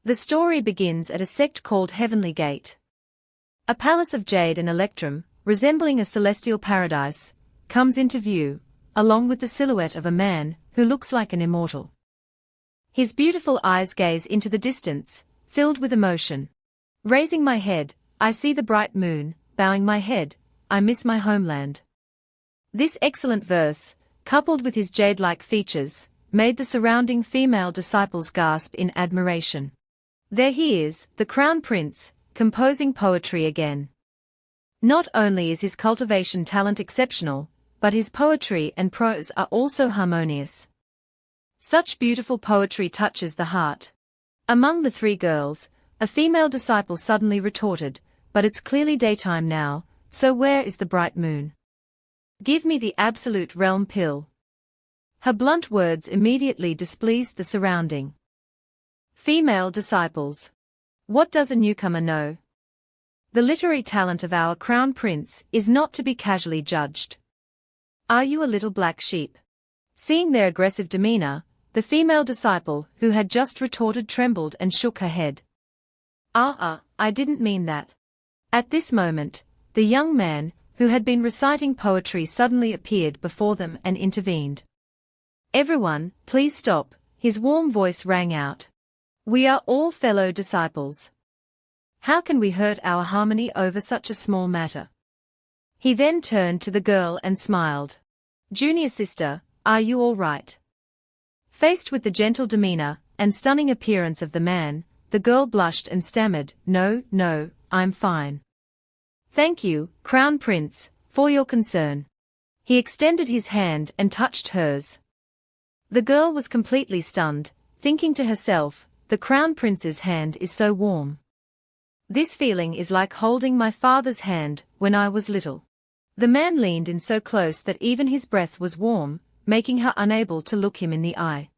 The story begins at a sect called Heavenly Gate. A palace of jade and electrum, resembling a celestial paradise, comes into view, along with the silhouette of a man who looks like an immortal. His beautiful eyes gaze into the distance, filled with emotion. Raising my head, I see the bright moon. Bowing my head, I miss my homeland. This excellent verse, coupled with his jade-like features, made the surrounding female disciples gasp in admiration. There he is, the Crown Prince, composing poetry again. Not only is his cultivation talent exceptional, but his poetry and prose are also harmonious. Such beautiful poetry touches the heart. Among the three girls, a female disciple suddenly retorted, "But it's clearly daytime now, so where is the bright moon? Give me the absolute realm pill." Her blunt words immediately displeased the surrounding female disciples. What does a newcomer know? The literary talent of our Crown Prince is not to be casually judged. Are you a little black sheep? Seeing their aggressive demeanor, the female disciple who had just retorted trembled and shook her head. I didn't mean that. At this moment, the young man, who had been reciting poetry, suddenly appeared before them and intervened. "Everyone, please stop," his warm voice rang out. "We are all fellow disciples. How can we hurt our harmony over such a small matter?" He then turned to the girl and smiled. "Junior sister, are you all right?" Faced with the gentle demeanor and stunning appearance of the man, the girl blushed and stammered, No, I'm fine. "Thank you, Crown Prince, for your concern." He extended his hand and touched hers. The girl was completely stunned, thinking to herself, the Crown Prince's hand is so warm. This feeling is like holding my father's hand when I was little. The man leaned in so close that even his breath was warm, making her unable to look him in the eye.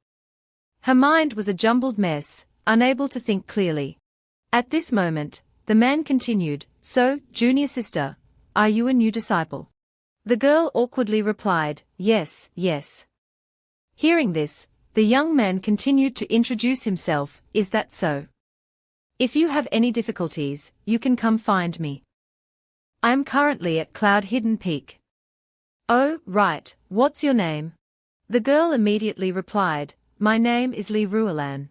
Her mind was a jumbled mess, unable to think clearly. At this moment, the man continued, "So, junior sister, are you a new disciple?" The girl awkwardly replied, Yes. Hearing this, the young man continued to introduce himself, "Is that so? If you have any difficulties, you can come find me. I am currently at Cloud Hidden Peak." "Oh, right, what's your name?" The girl immediately replied, "My name is Li Ruolan."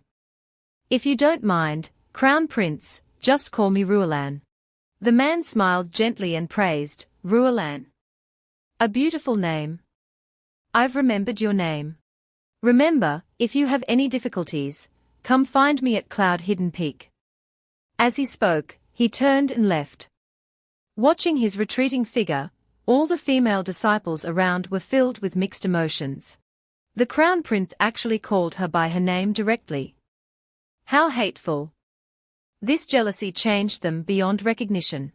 "If you don't mind, Crown Prince, just call me Ruolan." The man smiled gently and praised, "Ruolan. A beautiful name. I've remembered your name. Remember, if you have any difficulties, come find me at Cloud Hidden Peak." As he spoke, he turned and left. Watching his retreating figure, all the female disciples around were filled with mixed emotions. The Crown Prince actually called her by her name directly. How hateful! This jealousy changed them beyond recognition.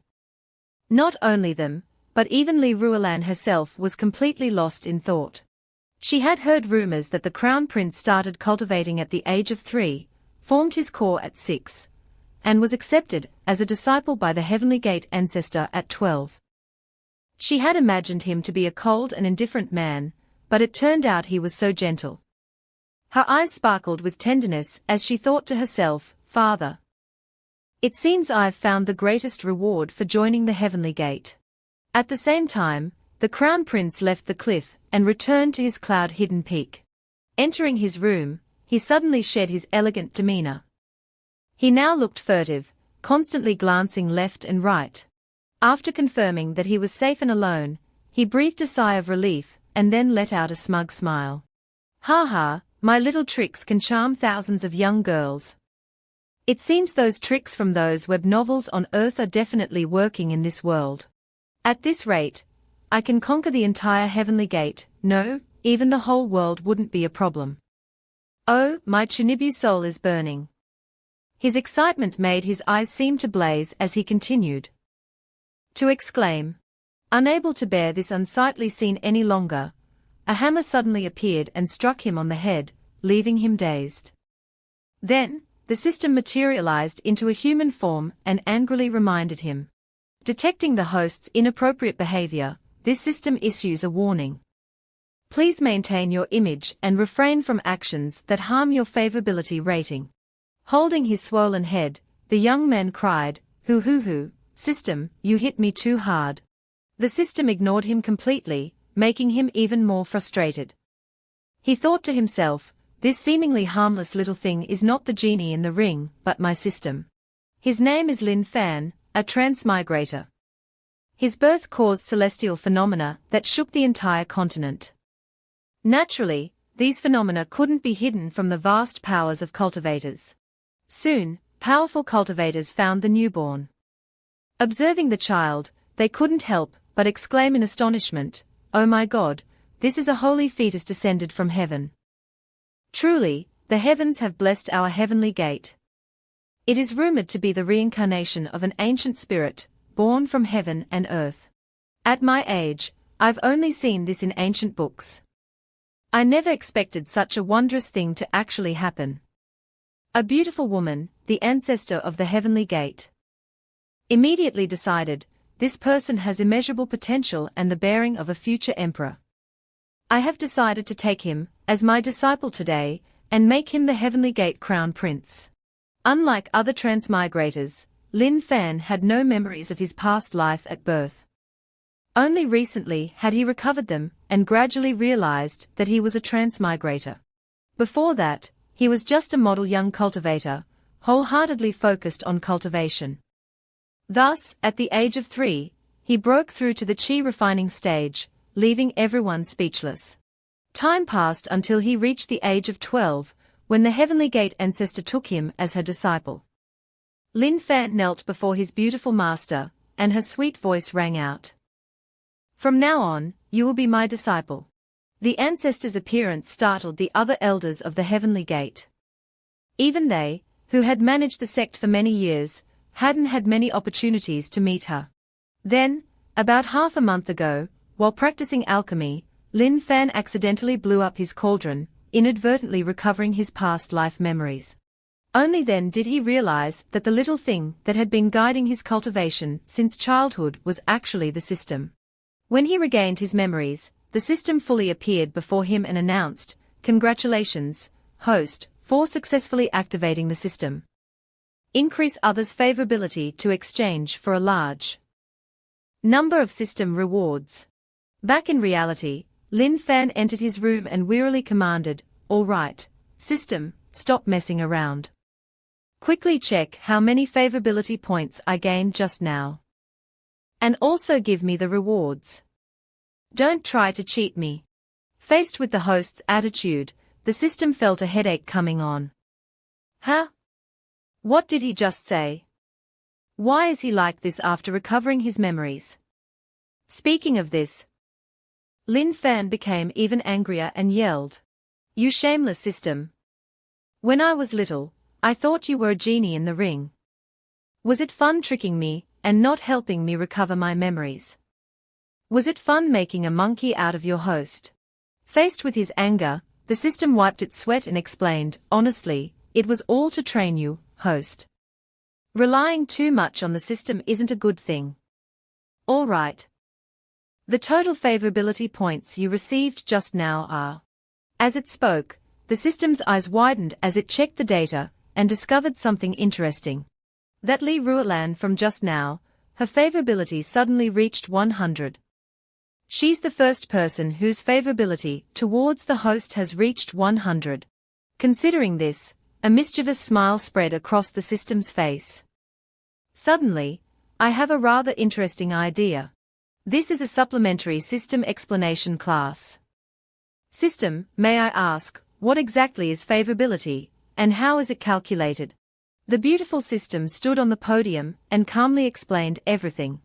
Not only them, but even Li Ruolan herself was completely lost in thought. She had heard rumors that the Crown Prince started cultivating at the age of 3, formed his core at 6, and was accepted as a disciple by the Heavenly Gate Ancestor at 12. She had imagined him to be a cold and indifferent man, but it turned out he was so gentle. Her eyes sparkled with tenderness as she thought to herself, "Father, it seems I've found the greatest reward for joining the Heavenly Gate." At the same time, the Crown Prince left the cliff and returned to his cloud-hidden peak. Entering his room, he suddenly shed his elegant demeanor. He now looked furtive, constantly glancing left and right. After confirming that he was safe and alone, he breathed a sigh of relief and then let out a smug smile. "Ha, my little tricks can charm thousands of young girls. It seems those tricks from those web novels on Earth are definitely working in this world. At this rate, I can conquer the entire Heavenly Gate. No, even the whole world wouldn't be a problem. Oh, my Chunibu soul is burning." His excitement made his eyes seem to blaze as he continued to exclaim. Unable to bear this unsightly scene any longer, a hammer suddenly appeared and struck him on the head, leaving him dazed. Then, the system materialized into a human form and angrily reminded him. Detecting the host's inappropriate behavior, this system issues a warning. Please maintain your image and refrain from actions that harm your favorability rating. Holding his swollen head, the young man cried, "Hoo, system, you hit me too hard." The system ignored him completely, making him even more frustrated. He thought to himself, this seemingly harmless little thing is not the genie in the ring, but my system. His name is Lin Fan, a transmigrator. His birth caused celestial phenomena that shook the entire continent. Naturally, these phenomena couldn't be hidden from the vast powers of cultivators. Soon, powerful cultivators found the newborn. Observing the child, they couldn't help but exclaim in astonishment, "Oh my God, this is a holy fetus descended from heaven. Truly, the heavens have blessed our heavenly gate." It is rumored to be the reincarnation of an ancient spirit, born from heaven and earth. At my age, I've only seen this in ancient books. I never expected such a wondrous thing to actually happen. A beautiful woman, the ancestor of the heavenly gate. Immediately decided, this person has immeasurable potential and the bearing of a future emperor. I have decided to take him as my disciple today and make him the heavenly gate crown prince. Unlike other transmigrators, Lin Fan had no memories of his past life at birth. Only recently had he recovered them and gradually realized that he was a transmigrator. Before that, he was just a model young cultivator, wholeheartedly focused on cultivation. Thus, at the age of 3, he broke through to the chi refining stage, leaving everyone speechless. Time passed until he reached the age of 12, when the Heavenly Gate Ancestor took him as her disciple. Lin Fan knelt before his beautiful master, and her sweet voice rang out. "From now on, you will be my disciple." The Ancestor's appearance startled the other elders of the Heavenly Gate. Even they, who had managed the sect for many years, hadn't had many opportunities to meet her. Then, about half a month ago, while practicing alchemy, Lin Fan accidentally blew up his cauldron, inadvertently recovering his past life memories. Only then did he realize that the little thing that had been guiding his cultivation since childhood was actually the system. When he regained his memories, the system fully appeared before him and announced, "Congratulations, host, for successfully activating the system. Increase others' favorability to exchange for a large number of system rewards." Back in reality, Lin Fan entered his room and wearily commanded, "All right, system, stop messing around. Quickly check how many favorability points I gained just now. And also give me the rewards. Don't try to cheat me." Faced with the host's attitude, the system felt a headache coming on. Huh? What did he just say? Why is he like this after recovering his memories? Speaking of this, Lin Fan became even angrier and yelled, "You shameless system. When I was little, I thought you were a genie in the ring. Was it fun tricking me and not helping me recover my memories? Was it fun making a monkey out of your host?" Faced with his anger, the system wiped its sweat and explained, "Honestly, it was all to train you, host. Relying too much on the system isn't a good thing. All right. The total favorability points you received just now are..." As it spoke, the system's eyes widened as it checked the data and discovered something interesting. That Li Ruolan from just now, her favorability suddenly reached 100. She's the first person whose favorability towards the host has reached 100. Considering this, a mischievous smile spread across the system's face. "Suddenly, I have a rather interesting idea. This is a supplementary system explanation class. System, may I ask, what exactly is favorability, and how is it calculated?" The beautiful system stood on the podium and calmly explained everything.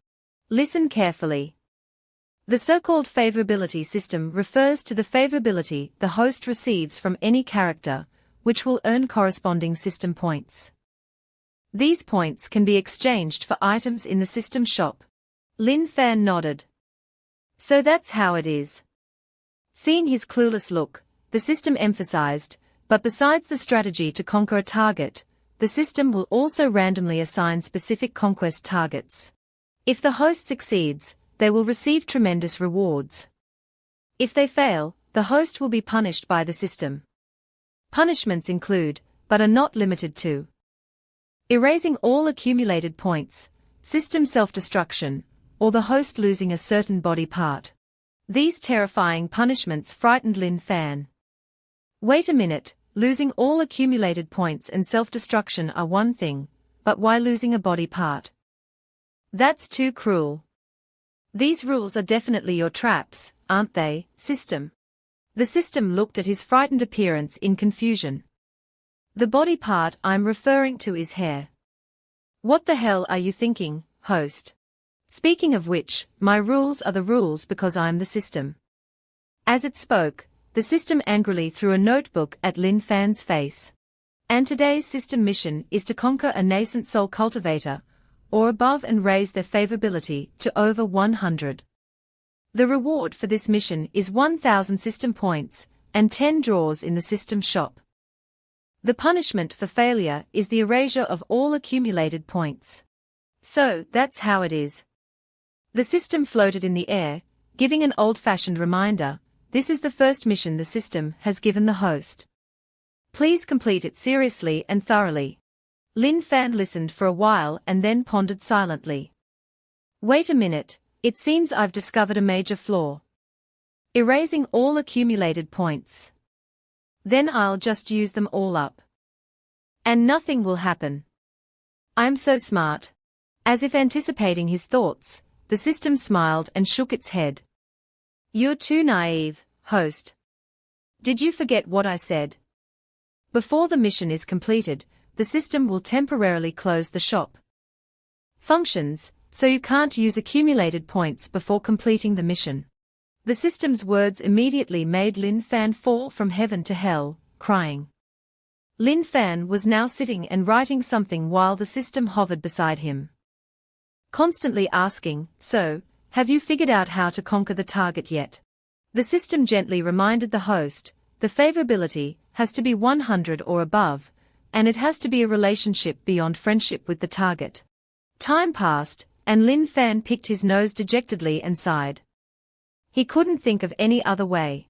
Listen carefully. The so-called favorability system refers to the favorability the host receives from any character, which will earn corresponding system points. These points can be exchanged for items in the system shop. Lin Fan nodded. "So that's how it is." Seeing his clueless look, the system emphasized, "But besides the strategy to conquer a target, the system will also randomly assign specific conquest targets. If the host succeeds, they will receive tremendous rewards. If they fail, the host will be punished by the system. Punishments include, but are not limited to, Erasing all accumulated points, system self-destruction, or the host losing a certain body part. These terrifying punishments frightened Lin Fan. Wait a minute, losing all accumulated points and self-destruction are one thing, but why losing a body part? That's too cruel. These rules are definitely your traps, aren't they, system? The system looked at his frightened appearance in confusion. The body part I'm referring to is hair. What the hell are you thinking, host? Speaking of which, my rules are the rules because I'm the system. As it spoke, the system angrily threw a notebook at Lin Fan's face. And today's system mission is to conquer a nascent soul cultivator, or above, and raise their favorability to over 100. The reward for this mission is 1,000 system points, and 10 draws in the system shop. The punishment for failure is the erasure of all accumulated points. So, that's how it is. The system floated in the air, giving an old-fashioned reminder, this is the first mission the system has given the host. Please complete it seriously and thoroughly. Lin Fan listened for a while and then pondered silently. Wait a minute, it seems I've discovered a major flaw. Erasing all accumulated points. Then I'll just use them all up. And nothing will happen. I'm so smart. As if anticipating his thoughts, the system smiled and shook its head. You're too naive, host. Did you forget what I said? Before the mission is completed, the system will temporarily close the shop functions, so you can't use accumulated points before completing the mission. The system's words immediately made Lin Fan fall from heaven to hell, crying. Lin Fan was now sitting and writing something while the system hovered beside him, constantly asking, so, have you figured out how to conquer the target yet? The system gently reminded the host, the favorability has to be 100 or above, and it has to be a relationship beyond friendship with the target. Time passed, and Lin Fan picked his nose dejectedly and sighed. He couldn't think of any other way.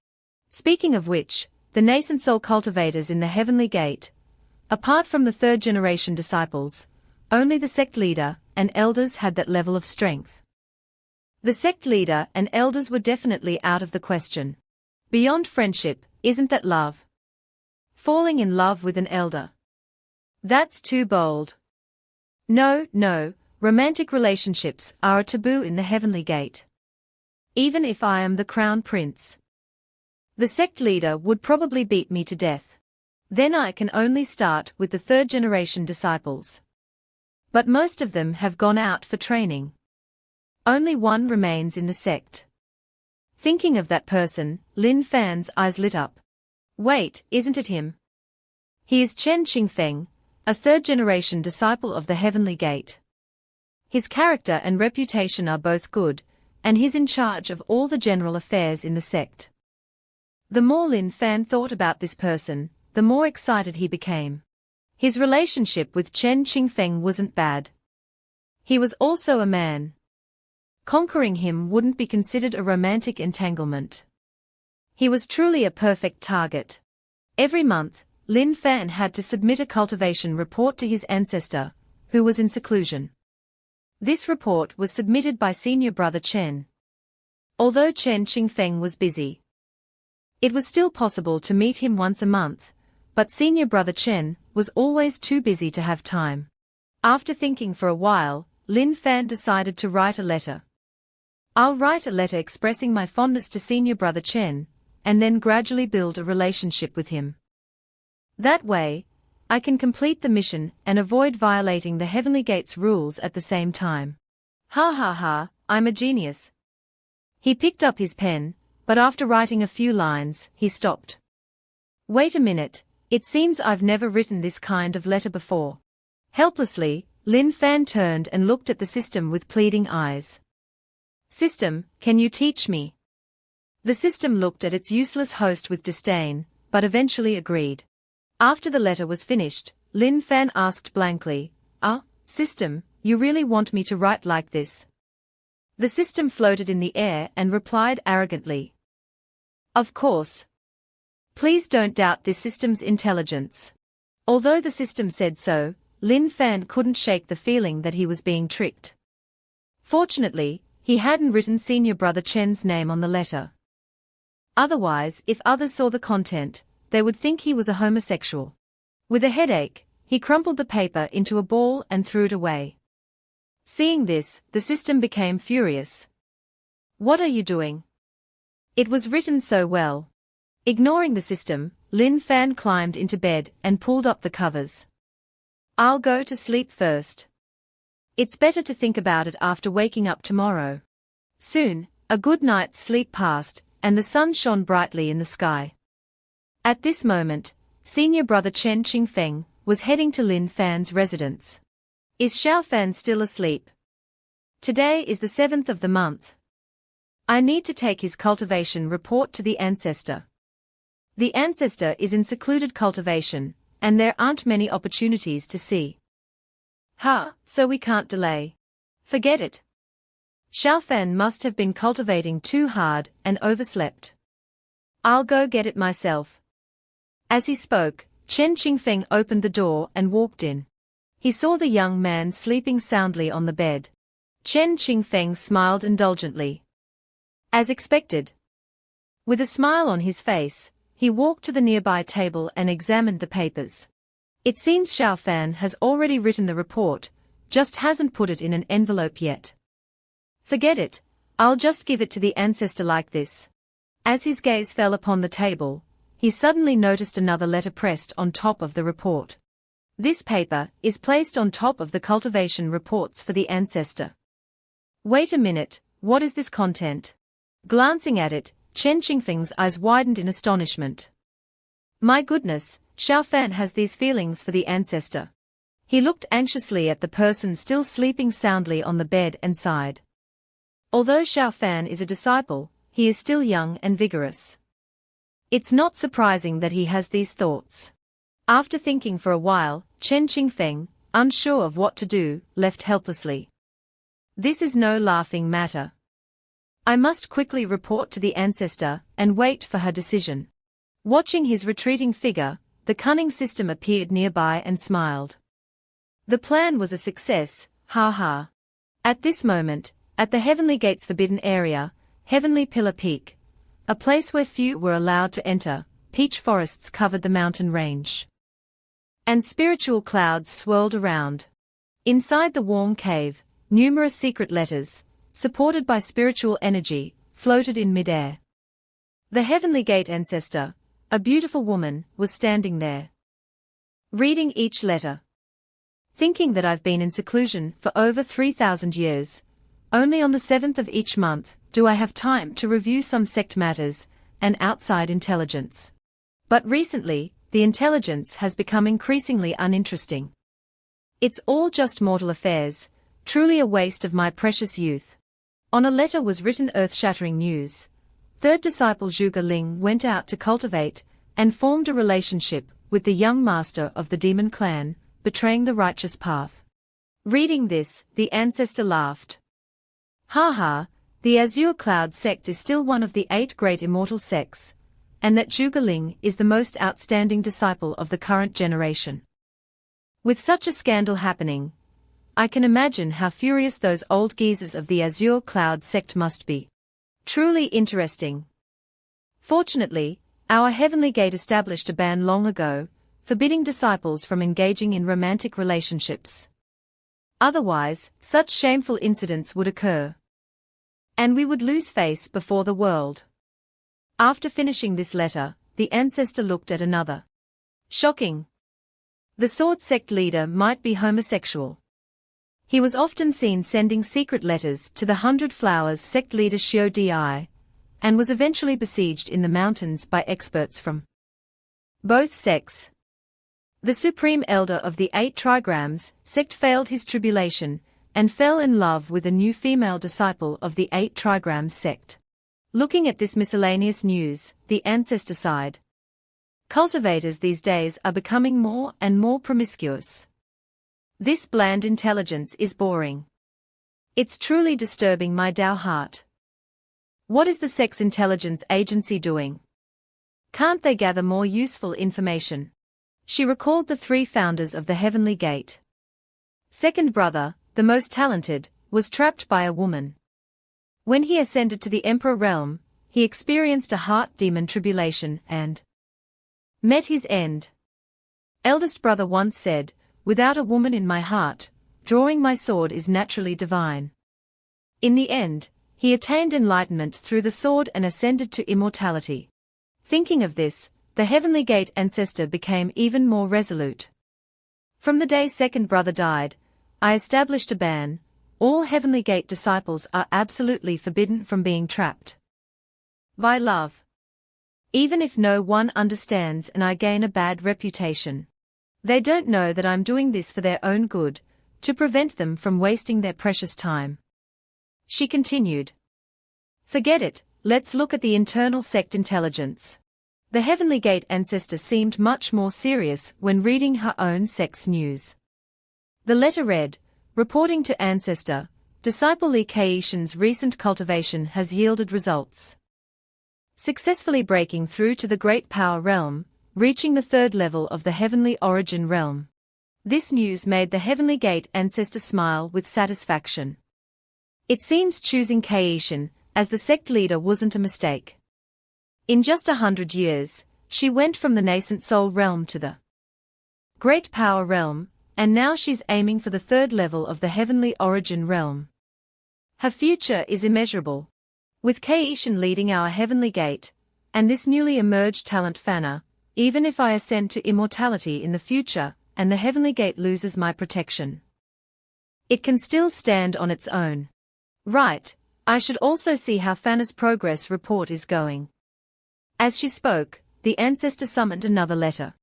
Speaking of which, the nascent soul cultivators in the Heavenly Gate, apart from the third-generation disciples, only the sect leader and elders had that level of strength. The sect leader and elders were definitely out of the question. Beyond friendship, isn't that love? Falling in love with an elder. That's too bold. No, romantic relationships are a taboo in the Heavenly Gate. Even if I am the crown prince. The sect leader would probably beat me to death. Then I can only start with the third-generation disciples. But most of them have gone out for training. Only one remains in the sect. Thinking of that person, Lin Fan's eyes lit up. Wait, isn't it him? He is Chen Qingfeng, a third-generation disciple of the Heavenly Gate. His character and reputation are both good, and he's in charge of all the general affairs in the sect. The more Lin Fan thought about this person, the more excited he became. His relationship with Chen Qingfeng wasn't bad. He was also a man. Conquering him wouldn't be considered a romantic entanglement. He was truly a perfect target. Every month, Lin Fan had to submit a cultivation report to his ancestor, who was in seclusion. This report was submitted by senior brother Chen. Although Chen Qingfeng was busy, it was still possible to meet him once a month, but senior brother Chen was always too busy to have time. After thinking for a while, Lin Fan decided to write a letter. I'll write a letter expressing my fondness to senior brother Chen, and then gradually build a relationship with him. That way, I can complete the mission and avoid violating the Heavenly Gate's rules at the same time. Ha, I'm a genius. He picked up his pen, but after writing a few lines, he stopped. Wait a minute, it seems I've never written this kind of letter before. Helplessly, Lin Fan turned and looked at the system with pleading eyes. System, can you teach me? The system looked at its useless host with disdain, but eventually agreed. After the letter was finished, Lin Fan asked blankly, system, you really want me to write like this? The system floated in the air and replied arrogantly. Of course. Please don't doubt this system's intelligence. Although the system said so, Lin Fan couldn't shake the feeling that he was being tricked. Fortunately, he hadn't written senior brother Chen's name on the letter. Otherwise, if others saw the content, they would think he was a homosexual. With a headache, he crumpled the paper into a ball and threw it away. Seeing this, the system became furious. "What are you doing? It was written so well." Ignoring the system, Lin Fan climbed into bed and pulled up the covers. "I'll go to sleep first. It's better to think about it after waking up tomorrow." Soon, a good night's sleep passed, and the sun shone brightly in the sky. At this moment, senior brother Chen Qingfeng was heading to Lin Fan's residence. "Is Xiao Fan still asleep? Today is the 7th of the month. I need to take his cultivation report to the Ancestor. The Ancestor is in secluded cultivation, and there aren't many opportunities to see. So we can't delay. Forget it. Xiao Fan must have been cultivating too hard and overslept. I'll go get it myself." As he spoke, Chen Qingfeng opened the door and walked in. He saw the young man sleeping soundly on the bed. Chen Qingfeng smiled indulgently. As expected. With a smile on his face, he walked to the nearby table and examined the papers. It seems Xiao Fan has already written the report, just hasn't put it in an envelope yet. Forget it, I'll just give it to the Ancestor like this. As his gaze fell upon the table, he suddenly noticed another letter pressed on top of the report. This paper is placed on top of the cultivation reports for the Ancestor. Wait a minute, what is this content? Glancing at it, Chen Qingfeng's eyes widened in astonishment. My goodness, Xiao Fan has these feelings for the Ancestor. He looked anxiously at the person still sleeping soundly on the bed and sighed. Although Xiao Fan is a disciple, he is still young and vigorous. It's not surprising that he has these thoughts. After thinking for a while, Chen Qingfeng, unsure of what to do, left helplessly. This is no laughing matter. I must quickly report to the Ancestor and wait for her decision. Watching his retreating figure, the cunning system appeared nearby and smiled. The plan was a success, ha. At this moment, at the Heavenly Gate's forbidden area, Heavenly Pillar Peak, a place where few were allowed to enter, peach forests covered the mountain range. And spiritual clouds swirled around. Inside the warm cave, numerous secret letters, supported by spiritual energy, floated in midair. The Heavenly Gate Ancestor, a beautiful woman, was standing there, reading each letter. Thinking that I've been in seclusion for over 3,000 years, only on the 7th of each month do I have time to review some sect matters and outside intelligence. But recently, the intelligence has become increasingly uninteresting. It's all just mortal affairs, truly a waste of my precious youth. On a letter was written earth-shattering news. Third disciple Zhuge Ling went out to cultivate and formed a relationship with the young master of the demon clan, betraying the righteous path. Reading this, the Ancestor laughed. The Azure Cloud sect is still one of the 8 great immortal sects, and that Zhuge Ling is the most outstanding disciple of the current generation. With such a scandal happening, I can imagine how furious those old geezers of the Azure Cloud sect must be. Truly interesting. Fortunately, our Heavenly Gate established a ban long ago, forbidding disciples from engaging in romantic relationships. Otherwise, such shameful incidents would occur. And we would lose face before the world. After finishing this letter, the Ancestor looked at another. Shocking. The Sword Sect leader might be homosexual. He was often seen sending secret letters to the 100 Flowers sect leader Xiao Di, and was eventually besieged in the mountains by experts from both sects. The Supreme Elder of the 8 Trigrams sect failed his tribulation, and fell in love with a new female disciple of the 8 Trigrams sect. Looking at this miscellaneous news, the Ancestor sighed. Cultivators these days are becoming more and more promiscuous. This bland intelligence is boring. It's truly disturbing my Tao heart. What is the Sex Intelligence Agency doing? Can't they gather more useful information? She recalled the 3 founders of the Heavenly Gate. Second brother, the most talented, was trapped by a woman. When he ascended to the Emperor realm, he experienced a heart demon tribulation and met his end. Eldest brother once said, "Without a woman in my heart, drawing my sword is naturally divine." In the end, he attained enlightenment through the sword and ascended to immortality. Thinking of this, the Heavenly Gate Ancestor became even more resolute. From the day second brother died, I established a ban: all Heavenly Gate disciples are absolutely forbidden from being trapped by love. Even if no one understands and I gain a bad reputation, they don't know that I'm doing this for their own good, to prevent them from wasting their precious time. She continued. Forget it, let's look at the internal sect intelligence. The Heavenly Gate Ancestor seemed much more serious when reading her own sect's news. The letter read, reporting to Ancestor, disciple Li Keishan's recent cultivation has yielded results. Successfully breaking through to the Great Power Realm, reaching the third level of the Heavenly Origin Realm. This news made the Heavenly Gate Ancestor smile with satisfaction. It seems choosing Keishan as the sect leader wasn't a mistake. In just 100 years, she went from the nascent soul realm to the Great Power Realm, and now she's aiming for the third level of the Heavenly Origin Realm. Her future is immeasurable. With Keishan leading our Heavenly Gate, and this newly emerged talent Fana, even if I ascend to immortality in the future, and the Heavenly Gate loses my protection, it can still stand on its own. Right, I should also see how Fana's progress report is going. As she spoke, the Ancestor summoned another letter.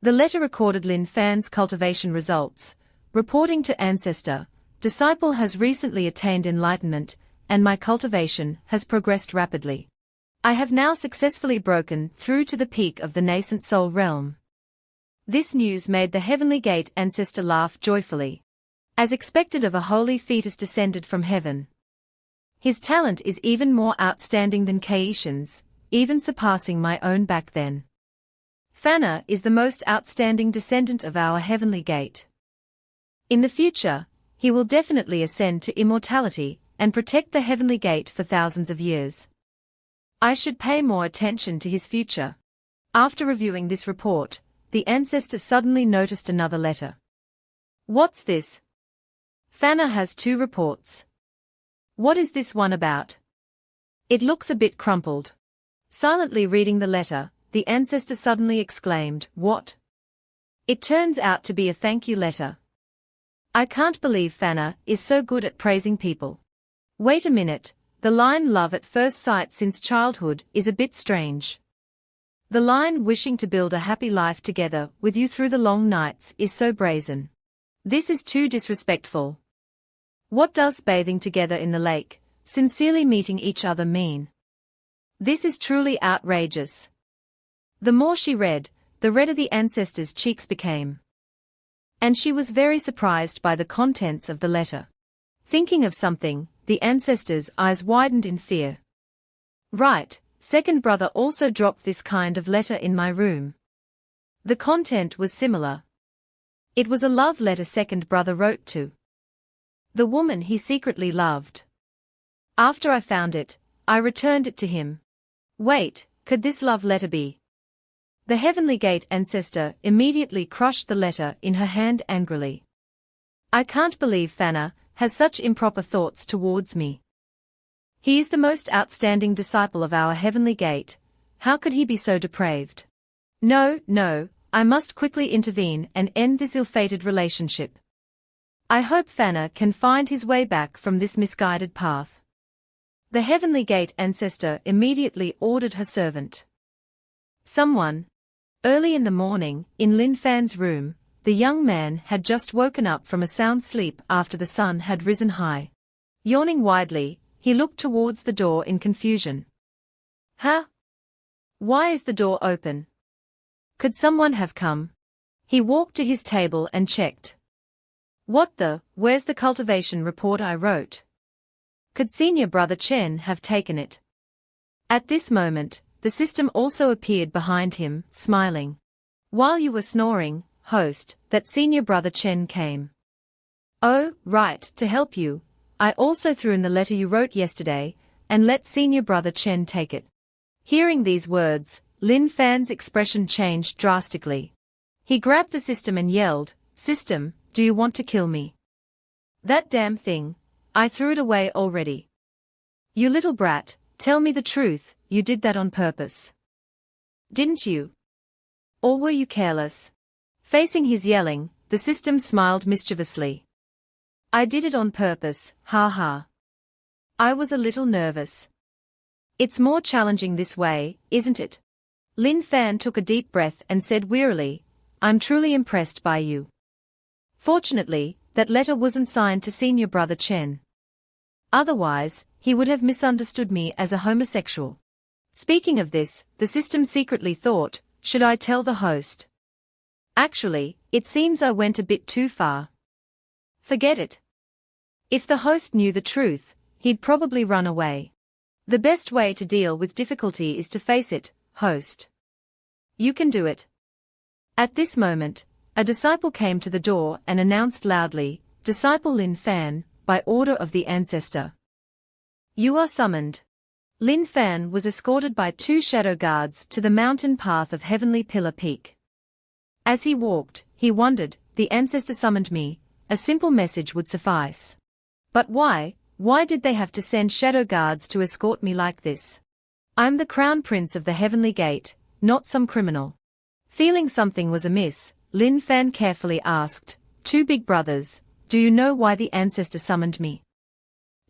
The letter recorded Lin Fan's cultivation results, reporting to Ancestor, disciple has recently attained enlightenment, and my cultivation has progressed rapidly. I have now successfully broken through to the peak of the nascent soul realm. This news made the Heavenly Gate Ancestor laugh joyfully. As expected of a holy fetus descended from heaven. His talent is even more outstanding than Keishan's, even surpassing my own back then. Fana is the most outstanding descendant of our Heavenly Gate. In the future, he will definitely ascend to immortality and protect the Heavenly Gate for thousands of years. I should pay more attention to his future. After reviewing this report, the Ancestor suddenly noticed another letter. What's this? Fana has 2 reports. What is this one about? It looks a bit crumpled. Silently reading the letter, the Ancestor suddenly exclaimed, "What?" It turns out to be a thank you letter. I can't believe Fana is so good at praising people. Wait a minute, the line "love at first sight since childhood" is a bit strange. The line "wishing to build a happy life together with you through the long nights" is so brazen. This is too disrespectful. What does bathing together in the lake, sincerely meeting each other mean? This is truly outrageous. The more she read, the redder the Ancestor's cheeks became. And she was very surprised by the contents of the letter. Thinking of something, the Ancestor's eyes widened in fear. Right, second brother also dropped this kind of letter in my room. The content was similar. It was a love letter second brother wrote to the woman he secretly loved. After I found it, I returned it to him. Wait, could this love letter be? The Heavenly Gate Ancestor immediately crushed the letter in her hand angrily. I can't believe Fana has such improper thoughts towards me. He is the most outstanding disciple of our Heavenly Gate. How could he be so depraved? No, I must quickly intervene and end this ill-fated relationship. I hope Fana can find his way back from this misguided path. The Heavenly Gate Ancestor immediately ordered her servant. Someone. Early in the morning, in Lin Fan's room, the young man had just woken up from a sound sleep after the sun had risen high. Yawning widely, he looked towards the door in confusion. Huh? Why is the door open? Could someone have come? He walked to his table and checked. Where's the cultivation report I wrote? Could senior brother Chen have taken it? At this moment, the system also appeared behind him, smiling. While you were snoring, host, that senior brother Chen came. Oh, right, to help you. I also threw in the letter you wrote yesterday, and let senior brother Chen take it. Hearing these words, Lin Fan's expression changed drastically. He grabbed the system and yelled, "System, do you want to kill me? That damn thing. I threw it away already. You little brat, tell me the truth, you did that on purpose. Didn't you? Or were you careless?" Facing his yelling, the system smiled mischievously. "I did it on purpose, ha ha. I was a little nervous. It's more challenging this way, isn't it?" Lin Fan took a deep breath and said wearily, "I'm truly impressed by you. Fortunately, that letter wasn't signed to senior brother Chen. Otherwise, he would have misunderstood me as a homosexual." Speaking of this, the system secretly thought, should I tell the host? Actually, it seems I went a bit too far. Forget it. If the host knew the truth, he'd probably run away. The best way to deal with difficulty is to face it, host. You can do it. At this moment, a disciple came to the door and announced loudly, "Disciple Lin Fan, by order of the Ancestor. You are summoned." Lin Fan was escorted by 2 shadow guards to the mountain path of Heavenly Pillar Peak. As he walked, he wondered, the Ancestor summoned me, a simple message would suffice. But why did they have to send shadow guards to escort me like this? I'm the crown prince of the Heavenly Gate, not some criminal. Feeling something was amiss, Lin Fan carefully asked, "Two big brothers, do you know why the Ancestor summoned me?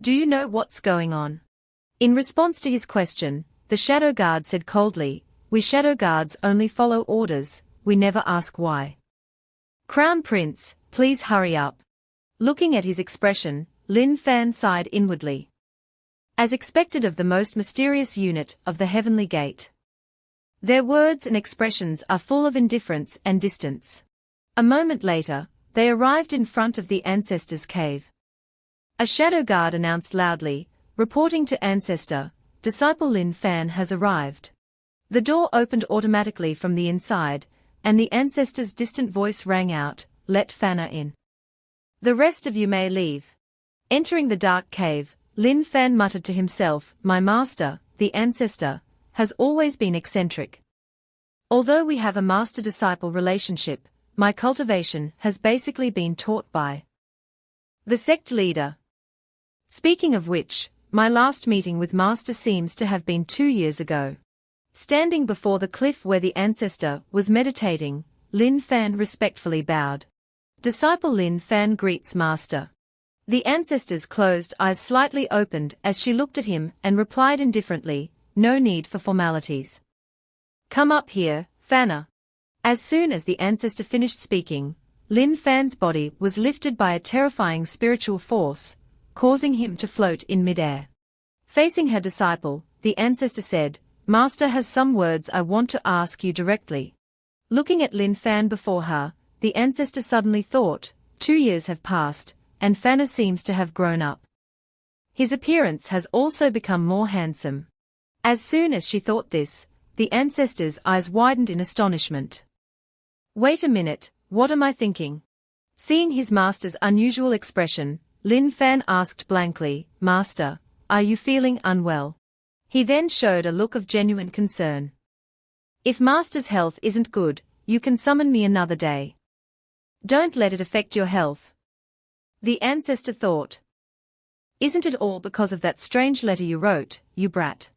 Do you know what's going on?" In response to his question, the shadow guard said coldly, "We shadow guards only follow orders, we never ask why. Crown Prince, please hurry up." Looking at his expression, Lin Fan sighed inwardly. As expected of the most mysterious unit of the Heavenly Gate. Their words and expressions are full of indifference and distance. A moment later, they arrived in front of the Ancestor's cave. A shadow guard announced loudly, reporting to Ancestor, "Disciple Lin Fan has arrived." The door opened automatically from the inside, and the Ancestor's distant voice rang out, "Let Fanna in. The rest of you may leave." Entering the dark cave, Lin Fan muttered to himself, "My master, the Ancestor, has always been eccentric. Although we have a master-disciple relationship, my cultivation has basically been taught by the sect leader. Speaking of which, my last meeting with Master seems to have been 2 years ago." Standing before the cliff where the Ancestor was meditating, Lin Fan respectfully bowed. Disciple Lin Fan greets Master. The Ancestor's closed eyes slightly opened as she looked at him and replied indifferently, "No need for formalities. Come up here, Fanna." As soon as the Ancestor finished speaking, Lin Fan's body was lifted by a terrifying spiritual force, causing him to float in midair. Facing her disciple, the Ancestor said, "Master has some words I want to ask you directly." Looking at Lin Fan before her, the Ancestor suddenly thought, 2 years have passed, and Fanna seems to have grown up. His appearance has also become more handsome. As soon as she thought this, the Ancestor's eyes widened in astonishment. "Wait a minute, what am I thinking?" Seeing his master's unusual expression, Lin Fan asked blankly, "Master, are you feeling unwell?" He then showed a look of genuine concern. "If Master's health isn't good, you can summon me another day. Don't let it affect your health." The Ancestor thought. "Isn't it all because of that strange letter you wrote, you brat?"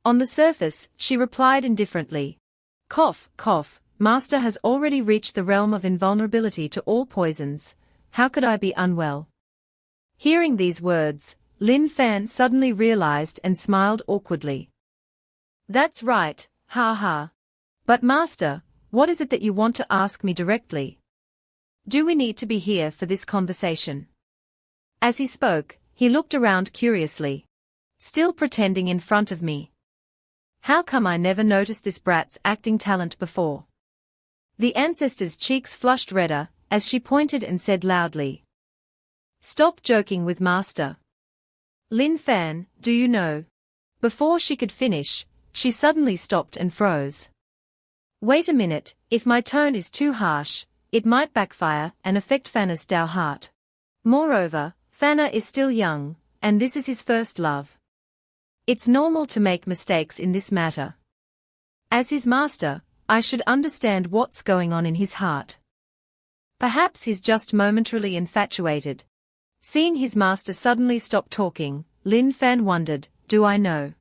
On the surface, she replied indifferently. Cough, cough, Master has already reached the realm of invulnerability to all poisons. How could I be unwell? Hearing these words, Lin Fan suddenly realized and smiled awkwardly. "That's right, ha ha. But Master, what is it that you want to ask me directly? Do we need to be here for this conversation?" As he spoke, he looked around curiously. "Still pretending in front of me? How come I never noticed this brat's acting talent before?" The Ancestor's cheeks flushed redder, as she pointed and said loudly, "Stop joking with Master. Lin Fan, do you know?" Before she could finish, she suddenly stopped and froze. "Wait a minute, if my tone is too harsh, it might backfire and affect Fanna's Tao heart. Moreover, Fana is still young, and this is his first love. It's normal to make mistakes in this matter. As his master, I should understand what's going on in his heart. Perhaps he's just momentarily infatuated. Seeing his master suddenly stop talking, Lin Fan wondered, do I know?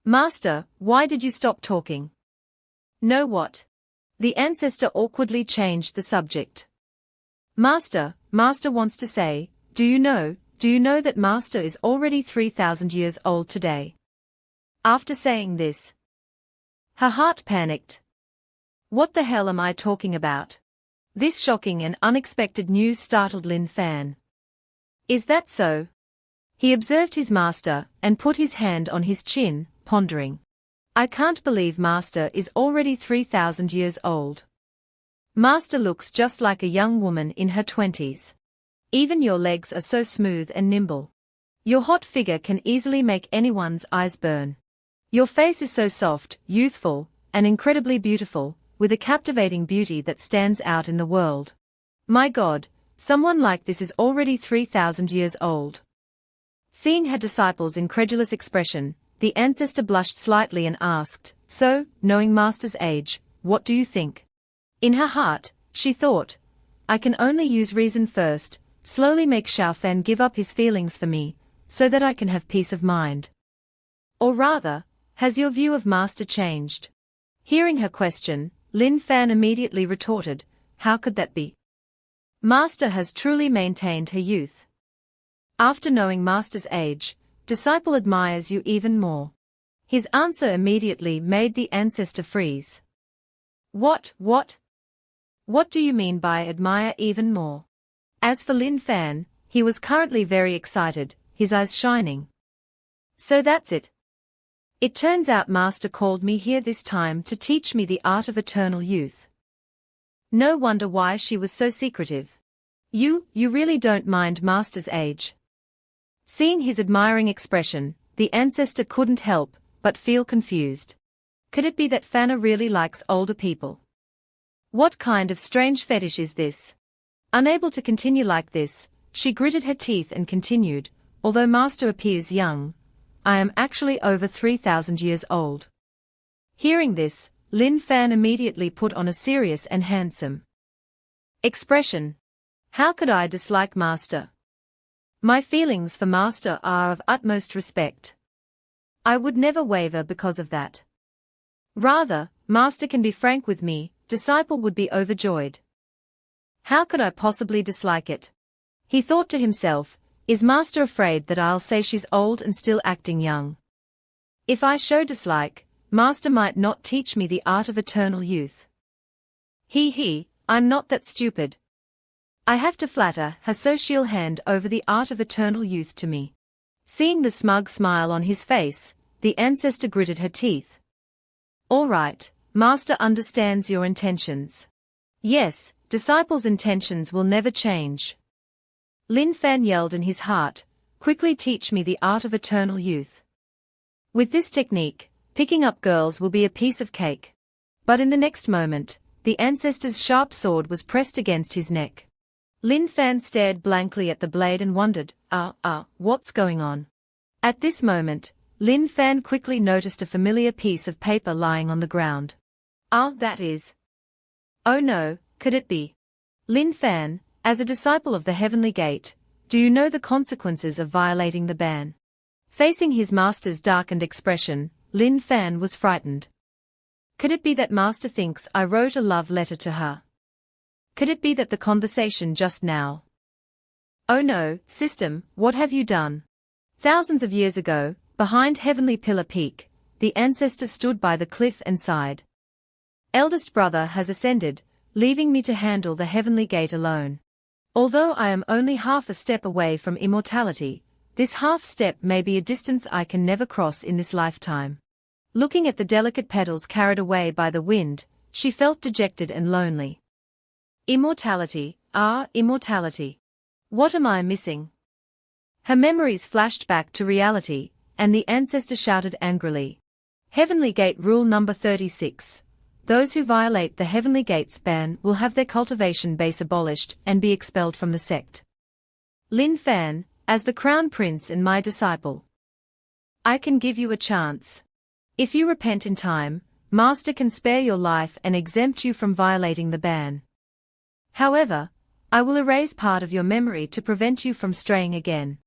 Master, why did you stop talking? Know what? The ancestor awkwardly changed the subject. Master wants to say, do you know that Master is already 3,000 years old today? After saying this, her heart panicked. What the hell am I talking about? This shocking and unexpected news startled Lin Fan. Is that so? He observed his master and put his hand on his chin, pondering. I can't believe Master is already 3,000 years old. Master looks just like a young woman in her 20s. Even your legs are so smooth and nimble. Your hot figure can easily make anyone's eyes burn. Your face is so soft, youthful, and incredibly beautiful, with a captivating beauty that stands out in the world. My God, someone like this is already 3,000 years old. Seeing her disciple's incredulous expression, the ancestor blushed slightly and asked, so, knowing Master's age, what do you think? In her heart, she thought, I can only use reason first, slowly make Xiao Fan give up his feelings for me, so that I can have peace of mind. Or rather, has your view of Master changed? Hearing her question, Lin Fan immediately retorted, how could that be? Master has truly maintained her youth. After knowing Master's age, disciple admires you even more. His answer immediately made the ancestor freeze. What do you mean by admire even more? As for Lin Fan, he was currently very excited, his eyes shining. So that's it. It turns out Master called me here this time to teach me the art of eternal youth. No wonder why she was so secretive. You really don't mind Master's age? Seeing his admiring expression, the ancestor couldn't help but feel confused. Could it be that Fana really likes older people? What kind of strange fetish is this? Unable to continue like this, she gritted her teeth and continued, although Master appears young, I am actually over 3,000 years old. Hearing this, Lin Fan immediately put on a serious and handsome expression. How could I dislike Master? My feelings for Master are of utmost respect. I would never waver because of that. Rather, Master can be frank with me, disciple would be overjoyed. How could I possibly dislike it? He thought to himself, is Master afraid that I'll say she's old and still acting young? If I show dislike, Master might not teach me the art of eternal youth. I'm not that stupid. I have to flatter her so she'll hand over the art of eternal youth to me. Seeing the smug smile on his face, the ancestor gritted her teeth. All right, Master understands your intentions. Yes, disciple's intentions will never change. Lin Fan yelled in his heart, quickly teach me the art of eternal youth. With this technique, picking up girls will be a piece of cake. But in the next moment, the ancestor's sharp sword was pressed against his neck. Lin Fan stared blankly at the blade and wondered, what's going on? At this moment, Lin Fan quickly noticed a familiar piece of paper lying on the ground. That is. Oh no, could it be? Lin Fan, as a disciple of the Heavenly Gate, do you know the consequences of violating the ban? Facing his master's darkened expression, Lin Fan was frightened. Could it be that Master thinks I wrote a love letter to her? Could it be that the conversation just now? Oh no, system, what have you done? Thousands of years ago, behind Heavenly Pillar Peak, the ancestor stood by the cliff and sighed. Eldest brother has ascended, leaving me to handle the Heavenly Gate alone. Although I am only half a step away from immortality, this half step may be a distance I can never cross in this lifetime. Looking at the delicate petals carried away by the wind, she felt dejected and lonely. Immortality, immortality. What am I missing? Her memories flashed back to reality, and the ancestor shouted angrily. Heavenly Gate Rule Number 36. Those who violate the Heavenly Gate's ban will have their cultivation base abolished and be expelled from the sect. Lin Fan, as the Crown Prince and my disciple, I can give you a chance. If you repent in time, Master can spare your life and exempt you from violating the ban. However, I will erase part of your memory to prevent you from straying again.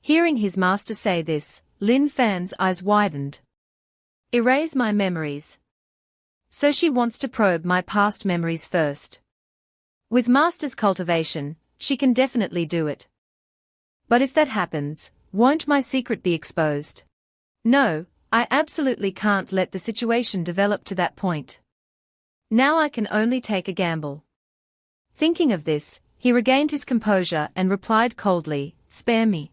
Hearing his master say this, Lin Fan's eyes widened. Erase my memories. So she wants to probe my past memories first. With Master's cultivation, she can definitely do it. But if that happens, won't my secret be exposed? No, I absolutely can't let the situation develop to that point. Now I can only take a gamble. Thinking of this, he regained his composure and replied coldly, "Spare me."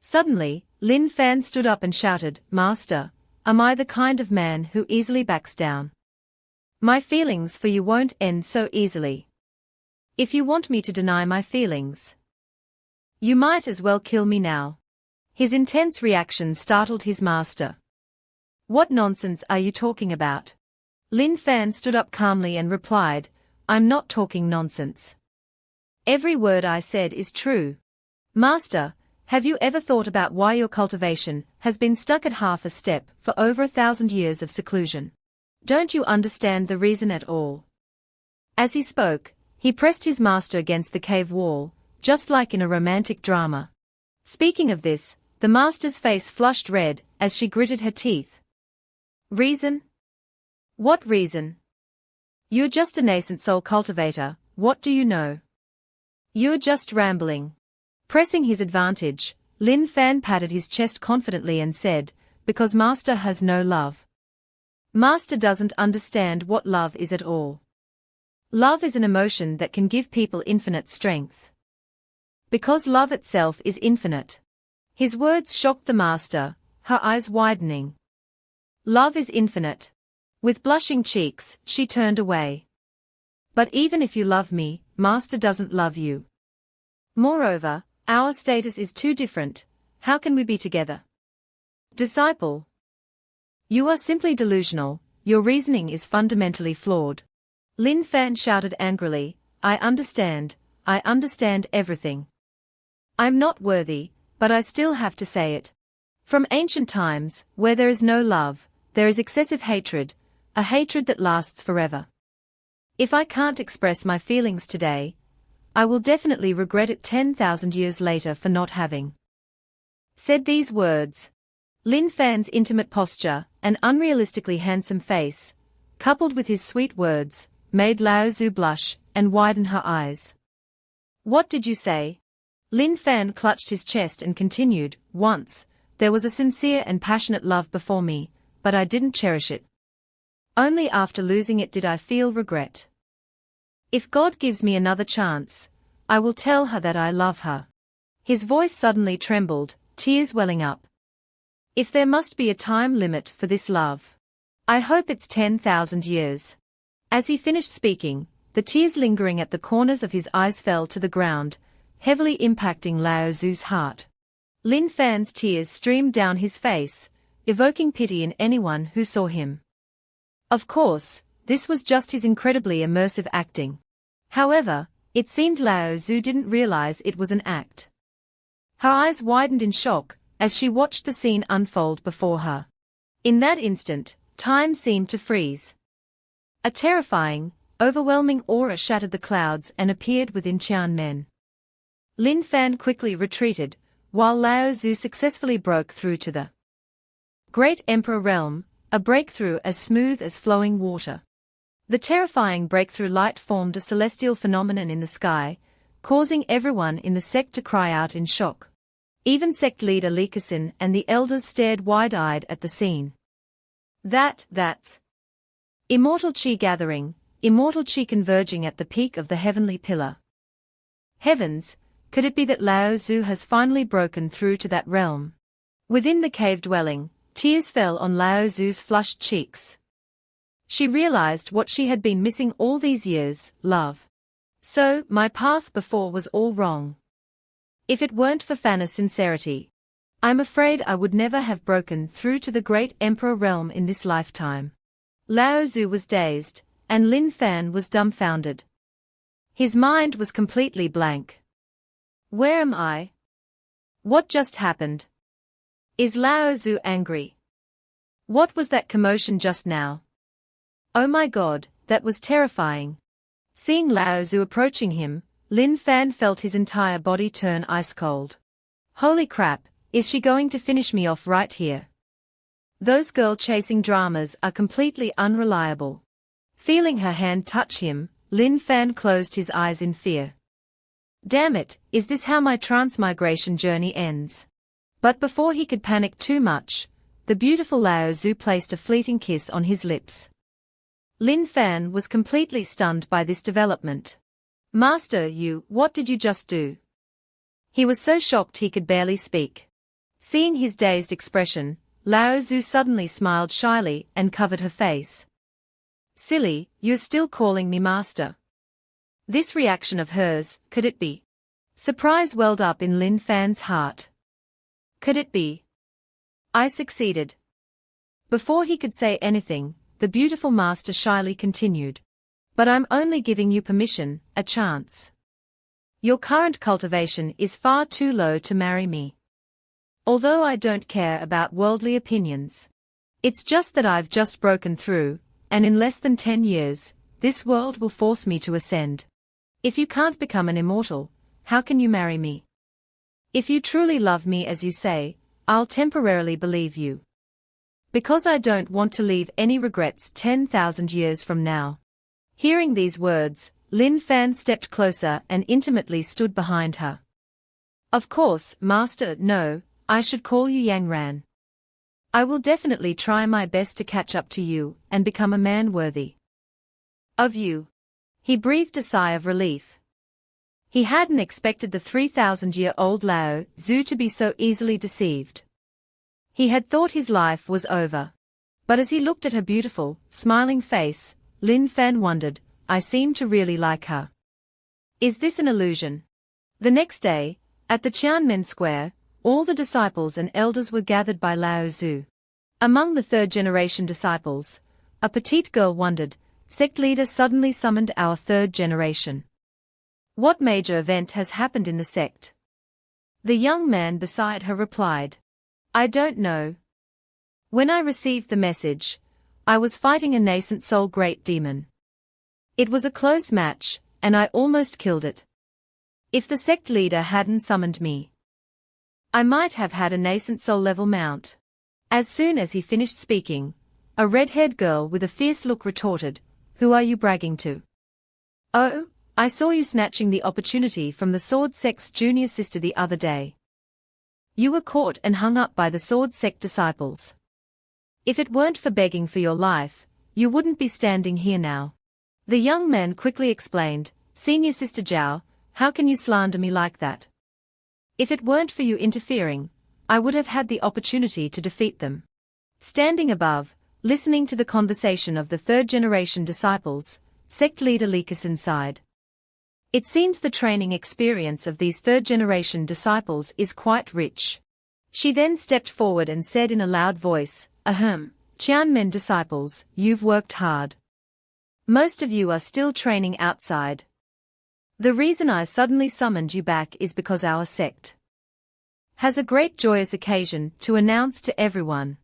Suddenly, Lin Fan stood up and shouted, "Master, am I the kind of man who easily backs down? My feelings for you won't end so easily. If you want me to deny my feelings, you might as well kill me now." His intense reaction startled his master. "What nonsense are you talking about?" Lin Fan stood up calmly and replied, "I'm not talking nonsense. Every word I said is true. Master, have you ever thought about why your cultivation has been stuck at half a step for over 1,000 years of seclusion? Don't you understand the reason at all?" As he spoke, he pressed his master against the cave wall, just like in a romantic drama. Speaking of this, the master's face flushed red as she gritted her teeth. "Reason? What reason? You're just a nascent soul cultivator, what do you know? You're just rambling." Pressing his advantage, Lin Fan patted his chest confidently and said, "Because Master has no love. Master doesn't understand what love is at all. Love is an emotion that can give people infinite strength. Because love itself is infinite." His words shocked the master, her eyes widening. "Love is infinite." With blushing cheeks, she turned away. "But even if you love me, Master doesn't love you. Moreover, our status is too different, how can we be together?" "Disciple, you are simply delusional, your reasoning is fundamentally flawed." Lin Fan shouted angrily, I understand everything. I'm not worthy, but I still have to say it. From ancient times, where there is no love, there is excessive hatred, a hatred that lasts forever. If I can't express my feelings today, I will definitely regret it 10,000 years later for not having said these words. Lin Fan's intimate posture, an unrealistically handsome face, coupled with his sweet words, made Lao Zhu blush and widen her eyes. "What did you say?" Lin Fan clutched his chest and continued, "Once, there was a sincere and passionate love before me, but I didn't cherish it. Only after losing it did I feel regret. If God gives me another chance, I will tell her that I love her." His voice suddenly trembled, tears welling up. "If there must be a time limit for this love, I hope it's 10,000 years. As he finished speaking, the tears lingering at the corners of his eyes fell to the ground, heavily impacting Lao Zhu's heart. Lin Fan's tears streamed down his face, evoking pity in anyone who saw him. Of course, this was just his incredibly immersive acting. However, it seemed Lao Zhu didn't realize it was an act. Her eyes widened in shock as she watched the scene unfold before her. In that instant, time seemed to freeze. A terrifying, overwhelming aura shattered the clouds and appeared within Qianmen. Lin Fan quickly retreated, while Lao Zhu successfully broke through to the Great Emperor realm, a breakthrough as smooth as flowing water. The terrifying breakthrough light formed a celestial phenomenon in the sky, causing everyone in the sect to cry out in shock. Even sect leader Likasin and the elders stared wide-eyed at the scene. That's immortal Qi gathering, immortal Qi converging at the peak of the heavenly pillar. Heavens, could it be that Lao Zhu has finally broken through to that realm? Within the cave dwelling, tears fell on Lao Zhu's flushed cheeks. She realized what she had been missing all these years, love. So, my path before was all wrong. If it weren't for Fanna's sincerity, I'm afraid I would never have broken through to the great emperor realm in this lifetime. Lao Zhu was dazed, and Lin Fan was dumbfounded. His mind was completely blank. Where am I? What just happened? Is Lao Tzu angry? What was that commotion just now? Oh my God, that was terrifying. Seeing Lao Tzu approaching him, Lin Fan felt his entire body turn ice cold. Holy crap, is she going to finish me off right here? Those girl-chasing dramas are completely unreliable. Feeling her hand touch him, Lin Fan closed his eyes in fear. Damn it, is this how my transmigration journey ends? But before he could panic too much, the beautiful Lao Tzu placed a fleeting kiss on his lips. Lin Fan was completely stunned by this development. Master, what did you just do? He was so shocked he could barely speak. Seeing his dazed expression, Lao Tzu suddenly smiled shyly and covered her face. Silly, you're still calling me master. This reaction of hers, could it be? Surprise welled up in Lin Fan's heart. Could it be? I succeeded. Before he could say anything, the beautiful master shyly continued. But I'm only giving you permission, a chance. Your current cultivation is far too low to marry me. Although I don't care about worldly opinions. It's just that I've just broken through, and in less than 10 years, this world will force me to ascend. If you can't become an immortal, how can you marry me? If you truly love me as you say, I'll temporarily believe you. Because I don't want to leave any regrets 10,000 years from now. Hearing these words, Lin Fan stepped closer and intimately stood behind her. Of course, Master, no, I should call you Yang Ran. I will definitely try my best to catch up to you and become a man worthy of you. He breathed a sigh of relief. He hadn't expected the 3,000-year-old Lao Tzu to be so easily deceived. He had thought his life was over. But as he looked at her beautiful, smiling face, Lin Fan wondered, I seem to really like her. Is this an illusion? The next day, at the Qianmen Square, all the disciples and elders were gathered by Lao Tzu. Among the third-generation disciples, a petite girl wondered, Sect leader suddenly summoned our third generation. What major event has happened in the sect? The young man beside her replied. I don't know. When I received the message, I was fighting a nascent soul great demon. It was a close match, and I almost killed it. If the sect leader hadn't summoned me, I might have had a nascent soul level mount. As soon as he finished speaking, a red-haired girl with a fierce look retorted, Who are you bragging to? Oh, I saw you snatching the opportunity from the Sword Sect's junior sister the other day. You were caught and hung up by the Sword Sect disciples. If it weren't for begging for your life, you wouldn't be standing here now. The young man quickly explained, Senior Sister Zhao, how can you slander me like that? If it weren't for you interfering, I would have had the opportunity to defeat them. Standing above, listening to the conversation of the third-generation disciples, sect leader Likasin sighed. It seems the training experience of these third-generation disciples is quite rich. She then stepped forward and said in a loud voice, Ahem, Qianmen disciples, you've worked hard. Most of you are still training outside. The reason I suddenly summoned you back is because our sect has a great joyous occasion to announce to everyone.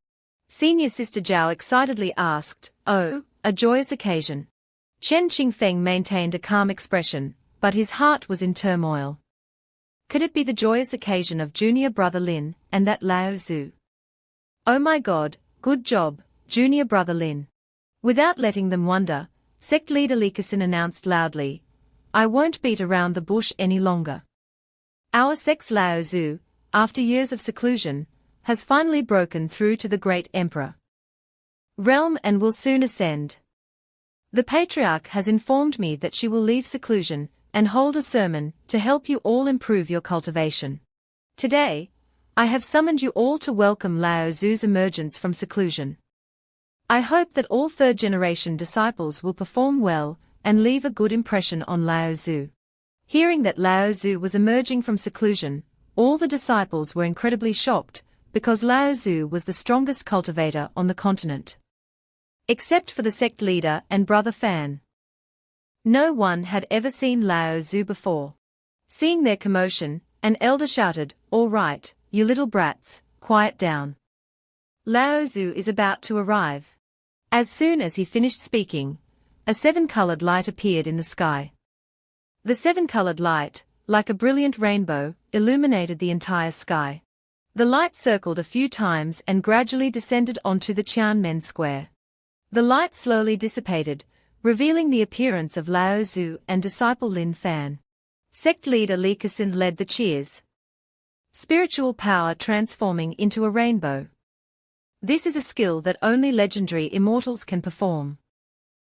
Senior Sister Zhao excitedly asked, Oh, a joyous occasion. Chen Qingfeng maintained a calm expression, but his heart was in turmoil. Could it be the joyous occasion of junior brother Lin and that Lao Tzu? Oh my God, good job, junior brother Lin. Without letting them wonder, sect leader Likasin announced loudly, I won't beat around the bush any longer. Our sect's Lao Tzu, after years of seclusion, has finally broken through to the great emperor realm and will soon ascend. The patriarch has informed me that she will leave seclusion and hold a sermon to help you all improve your cultivation. Today, I have summoned you all to welcome Lao Tzu's emergence from seclusion. I hope that all third-generation disciples will perform well and leave a good impression on Lao Tzu. Hearing that Lao Tzu was emerging from seclusion, all the disciples were incredibly shocked, because Lao Tzu was the strongest cultivator on the continent. Except for the sect leader and brother Fan. No one had ever seen Lao Tzu before. Seeing their commotion, An elder shouted, "All right, you little brats, quiet down. Lao Tzu is about to arrive." As soon as he finished speaking, a seven-colored light appeared in the sky. The seven-colored light, like a brilliant rainbow, illuminated the entire sky. The light circled a few times and gradually descended onto the Tiananmen Square. The light slowly dissipated, revealing the appearance of Lao Tzu and disciple Lin Fan. Sect leader Li Kexin led the cheers. Spiritual power transforming into a rainbow. This is a skill that only legendary immortals can perform.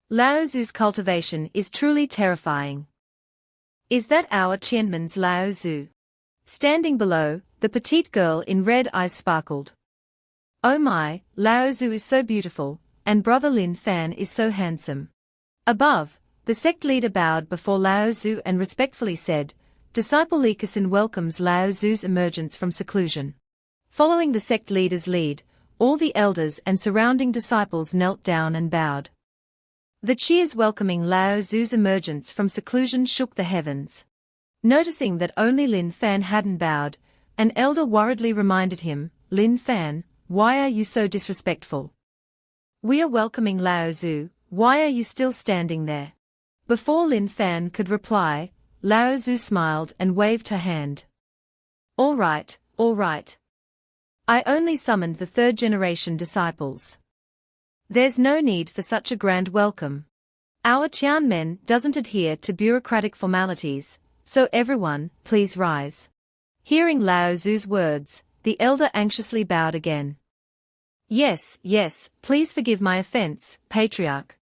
Lao Tzu's cultivation is truly terrifying. Is that our Tianmen's Lao Tzu? Standing below, the petite girl in red eyes sparkled. Oh my, Lao Tzu is so beautiful, and brother Lin Fan is so handsome. Above, the sect leader bowed before Lao Tzu and respectfully said, "Disciple Li Kexin welcomes Lao Tzu's emergence from seclusion." Following the sect leader's lead, all the elders and surrounding disciples knelt down and bowed. The cheers welcoming Lao Tzu's emergence from seclusion shook the heavens. Noticing that only Lin Fan hadn't bowed, an elder worriedly reminded him, "Lin Fan, why are you so disrespectful? We are welcoming Lao Tzu, why are you still standing there?" Before Lin Fan could reply, Lao Tzu smiled and waved her hand. All right, all right. I only summoned the third-generation disciples. There's no need for such a grand welcome. Our Tianmen doesn't adhere to bureaucratic formalities, so everyone, please rise. Hearing Lao Tzu's words, the elder anxiously bowed again. Yes, yes, please forgive my offense, Patriarch.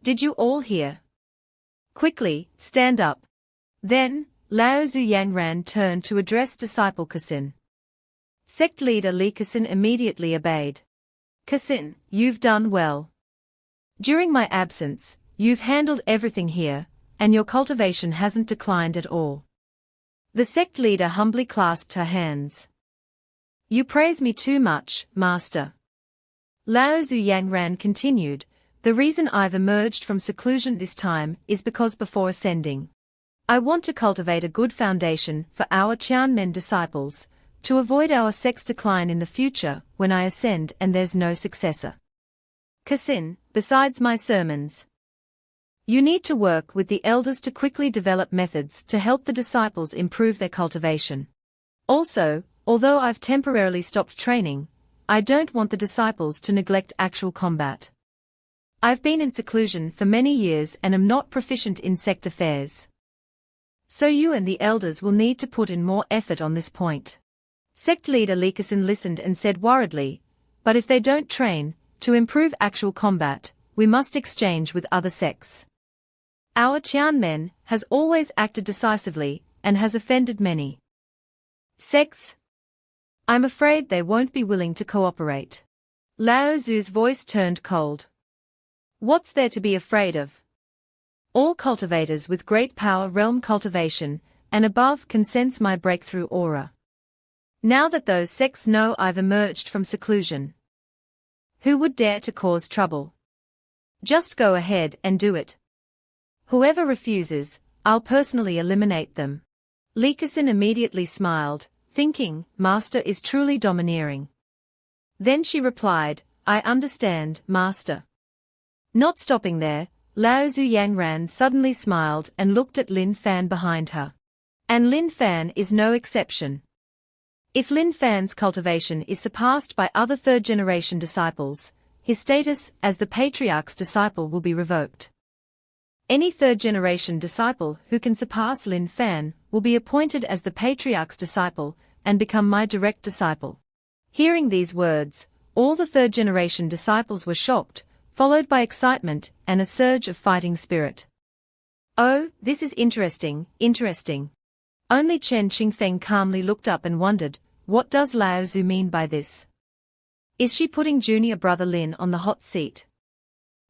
Did you all hear? Quickly, stand up. Then, Lao Tzu Yangran turned to address disciple Kexin. Sect leader Li Kexin immediately obeyed. "Kexin, you've done well. During my absence, you've handled everything here, and your cultivation hasn't declined at all." The sect leader humbly clasped her hands. "You praise me too much, Master." Lao Tzu Yangran continued, "The reason I've emerged from seclusion this time is because before ascending, I want to cultivate a good foundation for our Tianmen disciples, to avoid our sect's decline in the future when I ascend and there's no successor. Kexin, besides my sermons, you need to work with the elders to quickly develop methods to help the disciples improve their cultivation. Also, although I've temporarily stopped training, I don't want the disciples to neglect actual combat. I've been in seclusion for many years and am not proficient in sect affairs. So you and the elders will need to put in more effort on this point." Sect leader Li Kexin listened and said worriedly, "But if they don't train, to improve actual combat, we must exchange with other sects. Our Tianmen has always acted decisively, and has offended many sects. I'm afraid they won't be willing to cooperate." Lao Tzu's voice turned cold. "What's there to be afraid of? All cultivators with great power realm cultivation, and above can sense my breakthrough aura. Now that those sects know I've emerged from seclusion, who would dare to cause trouble? Just go ahead and do it. Whoever refuses, I'll personally eliminate them." Li Kexin immediately smiled, thinking, Master is truly domineering. Then she replied, "I understand, Master." Not stopping there, Lao Tzu Yangran suddenly smiled and looked at Lin Fan behind her. And Lin Fan is no exception. If Lin Fan's cultivation is surpassed by other third-generation disciples, his status as the Patriarch's disciple will be revoked. Any third-generation disciple who can surpass Lin Fan will be appointed as the Patriarch's disciple and become my direct disciple. Hearing these words, all the third-generation disciples were shocked, followed by excitement and a surge of fighting spirit. "Oh, this is interesting, interesting." Only Chen Qingfeng calmly looked up and wondered, what does Lao Tzu mean by this? Is she putting junior brother Lin on the hot seat?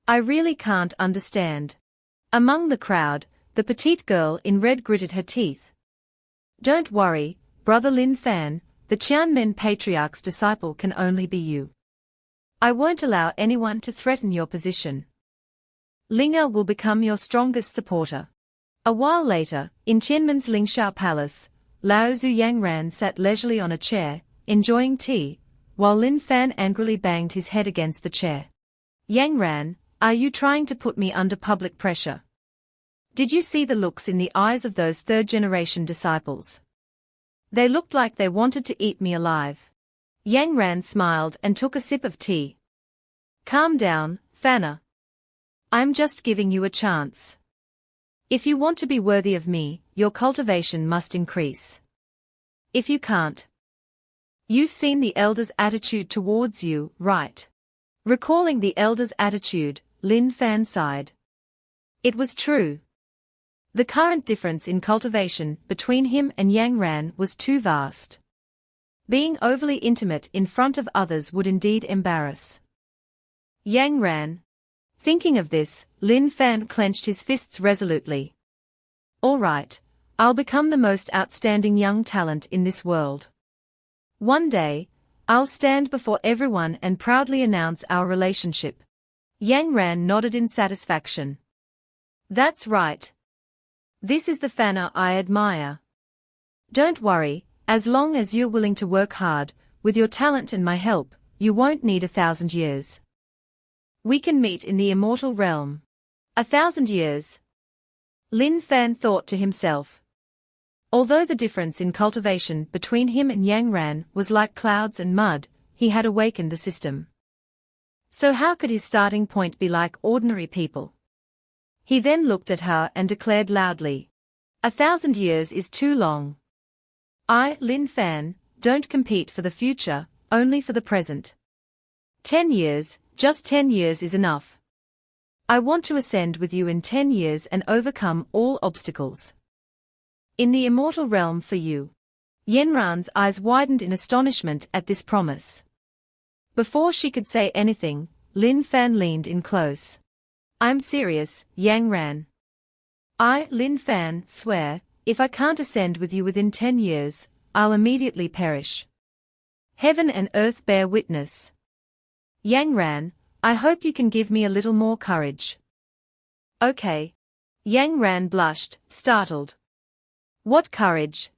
I really can't understand. Among the crowd, the petite girl in red gritted her teeth. "Don't worry, brother Lin Fan, the Tianmen Patriarch's disciple can only be you. I won't allow anyone to threaten your position. Linga will become your strongest supporter." A while later, in Tianmen's Lingshao Palace, Lao Zhu Yang Ran sat leisurely on a chair, enjoying tea, while Lin Fan angrily banged his head against the chair. Yang Ran, are you trying to put me under public pressure? Did you see the looks in the eyes of those third-generation disciples? They looked like they wanted to eat me alive. Yang Ran smiled and took a sip of tea. Calm down, Fanna. I'm just giving you a chance. If you want to be worthy of me, your cultivation must increase. If you can't, you've seen the elders' attitude towards you, right? Recalling the elders' attitude, Lin Fan sighed. It was true. The current difference in cultivation between him and Yang Ran was too vast. Being overly intimate in front of others would indeed embarrass Yang Ran. Thinking of this, Lin Fan clenched his fists resolutely. All right, I'll become the most outstanding young talent in this world. One day, I'll stand before everyone and proudly announce our relationship. Yang Ran nodded in satisfaction. That's right. This is the Fanna I admire. Don't worry, as long as you're willing to work hard, with your talent and my help, you won't need 1,000 years. We can meet in the immortal realm. 1,000 years. Lin Fan thought to himself. Although the difference in cultivation between him and Yang Ran was like clouds and mud, he had awakened the system. So how could his starting point be like ordinary people? He then looked at her and declared loudly. 1,000 years is too long. I, Lin Fan, don't compete for the future, only for the present. 10 years, just 10 years is enough. I want to ascend with you in 10 years and overcome all obstacles. In the immortal realm for you. Yen Ran's eyes widened in astonishment at this promise. Before she could say anything, Lin Fan leaned in close. I'm serious, Yang Ran. I, Lin Fan, swear, if I can't ascend with you within 10 years, I'll immediately perish. Heaven and earth bear witness. Yang Ran, I hope you can give me a little more courage. Okay. Yang Ran blushed, startled. What courage?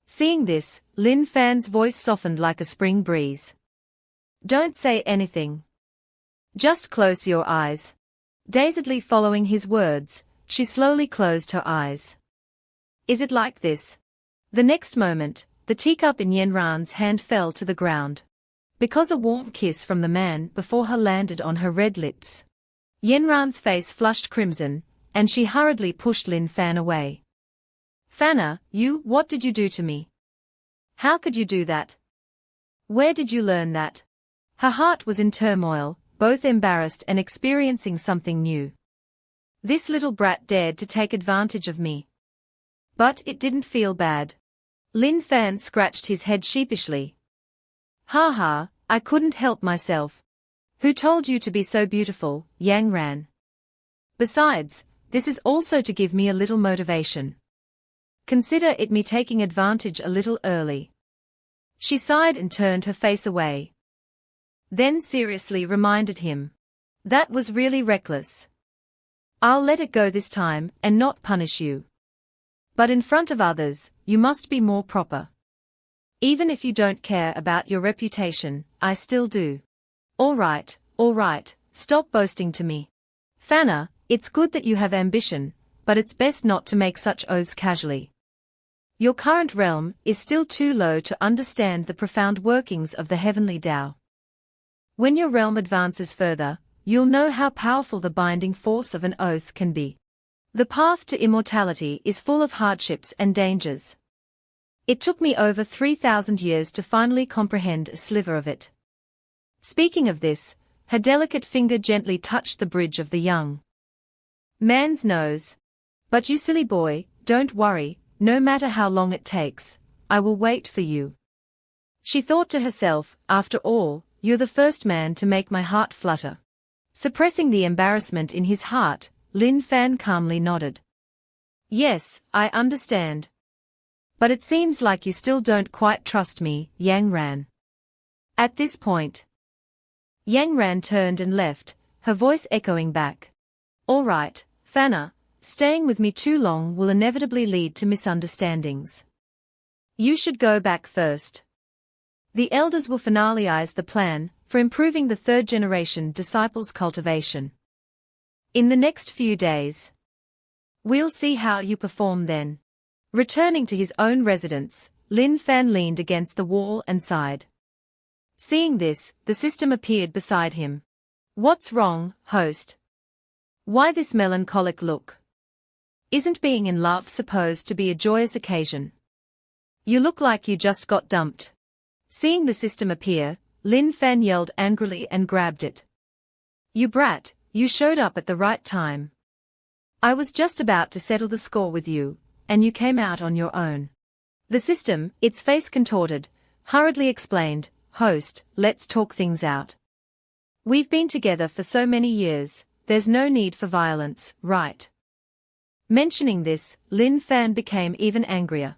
Seeing this, Lin Fan's voice softened like a spring breeze. Don't say anything. Just close your eyes. Dazedly following his words, she slowly closed her eyes. Is it like this? The next moment, the teacup in Yen Ran's hand fell to the ground. Because a warm kiss from the man before her landed on her red lips. Yen Ran's face flushed crimson, and she hurriedly pushed Lin Fan away. Fanna, what did you do to me? How could you do that? Where did you learn that? Her heart was in turmoil, both embarrassed and experiencing something new. This little brat dared to take advantage of me. But it didn't feel bad. Lin Fan scratched his head sheepishly. Ha ha, I couldn't help myself. Who told you to be so beautiful, Yang Ran? Besides, this is also to give me a little motivation. Consider it me taking advantage a little early. She sighed and turned her face away. Then seriously reminded him. That was really reckless. I'll let it go this time and not punish you. But in front of others, you must be more proper. Even if you don't care about your reputation, I still do. All right, stop boasting to me. Fanna, it's good that you have ambition, but it's best not to make such oaths casually. Your current realm is still too low to understand the profound workings of the heavenly Tao. When your realm advances further, you'll know how powerful the binding force of an oath can be. The path to immortality is full of hardships and dangers. It took me over 3,000 years to finally comprehend a sliver of it. Speaking of this, her delicate finger gently touched the bridge of the young man's nose. But you silly boy, don't worry, no matter how long it takes, I will wait for you. She thought to herself, after all, you're the first man to make my heart flutter. Suppressing the embarrassment in his heart, Lin Fan calmly nodded. Yes, I understand. But it seems like you still don't quite trust me, Yang Ran. At this point, Yang Ran turned and left, her voice echoing back. All right, Fanna, staying with me too long will inevitably lead to misunderstandings. You should go back first. The elders will finalize the plan for improving the third-generation disciples' cultivation. In the next few days. We'll see how you perform then. Returning to his own residence, Lin Fan leaned against the wall and sighed. Seeing this, the system appeared beside him. What's wrong, host? Why this melancholic look? Isn't being in love supposed to be a joyous occasion? You look like you just got dumped. Seeing the system appear, Lin Fan yelled angrily and grabbed it. You brat, you showed up at the right time. I was just about to settle the score with you, and you came out on your own. The system, its face contorted, hurriedly explained, Host, let's talk things out. We've been together for so many years, there's no need for violence, right? Mentioning this, Lin Fan became even angrier.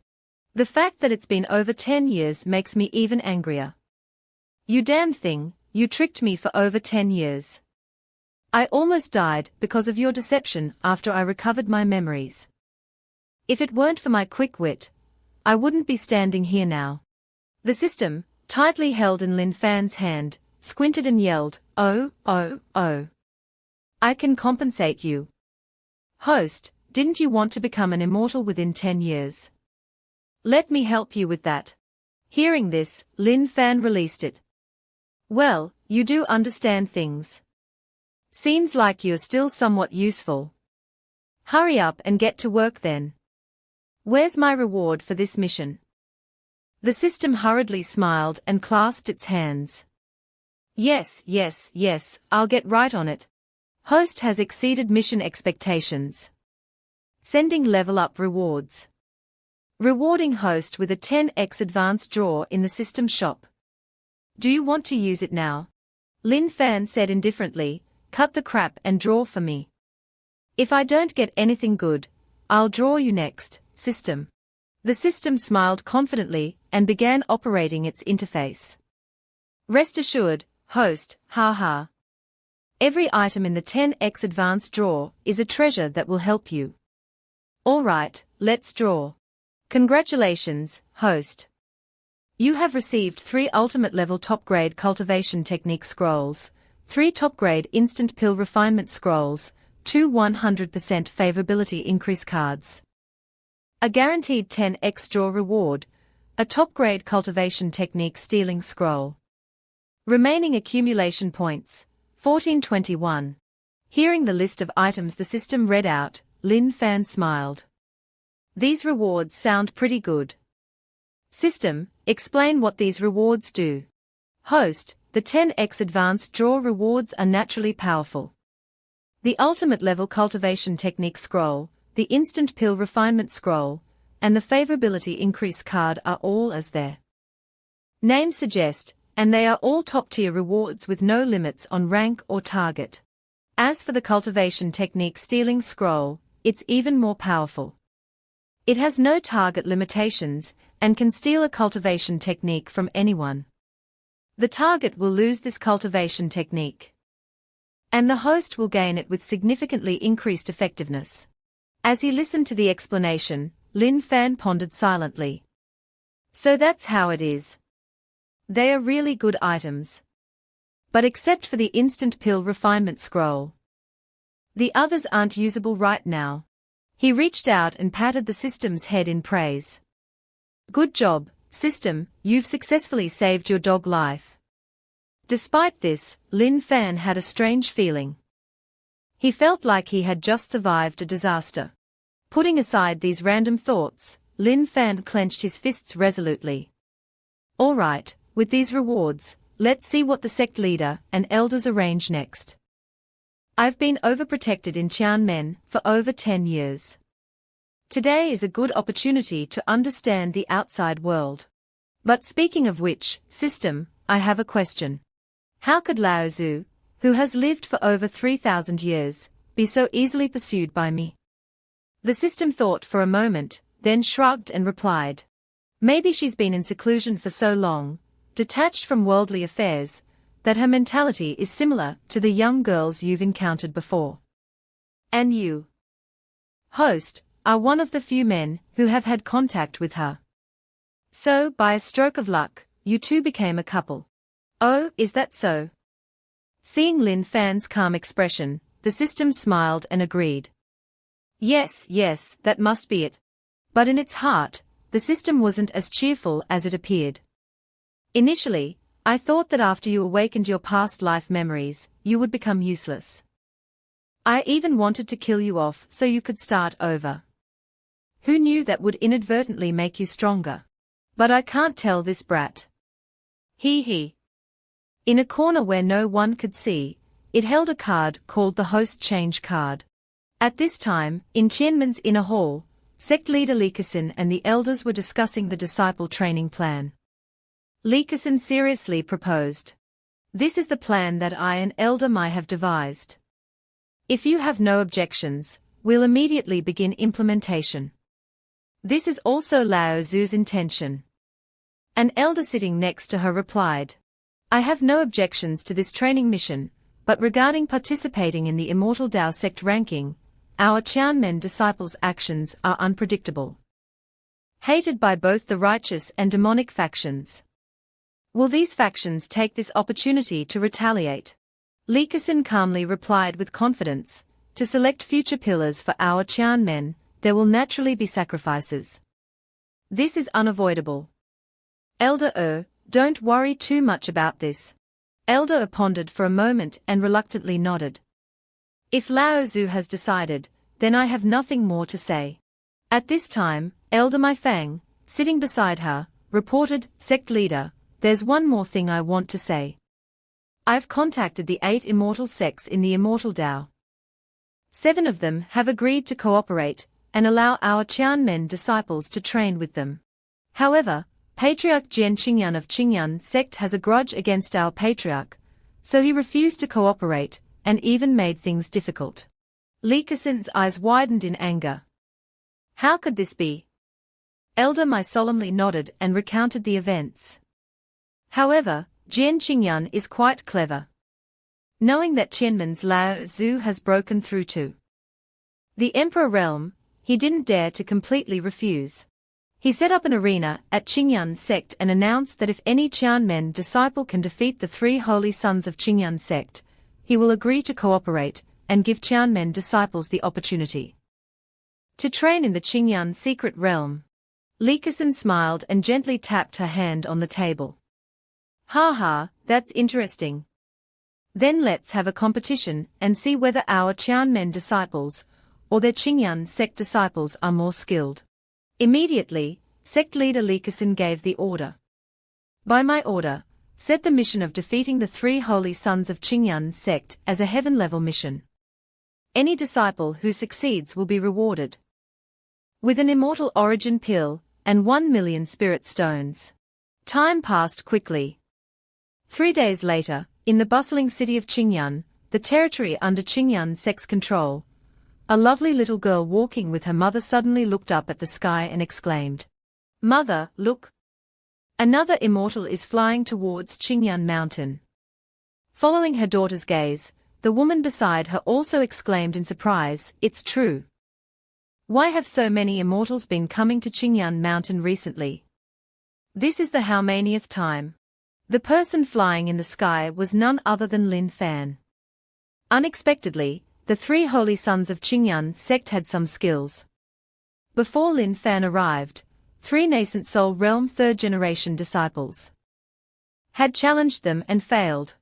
The fact that it's been over 10 years makes me even angrier. You damned thing, you tricked me for over 10 years. I almost died because of your deception after I recovered my memories. If it weren't for my quick wit, I wouldn't be standing here now. The system, tightly held in Lin Fan's hand, squinted and yelled, Oh, oh, oh. I can compensate you. Host, didn't you want to become an immortal within 10 years? Let me help you with that. Hearing this, Lin Fan released it. Well, you do understand things. Seems like you're still somewhat useful. Hurry up and get to work then. Where's my reward for this mission? The system hurriedly smiled and clasped its hands. Yes, yes, yes, I'll get right on it. Host has exceeded mission expectations. Sending level up rewards. Rewarding host with a 10x advanced draw in the system shop. Do you want to use it now? Lin Fan said indifferently, cut the crap and draw for me. If I don't get anything good, I'll draw you next, system. The system smiled confidently and began operating its interface. Rest assured, host, haha. Every item in the 10x advanced draw is a treasure that will help you. Alright, let's draw. Congratulations, host. You have received 3 ultimate level top-grade cultivation technique scrolls, 3 top-grade instant pill refinement scrolls, 2 100% favorability increase cards. A guaranteed 10x draw reward, a top-grade cultivation technique stealing scroll. Remaining accumulation points, 1421. Hearing the list of items the system read out, Lin Fan smiled. These rewards sound pretty good. System, explain what these rewards do. Host, the 10x advanced draw rewards are naturally powerful. The ultimate level cultivation technique scroll, the instant pill refinement scroll, and the favorability increase card are all as their names suggest, and they are all top-tier rewards with no limits on rank or target. As for the cultivation technique stealing scroll, it's even more powerful. It has no target limitations, and can steal a cultivation technique from anyone. The target will lose this cultivation technique, and the host will gain it with significantly increased effectiveness. As he listened to the explanation, Lin Fan pondered silently. So that's how it is. They are really good items. But except for the instant pill refinement scroll, the others aren't usable right now. He reached out and patted the system's head in praise. Good job, system, you've successfully saved your dog life. Despite this, Lin Fan had a strange feeling. He felt like he had just survived a disaster. Putting aside these random thoughts, Lin Fan clenched his fists resolutely. All right, with these rewards, let's see what the sect leader and elders arrange next. I've been overprotected in Qianmen for over 10 years. Today is a good opportunity to understand the outside world. But speaking of which, system, I have a question. How could Lao Tzu, who has lived for over 3,000 years, be so easily pursued by me? The system thought for a moment, then shrugged and replied. Maybe she's been in seclusion for so long, detached from worldly affairs, that her mentality is similar to the young girls you've encountered before. And you, host, are one of the few men who have had contact with her. So, by a stroke of luck, you two became a couple. Oh, is that so? Seeing Lin Fan's calm expression, the system smiled and agreed. Yes, yes, that must be it. But in its heart, the system wasn't as cheerful as it appeared. Initially, I thought that after you awakened your past life memories, you would become useless. I even wanted to kill you off so you could start over. Who knew that would inadvertently make you stronger? But I can't tell this brat. He. In a corner where no one could see, it held a card called the Host Change card. At this time, in Qianmen's inner hall, sect leader Li Kesin and the elders were discussing the disciple training plan. Li Kesin seriously proposed. This is the plan that I and Elder Mai have devised. If you have no objections, we'll immediately begin implementation. This is also Lao Zu's intention. An elder sitting next to her replied. I have no objections to this training mission, but regarding participating in the Immortal Dao sect ranking, our Qianmen disciples' actions are unpredictable. Hated by both the righteous and demonic factions. Will these factions take this opportunity to retaliate? Li Kesin calmly replied with confidence, to select future pillars for our Qianmen, there will naturally be sacrifices. This is unavoidable. Elder don't worry too much about this. Elder pondered for a moment and reluctantly nodded. If Lao Zu has decided, then I have nothing more to say. At this time, Elder Mai Fang, sitting beside her, reported, Sect leader, there's one more thing I want to say. I've contacted the 8 immortal sects in the Immortal Dao. 7 of them have agreed to cooperate and allow our Qianmen disciples to train with them. However, Patriarch Jian Qingyun of Qingyun sect has a grudge against our patriarch, so he refused to cooperate, and even made things difficult. Li Kesin's eyes widened in anger. How could this be? Elder Mai solemnly nodded and recounted the events. However, Jian Qingyun is quite clever. Knowing that Qianmen's Lao Zu has broken through to the Emperor realm, he didn't dare to completely refuse. He set up an arena at Qingyun sect and announced that if any Qianmen disciple can defeat the 3 holy sons of Qingyun sect, he will agree to cooperate and give Qianmen disciples the opportunity to train in the Qingyun secret realm. Li Kesin smiled and gently tapped her hand on the table. Ha ha, that's interesting. Then let's have a competition and see whether our Qianmen disciples or their Qingyun sect disciples are more skilled. Immediately, sect leader Li Kesin gave the order. By my order, set the mission of defeating the 3 holy sons of Qingyun sect as a heaven-level mission. Any disciple who succeeds will be rewarded with an immortal origin pill and 1 million spirit stones. Time passed quickly. 3 days later, in the bustling city of Qingyun, the territory under Qingyun sect's control, a lovely little girl walking with her mother suddenly looked up at the sky and exclaimed, Mother, look! Another immortal is flying towards Qingyun mountain. Following her daughter's gaze, the woman beside her also exclaimed in surprise, It's true. Why have so many immortals been coming to Qingyun mountain recently? This is the how manieth time. The person flying in the sky was none other than Lin Fan. Unexpectedly, the 3 holy sons of Qingyun sect had some skills. Before Lin Fan arrived, 3 nascent soul realm 3rd generation disciples had challenged them and failed.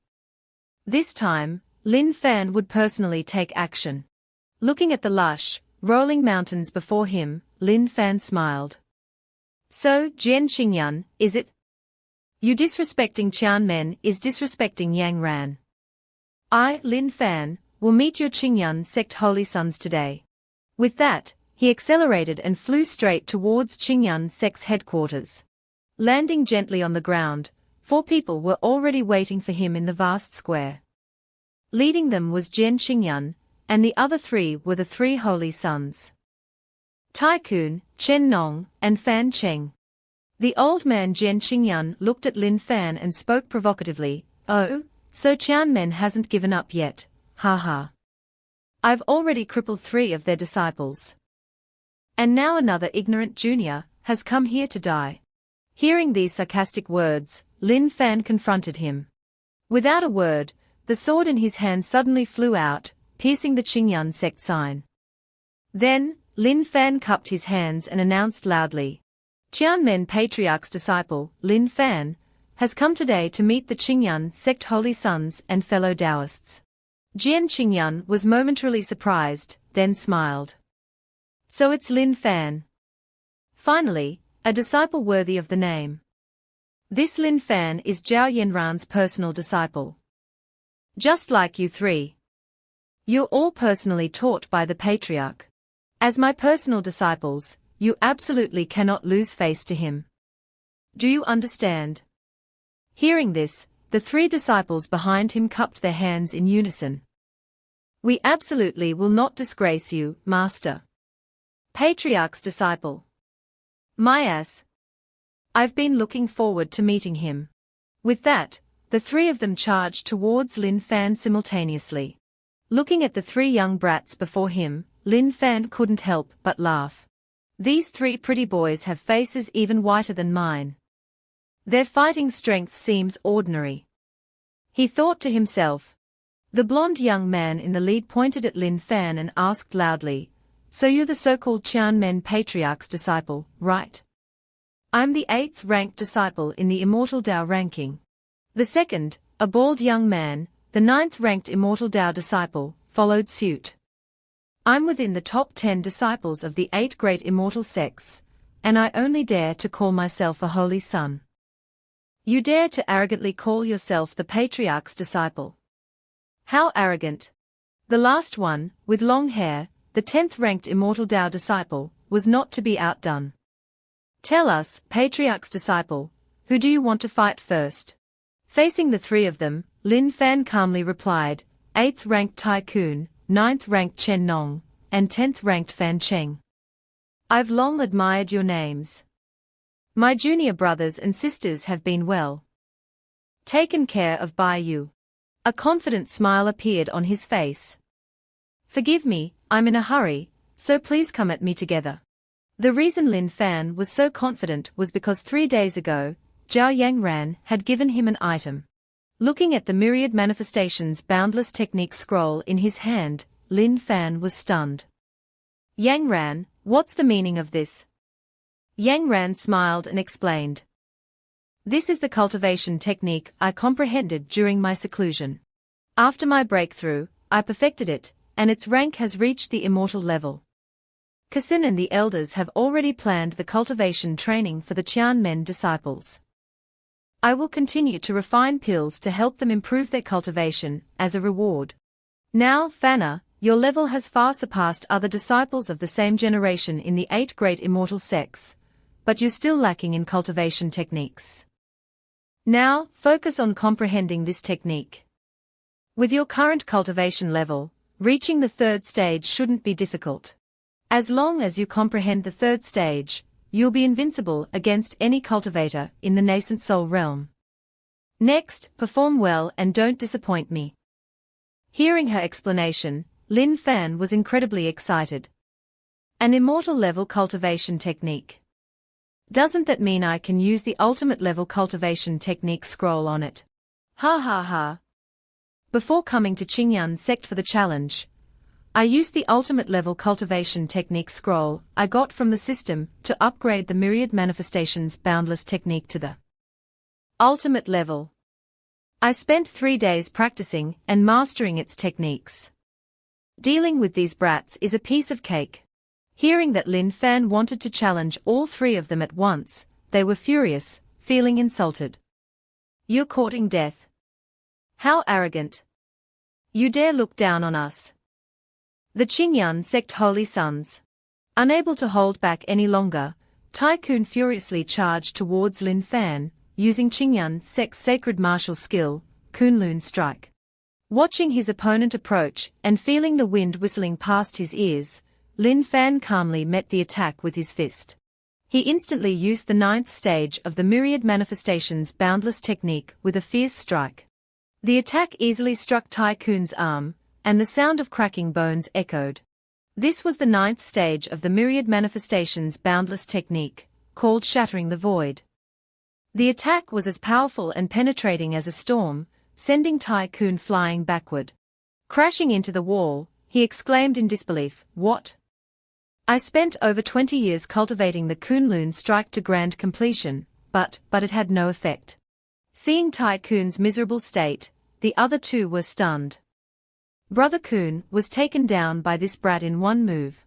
This time, Lin Fan would personally take action. Looking at the lush, rolling mountains before him, Lin Fan smiled. So, Jian Qingyun, is it? You disrespecting Qianmen is disrespecting Yang Ran. I, Lin Fan, will meet your Qingyun sect holy sons today. With that, he accelerated and flew straight towards Qingyun sect's headquarters. Landing gently on the ground, 4 people were already waiting for him in the vast square. Leading them was Jian Qingyun, and the other 3 were the 3 holy sons. Tycoon, Chen Nong, and Fan Cheng. The old man Jian Qingyun looked at Lin Fan and spoke provocatively, Oh, so Qianmen hasn't given up yet. Ha ha. I've already crippled 3 of their disciples. And now another ignorant junior has come here to die. Hearing these sarcastic words, Lin Fan confronted him. Without a word, the sword in his hand suddenly flew out, piercing the Qingyun sect sign. Then, Lin Fan cupped his hands and announced loudly, Tianmen Patriarch's disciple, Lin Fan, has come today to meet the Qingyun sect holy sons and fellow Taoists. Jian Qingyun was momentarily surprised, then smiled. So it's Lin Fan. Finally, a disciple worthy of the name. This Lin Fan is Zhao Yanran's personal disciple. Just like you three. You're all personally taught by the Patriarch. As my personal disciples, you absolutely cannot lose face to him. Do you understand? Hearing this, the three disciples behind him cupped their hands in unison. We absolutely will not disgrace you, Master. Patriarch's disciple. My ass. I've been looking forward to meeting him. With that, the three of them charged towards Lin Fan simultaneously. Looking at the three young brats before him, Lin Fan couldn't help but laugh. These three pretty boys have faces even whiter than mine. Their fighting strength seems ordinary. He thought to himself. The blonde young man in the lead pointed at Lin Fan and asked loudly, So you're the so-called Tianmen Patriarch's disciple, right? I'm the 8th ranked disciple in the Immortal Tao ranking. The second, a bald young man, the 9th ranked Immortal Tao disciple, followed suit. I'm within the top 10 disciples of the 8 great immortal sects, and I only dare to call myself a holy son. You dare to arrogantly call yourself the Patriarch's disciple. How arrogant. The last one, with long hair, the 10th ranked Immortal Tao disciple, was not to be outdone. Tell us, Patriarch's disciple, who do you want to fight first? Facing the three of them, Lin Fan calmly replied, 8th ranked Tai Kun, 9th ranked Chen Nong, and 10th ranked Fan Cheng. I've long admired your names. My junior brothers and sisters have been well taken care of by you. A confident smile appeared on his face. Forgive me, I'm in a hurry, so please come at me together. The reason Lin Fan was so confident was because 3 days ago, Zhao Yangran had given him an item. Looking at the myriad manifestations boundless technique scroll in his hand, Lin Fan was stunned. Yangran, what's the meaning of this? Yangran smiled and explained. This is the cultivation technique I comprehended during my seclusion. After my breakthrough, I perfected it, and its rank has reached the immortal level. Kassin and the elders have already planned the cultivation training for the Tianmen disciples. I will continue to refine pills to help them improve their cultivation, as a reward. Now, Fanna, your level has far surpassed other disciples of the same generation in the 8 great immortal sects, but you're still lacking in cultivation techniques. Now, focus on comprehending this technique. With your current cultivation level, reaching the 3rd stage shouldn't be difficult. As long as you comprehend the 3rd stage, you'll be invincible against any cultivator in the nascent soul realm. Next, perform well and don't disappoint me. Hearing her explanation, Lin Fan was incredibly excited. An immortal level cultivation technique. Doesn't that mean I can use the ultimate level cultivation technique scroll on it? Ha ha ha. Before coming to Qingyun sect for the challenge, I used the ultimate level cultivation technique scroll I got from the system to upgrade the myriad manifestations boundless technique to the ultimate level. I spent 3 days practicing and mastering its techniques. Dealing with these brats is a piece of cake. Hearing that Lin Fan wanted to challenge all 3 of them at once, they were furious, feeling insulted. You're courting death. How arrogant. You dare look down on us. The Qingyun sect holy sons. Unable to hold back any longer, Tai Kun furiously charged towards Lin Fan, using Qingyun sect's sacred martial skill, Kunlun Strike. Watching his opponent approach and feeling the wind whistling past his ears, Lin Fan calmly met the attack with his fist. He instantly used the 9th stage of the myriad manifestations boundless technique with a fierce strike. The attack easily struck Tai Kun's arm, and the sound of cracking bones echoed. This was the 9th stage of the myriad manifestations boundless technique, called Shattering the Void. The attack was as powerful and penetrating as a storm, sending Tai Kun flying backward. Crashing into the wall, he exclaimed in disbelief, "What? I spent over 20 years cultivating the Kunlun strike to grand completion, but it had no effect." Seeing Tai Kun's miserable state, the other two were stunned. Brother Kun was taken down by this brat in one move.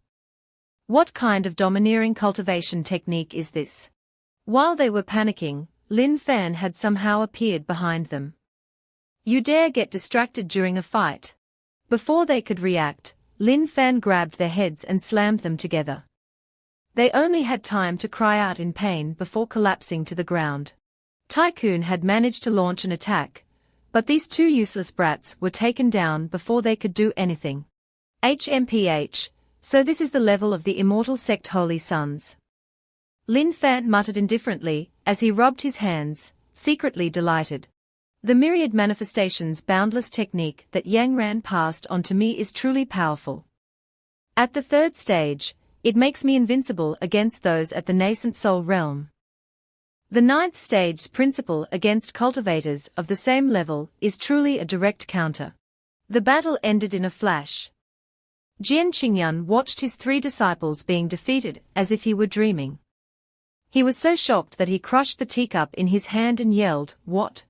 What kind of domineering cultivation technique is this? While they were panicking, Lin Fan had somehow appeared behind them. "You dare get distracted during a fight?" Before they could react, Lin Fan grabbed their heads and slammed them together. They only had time to cry out in pain before collapsing to the ground. Tai Kun had managed to launch an attack, but these two useless brats were taken down before they could do anything. HMPH, so this is the level of the immortal sect Holy Sons. Lin Fan muttered indifferently, as he rubbed his hands, secretly delighted. The myriad manifestations boundless technique that Yang Ran passed on to me is truly powerful. At the third stage, it makes me invincible against those at the nascent soul realm. The ninth stage's principle against cultivators of the same level is truly a direct counter. The battle ended in a flash. Jian Qingyun watched his three disciples being defeated as if he were dreaming. He was so shocked that he crushed the teacup in his hand and yelled, "What?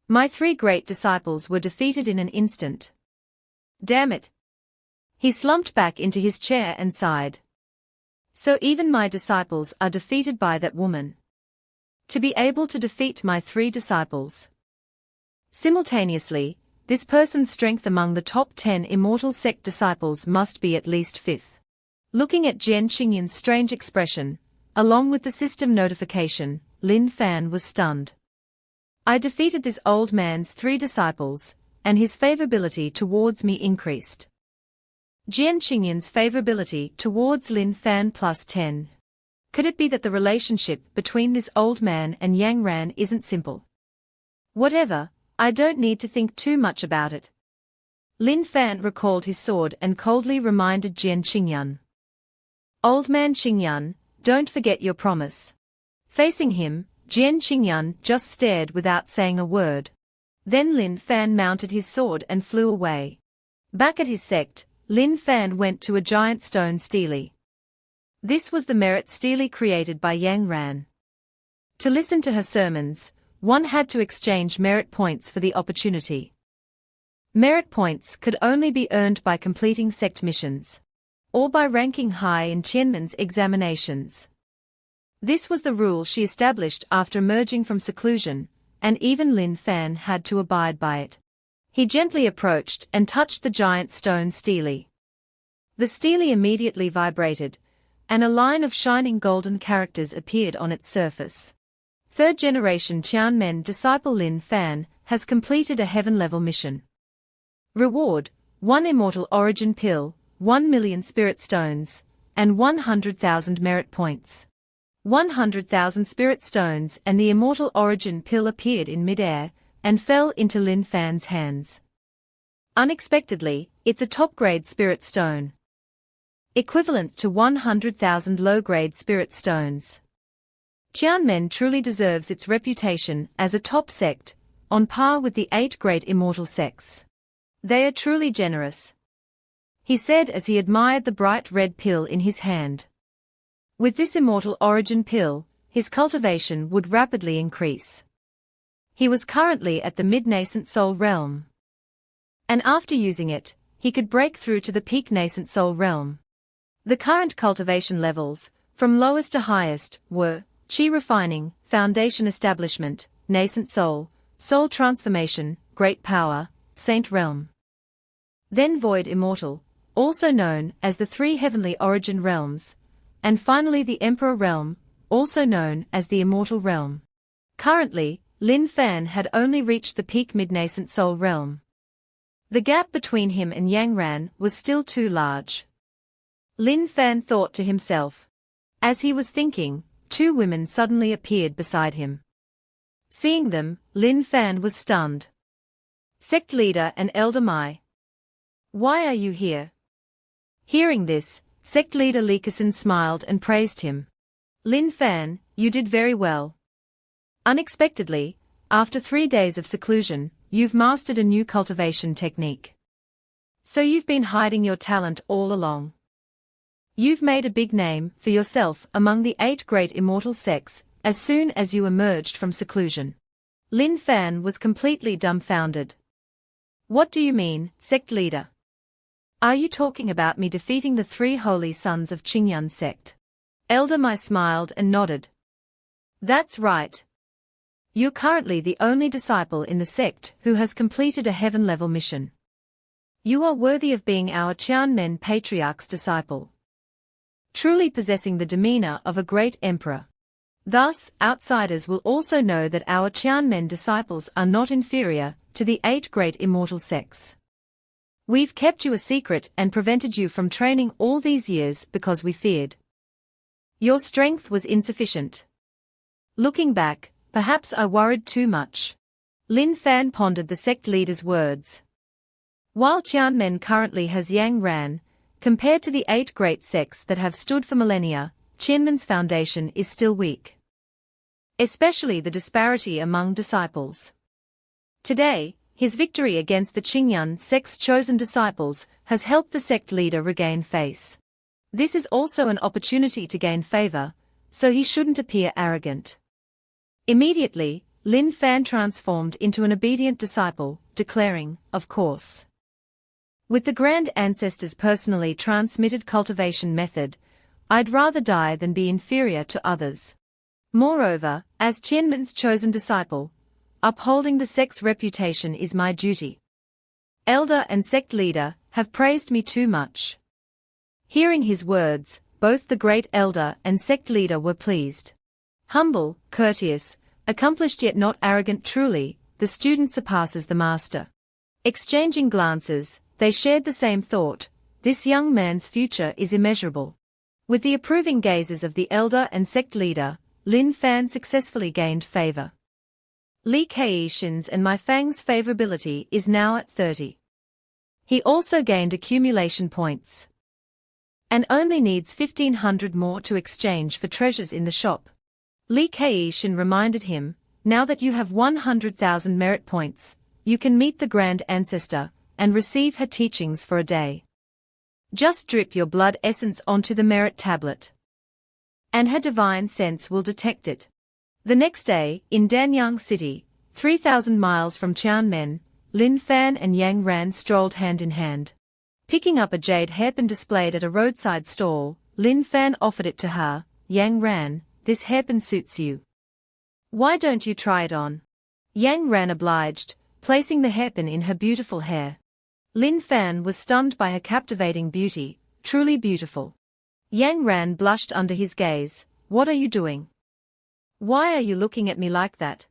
My three great disciples were defeated in an instant. Damn it!" He slumped back into his chair and sighed. "So even my disciples are defeated by that woman. To be able to defeat my three disciples simultaneously, this person's strength among the top 10 immortal sect disciples must be at least fifth." Looking at Jian Qingyun's strange expression, along with the system notification, Lin Fan was stunned. "I defeated this old man's three disciples, and his favorability towards me increased." Jian Qingyun's favorability towards Lin Fan plus 10. Could it be that the relationship between this old man and Yang Ran isn't simple? Whatever, I don't need to think too much about it. Lin Fan recalled his sword and coldly reminded Jian Qingyun. "Old man Qingyun, don't forget your promise." Facing him, Jian Qingyun just stared without saying a word. Then Lin Fan mounted his sword and flew away. Back at his sect, Lin Fan went to a giant stone stele. This was the merit stele created by Yang Ran. To listen to her sermons, one had to exchange merit points for the opportunity. Merit points could only be earned by completing sect missions, or by ranking high in Tianmen's examinations. This was the rule she established after emerging from seclusion, and even Lin Fan had to abide by it. He gently approached and touched the giant stone stele. The stele immediately vibrated, and a line of shining golden characters appeared on its surface. Third-generation Tianmen disciple Lin Fan has completed a heaven-level mission. Reward: 1 immortal origin pill, 1 million spirit stones, and 100,000 merit points. 100,000 spirit stones and the immortal origin pill appeared in midair, and fell into Lin Fan's hands. Unexpectedly, it's a top-grade spirit stone, equivalent to 100,000 low-grade spirit stones. Tianmen truly deserves its reputation as a top sect, on par with the 8 great immortal sects. They are truly generous, he said as he admired the bright red pill in his hand. With this immortal origin pill, his cultivation would rapidly increase. He was currently at the mid-nascent soul realm, and after using it, he could break through to the peak nascent soul realm. The current cultivation levels, from lowest to highest, were Qi refining, foundation establishment, nascent soul, soul transformation, great power, saint realm. Then void immortal, also known as the 3 heavenly origin realms, and finally the emperor realm, also known as the immortal realm. Currently, Lin Fan had only reached the peak mid-nascent soul realm. The gap between him and Yang Ran was still too large. Lin Fan thought to himself. As he was thinking, 2 women suddenly appeared beside him. Seeing them, Lin Fan was stunned. Sect leader and Elder Mai. Why are you here? Hearing this, sect leader Li Kesin smiled and praised him. Lin Fan, you did very well. Unexpectedly, after 3 days of seclusion, you've mastered a new cultivation technique. So you've been hiding your talent all along. You've made a big name for yourself among the 8 great immortal sects as soon as you emerged from seclusion. Lin Fan was completely dumbfounded. What do you mean, sect leader? Are you talking about me defeating the 3 holy sons of Qingyun sect? Elder Mai smiled and nodded. That's right. You're currently the only disciple in the sect who has completed a heaven-level mission. You are worthy of being our Qianmen Patriarch's disciple, truly possessing the demeanor of a great emperor. Thus, outsiders will also know that our Qianmen disciples are not inferior to the 8 great immortal sects. We've kept you a secret and prevented you from training all these years because we feared your strength was insufficient. Looking back, perhaps I worried too much. Lin Fan pondered the sect leader's words. While Qianmen currently has Yang Ran, compared to the 8 great sects that have stood for millennia, Qianmen's foundation is still weak. Especially the disparity among disciples. Today, his victory against the Qingyun sect's chosen disciples has helped the sect leader regain face. This is also an opportunity to gain favor, so he shouldn't appear arrogant. Immediately, Lin Fan transformed into an obedient disciple, declaring, of course. With the Grand Ancestor's personally transmitted cultivation method, I'd rather die than be inferior to others. Moreover, as Qianmen's chosen disciple, upholding the sect's reputation is my duty. Elder and sect leader have praised me too much. Hearing his words, both the great elder and sect leader were pleased. Humble, courteous, accomplished yet not arrogant, truly, the student surpasses the master. Exchanging glances, they shared the same thought: this young man's future is immeasurable. With the approving gazes of the elder and sect leader, Lin Fan successfully gained favor. Li Keishin's and Mai Fang's favorability is now at 30. He also gained accumulation points, and only needs 1,500 more to exchange for treasures in the shop. Li Keishin reminded him, now that you have 100,000 merit points, you can meet the Grand Ancestor and receive her teachings for a day. Just drip your blood essence onto the merit tablet, and her divine sense will detect it. The next day, in Danyang City, 3,000 miles from Qianmen, Lin Fan and Yang Ran strolled hand in hand. Picking up a jade hairpin displayed at a roadside stall, Lin Fan offered it to her. Yang Ran, this hairpin suits you. Why don't you try it on? Yang Ran obliged, placing the hairpin in her beautiful hair. Lin Fan was stunned by her captivating beauty, truly beautiful. Yang Ran blushed under his gaze. What are you doing? Why are you looking at me like that?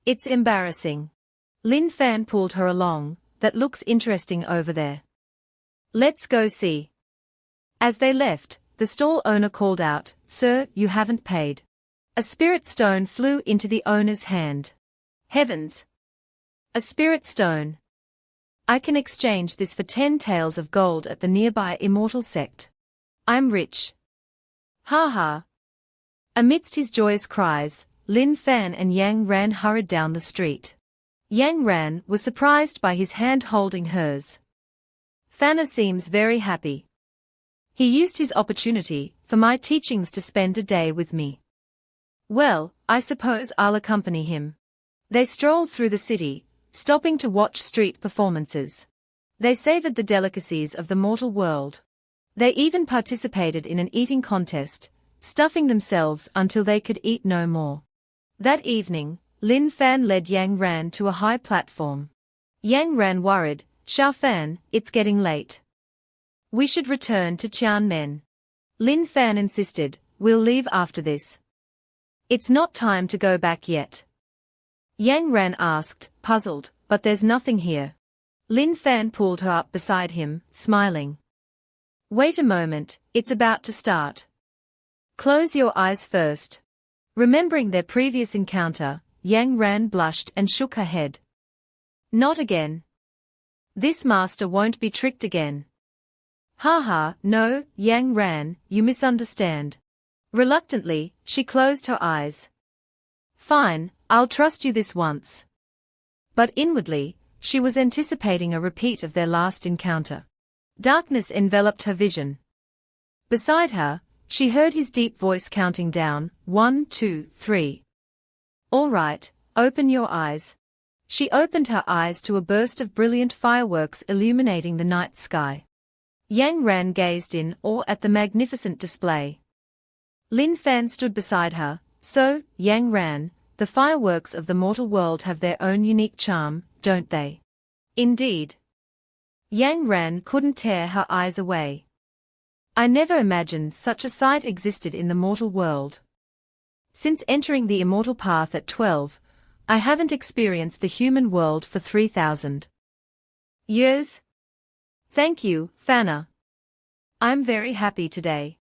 It's embarrassing. Lin Fan pulled her along. That looks interesting over there. Let's go see. As they left, the stall owner called out, Sir, you haven't paid. A spirit stone flew into the owner's hand. Heavens! A spirit stone. I can exchange this for 10 taels of gold at the nearby immortal sect. I'm rich. Ha ha. Amidst his joyous cries, Lin Fan and Yang Ran hurried down the street. Yang Ran was surprised by his hand holding hers. Fanna seems very happy. He used his opportunity for my teachings to spend a day with me. Well, I suppose I'll accompany him. They strolled through the city, stopping to watch street performances. They savored the delicacies of the mortal world. They even participated in an eating contest, stuffing themselves until they could eat no more. That evening, Lin Fan led Yang Ran to a high platform. Yang Ran worried, Xiao Fan, it's getting late. We should return to Qianmen. Lin Fan insisted, we'll leave after this. It's not time to go back yet. Yang Ran asked, puzzled, but there's nothing here. Lin Fan pulled her up beside him, smiling. Wait a moment, it's about to start. Close your eyes first. Remembering their previous encounter, Yang Ran blushed and shook her head. Not again. This master won't be tricked again. Ha ha, no, Yang Ran, you misunderstand. Reluctantly, she closed her eyes. Fine, I'll trust you this once. But inwardly, she was anticipating a repeat of their last encounter. Darkness enveloped her vision. Beside her, she heard his deep voice counting down, 1, 2, 3. All right, open your eyes. She opened her eyes to a burst of brilliant fireworks illuminating the night sky. Yang Ran gazed in awe at the magnificent display. Lin Fan stood beside her. So, Yang Ran, the fireworks of the mortal world have their own unique charm, don't they? Indeed. Yang Ran couldn't tear her eyes away. I never imagined such a sight existed in the mortal world. Since entering the immortal path at 12, I haven't experienced the human world for 3,000 years. Thank you, Fanna. I'm very happy today.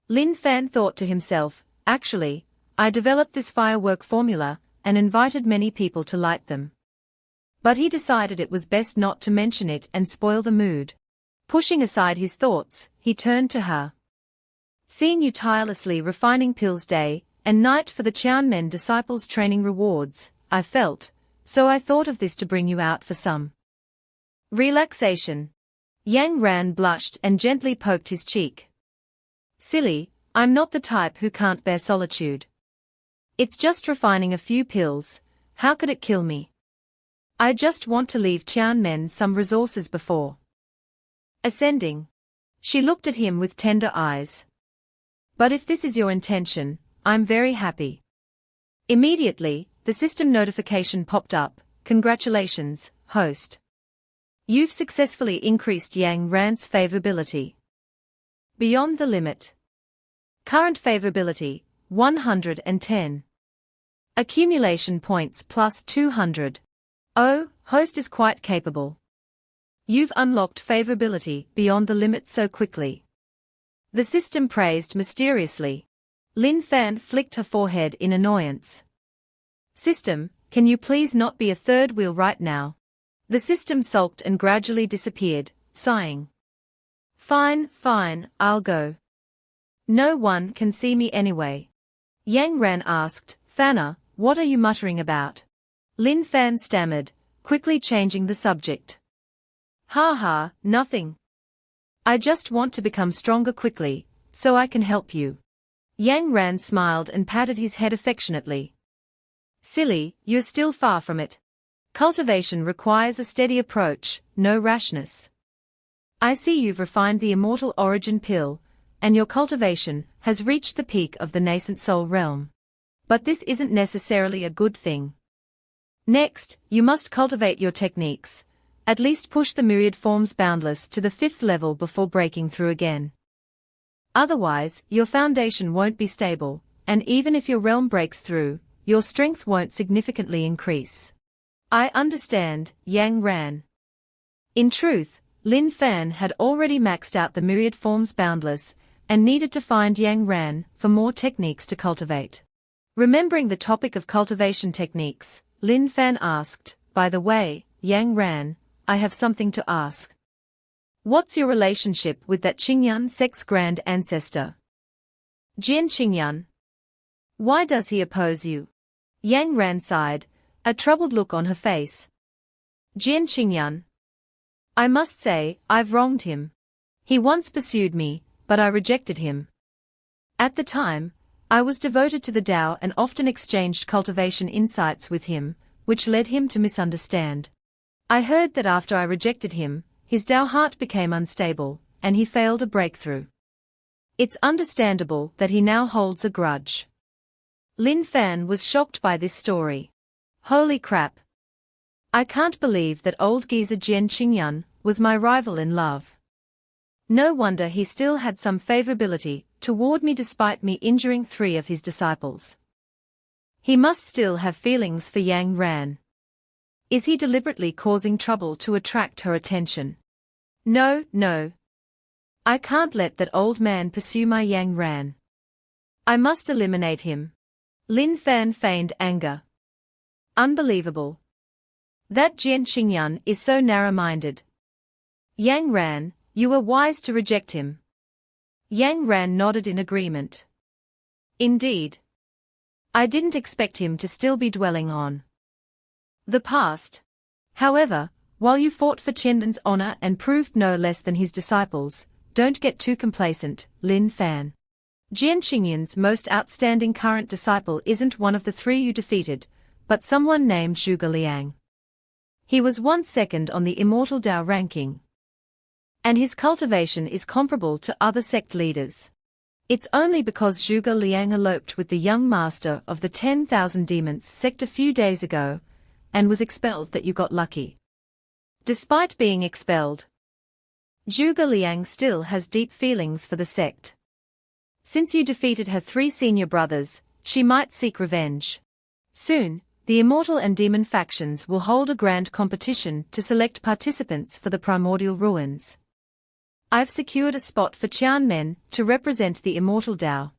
Lin Fan thought to himself, actually, I developed this firework formula and invited many people to light them. But he decided it was best not to mention it and spoil the mood. Pushing aside his thoughts, he turned to her. Seeing you tirelessly refining pills day and night for the Qianmen disciples' training rewards, I felt, so I thought of this to bring you out for some relaxation. Yang Ran blushed and gently poked his cheek. Silly, I'm not the type who can't bear solitude. It's just refining a few pills, how could it kill me? I just want to leave Qianmen some resources before ascending. She looked at him with tender eyes. But if this is your intention, I'm very happy. Immediately, the system notification popped up. Congratulations, host. You've successfully increased Yang Ran's favorability beyond the limit. Current favorability, 110. Accumulation points plus 200. Oh, host is quite capable. You've unlocked favorability beyond the limit so quickly. The system praised mysteriously. Lin Fan flicked her forehead in annoyance. System, can you please not be a third wheel right now? The system sulked and gradually disappeared, sighing. Fine, fine, I'll go. No one can see me anyway. Yang Ran asked, Fanna, what are you muttering about? Lin Fan stammered, quickly changing the subject. Ha ha, nothing. I just want to become stronger quickly, so I can help you. Yang Ran smiled and patted his head affectionately. Silly, you're still far from it. Cultivation requires a steady approach, no rashness. I see you've refined the immortal origin pill, and your cultivation has reached the peak of the nascent soul realm. But this isn't necessarily a good thing. Next, you must cultivate your techniques, at least push the myriad forms boundless to the 5th level before breaking through again. Otherwise, your foundation won't be stable, and even if your realm breaks through, your strength won't significantly increase. I understand, Yang Ran. In truth, Lin Fan had already maxed out the myriad forms boundless, and needed to find Yang Ran for more techniques to cultivate. Remembering the topic of cultivation techniques, Lin Fan asked, by the way, Yang Ran, I have something to ask. What's your relationship with that Qingyun Sect's grand ancestor? Jian Qingyun. Why does he oppose you? Yang Ran sighed, a troubled look on her face. Jian Qingyun. I must say, I've wronged him. He once pursued me, but I rejected him. At the time, I was devoted to the Tao and often exchanged cultivation insights with him, which led him to misunderstand. I heard that after I rejected him, his Tao heart became unstable, and he failed a breakthrough. It's understandable that he now holds a grudge. Lin Fan was shocked by this story. Holy crap. I can't believe that old geezer Jian Qingyun was my rival in love. No wonder he still had some favorability toward me despite me injuring 3 of his disciples. He must still have feelings for Yang Ran. Is he deliberately causing trouble to attract her attention? No, no. I can't let that old man pursue my Yang Ran. I must eliminate him. Lin Fan feigned anger. Unbelievable. That Jian Qingyun is so narrow-minded. Yang Ran, you were wise to reject him. Yang Ran nodded in agreement. Indeed. I didn't expect him to still be dwelling on the past. However, while you fought for Qianmen's honor and proved no less than his disciples, don't get too complacent, Lin Fan. Jian Qingyan's most outstanding current disciple isn't one of the three you defeated, but someone named Zhuge Liang. He was 1 second on the Immortal Dao ranking, and his cultivation is comparable to other sect leaders. It's only because Zhuge Liang eloped with the young master of the 10,000 Demons sect a few days ago, and was expelled that you got lucky. Despite being expelled, Zhuge Liang still has deep feelings for the sect. Since you defeated her 3 senior brothers, she might seek revenge. Soon, the Immortal and Demon factions will hold a grand competition to select participants for the Primordial Ruins. I've secured a spot for Qianmen to represent the Immortal Dao.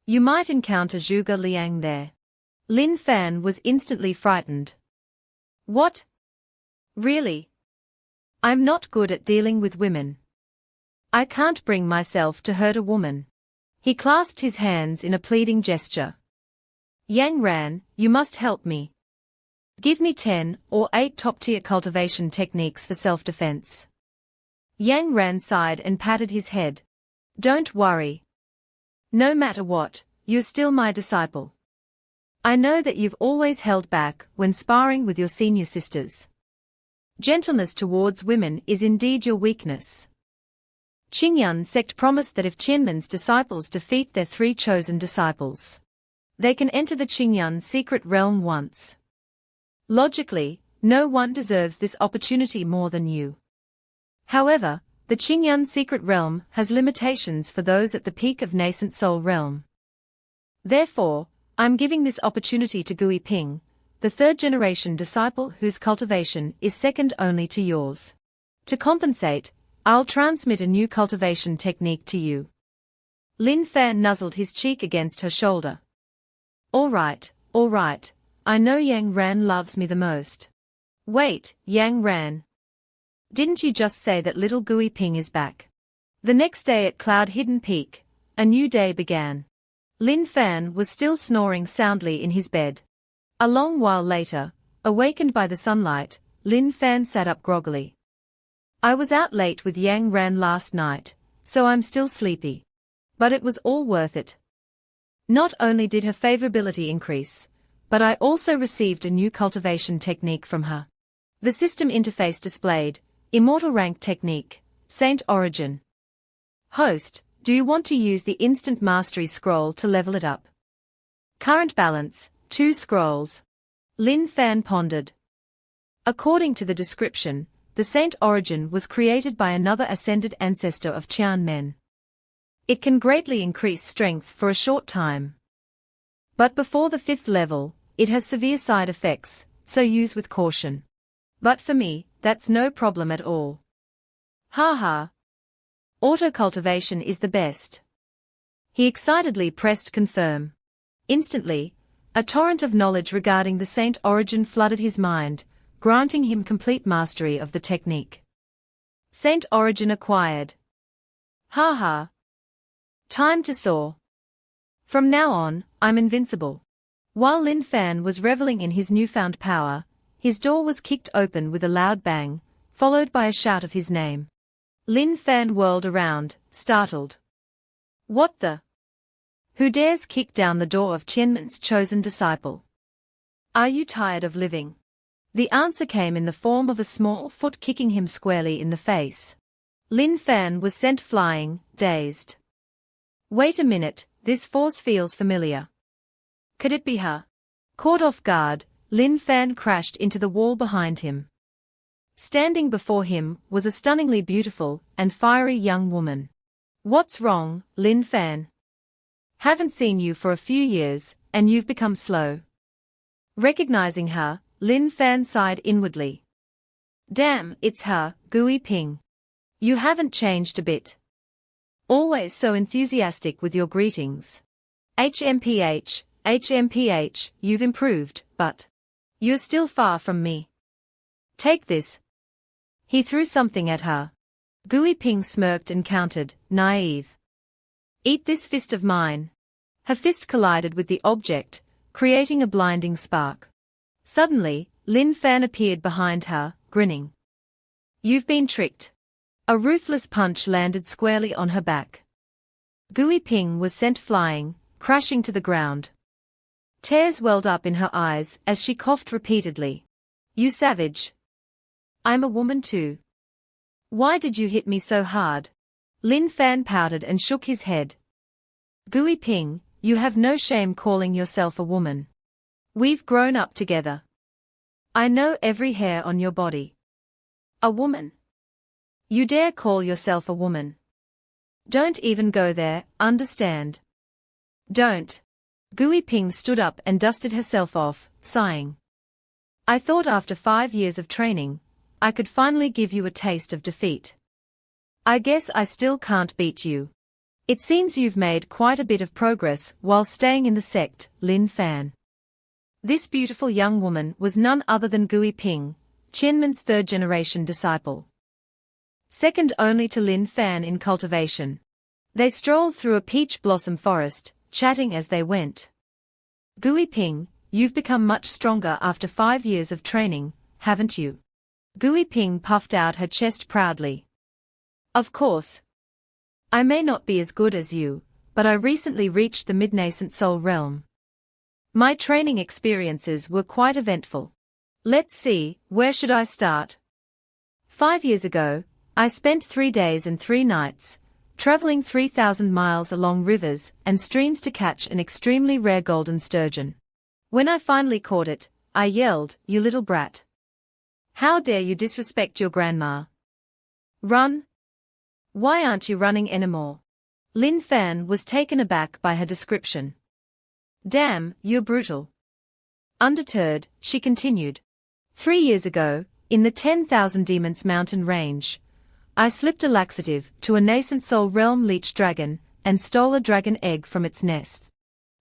You might encounter Zhuge Liang there. Lin Fan was instantly frightened. What? Really? I'm not good at dealing with women. I can't bring myself to hurt a woman. He clasped his hands in a pleading gesture. Yang Ran, you must help me. Give me 10 or 8 top-tier cultivation techniques for self-defense. Yang Ran sighed and patted his head. Don't worry. No matter what, you're still my disciple. I know that you've always held back when sparring with your senior sisters. Gentleness towards women is indeed your weakness. Qingyan sect promised that if Qianmen's disciples defeat their 3 chosen disciples, they can enter the Qingyan secret realm once. Logically, no one deserves this opportunity more than you. However, the Qingyan secret realm has limitations for those at the peak of nascent soul realm. Therefore, I'm giving this opportunity to Gui Ping, the 3rd-generation disciple whose cultivation is second only to yours. To compensate, I'll transmit a new cultivation technique to you. Lin Fan nuzzled his cheek against her shoulder. All right, I know Yang Ran loves me the most. Wait, Yang Ran. Didn't you just say that little Gui Ping is back? The next day at Cloud Hidden Peak, a new day began. Lin Fan was still snoring soundly in his bed. A long while later, awakened by the sunlight, Lin Fan sat up groggily. I was out late with Yang Ran last night, so I'm still sleepy. But it was all worth it. Not only did her favorability increase, but I also received a new cultivation technique from her. The system interface displayed, Immortal Rank Technique, Saint Origin. Host, do you want to use the Instant Mastery scroll to level it up? Current balance, 2 scrolls. Lin Fan pondered. According to the description, the Saint Origin was created by another ascended ancestor of Qianmen. It can greatly increase strength for a short time. But before the 5th level, it has severe side effects, so use with caution. But for me, that's no problem at all. Haha. Auto-cultivation is the best. He excitedly pressed confirm. Instantly, a torrent of knowledge regarding the Saint Origin flooded his mind, granting him complete mastery of the technique. Saint Origin acquired. Haha. Time to soar. From now on, I'm invincible. While Lin Fan was reveling in his newfound power, his door was kicked open with a loud bang, followed by a shout of his name. Lin Fan whirled around, startled. What the? Who dares kick down the door of Qianmen's chosen disciple? Are you tired of living? The answer came in the form of a small foot kicking him squarely in the face. Lin Fan was sent flying, dazed. Wait a minute, this force feels familiar. Could it be her? Caught off guard, Lin Fan crashed into the wall behind him. Standing before him was a stunningly beautiful and fiery young woman. What's wrong, Lin Fan? Haven't seen you for a few years, and you've become slow. Recognizing her, Lin Fan sighed inwardly. Damn, it's her, Gui Ping. You haven't changed a bit. Always so enthusiastic with your greetings. HMPH, you've improved, but you're still far from me. Take this. He threw something at her. Gui Ping smirked and countered, naive. Eat this fist of mine. Her fist collided with the object, creating a blinding spark. Suddenly, Lin Fan appeared behind her, grinning. You've been tricked. A ruthless punch landed squarely on her back. Gui Ping was sent flying, crashing to the ground. Tears welled up in her eyes as she coughed repeatedly. You savage. I'm a woman too. Why did you hit me so hard? Lin Fan pouted and shook his head. Gui Ping, you have no shame calling yourself a woman. We've grown up together. I know every hair on your body. A woman? You dare call yourself a woman? Don't even go there, understand? Don't. Gui Ping stood up and dusted herself off, sighing. I thought after 5 years of training, I could finally give you a taste of defeat. I guess I still can't beat you. It seems you've made quite a bit of progress while staying in the sect, Lin Fan. This beautiful young woman was none other than Gui Ping, Qianmen's third-generation disciple. Second only to Lin Fan in cultivation. They strolled through a peach blossom forest, chatting as they went. Gui Ping, you've become much stronger after 5 years of training, haven't you? Gui Ping puffed out her chest proudly. Of course. I may not be as good as you, but I recently reached the mid-nascent soul realm. My training experiences were quite eventful. Let's see, where should I start? 5 years ago, I spent 3 days and 3 nights, traveling 3,000 miles along rivers and streams to catch an extremely rare golden sturgeon. When I finally caught it, I yelled, "You little brat! How dare you disrespect your grandma? Run! Why aren't you running anymore?" Lin Fan was taken aback by her description. Damn, you're brutal. Undeterred, she continued. 3 years ago, in the 10,000 Demons mountain range, I slipped a laxative to a nascent soul realm leech dragon and stole a dragon egg from its nest.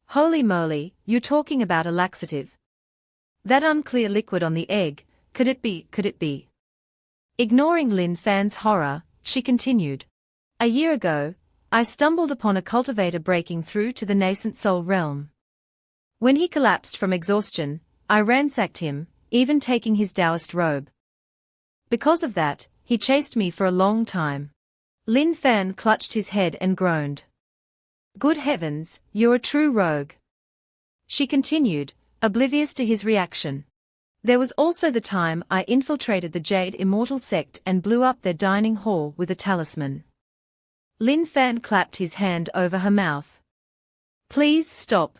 Holy moly, you're talking about a laxative. That unclear liquid on the egg, could it be? Ignoring Lin Fan's horror, she continued. A year ago, I stumbled upon a cultivator breaking through to the nascent soul realm. When he collapsed from exhaustion, I ransacked him, even taking his Taoist robe. Because of that, he chased me for a long time. Lin Fan clutched his head and groaned. Good heavens, you're a true rogue. She continued, oblivious to his reaction. There was also the time I infiltrated the Jade Immortal Sect and blew up their dining hall with a talisman. Lin Fan clapped his hand over her mouth. Please stop.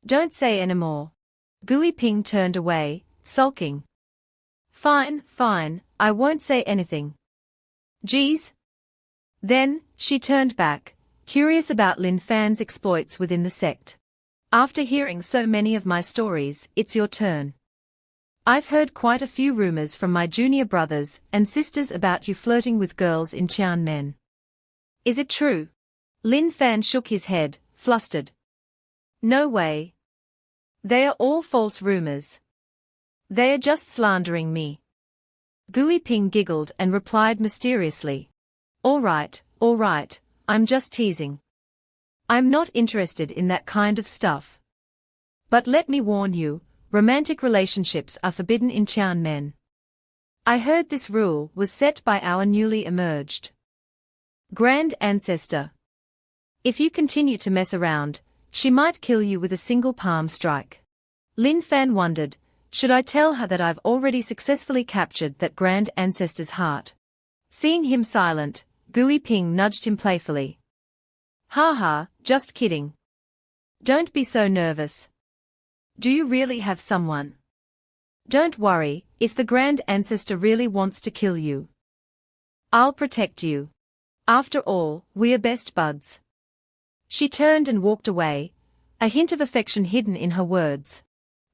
Don't say any more. Gui Ping turned away, sulking. Fine, I won't say anything. Geez. Then, she turned back, curious about Lin Fan's exploits within the sect. After hearing so many of my stories, it's your turn. I've heard quite a few rumors from my junior brothers and sisters about you flirting with girls in Qianmen. Is it true? Lin Fan shook his head, flustered. No way. They are all false rumors. They are just slandering me. Gui Ping giggled and replied mysteriously. All right, I'm just teasing. I'm not interested in that kind of stuff. But let me warn you, romantic relationships are forbidden in Qianmen. I heard this rule was set by our newly emerged Grand Ancestor. If you continue to mess around, she might kill you with a single palm strike. Lin Fan wondered, should I tell her that I've already successfully captured that Grand Ancestor's heart? Seeing him silent, Gui Ping nudged him playfully. Ha, just kidding. Don't be so nervous. Do you really have someone? Don't worry, if the Grand Ancestor really wants to kill you, I'll protect you. After all, we are best buds. She turned and walked away, a hint of affection hidden in her words.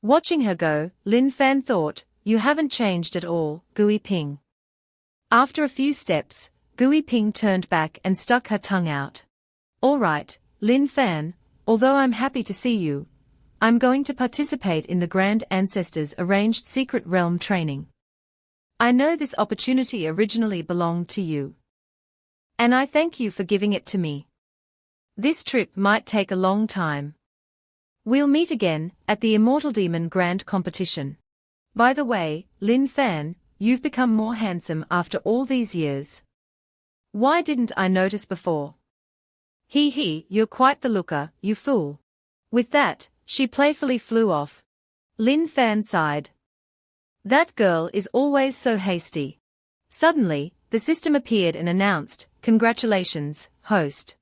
Watching her go, Lin Fan thought, you haven't changed at all, Gui Ping. After a few steps, Gui Ping turned back and stuck her tongue out. All right, Lin Fan, although I'm happy to see you, I'm going to participate in the Grand Ancestor's arranged secret realm training. I know this opportunity originally belonged to you. And I thank you for giving it to me. This trip might take a long time. We'll meet again, at the Immortal Demon Grand Competition. By the way, Lin Fan, you've become more handsome after all these years. Why didn't I notice before? You're quite the looker, you fool. With that, she playfully flew off. Lin Fan sighed. That girl is always so hasty. Suddenly, the system appeared and announced, "Congratulations, host.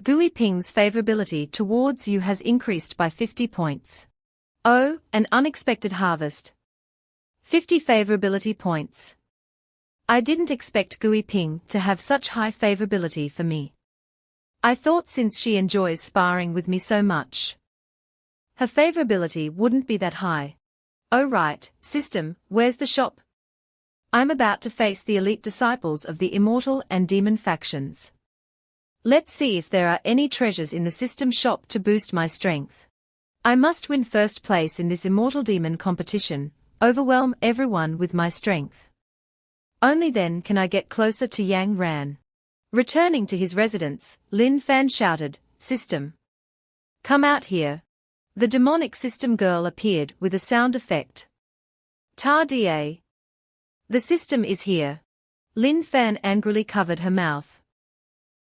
Gui Ping's favorability towards you has increased by 50 points. Oh, an unexpected harvest. 50 favorability points. I didn't expect Gui Ping to have such high favorability for me. I thought since she enjoys sparring with me so much, her favorability wouldn't be that high. Oh right, system, where's the shop? I'm about to face the elite disciples of the Immortal and Demon factions. Let's see if there are any treasures in the system shop to boost my strength. I must win first place in this Immortal Demon competition, overwhelm everyone with my strength. Only then can I get closer to Yang Ran." Returning to his residence, Lin Fan shouted, "System! Come out here." The demonic system girl appeared with a sound effect. "Ta da! The system is here." Lin Fan angrily covered her mouth.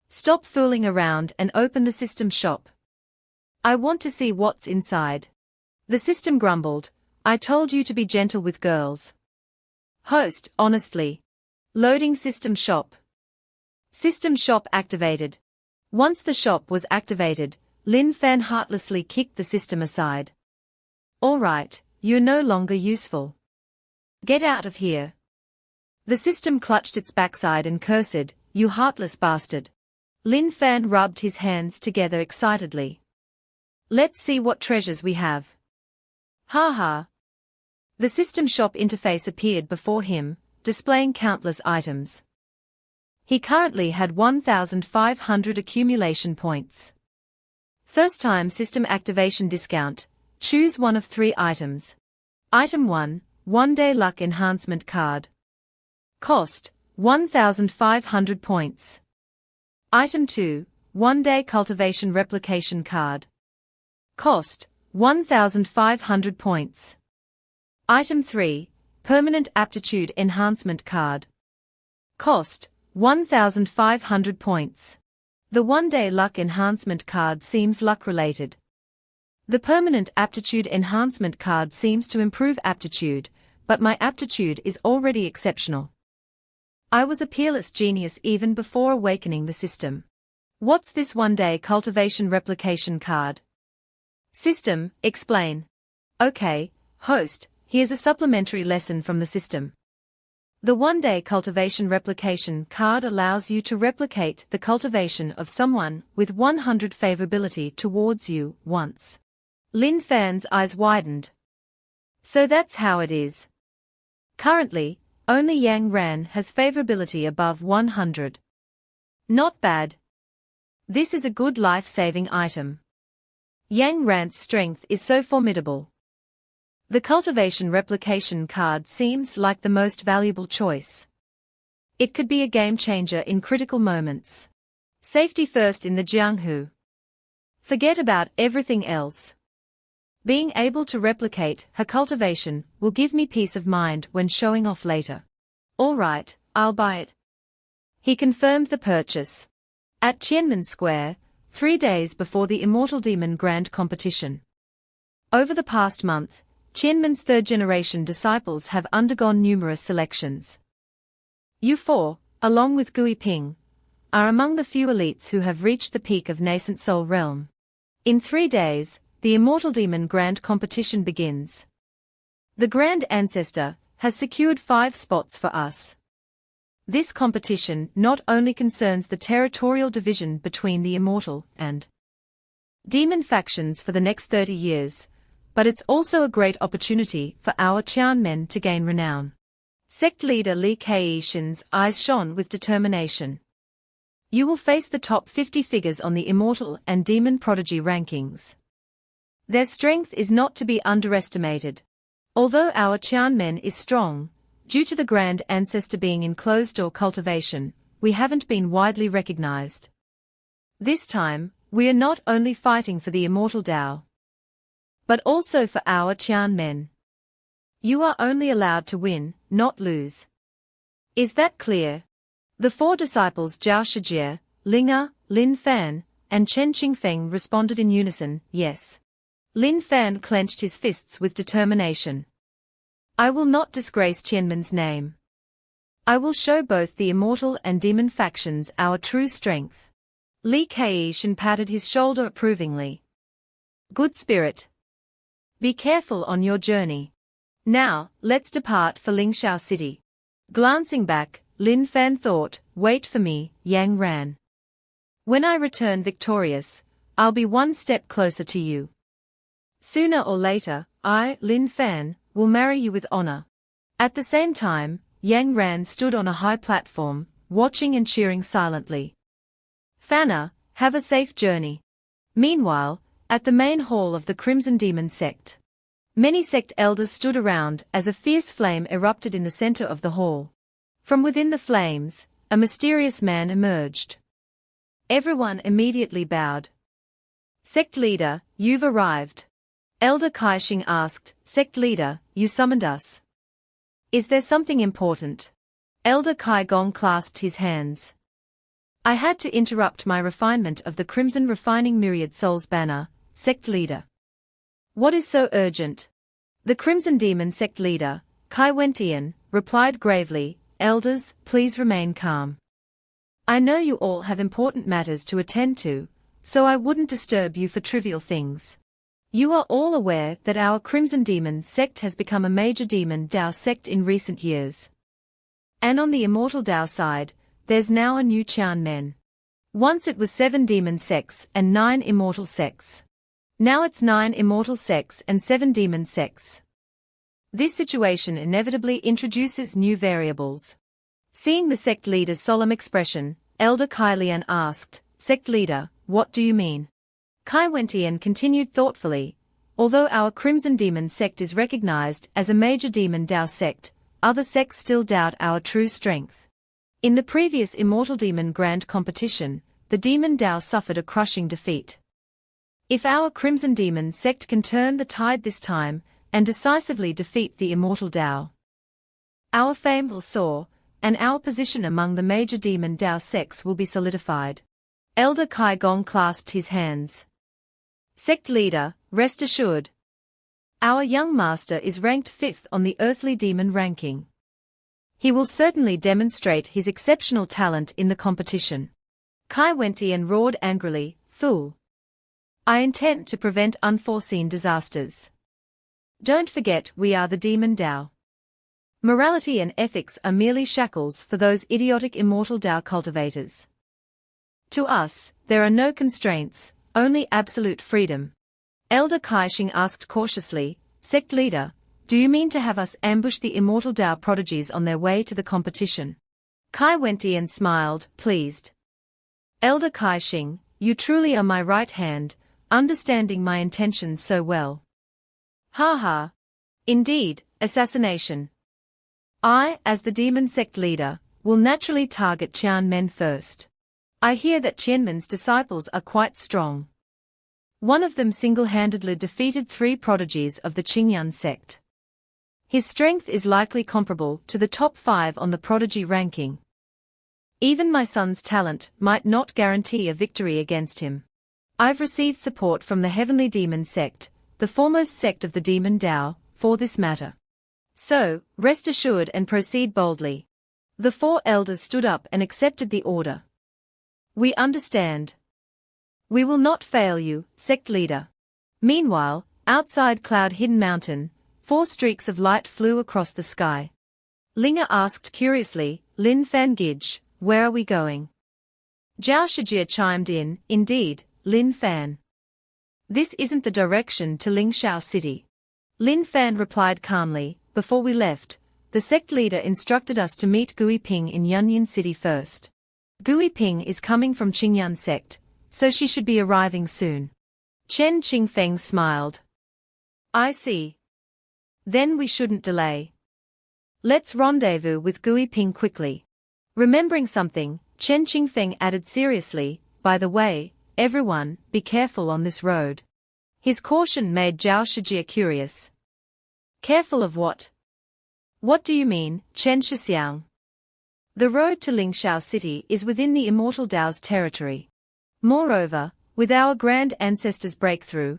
"Stop fooling around and open the system shop. I want to see what's inside." The system grumbled, "I told you to be gentle with girls." Host, honestly. Loading system shop. System shop activated. Once the shop was activated, Lin Fan heartlessly kicked the system aside. "All right, you're no longer useful. Get out of here." The system clutched its backside and cursed, "You heartless bastard." Lin Fan rubbed his hands together excitedly. "Let's see what treasures we have." Ha ha. The system shop interface appeared before him, displaying countless items. He currently had 1,500 accumulation points. First time system activation discount. Choose one of 3 items. Item 1, 1-day luck enhancement card. Cost, 1,500 points. Item 2, 1-day cultivation replication card. Cost, 1,500 points. Item 3, permanent aptitude enhancement card. Cost, 1,500 points. The 1-day luck enhancement card seems luck-related. The permanent aptitude enhancement card seems to improve aptitude, but my aptitude is already exceptional. I was a peerless genius even before awakening the system. What's this 1-day cultivation replication card? System, explain. Okay, host, here's a supplementary lesson from the system. The 1-day cultivation replication card allows you to replicate the cultivation of someone with 100 favorability towards you once. Lin Fan's eyes widened. So that's how it is. Currently, only Yang Ran has favorability above 100. Not bad. This is a good life-saving item. Yang Ran's strength is so formidable. The cultivation replication card seems like the most valuable choice. It could be a game-changer in critical moments. Safety first in the Jianghu. Forget about everything else. Being able to replicate her cultivation will give me peace of mind when showing off later. All right, I'll buy it. He confirmed the purchase. At Tianmen Square, 3 days before the Immortal Demon Grand Competition. Over the past month, Tianmen's third-generation disciples have undergone numerous selections. You 4, along with Gui Ping, are among the few elites who have reached the peak of nascent soul realm. In 3 days, the Immortal Demon Grand Competition begins. The Grand Ancestor has secured 5 spots for us. This competition not only concerns the territorial division between the Immortal and Demon factions for the next 30 years, but it's also a great opportunity for our Tianmen to gain renown. Sect leader Li Keishin's eyes shone with determination. You will face the top 50 figures on the Immortal and Demon Prodigy rankings. Their strength is not to be underestimated. Although our Tianmen is strong, due to the Grand Ancestor being in closed-door cultivation, we haven't been widely recognized. This time, We are not only fighting for the immortal Tao, but also for our Qian men. You are only allowed to win, not lose. Is that clear? The four disciples Zhao Shijie, Linga, Lin Fan, and Chen Qingfeng responded in unison, yes. Lin Fan clenched his fists with determination. I will not disgrace Qianmen's name. I will show both the immortal and demon factions our true strength. Li Keishan patted his shoulder approvingly. Good spirit. Be careful on your journey. Now, let's depart for Lingxiao City. Glancing back, Lin Fan thought, wait for me, Yang Ran. When I return victorious, I'll be one step closer to you. Sooner or later, I, Lin Fan, will marry you with honor. At the same time, Yang Ran stood on a high platform, watching and cheering silently. Fanna, have a safe journey. Meanwhile, at the main hall of the Crimson Demon Sect, many sect elders stood around as a fierce flame erupted in the center of the hall. From within the flames, a mysterious man emerged. Everyone immediately bowed. Sect leader, you've arrived. Elder Kaixing asked, Sect leader, you summoned us. Is there something important? Elder Kai Gong clasped his hands. I had to interrupt my refinement of the Crimson Refining Myriad Souls banner, Sect leader. What is so urgent? The Crimson Demon Sect leader, Kai Wentian, replied gravely, Elders, please remain calm. I know you all have important matters to attend to, so I wouldn't disturb you for trivial things. You are all aware that our Crimson Demon Sect has become a major Demon Dao sect in recent years. And on the Immortal Dao side, there's now a new Qian men. Once it was 7 demon sects and 9 immortal sects. Now it's 9 immortal sects and 7 demon sects. This situation inevitably introduces new variables. Seeing the sect leader's solemn expression, Elder Kai Lian asked, Sect leader, what do you mean? Kai Wentian continued thoughtfully, although our Crimson Demon Sect is recognized as a major Demon Dao sect, other sects still doubt our true strength. In the previous Immortal Demon Grand Competition, the Demon Dao suffered a crushing defeat. If our Crimson Demon Sect can turn the tide this time, and decisively defeat the Immortal Dao, our fame will soar, and our position among the major Demon Dao sects will be solidified. Elder Kai Gong clasped his hands. Sect leader, rest assured. Our young master is ranked 5th on the Earthly Demon ranking. He will certainly demonstrate his exceptional talent in the competition. Kai Wentian roared angrily, Fool! I intend to prevent unforeseen disasters. Don't forget we are the Demon Dao. Morality and ethics are merely shackles for those idiotic immortal Dao cultivators. To us, there are no constraints, only absolute freedom. Elder Kaixing asked cautiously, Sect leader, do you mean to have us ambush the immortal Dao prodigies on their way to the competition? Kai Wentian smiled, pleased. Elder Kaixing, you truly are my right hand, understanding my intentions so well. Ha ha. Indeed, assassination. I, as the demon sect leader, will naturally target Qian men first. I hear that Qianmen's disciples are quite strong. One of them single-handedly defeated 3 prodigies of the Qingyan sect. His strength is likely comparable to the top 5 on the Prodigy ranking. Even my son's talent might not guarantee a victory against him. I've received support from the Heavenly Demon Sect, the foremost sect of the Demon Dao, for this matter. So, rest assured and proceed boldly. The 4 elders stood up and accepted the order. We understand. We will not fail you, sect leader. Meanwhile, outside Cloud-Hidden Mountain, 4 streaks of light flew across the sky. Linga asked curiously, Lin Fan Gij, where are we going? Zhao Shijie chimed in, indeed, Lin Fan. This isn't the direction to Lingxiao City. Lin Fan replied calmly, before we left, the sect leader instructed us to meet Gui Ping in Yunyan City first. Gui Ping is coming from Qingyan sect, so she should be arriving soon. Chen Qingfeng smiled. I see. Then we shouldn't delay. Let's rendezvous with Gui Ping quickly. Remembering something, Chen Qingfeng added seriously, by the way, everyone, be careful on this road. His caution made Zhao Shijie curious. Careful of what? What do you mean, Chen Shixiang? The road to Lingxiao City is within the Immortal Dao's territory. Moreover, with our grand ancestor's breakthrough,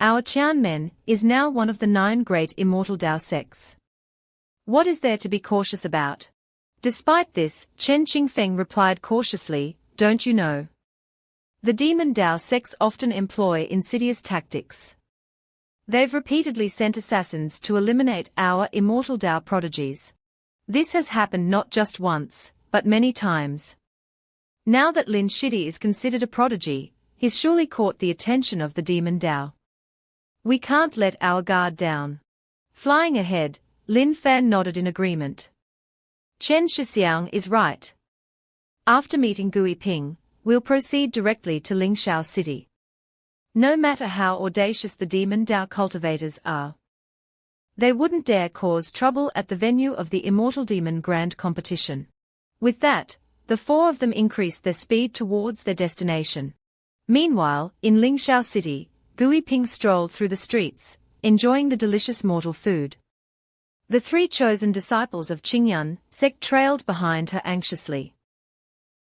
our Qianmen is now one of the 9 great Immortal Dao sects. What is there to be cautious about? Despite this, Chen Qingfeng replied cautiously, don't you know? The Demon Dao sects often employ insidious tactics. They've repeatedly sent assassins to eliminate our Immortal Dao prodigies. This has happened not just once, but many times. Now that Lin Shidi is considered a prodigy, he's surely caught the attention of the Demon Dao. We can't let our guard down. Flying ahead, Lin Fan nodded in agreement. Chen Shixiang is right. After meeting Gui Ping, we'll proceed directly to Lingxiao City. No matter how audacious the Demon Dao cultivators are, they wouldn't dare cause trouble at the venue of the Immortal Demon Grand Competition. With that, the 4 of them increased their speed towards their destination. Meanwhile, in Lingxiao City, Gui Ping strolled through the streets, enjoying the delicious mortal food. The 3 chosen disciples of Qingyun Sect trailed behind her anxiously.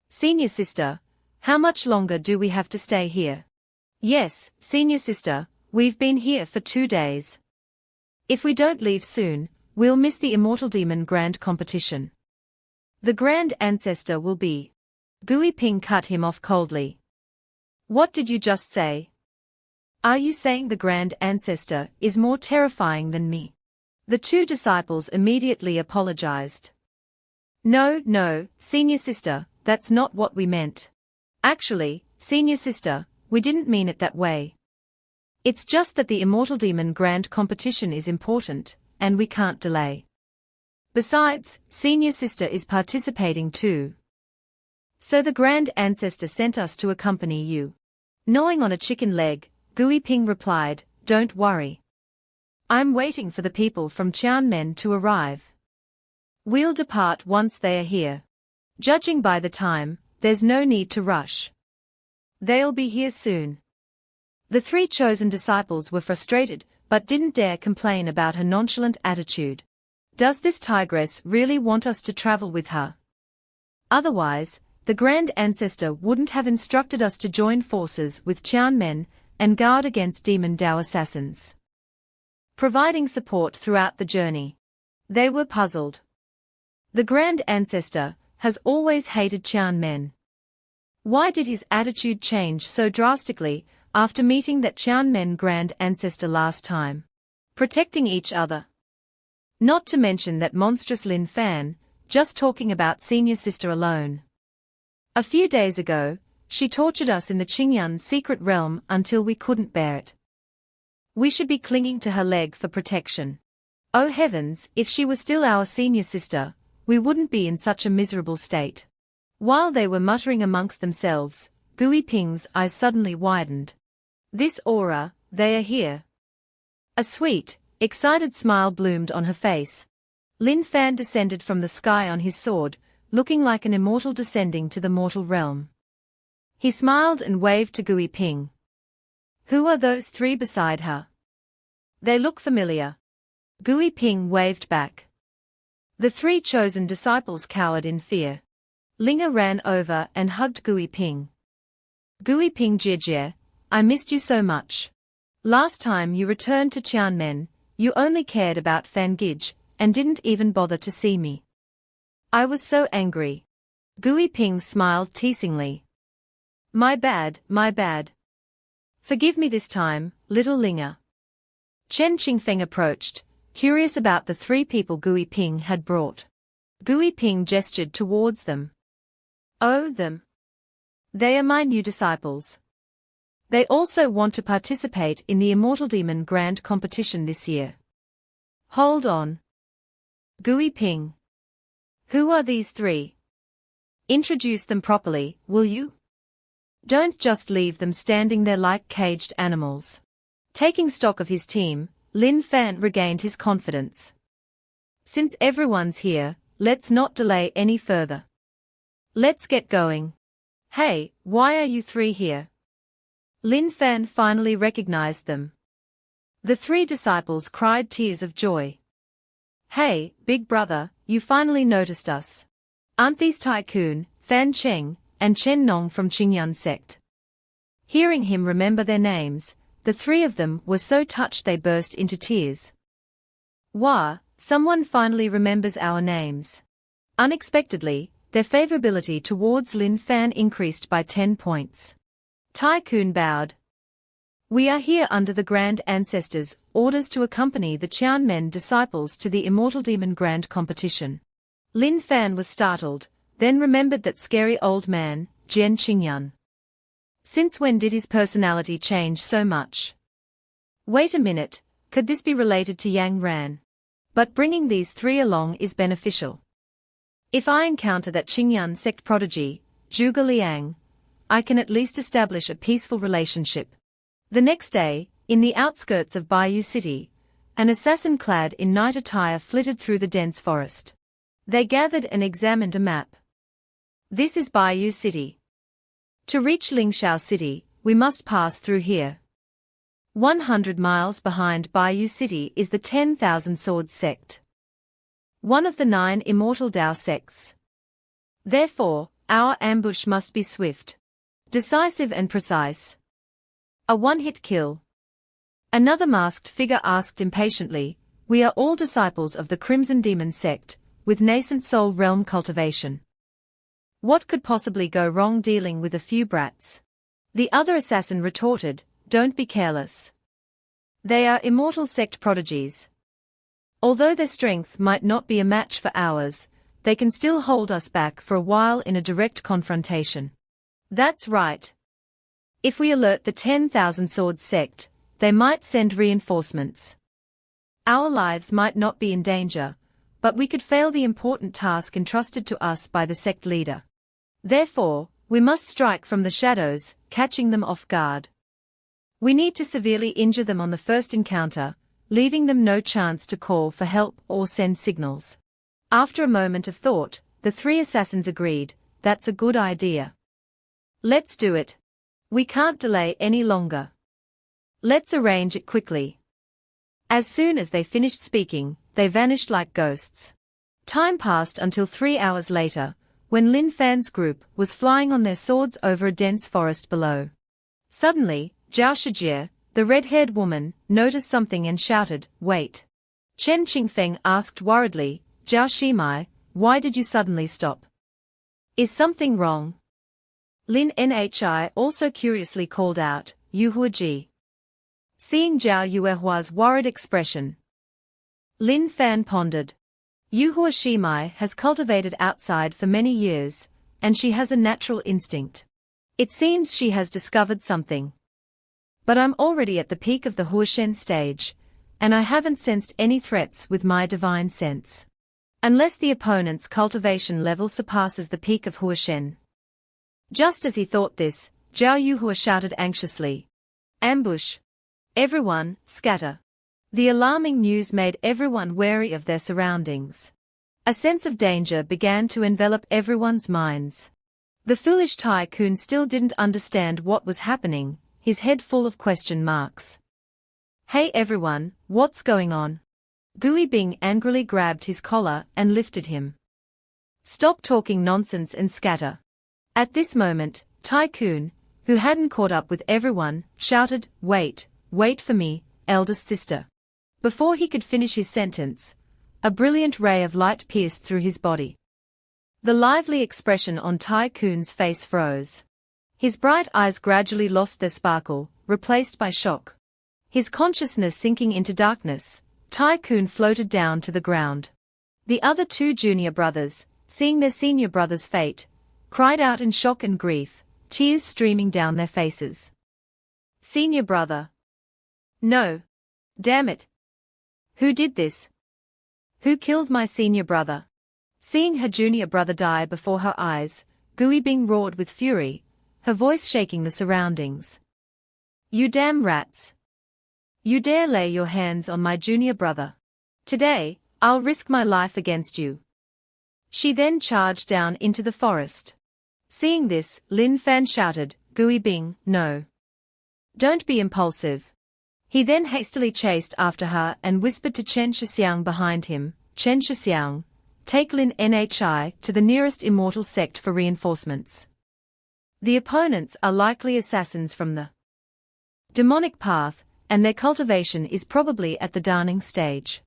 Senior sister, how much longer do we have to stay here? Yes, senior sister, we've been here for 2 days. If we don't leave soon, we'll miss the Immortal Demon Grand Competition. The Grand Ancestor will be. Gui Ping cut him off coldly. What did you just say? Are you saying the Grand Ancestor is more terrifying than me? The 2 disciples immediately apologized. No, senior sister, that's not what we meant. Actually, senior sister, we didn't mean it that way. It's just that the Immortal Demon Grand Competition is important, and we can't delay. Besides, senior sister is participating too. So the Grand Ancestor sent us to accompany you. Gnawing on a chicken leg, Gui Ping replied, don't worry. I'm waiting for the people from Qianmen to arrive. We'll depart once they are here. Judging by the time, there's no need to rush. They'll be here soon. The 3 chosen disciples were frustrated, but didn't dare complain about her nonchalant attitude. Does this tigress really want us to travel with her? Otherwise, the Grand Ancestor wouldn't have instructed us to join forces with Qianmen and guard against Demon Dao assassins, providing support throughout the journey. They were puzzled. The Grand Ancestor has always hated Qianmen. Why did his attitude change so drastically after meeting that Qianmen Grand Ancestor last time? Protecting each other. Not to mention that monstrous Lin Fan, just talking about senior sister alone. A few days ago, she tortured us in the Qingyun secret realm until we couldn't bear it. We should be clinging to her leg for protection. Oh heavens, if she was still our senior sister, we wouldn't be in such a miserable state. While they were muttering amongst themselves, Gui Ping's eyes suddenly widened. This aura, they are here. A sweet, excited smile bloomed on her face. Lin Fan descended from the sky on his sword, looking like an immortal descending to the mortal realm. He smiled and waved to Gui Ping. Who are those 3 beside her? They look familiar. Gui Ping waved back. The 3 chosen disciples cowered in fear. Linga ran over and hugged Gui Ping. Gui Ping Jie, I missed you so much. Last time you returned to Qianmen, you only cared about Fangij, and didn't even bother to see me. I was so angry. Gui Ping smiled teasingly. My bad. Forgive me this time, little Linga. Chen Qingfeng approached, curious about the 3 people Gui Ping had brought. Gui Ping gestured towards them. Oh, them. They are my new disciples. They also want to participate in the Immortal Demon Grand Competition this year. Hold on. Gui Ping. Who are these 3? Introduce them properly, will you? Don't just leave them standing there like caged animals. Taking stock of his team, Lin Fan regained his confidence. Since everyone's here, let's not delay any further. Let's get going. Hey, why are you 3 here? Lin Fan finally recognized them. The three disciples cried tears of joy. "Hey, big brother, you finally noticed us. Aren't these Tycoon, Fan Cheng, and Chen Nong from Qingyun Sect?" Hearing him remember their names, the three of them were so touched they burst into tears. "Wow, someone finally remembers our names." Unexpectedly, their favorability towards Lin Fan increased by 10 points. Tycoon bowed. "We are here under the Grand Ancestor's orders to accompany the Qianmen disciples to the Immortal Demon Grand Competition." Lin Fan was startled, then remembered that scary old man, Jian Qingyun. Since when did his personality change so much? Wait a minute, could this be related to Yang Ran? But bringing these three along is beneficial. If I encounter that Qingyun Sect prodigy, Zhuge Liang, I can at least establish a peaceful relationship. The next day, in the outskirts of Bayou City, an assassin clad in night attire flitted through the dense forest. They gathered and examined a map. "This is Bayou City. To reach Lingxiao City, we must pass through here. 100 miles behind Bayou City is the 10,000 Swords Sect, one of the 9 immortal Dao sects. Therefore, our ambush must be swift, decisive and precise. A one-hit kill." Another masked figure asked impatiently, "We are all disciples of the Crimson Demon Sect, with nascent soul realm cultivation. What could possibly go wrong dealing with a few brats?" The other assassin retorted, "Don't be careless. They are immortal sect prodigies. Although their strength might not be a match for ours, they can still hold us back for a while in a direct confrontation." "That's right. If we alert the 10,000 Swords Sect, they might send reinforcements. Our lives might not be in danger, but we could fail the important task entrusted to us by the sect leader. Therefore, we must strike from the shadows, catching them off guard. We need to severely injure them on the first encounter, leaving them no chance to call for help or send signals." After a moment of thought, the three assassins agreed, "That's a good idea. Let's do it. We can't delay any longer. Let's arrange it quickly." As soon as they finished speaking, they vanished like ghosts. Time passed until 3 hours later, when Lin Fan's group was flying on their swords over a dense forest below. Suddenly, Zhao Shijie, the red-haired woman, noticed something and shouted, "Wait." Chen Qingfeng asked worriedly, "Zhao Shimai, why did you suddenly stop? Is something wrong?" Lin Nhi also curiously called out, "Yuhua Ji." Seeing Zhao Yuehua's worried expression, Lin Fan pondered. Yuhua Shimai has cultivated outside for many years, and she has a natural instinct. It seems she has discovered something. But I'm already at the peak of the Huashen stage, and I haven't sensed any threats with my divine sense. Unless the opponent's cultivation level surpasses the peak of Huashen. Just as he thought this, Zhao Yuhua shouted anxiously, "Ambush! Everyone, scatter!" The alarming news made everyone wary of their surroundings. A sense of danger began to envelop everyone's minds. The foolish Tycoon still didn't understand what was happening, his head full of question marks. "Hey everyone, what's going on?" Gui Bing angrily grabbed his collar and lifted him. "Stop talking nonsense and scatter." At this moment, Tycoon, who hadn't caught up with everyone, shouted, wait for me, eldest sister." Before he could finish his sentence, a brilliant ray of light pierced through his body. The lively expression on Tycoon's face froze. His bright eyes gradually lost their sparkle, replaced by shock. His consciousness sinking into darkness, Tycoon floated down to the ground. The other 2 junior brothers, seeing their senior brother's fate, cried out in shock and grief, tears streaming down their faces. "Senior brother! No! Damn it! Who did this? Who killed my senior brother?" Seeing her junior brother die before her eyes, Gui Bing roared with fury, her voice shaking the surroundings. "You damn rats! You dare lay your hands on my junior brother? Today, I'll risk my life against you." She then charged down into the forest. Seeing this, Lin Fan shouted, "Gui Bing, no. Don't be impulsive. He then hastily chased after her and whispered to Chen Shixiang behind him, Chen Shixiang, take Lin Nhi to the nearest immortal sect for reinforcements. The opponents are likely assassins from the demonic path, and their cultivation is probably at the dawning stage.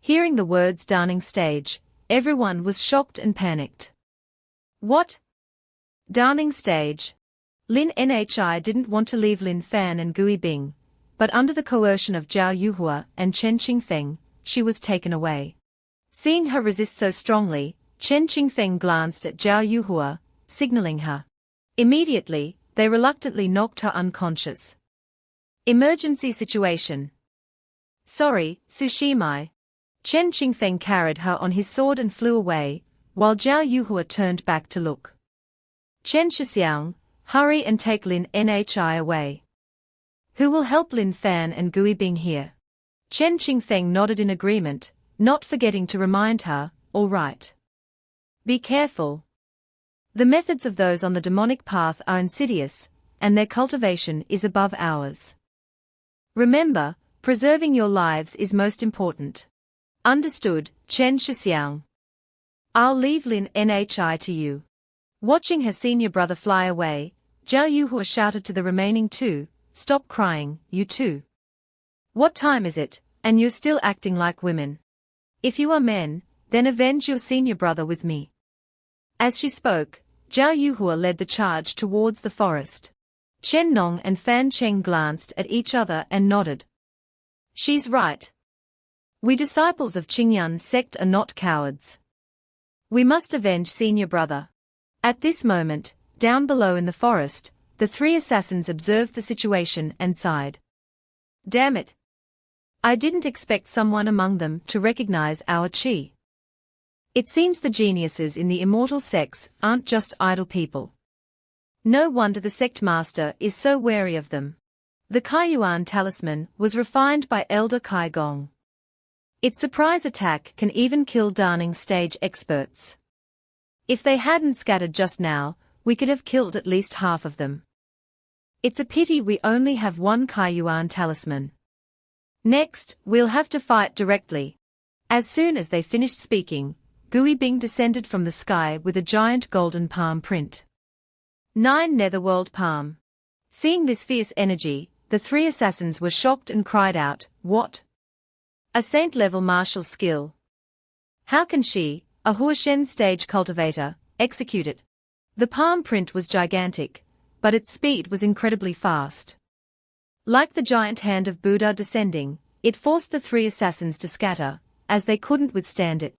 Hearing the words dawning stage, everyone was shocked and panicked. What? Dawning stage? Lin Nhi didn't want to leave Lin Fan and Gui Bing, but under the coercion of Zhao Yuhua and Chen Qingfeng, she was taken away. Seeing her resist so strongly, Chen Qingfeng glanced at Zhao Yuhua, signaling her. Immediately, they reluctantly knocked her unconscious. Emergency situation. Sorry, Sushimai. Chen Qingfeng carried her on his sword and flew away, while Zhao Yuhua turned back to look. Chen Shixiang, hurry and take Lin Nhi away. Who will help Lin Fan and Gui Bing here? Chen Qingfeng nodded in agreement, not forgetting to remind her, all right. Be careful. The methods of those on the demonic path are insidious, and their cultivation is above ours. Remember, preserving your lives is most important. Understood, Chen Shixiang. I'll leave Lin Nhi to you. Watching her senior brother fly away, Zhao Yuhua shouted to the remaining two, stop crying, you two. What time is it, and you're still acting like women? If you are men, then avenge your senior brother with me. As she spoke, Zhao Yuhua led the charge towards the forest. Chen Nong and Fan Cheng glanced at each other and nodded. She's right. We disciples of Qingyun's sect are not cowards. We must avenge senior brother. At this moment, down below in the forest, the three assassins observed the situation and sighed. Damn it. I didn't expect someone among them to recognize our chi. It seems the geniuses in the immortal sects aren't just idle people. No wonder the sect master is so wary of them. The Kaiyuan talisman was refined by Elder Kai Gong. Its surprise attack can even kill dawning stage experts. If they hadn't scattered just now, we could have killed at least half of them. It's a pity we only have one Kaiyuan talisman. Next, we'll have to fight directly. As soon as they finished speaking, Gui Bing descended from the sky with a giant golden palm print. 9 Netherworld Palm. Seeing this fierce energy, the three assassins were shocked and cried out, what? A saint-level martial skill. How can she, a Huashen stage cultivator, execute it? The palm print was gigantic, but its speed was incredibly fast. Like the giant hand of Buddha descending, it forced the three assassins to scatter, as they couldn't withstand it.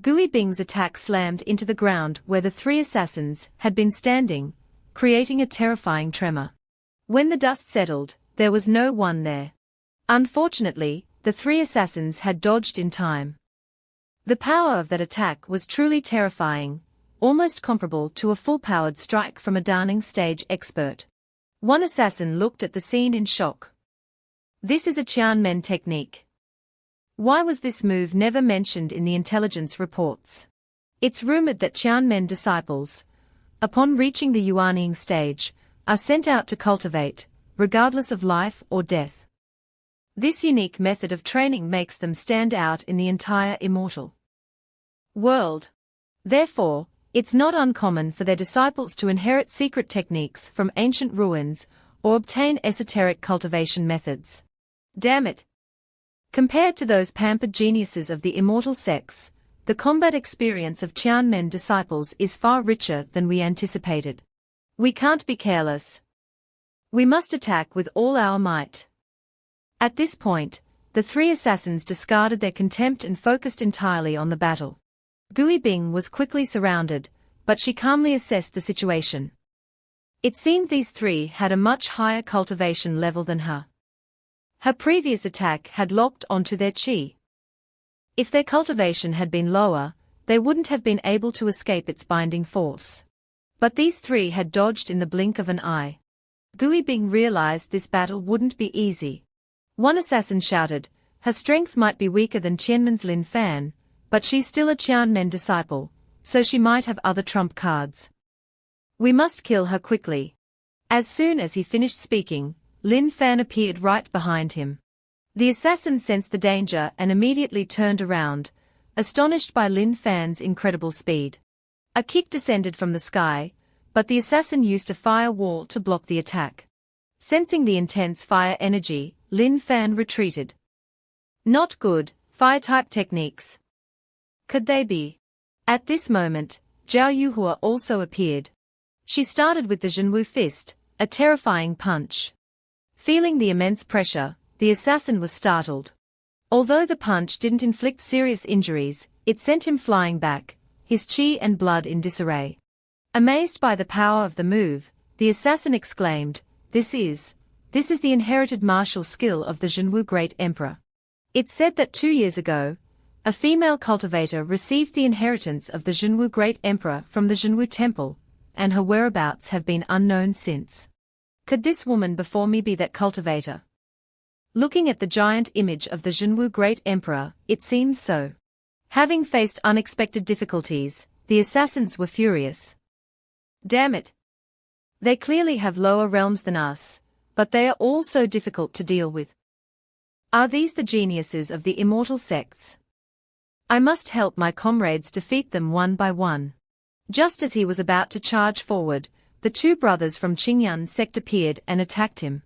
Gui Bing's attack slammed into the ground where the three assassins had been standing, creating a terrifying tremor. When the dust settled, there was no one there. Unfortunately, the three assassins had dodged in time. The power of that attack was truly terrifying, almost comparable to a full-powered strike from a dawning stage expert. One assassin looked at the scene in shock. This is a Qianmen technique. Why was this move never mentioned in the intelligence reports? It's rumored that Qianmen disciples, upon reaching the Yuanying stage, are sent out to cultivate, regardless of life or death. This unique method of training makes them stand out in the entire immortal world. Therefore, it's not uncommon for their disciples to inherit secret techniques from ancient ruins or obtain esoteric cultivation methods. Damn it! Compared to those pampered geniuses of the immortal sects, the combat experience of Qianmen disciples is far richer than we anticipated. We can't be careless. We must attack with all our might. At this point, the three assassins discarded their contempt and focused entirely on the battle. Gui Bing was quickly surrounded, but she calmly assessed the situation. It seemed these three had a much higher cultivation level than her. Her previous attack had locked onto their chi. If their cultivation had been lower, they wouldn't have been able to escape its binding force. But these three had dodged in the blink of an eye. Gui Bing realized this battle wouldn't be easy. One assassin shouted, her strength might be weaker than Qianmen's Lin Fan, but she's still a Qianmen disciple, so she might have other trump cards. We must kill her quickly. As soon as he finished speaking, Lin Fan appeared right behind him. The assassin sensed the danger and immediately turned around, astonished by Lin Fan's incredible speed. A kick descended from the sky, but the assassin used a fire wall to block the attack. Sensing the intense fire energy, Lin Fan retreated. Not good, fire-type techniques. Could they be? At this moment, Zhao Yuhua also appeared. She started with the Zhenwu fist, a terrifying punch. Feeling the immense pressure, the assassin was startled. Although the punch didn't inflict serious injuries, it sent him flying back, his chi and blood in disarray. Amazed by the power of the move, the assassin exclaimed, This is the inherited martial skill of the Zhenwu Great Emperor. It's said that 2 years ago, a female cultivator received the inheritance of the Zhenwu Great Emperor from the Zhenwu Temple, and her whereabouts have been unknown since. Could this woman before me be that cultivator? Looking at the giant image of the Zhenwu Great Emperor, it seems so. Having faced unexpected difficulties, the assassins were furious. Damn it! They clearly have lower realms than us, but they are all so difficult to deal with. Are these the geniuses of the immortal sects? I must help my comrades defeat them one by one. Just as he was about to charge forward, the 2 brothers from Qingyun sect appeared and attacked him.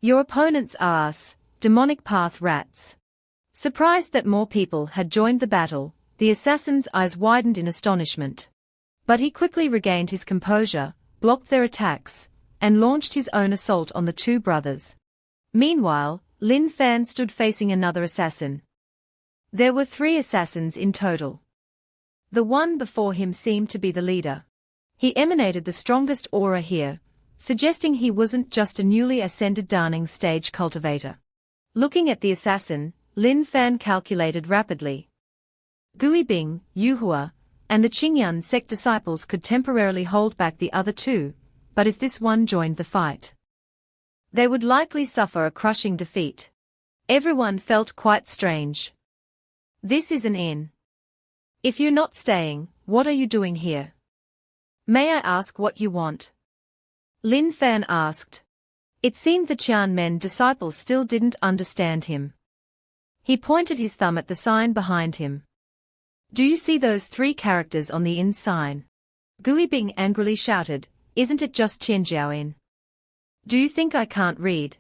Your opponents are us, demonic path rats. Surprised that more people had joined the battle, the assassin's eyes widened in astonishment. But he quickly regained his composure, blocked their attacks, and launched his own assault on the 2 brothers. Meanwhile, Lin Fan stood facing another assassin. There were 3 assassins in total. The one before him seemed to be the leader. He emanated the strongest aura here, suggesting he wasn't just a newly ascended Daning stage cultivator. Looking at the assassin, Lin Fan calculated rapidly. Gui Bing, Yuhua, and the Qingyun sect disciples could temporarily hold back the other 2, but if this one joined the fight, they would likely suffer a crushing defeat. Everyone felt quite strange. This is an inn. If you're not staying, what are you doing here? May I ask what you want? Lin Fan asked. It seemed the Qianmen disciples still didn't understand him. He pointed his thumb at the sign behind him. Do you see those 3 characters on the inn sign? Gui Bing angrily shouted, Isn't it just Qianjiao Inn? Do you think I can't read?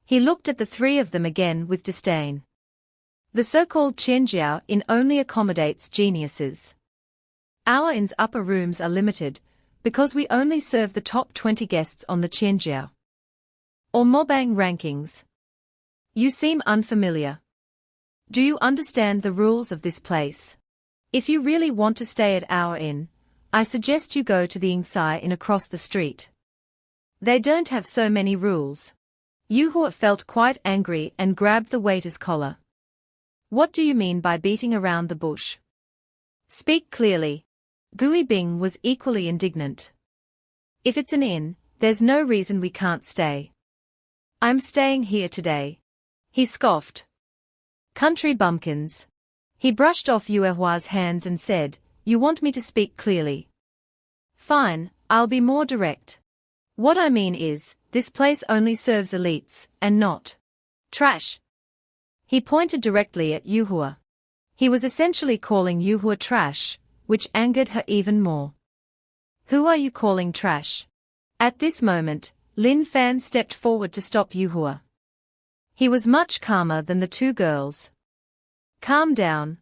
He looked at the 3 of them again with disdain. The so-called Qianjiao Inn only accommodates geniuses. Our inn's upper rooms are limited, because we only serve the top 20 guests on the Qianjiao or Mobang rankings. You seem unfamiliar. Do you understand the rules of this place? If you really want to stay at our inn, I suggest you go to the Yingsai Inn across the street. They don't have so many rules. Yuhua felt quite angry and grabbed the waiter's collar. What do you mean by beating around the bush? Speak clearly. Gui Bing was equally indignant. If it's an inn, there's no reason we can't stay. I'm staying here today. He scoffed. Country bumpkins. He brushed off Yuehua's hands and said, You want me to speak clearly? Fine, I'll be more direct. What I mean is, this place only serves elites, and not trash. He pointed directly at Yuhua. He was essentially calling Yuhua trash, which angered her even more. Who are you calling trash? At this moment, Lin Fan stepped forward to stop Yuhua. He was much calmer than the 2 girls. Calm down.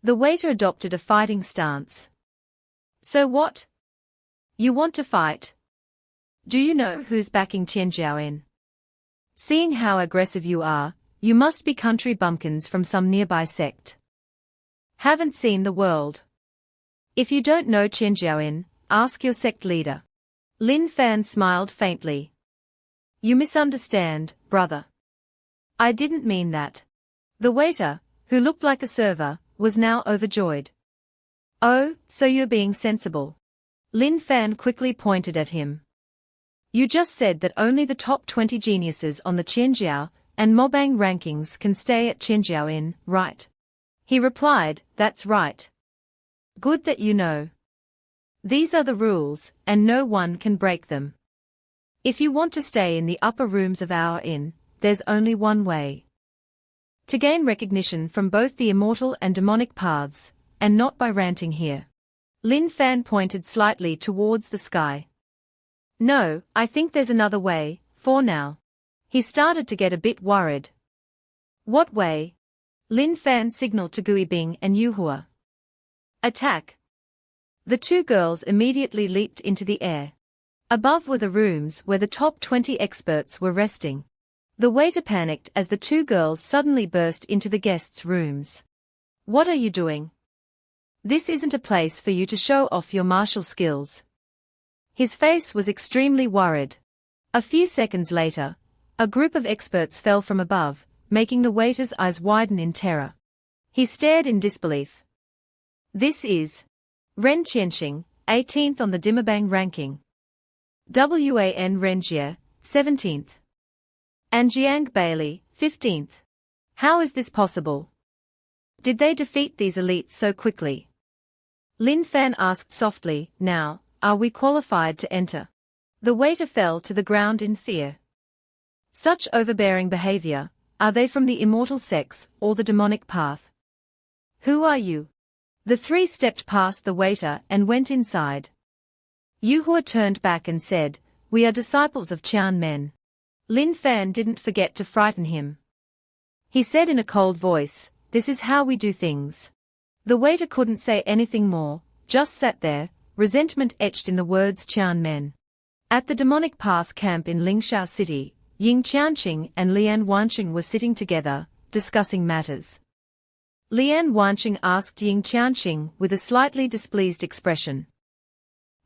The waiter adopted a fighting stance. So what? You want to fight? Do you know who's backing Qianjiao Inn? Seeing how aggressive you are, you must be country bumpkins from some nearby sect. Haven't seen the world. If you don't know Qianjiao Inn, ask your sect leader. Lin Fan smiled faintly. You misunderstand, brother. I didn't mean that. The waiter, who looked like a server, was now overjoyed. Oh, so you're being sensible. Lin Fan quickly pointed at him. You just said that only the top 20 geniuses on the Qianjiao and Mobang rankings can stay at Qianjiao Inn, right? He replied, That's right. Good that you know. These are the rules, and no one can break them. If you want to stay in the upper rooms of our inn, there's only one way. To gain recognition from both the immortal and demonic paths, and not by ranting here. Lin Fan pointed slightly towards the sky. No, I think there's another way, for now. He started to get a bit worried. What way? Lin Fan signaled to Gui Bing and Yuhua. Attack! The two girls immediately leaped into the air. Above were the rooms where the top 20 experts were resting. The waiter panicked as the two girls suddenly burst into the guests' rooms. What are you doing? This isn't a place for you to show off your martial skills. His face was extremely worried. A few seconds later, a group of experts fell from above, making the waiter's eyes widen in terror. He stared in disbelief. This is Ren Qianxing, 18th on the Dimabang ranking. Wan Renjie, 17th. And Jiang Bailey, 15th. How is this possible? Did they defeat these elites so quickly? Lin Fan asked softly. Now, are we qualified to enter? The waiter fell to the ground in fear. Such overbearing behavior, are they from the immortal sex or the demonic path? Who are you? The three stepped past the waiter and went inside. Yuhua turned back and said, We are disciples of Qian Men. Lin Fan didn't forget to frighten him. He said in a cold voice, This is how we do things. The waiter couldn't say anything more, just sat there, resentment etched in the words Qian Men. At the demonic path camp in Lingxiao City, Ying Qianqing and Lian Wanqing were sitting together, discussing matters. Lian Wanqing asked Ying Qianqing with a slightly displeased expression.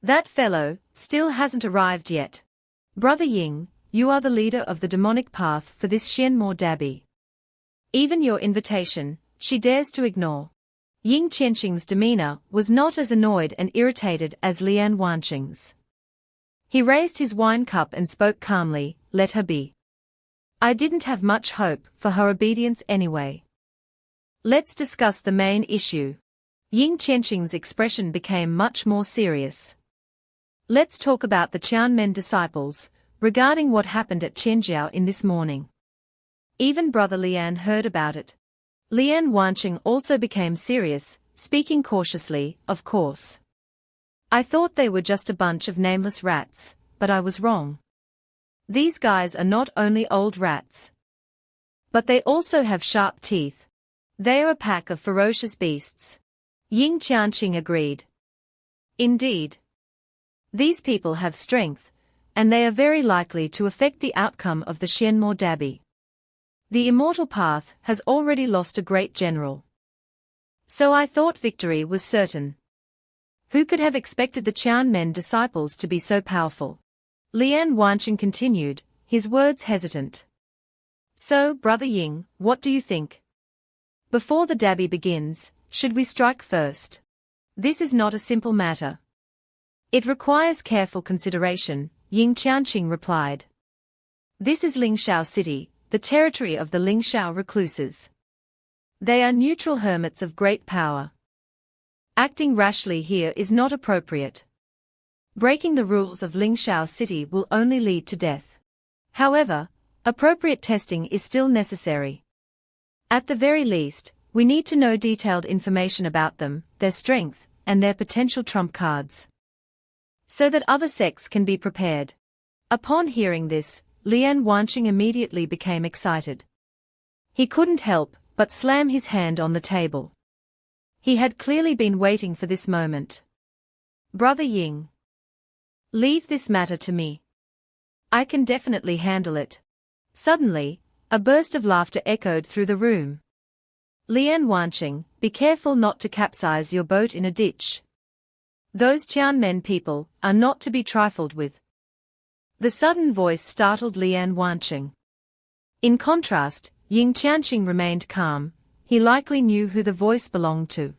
That fellow still hasn't arrived yet. Brother Ying, you are the leader of the demonic path for this Xianmo Dabi. Even your invitation, she dares to ignore. Ying Qianqing's demeanor was not as annoyed and irritated as Lian Wanqing's. He raised his wine cup and spoke calmly, Let her be. I didn't have much hope for her obedience anyway. Let's discuss the main issue. Ying Qianqing's expression became much more serious. Let's talk about the Qianmen disciples, regarding what happened at Chenjiao in this morning. Even Brother Lian heard about it. Lian Wanqing also became serious, speaking cautiously, Of course. I thought they were just a bunch of nameless rats, but I was wrong. These guys are not only old rats, but they also have sharp teeth. They are a pack of ferocious beasts. Ying Qianqing agreed. Indeed. These people have strength, and they are very likely to affect the outcome of the Xianmo Dabi. The immortal path has already lost a great general. So I thought victory was certain. Who could have expected the Qianmen disciples to be so powerful? Lian Wanqing continued, his words hesitant. So, Brother Ying, what do you think? Before the Dabi begins, should we strike first? This is not a simple matter. It requires careful consideration, Ying Qianqing replied. This is Lingxiao City, the territory of the Lingxiao recluses. They are neutral hermits of great power. Acting rashly here is not appropriate. Breaking the rules of Lingxiao City will only lead to death. However, appropriate testing is still necessary. At the very least, we need to know detailed information about them, their strength, and their potential trump cards, so that other sects can be prepared. Upon hearing this, Lian Wanqing immediately became excited. He couldn't help but slam his hand on the table. He had clearly been waiting for this moment. Brother Ying, leave this matter to me. I can definitely handle it. Suddenly, a burst of laughter echoed through the room. Lian Wanqing, be careful not to capsize your boat in a ditch. Those Qianmen people are not to be trifled with. The sudden voice startled Lian Wanqing. In contrast, Ying Qianqing remained calm. He likely knew who the voice belonged to.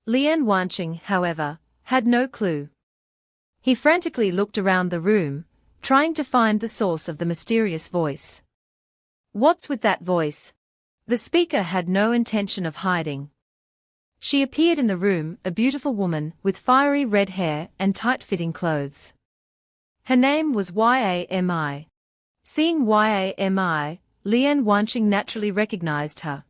Lian Wanqing, however, had no clue. He frantically looked around the room, trying to find the source of the mysterious voice. What's with that voice? The speaker had no intention of hiding. She appeared in the room, a beautiful woman with fiery red hair and tight-fitting clothes. Her name was Yami. Seeing Yami, Lian Wanqing naturally recognized her.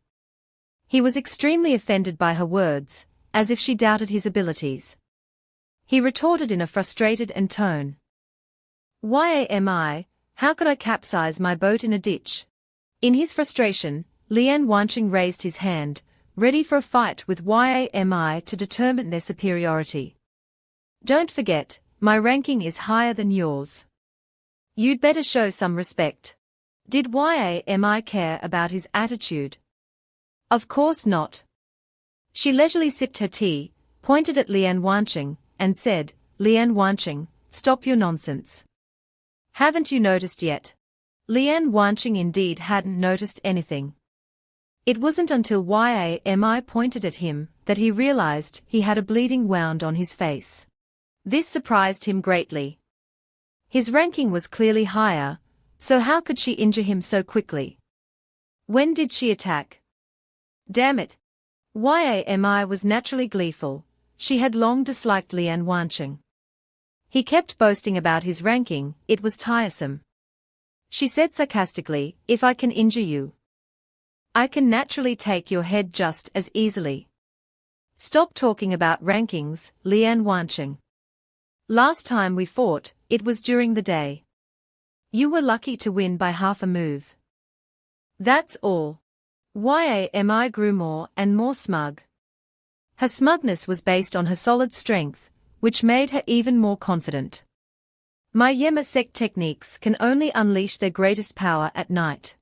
He was extremely offended by her words, as if she doubted his abilities. He retorted in a frustrated tone. Yami, how could I capsize my boat in a ditch? In his frustration, Lian Wanqing raised his hand, ready for a fight with Yami to determine their superiority. Don't forget, my ranking is higher than yours. You'd better show some respect. Did Yami care about his attitude? Of course not. She leisurely sipped her tea, pointed at Lian Wanqing, and said, Lian Wanqing, stop your nonsense. Haven't you noticed yet? Lian Wanqing indeed hadn't noticed anything. It wasn't until Yami pointed at him that he realized he had a bleeding wound on his face. This surprised him greatly. His ranking was clearly higher, so how could she injure him so quickly? When did she attack? Damn it! Yami was naturally gleeful. She had long disliked Lian Wanqing. He kept boasting about his ranking, it was tiresome. She said sarcastically, if I can injure you, I can naturally take your head just as easily. Stop talking about rankings, Lian Wanqing. Last time we fought, it was during the day. You were lucky to win by half a move. That's all. Yami grew more and more smug. Her smugness was based on her solid strength, which made her even more confident. My Sect techniques can only unleash their greatest power at night.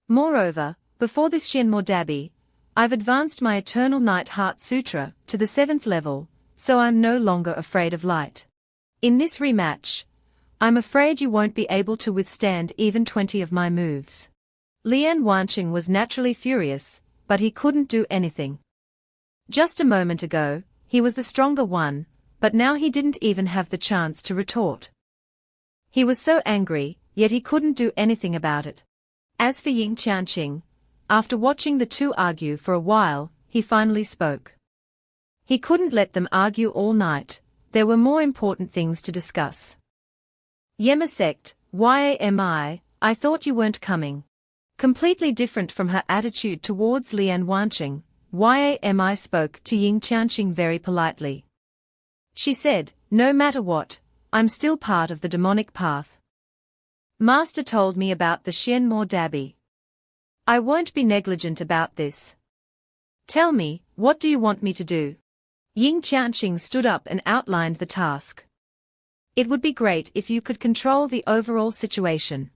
Moreover, before this Shenmue Dabi, I've advanced my Eternal Night Heart Sutra to the 7th level, so I'm no longer afraid of light. In this rematch, I'm afraid you won't be able to withstand even 20 of my moves. Lian Wanqing was naturally furious, but he couldn't do anything. Just a moment ago, he was the stronger one, but now he didn't even have the chance to retort. He was so angry, yet he couldn't do anything about it. As for Ying Qianqing, after watching the two argue for a while, he finally spoke. He couldn't let them argue all night, there were more important things to discuss. Sect, Yami, I thought you weren't coming. Completely different from her attitude towards Lian Wanqing, Yami spoke to Ying Qianqing very politely. She said, no matter what, I'm still part of the demonic path. Master told me about the Shenmue Dabi. I won't be negligent about this. Tell me, what do you want me to do? Ying Qianqing stood up and outlined the task. It would be great if you could control the overall situation.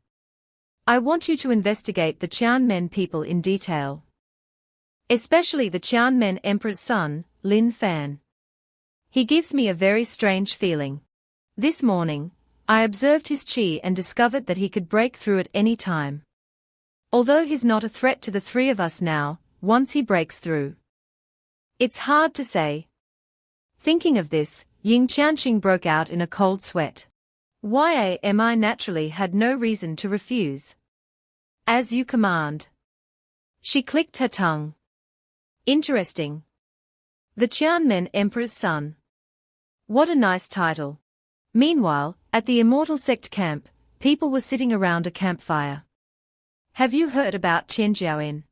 I want you to investigate the Qianmen people in detail. Especially the Qianmen Emperor's son, Lin Fan. He gives me a very strange feeling. This morning, I observed his qi and discovered that he could break through at any time. Although he's not a threat to the three of us now, once he breaks through, it's hard to say. Thinking of this, Ying Qianqing broke out in a cold sweat. Yami naturally had no reason to refuse. As you command. She clicked her tongue. Interesting. The Qianmen Emperor's son. What a nice title. Meanwhile, at the Immortal Sect camp, people were sitting around a campfire. Have you heard about Chen Jiaoyin?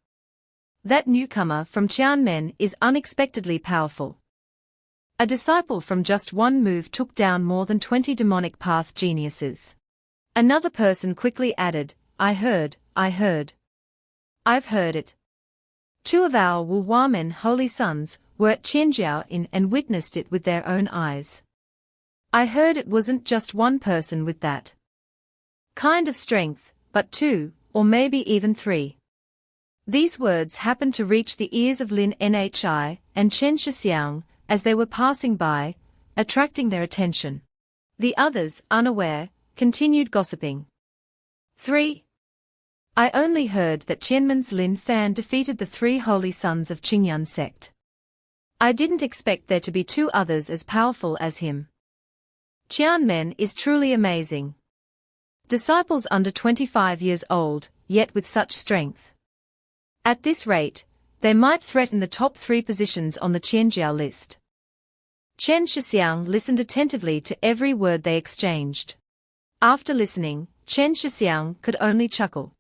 That newcomer from Qianmen is unexpectedly powerful. A disciple from just one move took down more than 20 demonic path geniuses. Another person quickly added, I heard. I've heard it. 2 of our Wu Huamen holy sons were at Qianjiaoyin and witnessed it with their own eyes. I heard it wasn't just one person with that kind of strength, but 2, or maybe even 3. These words happened to reach the ears of Lin Nhi and Chen Shixiang as they were passing by, attracting their attention. The others, unaware, continued gossiping. 3. I only heard that Qianmen's Lin Fan defeated the 3 holy sons of Qingyun sect. I didn't expect there to be 2 others as powerful as him. Qianmen is truly amazing. Disciples under 25 years old, yet with such strength. At this rate, they might threaten the top 3 positions on the Qianjiao list. Chen Shixiang listened attentively to every word they exchanged. After listening, Chen Shixiang could only chuckle.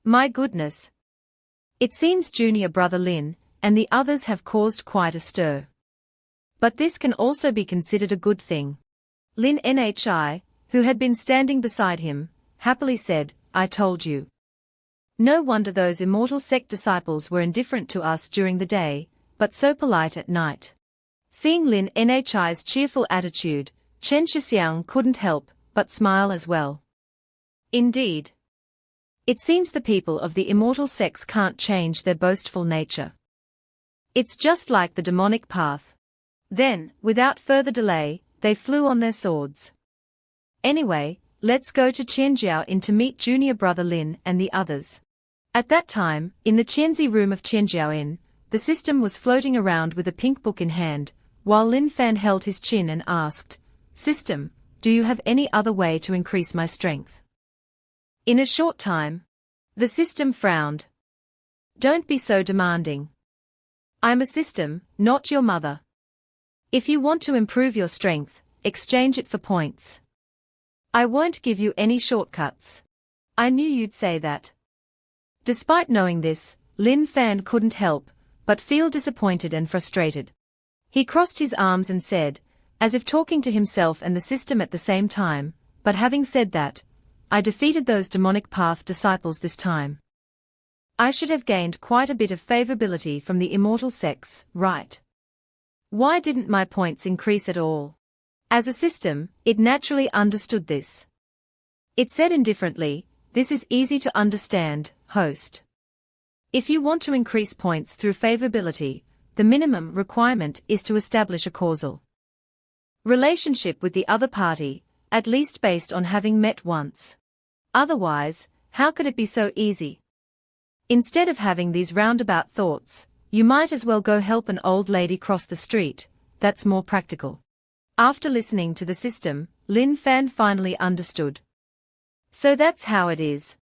My goodness. It seems junior brother Lin and the others have caused quite a stir. But this can also be considered a good thing. Lin Nhi, who had been standing beside him, happily said, I told you. No wonder those immortal sect disciples were indifferent to us during the day, but so polite at night. Seeing Lin Nhi's cheerful attitude, Chen Shixiang couldn't help but smile as well. Indeed. It seems the people of the immortal sects can't change their boastful nature. It's just like the demonic path. Then, without further delay, they flew on their swords. Anyway, let's go to Qianjiao Inn to meet junior brother Lin and the others. At that time, in the Qianzi room of Qianjiao Inn, the system was floating around with a pink book in hand, while Lin Fan held his chin and asked, System, do you have any other way to increase my strength? In a short time. The system frowned. Don't be so demanding. I'm a system, not your mother. If you want to improve your strength, exchange it for points. I won't give you any shortcuts. I knew you'd say that. Despite knowing this, Lin Fan couldn't help but feel disappointed and frustrated. He crossed his arms and said, as if talking to himself and the system at the same time, but having said that, I defeated those demonic path disciples this time. I should have gained quite a bit of favorability from the immortal sects, right? Why didn't my points increase at all? As a system, it naturally understood this. It said indifferently, this is easy to understand, host. If you want to increase points through favorability, the minimum requirement is to establish a causal relationship with the other party, at least based on having met once. Otherwise, how could it be so easy? Instead of having these roundabout thoughts, you might as well go help an old lady cross the street, that's more practical. After listening to the system, Lin Fan finally understood. So that's how it is.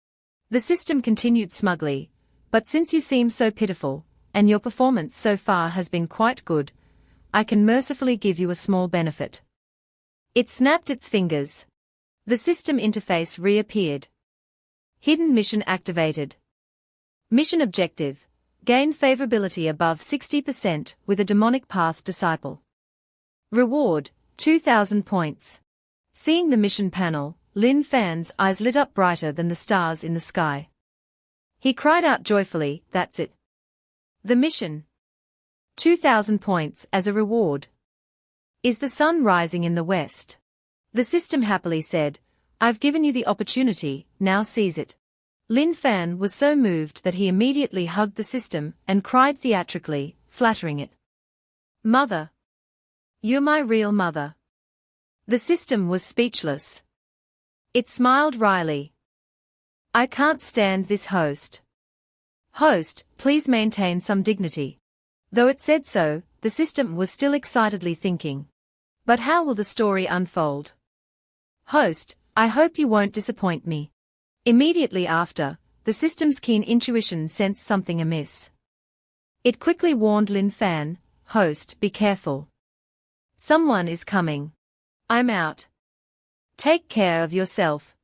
The system continued smugly, but since you seem so pitiful, and your performance so far has been quite good, I can mercifully give you a small benefit. It snapped its fingers. The system interface reappeared. Hidden mission activated. Mission objective: gain favorability above 60% with a demonic path disciple. Reward: 2,000 points. Seeing the mission panel, Lin Fan's eyes lit up brighter than the stars in the sky. He cried out joyfully, that's it. The mission. 2,000 points as a reward. Is the sun rising in the west? The system happily said, I've given you the opportunity, now seize it. Lin Fan was so moved that he immediately hugged the system and cried theatrically, flattering it. Mother. You're my real mother. The system was speechless. It smiled wryly. I can't stand this host. Host, please maintain some dignity. Though it said so, the system was still excitedly thinking. But how will the story unfold? Host, I hope you won't disappoint me. Immediately after, the system's keen intuition sensed something amiss. It quickly warned Lin Fan, host, be careful. Someone is coming. I'm out. Take care of yourself.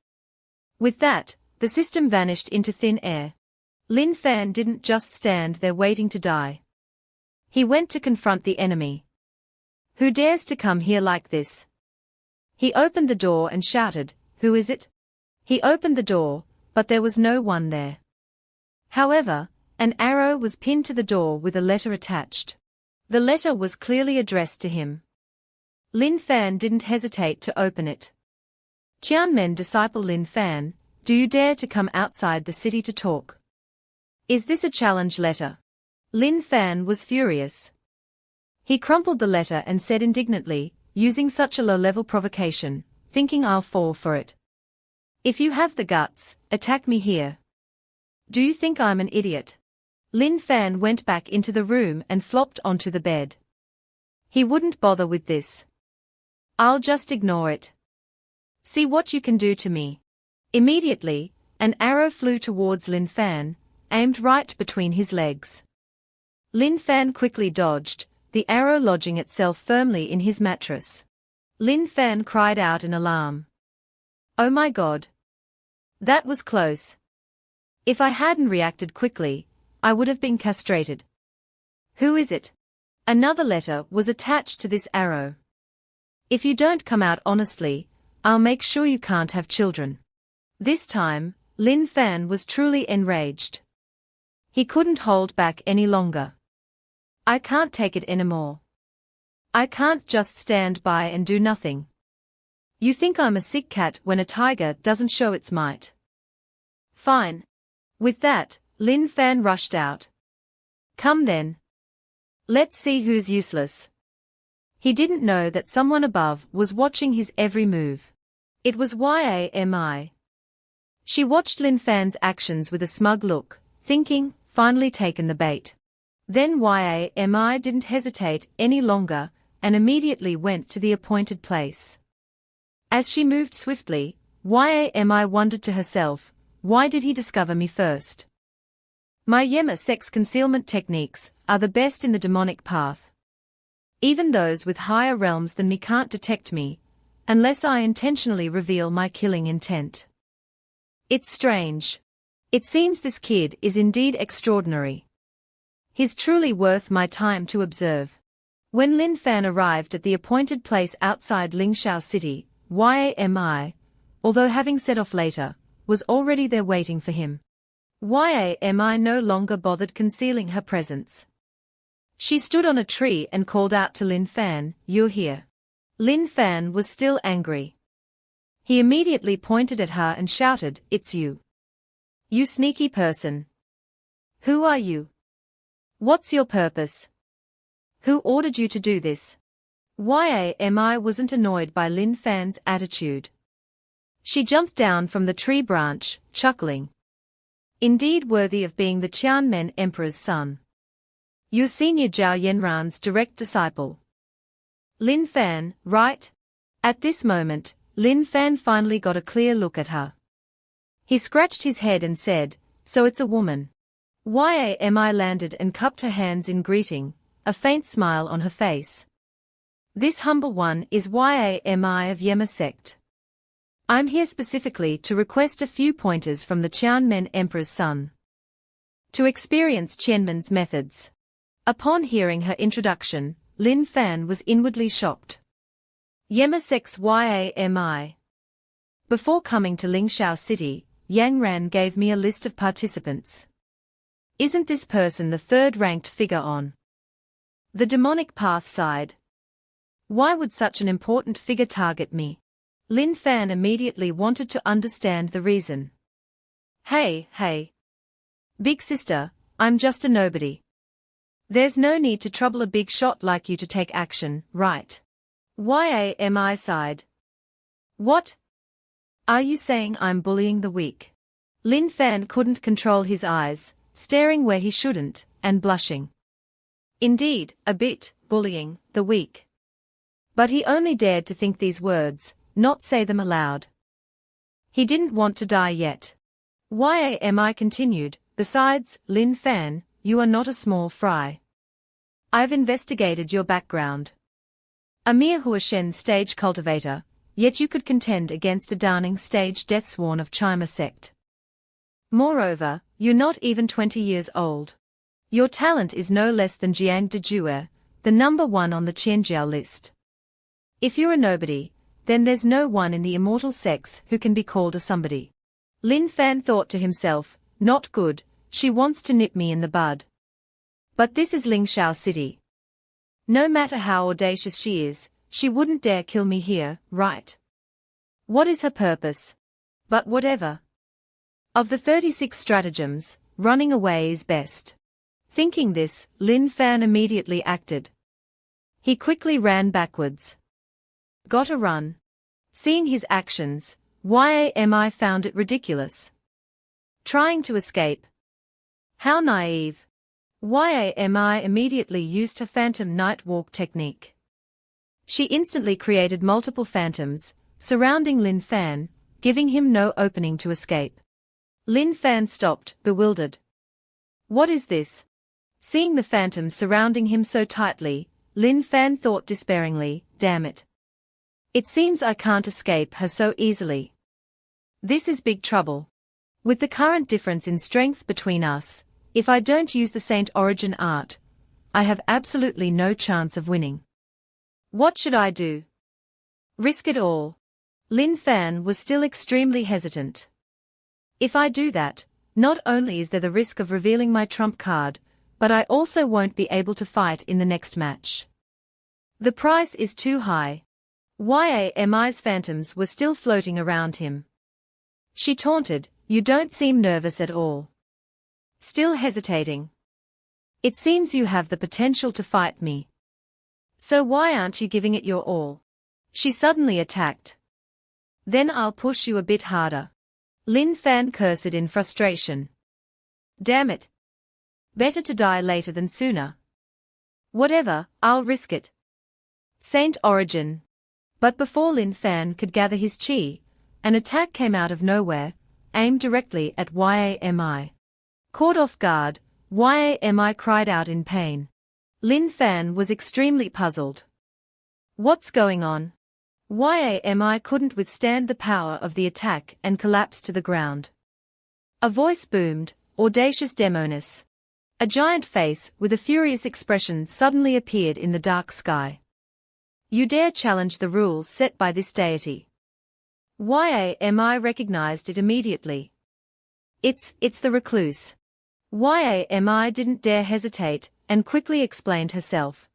With that, the system vanished into thin air. Lin Fan didn't just stand there waiting to die. He went to confront the enemy. Who dares to come here like this? He opened the door and shouted, Who is it? He opened the door, but there was no one there. However, an arrow was pinned to the door with a letter attached. The letter was clearly addressed to him. Lin Fan didn't hesitate to open it. Qianmen disciple Lin Fan, do you dare to come outside the city to talk? Is this a challenge letter? Lin Fan was furious. He crumpled the letter and said indignantly, using such a low-level provocation, thinking I'll fall for it. If you have the guts, attack me here. Do you think I'm an idiot? Lin Fan went back into the room and flopped onto the bed. He wouldn't bother with this. I'll just ignore it. See what you can do to me. Immediately, an arrow flew towards Lin Fan, aimed right between his legs. Lin Fan quickly dodged, the arrow lodging itself firmly in his mattress. Lin Fan cried out in alarm. Oh my God. That was close. If I hadn't reacted quickly, I would have been castrated. Who is it? Another letter was attached to this arrow. If you don't come out honestly, I'll make sure you can't have children. This time, Lin Fan was truly enraged. He couldn't hold back any longer. I can't take it anymore. I can't just stand by and do nothing. You think I'm a sick cat when a tiger doesn't show its might. Fine. With that, Lin Fan rushed out. Come then. Let's see who's useless. He didn't know that someone above was watching his every move. It was Yami. She watched Lin Fan's actions with a smug look, thinking, finally taken the bait. Then Yami didn't hesitate any longer, and immediately went to the appointed place. As she moved swiftly, Yami wondered to herself, why did he discover me first? My Yema sex concealment techniques are the best in the demonic path. Even those with higher realms than me can't detect me, unless I intentionally reveal my killing intent. It's strange. It seems this kid is indeed extraordinary. He's truly worth my time to observe. When Lin Fan arrived at the appointed place outside Lingxiao City, Yami, although having set off later, was already there waiting for him. Yami no longer bothered concealing her presence. She stood on a tree and called out to Lin Fan, "You're here." Lin Fan was still angry. He immediately pointed at her and shouted, "It's you. You sneaky person. Who are you? What's your purpose? Who ordered you to do this?" Yami wasn't annoyed by Lin Fan's attitude. She jumped down from the tree branch, chuckling. Indeed worthy of being the Qianmen Emperor's son. You're senior Zhao Yanran's direct disciple. Lin Fan, right? At this moment, Lin Fan finally got a clear look at her. He scratched his head and said, "So it's a woman." Yami landed and cupped her hands in greeting, a faint smile on her face. "This humble one is Yami of Yema Sect. I'm here specifically to request a few pointers from the Qianmen Emperor's son. To experience Qianmen's methods." Upon hearing her introduction, Lin Fan was inwardly shocked. Yema Sect's Yami. Before coming to Lingxiao City, Yang Ran gave me a list of participants. Isn't this person the third-ranked figure on the demonic path side? Why would such an important figure target me? Lin Fan immediately wanted to understand the reason. Hey. Big sister, I'm just a nobody. There's no need to trouble a big shot like you to take action, right? Yami sighed. What? Are you saying I'm bullying the weak? Lin Fan couldn't control his eyes, staring where he shouldn't, and blushing. Indeed, a bit, bullying the weak. But he only dared to think these words, not say them aloud. He didn't want to die yet. Yami continued, "Besides, Lin Fan, you are not a small fry. I've investigated your background. A mere Huashen stage cultivator, yet you could contend against a Downing stage deathsworn of Chima Sect. Moreover, you're not even 20 years old. Your talent is no less than Jiang Dejue, the number one on the Qianjiao list. If you're a nobody, then there's no one in the immortal sex who can be called a somebody." Lin Fan thought to himself, "Not good, she wants to nip me in the bud. But this is Lingxiao City. No matter how audacious she is, she wouldn't dare kill me here, right? What is her purpose? But whatever. Of the 36 stratagems, running away is best." Thinking this, Lin Fan immediately acted. He quickly ran backwards. Gotta run. Seeing his actions, Yami found it ridiculous. Trying to escape. How naive. Yami immediately used her phantom night walk technique. She instantly created multiple phantoms, surrounding Lin Fan, giving him no opening to escape. Lin Fan stopped, bewildered. What is this? Seeing the phantoms surrounding him so tightly, Lin Fan thought despairingly, damn it. It seems I can't escape her so easily. This is big trouble. With the current difference in strength between us, if I don't use the Saint Origin art, I have absolutely no chance of winning. What should I do? Risk it all. Lin Fan was still extremely hesitant. If I do that, not only is there the risk of revealing my trump card, but I also won't be able to fight in the next match. The price is too high. Yami's phantoms were still floating around him. She taunted, "You don't seem nervous at all. Still hesitating. It seems you have the potential to fight me. So why aren't you giving it your all?" She suddenly attacked. "Then I'll push you a bit harder." Lin Fan cursed in frustration. "Damn it. Better to die later than sooner. Whatever, I'll risk it." Saint Origin. But before Lin Fan could gather his chi, an attack came out of nowhere, aimed directly at Yami. Caught off guard, Yami cried out in pain. Lin Fan was extremely puzzled. What's going on? Yami couldn't withstand the power of the attack and collapsed to the ground. A voice boomed, "Audacious Demonis." A giant face with a furious expression suddenly appeared in the dark sky. "You dare challenge the rules set by this deity?" Yami recognized it immediately. It's the recluse." Yami didn't dare hesitate and quickly explained herself.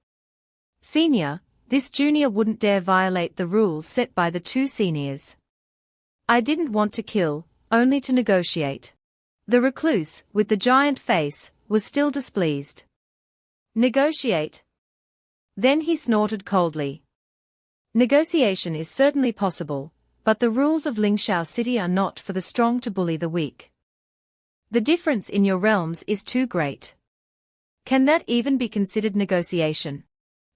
"Senior, this junior wouldn't dare violate the rules set by the two seniors. I didn't want to kill, only to negotiate." The recluse, with the giant face, was still displeased. "Negotiate?" Then he snorted coldly. "Negotiation is certainly possible, but the rules of Lingxiao City are not for the strong to bully the weak. The difference in your realms is too great. Can that even be considered negotiation?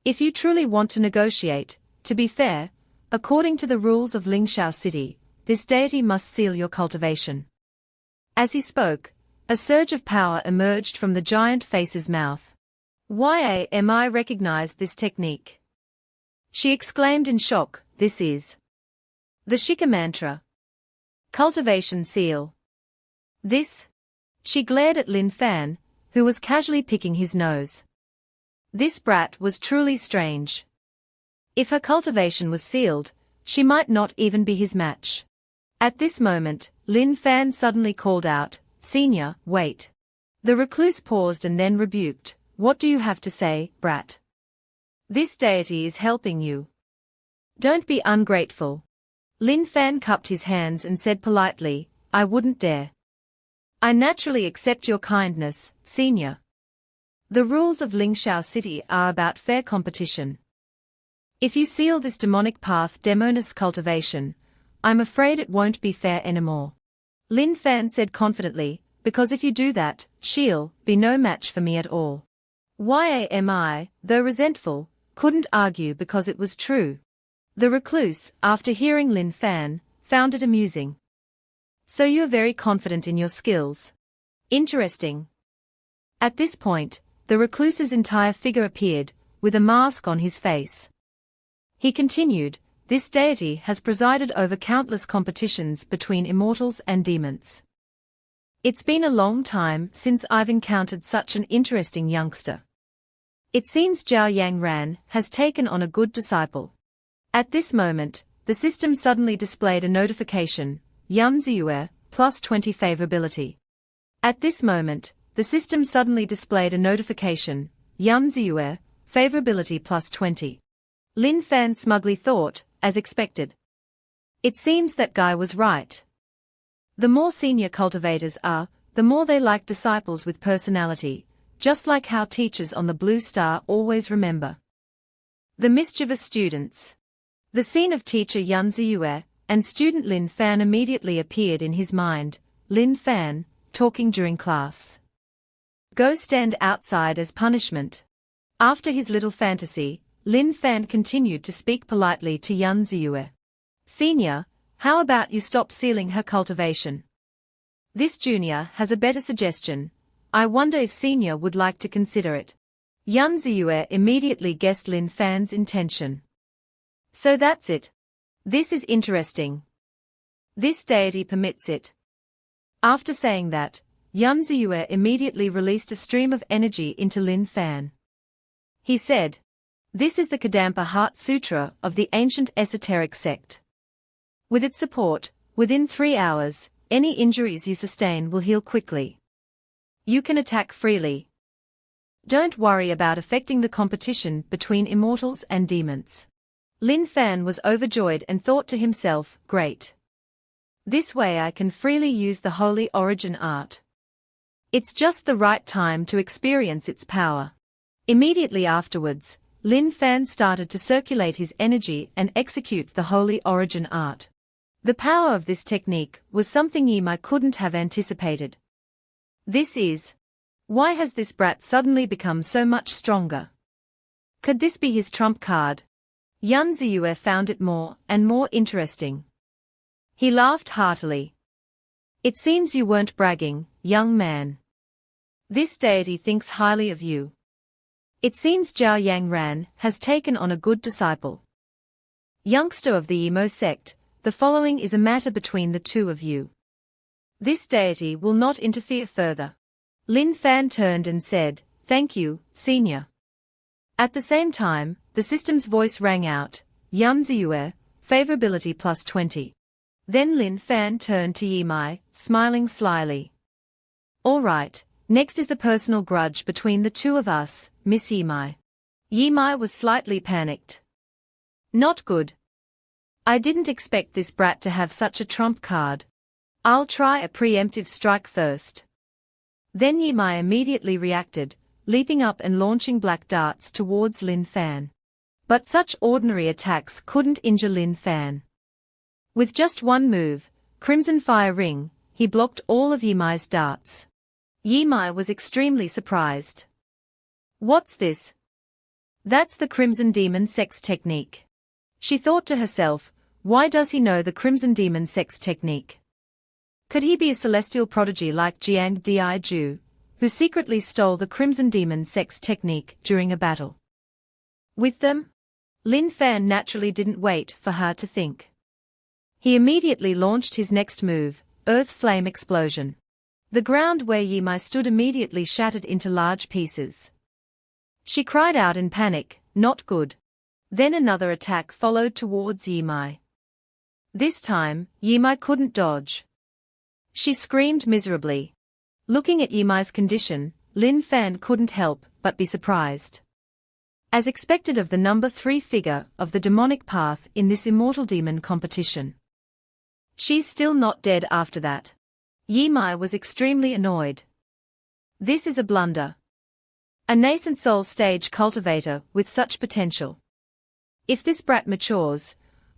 If you truly want to negotiate, to be fair, according to the rules of Lingxiao City, this deity must seal your cultivation." As he spoke, a surge of power emerged from the giant face's mouth. Yami recognized this technique. She exclaimed in shock, "This is the Shika mantra. Cultivation seal. This?" She glared at Lin Fan, who was casually picking his nose. This brat was truly strange. If her cultivation was sealed, she might not even be his match. At this moment, Lin Fan suddenly called out, "Senior, wait." The recluse paused and then rebuked, "What do you have to say, brat? This deity is helping you. Don't be ungrateful." Lin Fan cupped his hands and said politely, "I wouldn't dare. I naturally accept your kindness, senior. The rules of Lingxiao City are about fair competition. If you seal this demonic path Demonis cultivation, I'm afraid it won't be fair anymore." Lin Fan said confidently, "Because if you do that, she'll be no match for me at all." Yami, though resentful, couldn't argue because it was true. The recluse, after hearing Lin Fan, found it amusing. "So you're very confident in your skills. Interesting." At this point, the recluse's entire figure appeared, with a mask on his face. He continued, "This deity has presided over countless competitions between immortals and demons. It's been a long time since I've encountered such an interesting youngster. It seems Zhao Yangran has taken on a good disciple." At this moment, the system suddenly displayed a notification, "Yan Ziyue, plus 20 favorability." At this moment, the system suddenly displayed a notification, "Yan Ziyue, favorability plus 20. Lin Fan smugly thought, as expected. It seems that guy was right. The more senior cultivators are, the more they like disciples with personality, just like how teachers on the Blue Star always remember the mischievous students. The scene of teacher Yan Ziyue and student Lin Fan immediately appeared in his mind. Lin Fan, talking during class. Go stand outside as punishment. After his little fantasy, Lin Fan continued to speak politely to Yan Ziyue. "Senior, how about you stop sealing her cultivation? This junior has a better suggestion. I wonder if senior would like to consider it." Yan Ziyue immediately guessed Lin Fan's intention. "So that's it. This is interesting. This deity permits it. After saying that, Yun Ziyue immediately released a stream of energy into Lin Fan. He said, "This is the Kadampa Heart Sutra of the ancient esoteric sect. With its support, within 3 hours, any injuries you sustain will heal quickly. You can attack freely. Don't worry about affecting the competition between immortals and demons." Lin Fan was overjoyed and thought to himself, "Great. This way I can freely use the holy origin art. It's just the right time to experience its power." Immediately afterwards, Lin Fan started to circulate his energy and execute the holy origin art. The power of this technique was something Yimai couldn't have anticipated. Why has this brat suddenly become so much stronger? Could this be his trump card? Yun Ziyue found it more and more interesting. He laughed heartily. "It seems you weren't bragging, young man. This deity thinks highly of you. It seems Zhao Yangran has taken on a good disciple. Youngster of the Emo sect, the following is a matter between the two of you. This deity will not interfere further." Lin Fan turned and said, "Thank you, senior." At the same time, the system's voice rang out, "Yun Ziyue, favorability plus 20. Then Lin Fan turned to Yimai, smiling slyly. "All right, next is the personal grudge between the two of us, Miss Yimai." Yimai was slightly panicked. "Not good. I didn't expect this brat to have such a trump card. I'll try a preemptive strike first." Then Yimai immediately reacted, leaping up and launching black darts towards Lin Fan. But such ordinary attacks couldn't injure Lin Fan. With just one move, Crimson Fire Ring, he blocked all of Yimai's darts. Yimai was extremely surprised. "What's this?" "That's the Crimson Demon Sex technique." She thought to herself, why does he know the Crimson Demon Sex technique? Could he be a celestial prodigy like Jiang Diju, who secretly stole the Crimson Demon Sex technique during a battle with them? Lin Fan naturally didn't wait for her to think. He immediately launched his next move, Earth Flame Explosion. The ground where Yimai stood immediately shattered into large pieces. She cried out in panic, "Not good." Then another attack followed towards Yimai. This time, Yimai couldn't dodge. She screamed miserably. Looking at Yimai's condition, Lin Fan couldn't help but be surprised. As expected of the number 3 figure of the demonic path in this immortal demon competition. She's still not dead after that. Yimai was extremely annoyed. This is a blunder. A nascent soul stage cultivator with such potential. If this brat matures,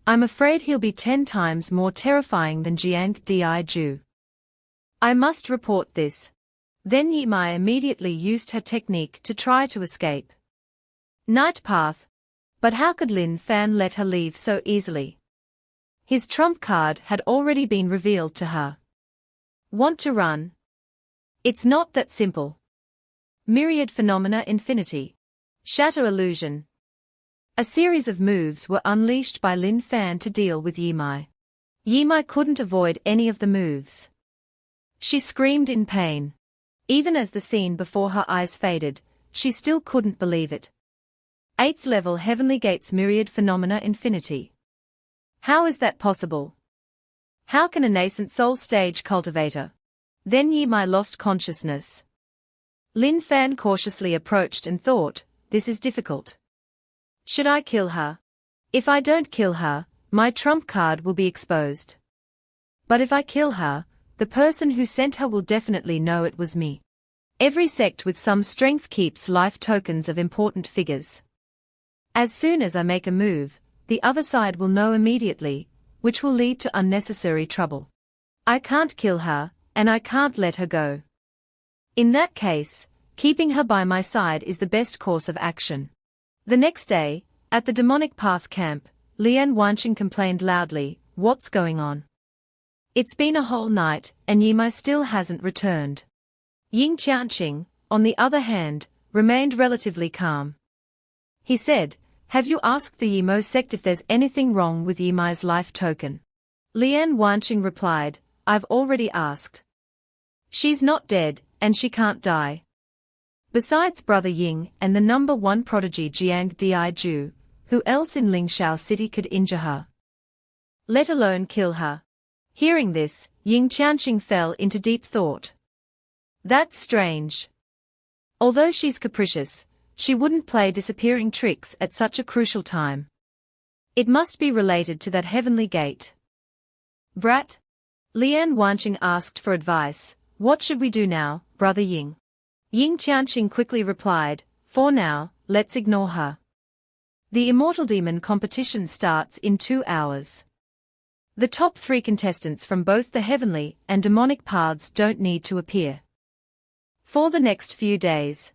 I'm afraid he'll be 10 times more terrifying than Jiang Diju. I must report this. Then Yimai immediately used her technique to try to escape. Night path. But how could Lin Fan let her leave so easily? His trump card had already been revealed to her. Want to run? It's not that simple. Myriad Phenomena Infinity. Shatter Illusion. A series of moves were unleashed by Lin Fan to deal with Yimai. Yimai couldn't avoid any of the moves. She screamed in pain. Even as the scene before her eyes faded, she still couldn't believe it. 8th level Heavenly Gates Myriad Phenomena Infinity. How is that possible? How can a nascent soul stage cultivator? Then Yimai lost consciousness. Lin Fan cautiously approached and thought, this is difficult. Should I kill her? If I don't kill her, my trump card will be exposed. But if I kill her, the person who sent her will definitely know it was me. Every sect with some strength keeps life tokens of important figures. As soon as I make a move, the other side will know immediately, which will lead to unnecessary trouble. I can't kill her, and I can't let her go. In that case, keeping her by my side is the best course of action. The next day, at the demonic path camp, Lian Wanqing complained loudly, what's going on? It's been a whole night, and Yimai still hasn't returned. Ying Qianqing, on the other hand, remained relatively calm. He said, have you asked the Yimo sect if there's anything wrong with Yimai's life token? Lian Wanqing replied, I've already asked. She's not dead, and she can't die. Besides Brother Ying and the number 1 prodigy Jiang Diju, who else in Lingshao City could injure her? Let alone kill her. Hearing this, Ying Qianqing fell into deep thought. That's strange. Although she's capricious, she wouldn't play disappearing tricks at such a crucial time. It must be related to that heavenly gate. Brat? Lian Wanqing asked for advice. What should we do now, Brother Ying? Ying Qianqing quickly replied, for now, let's ignore her. The Immortal Demon competition starts in 2 hours. The top 3 contestants from both the heavenly and demonic paths don't need to appear for the next few days.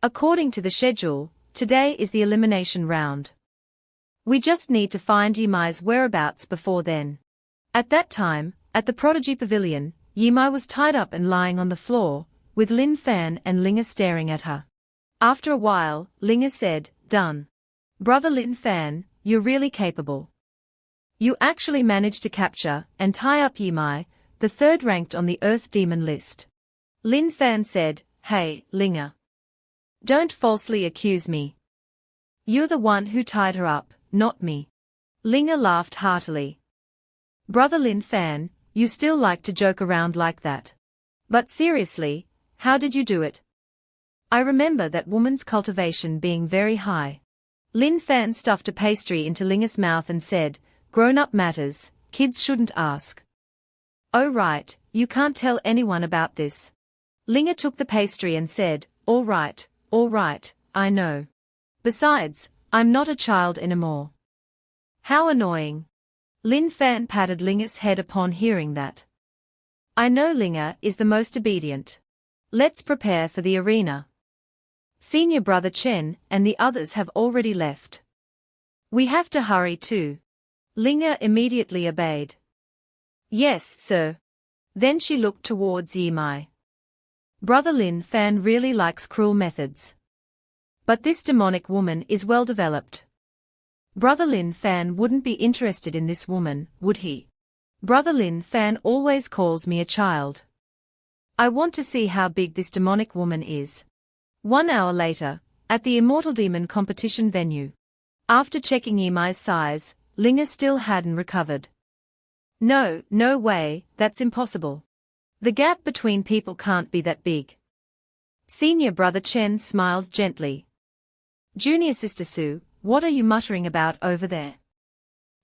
According to the schedule, today is the elimination round. We just need to find Yimai's whereabouts before then. At that time, at the Prodigy Pavilion, Yimai was tied up and lying on the floor, with Lin Fan and Linga staring at her. After a while, Linga said, Done. Brother Lin Fan, you're really capable. You actually managed to capture and tie up Yimai, the 3rd ranked on the Earth Demon list. Lin Fan said, Hey, Linga. Don't falsely accuse me. You're the one who tied her up, not me. Linga laughed heartily. Brother Lin Fan, you still like to joke around like that. But seriously, how did you do it? I remember that woman's cultivation being very high. Lin Fan stuffed a pastry into Linga's mouth and said, Grown-up matters, kids shouldn't ask. Oh right, you can't tell anyone about this. Linga took the pastry and said, all right, I know. Besides, I'm not a child anymore. How annoying. Lin Fan patted Linga's head upon hearing that. I know Linga is the most obedient. Let's prepare for the arena. Senior Brother Chen and the others have already left. We have to hurry too. Linga immediately obeyed. Yes, sir. Then she looked towards Yimai. Brother Lin Fan really likes cruel methods. But this demonic woman is well developed. Brother Lin Fan wouldn't be interested in this woman, would he? Brother Lin Fan always calls me a child. I want to see how big this demonic woman is. 1 hour later, at the Immortal Demon competition venue. After checking Yimai's size, Linga still hadn't recovered. No way, that's impossible. The gap between people can't be that big. Senior Brother Chen smiled gently. Junior Sister Su, what are you muttering about over there?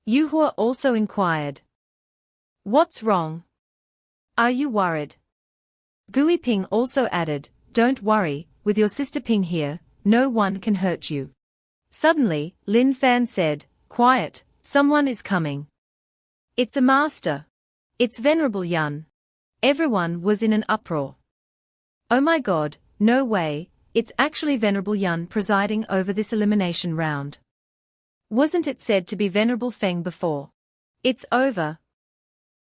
Yu Hua also inquired. What's wrong? Are you worried? Gui Ping also added, Don't worry, with your sister Ping here, no one can hurt you. Suddenly, Lin Fan said, Quiet, someone is coming. It's a master. It's Venerable Yun. Everyone was in an uproar. Oh my god, no way, it's actually Venerable Yun presiding over this elimination round. Wasn't it said to be Venerable Feng before? It's over.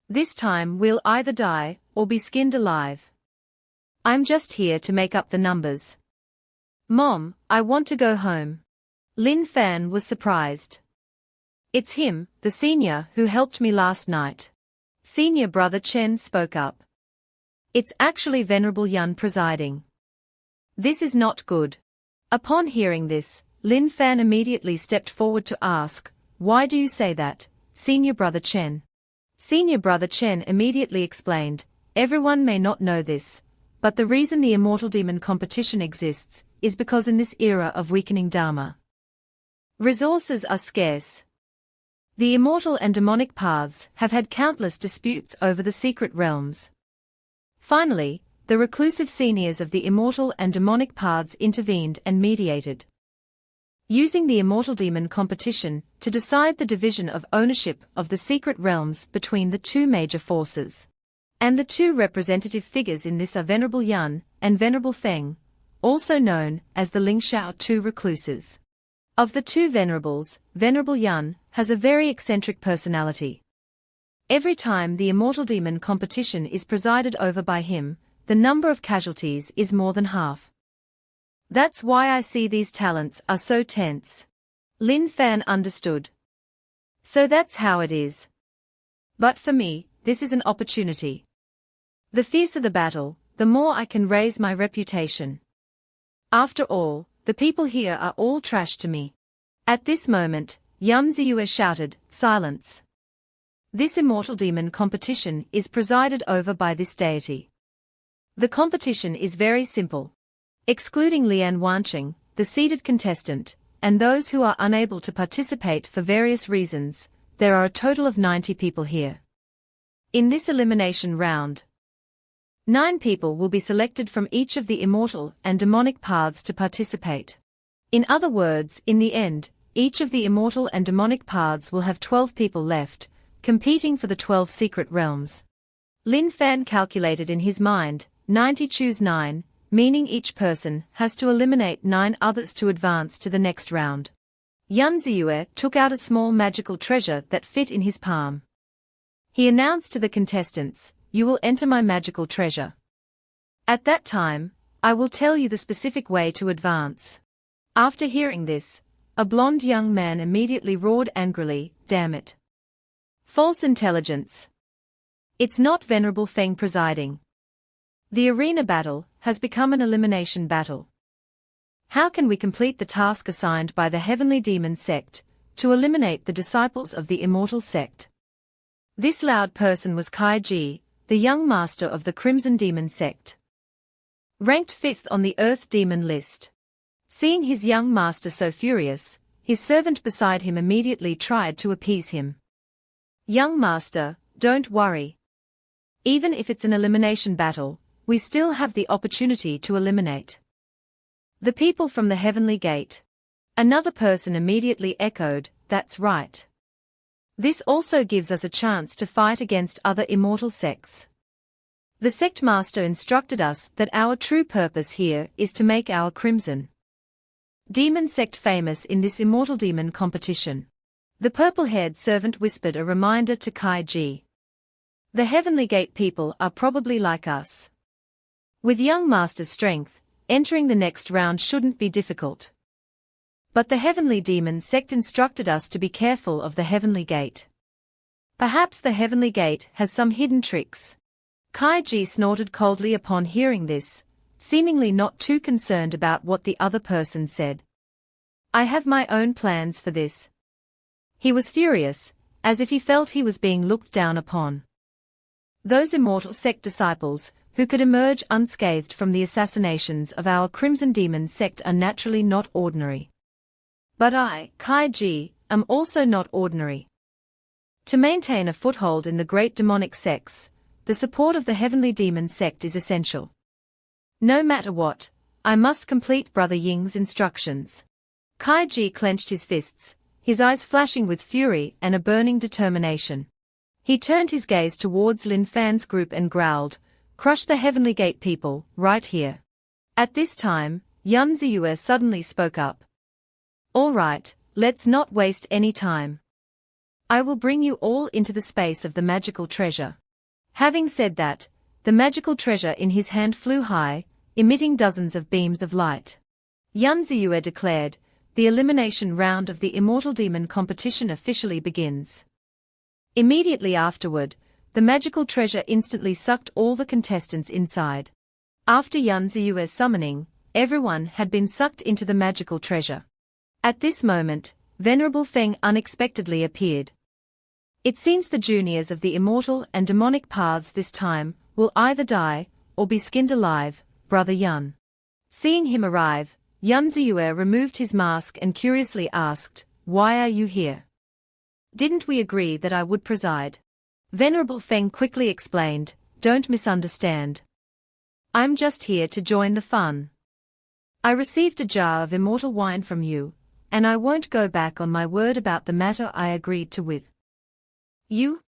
This time we'll either die, or be skinned alive. I'm just here to make up the numbers. Mom, I want to go home. Lin Fan was surprised. It's him, the senior who helped me last night. Senior Brother Chen spoke up. It's actually Venerable Yun presiding. This is not good. Upon hearing this, Lin Fan immediately stepped forward to ask, Why do you say that, Senior Brother Chen? Senior Brother Chen immediately explained, Everyone may not know this, but the reason the Immortal Demon competition exists is because in this era of weakening Dharma, resources are scarce. The immortal and demonic paths have had countless disputes over the secret realms. Finally, the reclusive seniors of the immortal and demonic paths intervened and mediated, using the Immortal Demon competition to decide the division of ownership of the secret realms between the two major forces. And the two representative figures in this are Venerable Yun and Venerable Feng, also known as the Lingshao Two Recluses. Of the two venerables, Venerable Yun has a very eccentric personality. Every time the Immortal Demon competition is presided over by him, the number of casualties is more than half. That's why I see these talents are so tense. Lin Fan understood. So that's how it is. But for me, this is an opportunity. The fiercer the battle, the more I can raise my reputation. After all, the people here are all trash to me. At this moment, Yun Ziyue shouted, "Silence!" This immortal demon competition is presided over by this deity. The competition is very simple. Excluding Lian Wanqing, the seeded contestant, and those who are unable to participate for various reasons, there are a total of 90 people here. In this elimination round, 9 people will be selected from each of the immortal and demonic paths to participate. In other words, in the end, each of the immortal and demonic paths will have 12 people left, competing for the 12 secret realms. Lin Fan calculated in his mind, 90 choose 9, meaning each person has to eliminate 9 others to advance to the next round. Yun Ziyue took out a small magical treasure that fit in his palm. He announced to the contestants, "You will enter my magical treasure. At that time, I will tell you the specific way to advance." After hearing this, a blonde young man immediately roared angrily, "Damn it! False intelligence! It's not Venerable Feng presiding. The arena battle has become an elimination battle. How can we complete the task assigned by the Heavenly Demon Sect, to eliminate the disciples of the Immortal Sect?" This loud person was Kai Ji, the young master of the Crimson Demon Sect. Ranked 5th on the Earth Demon list. Seeing his young master so furious, his servant beside him immediately tried to appease him. "Young master, don't worry. Even if it's an elimination battle, we still have the opportunity to eliminate the people from the Heavenly Gate." Another person immediately echoed, "That's right. This also gives us a chance to fight against other immortal sects. The sect master instructed us that our true purpose here is to make our Crimson Demon Sect famous in this immortal demon competition." The purple-haired servant whispered a reminder to Kai Ji. "The Heavenly Gate people are probably like us. With young master's strength, entering the next round shouldn't be difficult. But the Heavenly Demon Sect instructed us to be careful of the Heavenly Gate. Perhaps the Heavenly Gate has some hidden tricks." Kai Ji snorted coldly upon hearing this, seemingly not too concerned about what the other person said. "I have my own plans for this." He was furious, as if he felt he was being looked down upon. Those Immortal Sect disciples, who could emerge unscathed from the assassinations of our Crimson Demon Sect, are naturally not ordinary. But I, Kai Ji, am also not ordinary. To maintain a foothold in the great demonic sects, the support of the Heavenly Demon Sect is essential. No matter what, I must complete Brother Ying's instructions. Kai Ji clenched his fists, his eyes flashing with fury and a burning determination. He turned his gaze towards Lin Fan's group and growled, "Crush the Heavenly Gate people, right here." At this time, Yun Ziyue suddenly spoke up. "All right, let's not waste any time. I will bring you all into the space of the magical treasure." Having said that, the magical treasure in his hand flew high, emitting dozens of beams of light. Yun Ziyue declared, "The elimination round of the Immortal Demon competition officially begins." Immediately afterward, the magical treasure instantly sucked all the contestants inside. After Yun Ziyue's summoning, everyone had been sucked into the magical treasure. At this moment, Venerable Feng unexpectedly appeared. It seems the juniors of the immortal and demonic paths this time will either die or be skinned alive, Brother Yun. Seeing him arrive, Yun Ziyue removed his mask and curiously asked, "Why are you here? Didn't we agree that I would preside?" Venerable Feng quickly explained, "Don't misunderstand. I'm just here to join the fun. I received a jar of immortal wine from you, and I won't go back on my word about the matter I agreed to with you.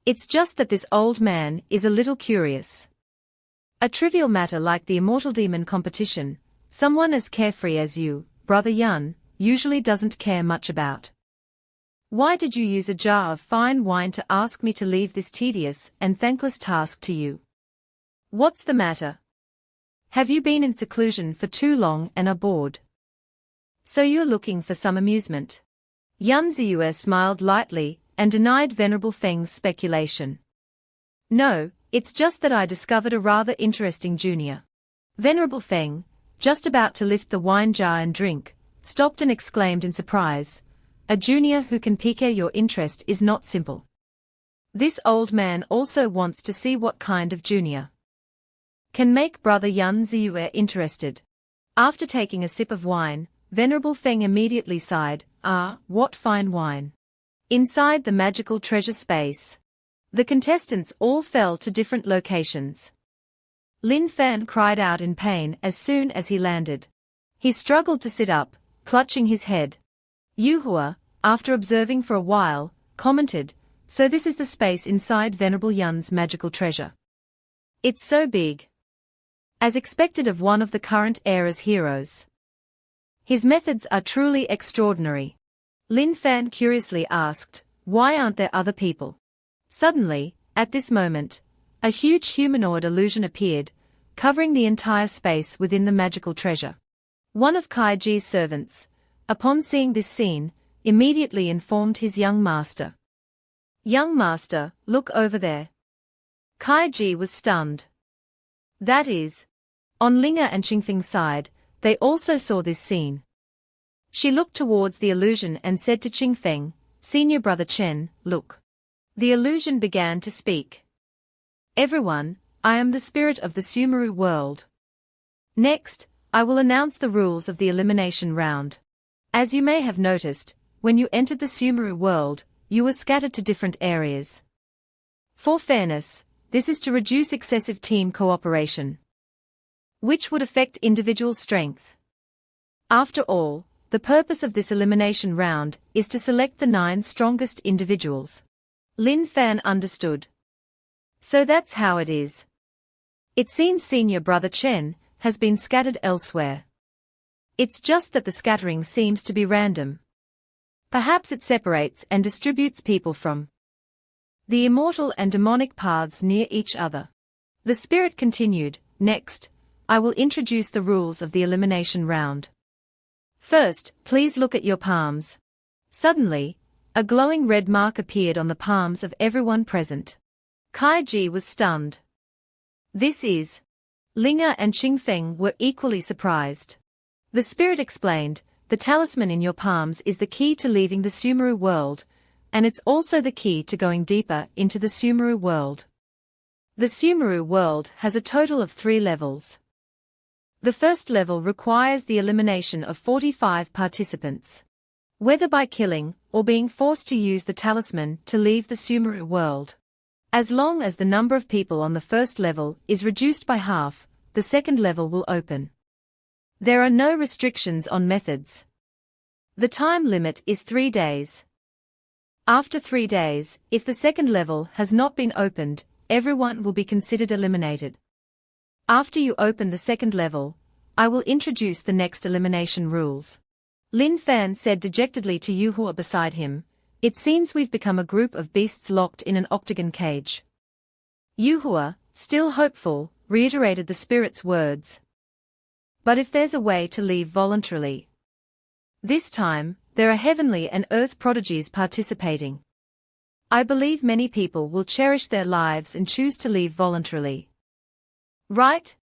It's just that this old man is a little curious. A trivial matter like the Immortal Demon competition, someone as carefree as you, Brother Yun, usually doesn't care much about. Why did you use a jar of fine wine to ask me to leave this tedious and thankless task to you? What's the matter? Have you been in seclusion for too long and are bored? So you're looking for some amusement?" Yun Ziyue smiled lightly, and denied Venerable Feng's speculation. "No, it's just that I discovered a rather interesting junior." Venerable Feng, just about to lift the wine jar and drink, stopped and exclaimed in surprise, "A junior who can pique your interest is not simple. This old man also wants to see what kind of junior can make Brother Yan Ziyue interested." After taking a sip of wine, Venerable Feng immediately sighed, "Ah, what fine wine." Inside the magical treasure space, the contestants all fell to different locations. Lin Fan cried out in pain as soon as he landed. He struggled to sit up, clutching his head. Yu Hua, after observing for a while, commented, "So this is the space inside Venerable Yan's magical treasure. It's so big." As expected of one of the current era's heroes, his methods are truly extraordinary. Lin Fan curiously asked, "Why aren't there other people?" Suddenly, at this moment, a huge humanoid illusion appeared, covering the entire space within the magical treasure. One of Kai Ji's servants, upon seeing this scene, immediately informed his young master. "Young master, look over there." Kai Ji was stunned. That is, on Linga and Qingfeng's side, they also saw this scene. She looked towards the illusion and said to Qingfeng, "Senior brother Chen, look." The illusion began to speak. "Everyone, I am the spirit of the Sumeru world. Next, I will announce the rules of the elimination round. As you may have noticed, when you entered the Sumeru world, you were scattered to different areas. For fairness, this is to reduce excessive team cooperation, which would affect individual strength. After all, the purpose of this elimination round is to select the 9 strongest individuals." Lin Fan understood. "So that's how it is. It seems senior brother Chen has been scattered elsewhere. It's just that the scattering seems to be random. Perhaps it separates and distributes people from the immortal and demonic paths near each other." The spirit continued, "Next, I will introduce the rules of the elimination round. First, please look at your palms." Suddenly, a glowing red mark appeared on the palms of everyone present. Kai Ji was stunned. "This is..." Linga and Qingfeng were equally surprised. The spirit explained, "The talisman in your palms is the key to leaving the Sumeru world, and it's also the key to going deeper into the Sumeru world. The Sumeru world has a total of 3 levels. The first level requires the elimination of 45 participants, whether by killing or being forced to use the talisman to leave the Sumeru world. As long as the number of people on the first level is reduced by half, the second level will open. There are no restrictions on methods. The time limit is 3 days. After 3 days, if the second level has not been opened, everyone will be considered eliminated. After you open the second level, I will introduce the next elimination rules." Lin Fan said dejectedly to Yu Hua beside him, "It seems we've become a group of beasts locked in an octagon cage." Yu Hua, still hopeful, reiterated the spirit's words. "But if there's a way to leave voluntarily. This time, there are heavenly and earth prodigies participating. I believe many people will cherish their lives and choose to leave voluntarily." "Right?"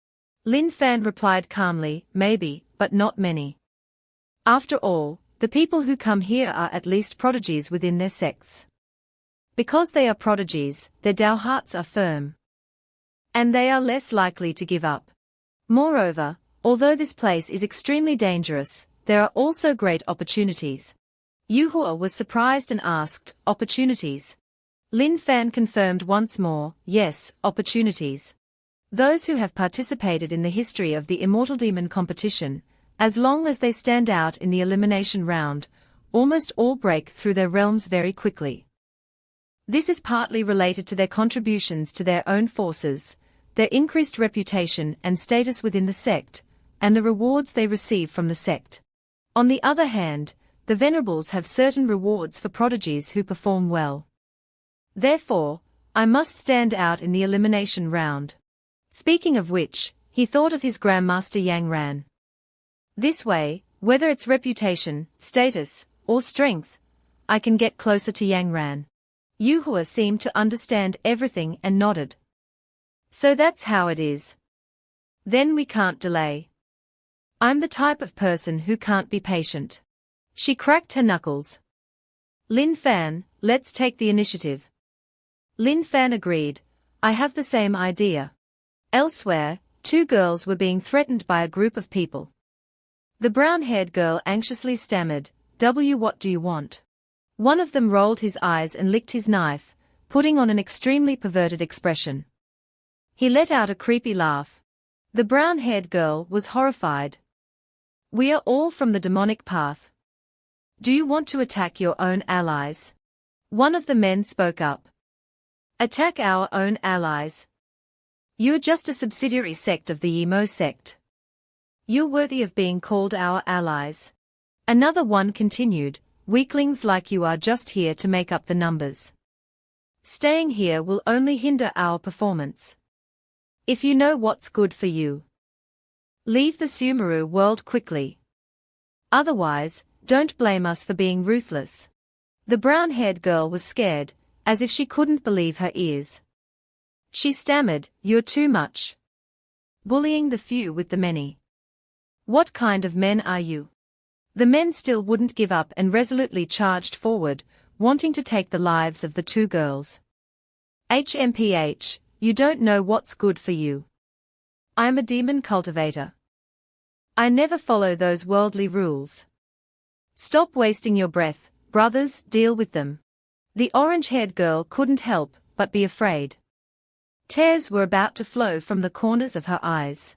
Lin Fan replied calmly, "Maybe, but not many. After all, the people who come here are at least prodigies within their sects. Because they are prodigies, their Dao hearts are firm. And they are less likely to give up. Moreover, although this place is extremely dangerous, there are also great opportunities." Yu Hua was surprised and asked, "Opportunities?" Lin Fan confirmed once more, "Yes, opportunities. Those who have participated in the history of the Immortal Demon competition, as long as they stand out in the elimination round, almost all break through their realms very quickly. This is partly related to their contributions to their own forces, their increased reputation and status within the sect, and the rewards they receive from the sect. On the other hand, the Venerables have certain rewards for prodigies who perform well. Therefore, I must stand out in the elimination round." Speaking of which, he thought of his Grandmaster Yang Ran. This way, whether it's reputation, status, or strength, I can get closer to Yang Ran. Yuhua seemed to understand everything and nodded. So that's how it is. Then we can't delay. I'm the type of person who can't be patient. She cracked her knuckles. Lin Fan, let's take the initiative. Lin Fan agreed. I have the same idea. Elsewhere, two girls were being threatened by a group of people. The brown-haired girl anxiously stammered, What do you want? One of them rolled his eyes and licked his knife, putting on an extremely perverted expression. He let out a creepy laugh. The brown-haired girl was horrified. We are all from the demonic path. Do you want to attack your own allies? One of the men spoke up. Attack our own allies? You're just a subsidiary sect of the emo sect. You're worthy of being called our allies. Another one continued, weaklings like you are just here to make up the numbers. Staying here will only hinder our performance. If you know what's good for you, leave the Sumeru world quickly. Otherwise, don't blame us for being ruthless. The brown-haired girl was scared, as if she couldn't believe her ears. She stammered, You're too much. Bullying the few with the many. What kind of men are you? The men still wouldn't give up and resolutely charged forward, wanting to take the lives of the two girls. HMPH, you don't know what's good for you. I'm a demon cultivator. I never follow those worldly rules. Stop wasting your breath, brothers, deal with them. The orange-haired girl couldn't help but be afraid. Tears were about to flow from the corners of her eyes.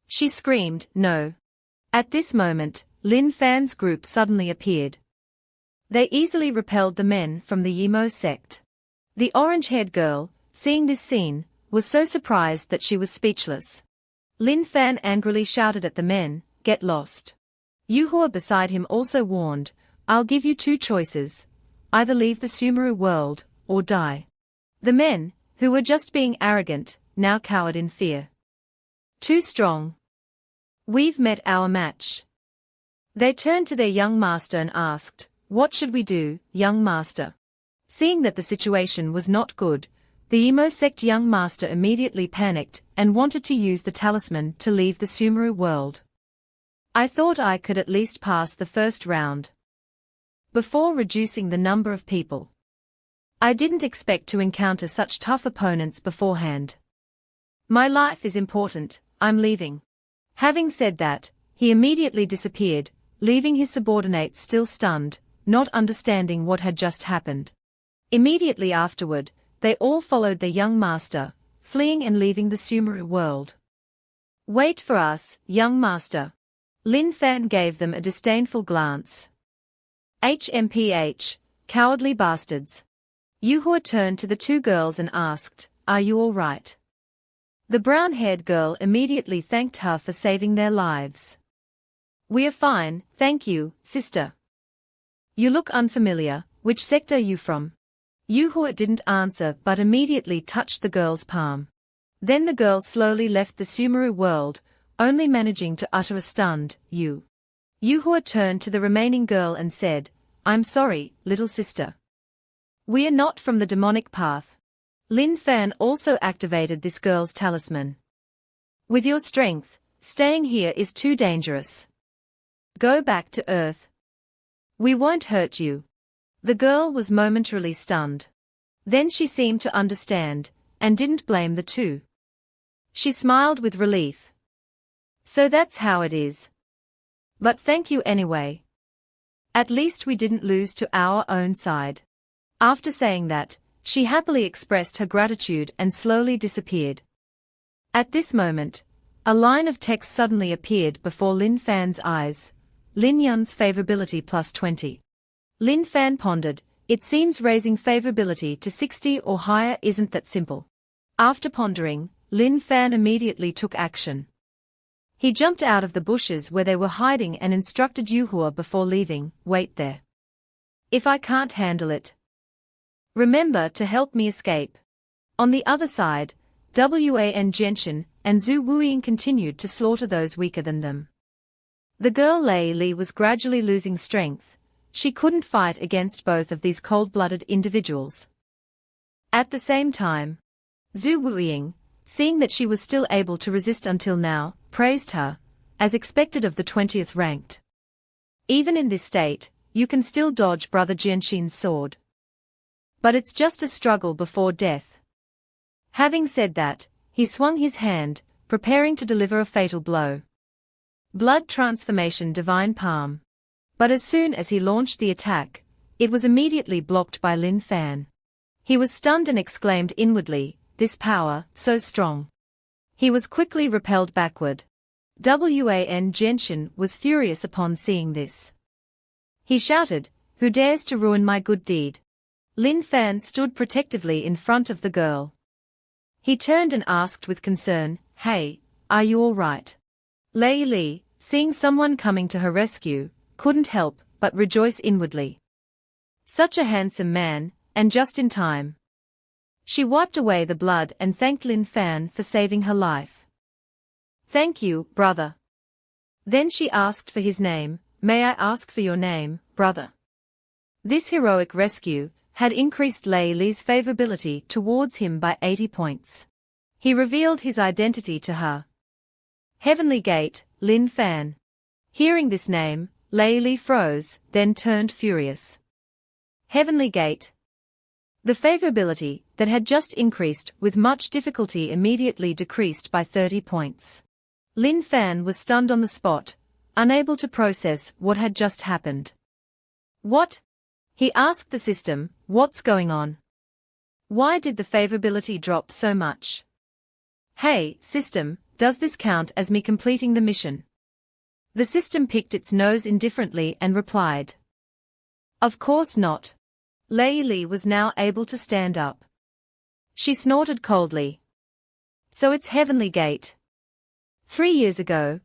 She screamed, No. At this moment, Lin Fan's group suddenly appeared. They easily repelled the men from the emo sect. The orange-haired girl, seeing this scene, was so surprised that she was speechless. Lin Fan angrily shouted at the men, Get lost. Yuhua beside him also warned, I'll give you two choices. Either leave the Sumeru world, or die. The men, who were just being arrogant, now cowered in fear. Too strong. We've met our match. They turned to their young master and asked, What should we do, young master? Seeing that the situation was not good, the emo sect young master immediately panicked and wanted to use the talisman to leave the Sumeru world. I thought I could at least pass the first round. Before reducing the number of people. I didn't expect to encounter such tough opponents beforehand. My life is important, I'm leaving. Having said that, he immediately disappeared, leaving his subordinates still stunned, not understanding what had just happened. Immediately afterward, they all followed their young master, fleeing and leaving the Sumeru world. Wait for us, young master. Lin Fan gave them a disdainful glance. HMPH, cowardly bastards. Yuhua turned to the two girls and asked, Are you all right? The brown-haired girl immediately thanked her for saving their lives. We are fine, thank you, sister. You look unfamiliar, which sect are you from? Yuhua didn't answer but immediately touched the girl's palm. Then the girl slowly left the Sumeru world, only managing to utter a stunned, You. Yuhua turned to the remaining girl and said, I'm sorry, little sister. We are not from the demonic path. Lin Fan also activated this girl's talisman. With your strength, staying here is too dangerous. Go back to Earth. We won't hurt you. The girl was momentarily stunned. Then she seemed to understand, and didn't blame the two. She smiled with relief. So that's how it is. But thank you anyway. At least we didn't lose to our own side. After saying that, she happily expressed her gratitude and slowly disappeared. At this moment, a line of text suddenly appeared before Lin Fan's eyes. Lin Yun's favorability plus 20. Lin Fan pondered, it seems raising favorability to 60 or higher isn't that simple. After pondering, Lin Fan immediately took action. He jumped out of the bushes where they were hiding and instructed Yuhua before leaving, Wait there. If I can't handle it, remember to help me escape. On the other side, Wan Genshin and Zhu Wuying continued to slaughter those weaker than them. The girl Lei Li was gradually losing strength. She couldn't fight against both of these cold-blooded individuals. At the same time, Zhu Wuiying, seeing that she was still able to resist until now, praised her, as expected of the 20th ranked. Even in this state, you can still dodge Brother Jianxin's sword. But it's just a struggle before death. Having said that, he swung his hand, preparing to deliver a fatal blow. Blood transformation divine palm. But as soon as he launched the attack, it was immediately blocked by Lin Fan. He was stunned and exclaimed inwardly, "This power, so strong." He was quickly repelled backward. Wan Jianxin was furious upon seeing this. He shouted, "Who dares to ruin my good deed?" Lin Fan stood protectively in front of the girl. He turned and asked with concern, "Hey, are you all right?" Lei Li, seeing someone coming to her rescue, couldn't help but rejoice inwardly. Such a handsome man, and just in time. She wiped away the blood and thanked Lin Fan for saving her life. "Thank you, brother." Then she asked for his name. "May I ask for your name, brother?" This heroic rescue had increased Lei Li's favorability towards him by 80 points. He revealed his identity to her. Heavenly Gate, Lin Fan. Hearing this name, Lei Li froze, then turned furious. Heavenly Gate. The favorability that had just increased with much difficulty immediately decreased by 30 points. Lin Fan was stunned on the spot, unable to process what had just happened. "What?" He asked the system, "What's going on? Why did the favorability drop so much?" "Hey, system, does this count as me completing the mission?" The system picked its nose indifferently and replied, "Of course not." Lei Li was now able to stand up. She snorted coldly. "So it's Heavenly Gate. 3 years ago,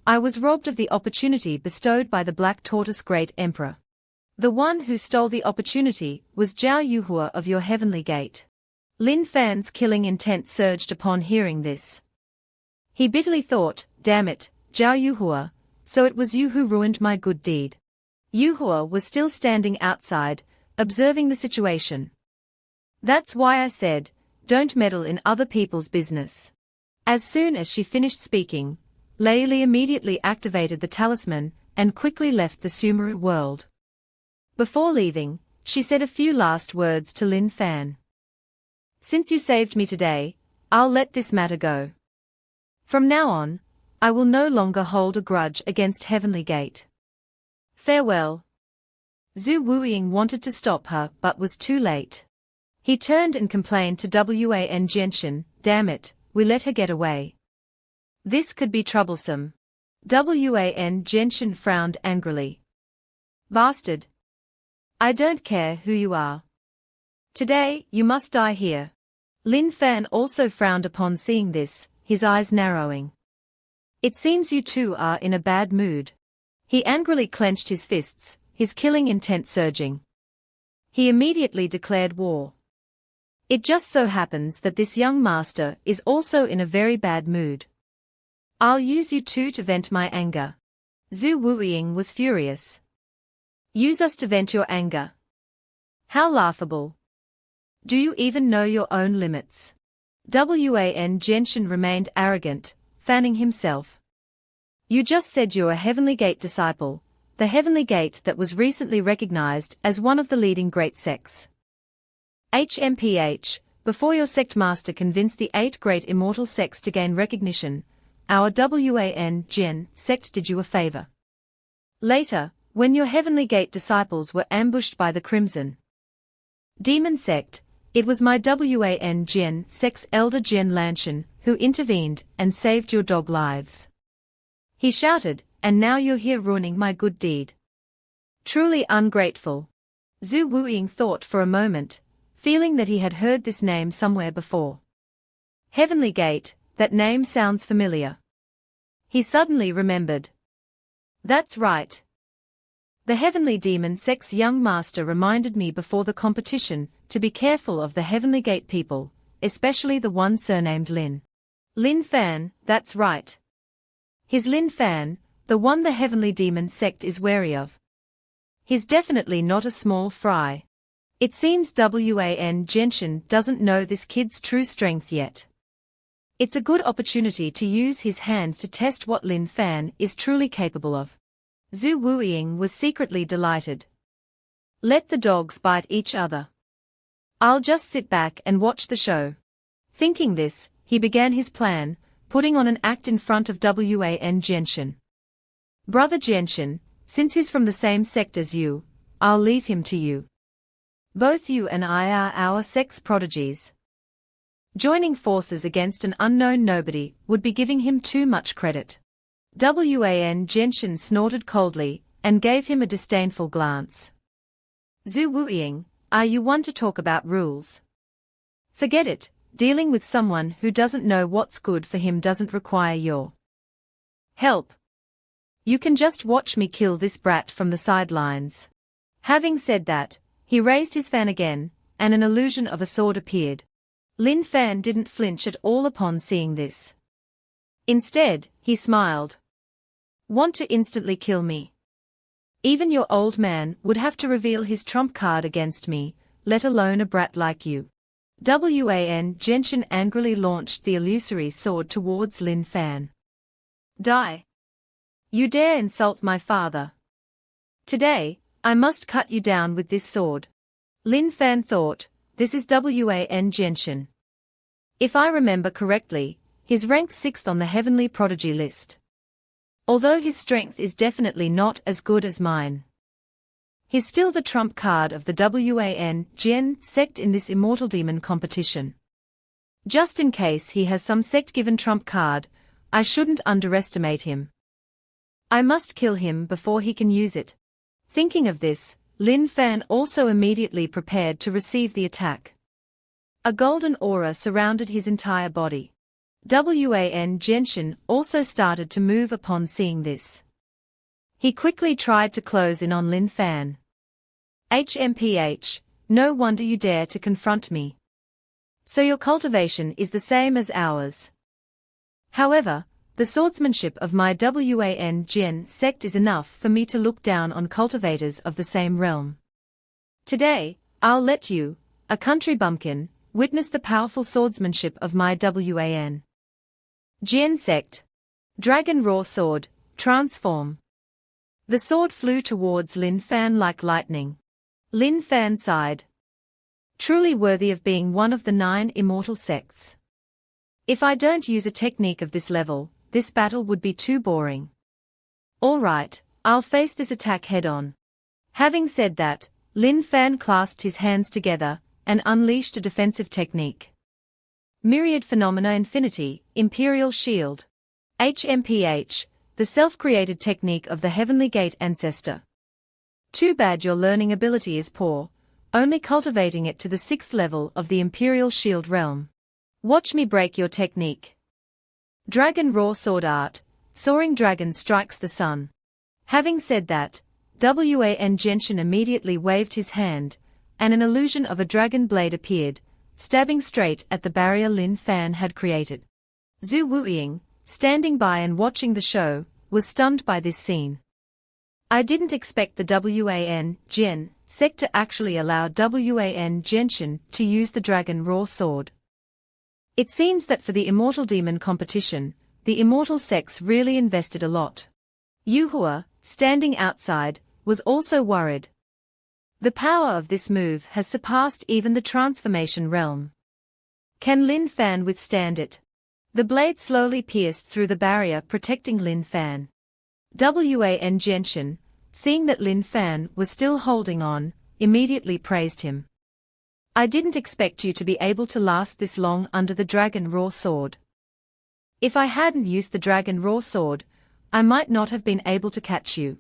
I was robbed of the opportunity bestowed by the Black Tortoise Great Emperor. The one who stole the opportunity was Zhao Yuhua of your Heavenly Gate." Lin Fan's killing intent surged upon hearing this. He bitterly thought, "Damn it, Zhao Yuhua, so it was you who ruined my good deed." Yuhua was still standing outside, observing the situation. "That's why I said, don't meddle in other people's business." As soon as she finished speaking, Lei Li immediately activated the talisman and quickly left the Sumeru world. Before leaving, she said a few last words to Lin Fan. "Since you saved me today, I'll let this matter go. From now on, I will no longer hold a grudge against Heavenly Gate. Farewell." Zhu Wuiying wanted to stop her but was too late. He turned and complained to Wan Jianxin, "Damn it, we let her get away. This could be troublesome." Wan Jianxin frowned angrily. "Bastard. I don't care who you are. Today, you must die here." Lin Fan also frowned upon seeing this, his eyes narrowing. "It seems you two are in a bad mood." He angrily clenched his fists, his killing intent surging. He immediately declared war. "It just so happens that this young master is also in a very bad mood. I'll use you two to vent my anger." Zhu Wuiying was furious. "Use us to vent your anger? How laughable. Do you even know your own limits?" Wan Jianxin remained arrogant, fanning himself. "You just said you're a Heavenly Gate disciple, the Heavenly Gate that was recently recognized as one of the leading great sects. HMPH, before your sect master convinced the 8 great immortal sects to gain recognition, our Wan Jian sect did you a favor. Later, when your Heavenly Gate disciples were ambushed by the Crimson Demon sect, it was my Wan Jian sect's elder Jian Lanshan who intervened and saved your dog lives." He shouted, "And now you're here ruining my good deed. Truly ungrateful." Zhu Wuiying thought for a moment, feeling that he had heard this name somewhere before. Heavenly Gate, that name sounds familiar. He suddenly remembered. That's right. The Heavenly Demon Sect's young master reminded me before the competition to be careful of the Heavenly Gate people, especially the one surnamed Lin. Lin Fan, that's right. His Lin Fan, the one the Heavenly Demon Sect is wary of. He's definitely not a small fry. It seems Wan Genshin doesn't know this kid's true strength yet. It's a good opportunity to use his hand to test what Lin Fan is truly capable of. Zhu Wuiying was secretly delighted. Let the dogs bite each other. I'll just sit back and watch the show. Thinking this, he began his plan, putting on an act in front of Wan Genshin. Brother Genshin, since he's from the same sect as you, I'll leave him to you. Both you and I are our sex prodigies. Joining forces against an unknown nobody would be giving him too much credit. Wan Genshin snorted coldly, and gave him a disdainful glance. Zhu Wuiying, are you one to talk about rules? Forget it, dealing with someone who doesn't know what's good for him doesn't require your help. You can just watch me kill this brat from the sidelines. Having said that, he raised his fan again, and an illusion of a sword appeared. Lin Fan didn't flinch at all upon seeing this. Instead, he smiled. Want to instantly kill me? Even your old man would have to reveal his trump card against me, let alone a brat like you. Wan Genshin angrily launched the illusory sword towards Lin Fan. Die! You dare insult my father? Today, I must cut you down with this sword. Lin Fan thought, this is Wan Genshin. If I remember correctly, he's ranked 6th on the Heavenly Prodigy list. Although his strength is definitely not as good as mine. He's still the trump card of the Wan Gen sect in this Immortal Demon competition. Just in case he has some sect-given trump card, I shouldn't underestimate him. I must kill him before he can use it. Thinking of this, Lin Fan also immediately prepared to receive the attack. A golden aura surrounded his entire body. Wan Genshin also started to move upon seeing this. He quickly tried to close in on Lin Fan. HMPH, no wonder you dare to confront me. So your cultivation is the same as ours. However, the swordsmanship of my Wan Gen sect is enough for me to look down on cultivators of the same realm. Today, I'll let you, a country bumpkin, witness the powerful swordsmanship of my Wan Gen sect. Dragon Raw Sword, transform. The sword flew towards Lin Fan like lightning. Lin Fan sighed. Truly worthy of being one of the 9 immortal sects. If I don't use a technique of this level, this battle would be too boring. All right, I'll face this attack head-on. Having said that, Lin Fan clasped his hands together and unleashed a defensive technique. Myriad Phenomena Infinity, Imperial Shield. HMPH, the self-created technique of the Heavenly Gate Ancestor. Too bad your learning ability is poor, only cultivating it to the 6th level of the Imperial Shield realm. Watch me break your technique. Dragon Raw Sword Art, Soaring Dragon Strikes the Sun. Having said that, Wan Genshin immediately waved his hand, and an illusion of a dragon blade appeared, stabbing straight at the barrier Lin Fan had created. Zhu Wuiying, standing by and watching the show, was stunned by this scene. I didn't expect the Wan Gen sect to actually allow Wan Genshin to use the Dragon Raw Sword. It seems that for the Immortal Demon competition, the Immortal sects really invested a lot. Yuhua, standing outside, was also worried. The power of this move has surpassed even the transformation realm. Can Lin Fan withstand it? The blade slowly pierced through the barrier protecting Lin Fan. Wan Genshin, seeing that Lin Fan was still holding on, immediately praised him. I didn't expect you to be able to last this long under the Dragon Raw Sword. If I hadn't used the Dragon Raw Sword, I might not have been able to catch you.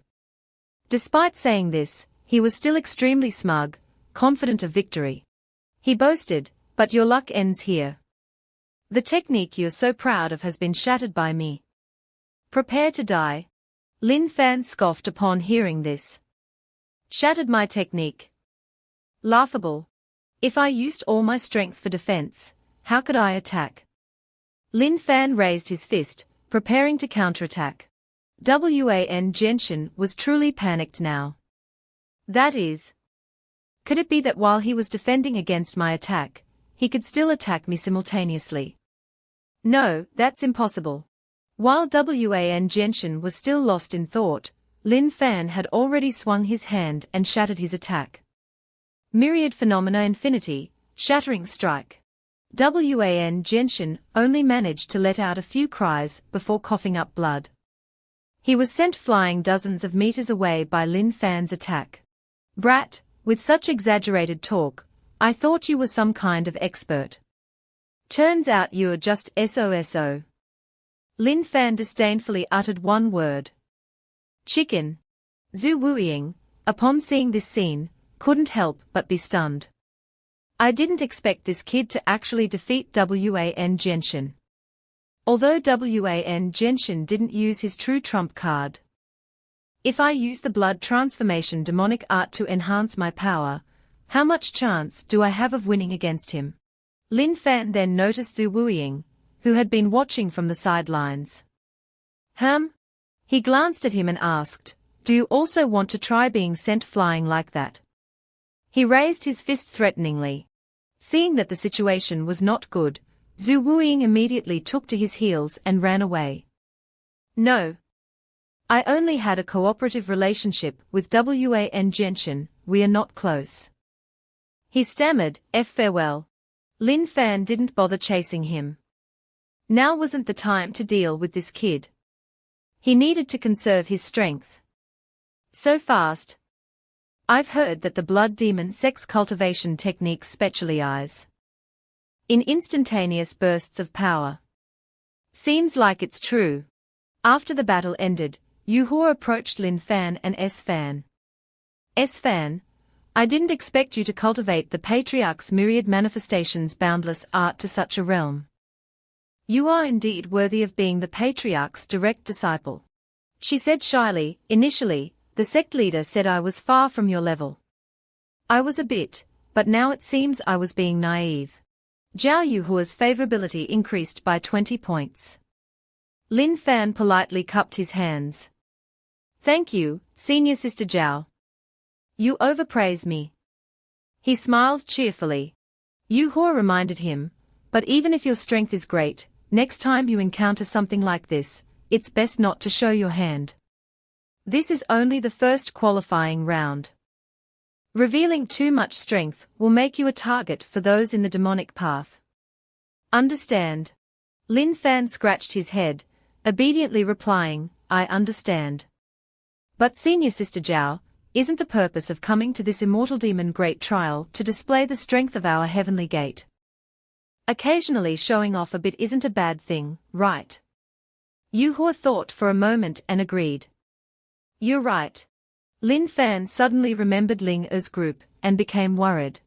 Despite saying this, he was still extremely smug, confident of victory. He boasted, but your luck ends here. The technique you're so proud of has been shattered by me. Prepare to die. Lin Fan scoffed upon hearing this. Shattered my technique. Laughable. If I used all my strength for defense, how could I attack? Lin Fan raised his fist, preparing to counterattack. Wan Genshin was truly panicked now. That is. Could it be that while he was defending against my attack, he could still attack me simultaneously? No, that's impossible. While Wan Genshin was still lost in thought, Lin Fan had already swung his hand and shattered his attack. Myriad Phenomena Infinity, Shattering Strike. Wan Genshin only managed to let out a few cries before coughing up blood. He was sent flying dozens of meters away by Lin Fan's attack. Brat, with such exaggerated talk, I thought you were some kind of expert. Turns out you're just SOSO. Lin Fan disdainfully uttered one word. Chicken. Zhu Wuiying, upon seeing this scene, couldn't help but be stunned. I didn't expect this kid to actually defeat Wan Genshin. Although Wan Genshin didn't use his true trump card. If I use the blood transformation demonic art to enhance my power, how much chance do I have of winning against him? Lin Fan then noticed Zhu Wuiying, who had been watching from the sidelines. He glanced at him and asked, do you also want to try being sent flying like that? He raised his fist threateningly. Seeing that the situation was not good, Zhu Wuiying immediately took to his heels and ran away. No. I only had a cooperative relationship with Wan Genshin, we are not close. He stammered, farewell. Lin Fan didn't bother chasing him. Now wasn't the time to deal with this kid. He needed to conserve his strength. So fast. I've heard that the blood demon sex cultivation techniques specialize in instantaneous bursts of power. Seems like it's true. After the battle ended, Yu Hua approached Lin Fan and S Fan. S Fan, I didn't expect you to cultivate the Patriarch's myriad manifestations boundless art to such a realm. You are indeed worthy of being the Patriarch's direct disciple. She said shyly. Initially, the sect leader said I was far from your level. I was a bit, but now it seems I was being naive. Zhao Yuhua's favorability increased by 20 points. Lin Fan politely cupped his hands. Thank you, Senior Sister Zhao. You overpraise me. He smiled cheerfully. Yu Hua reminded him, but even if your strength is great, next time you encounter something like this, it's best not to show your hand. This is only the first qualifying round. Revealing too much strength will make you a target for those in the demonic path. Understand? Lin Fan scratched his head, obediently replying, I understand. But Senior Sister Zhao, isn't the purpose of coming to this immortal demon great trial to display the strength of our heavenly gate? Occasionally showing off a bit isn't a bad thing, right? Yu Hua thought for a moment and agreed. You're right. Lin Fan suddenly remembered Ling Er's group and became worried.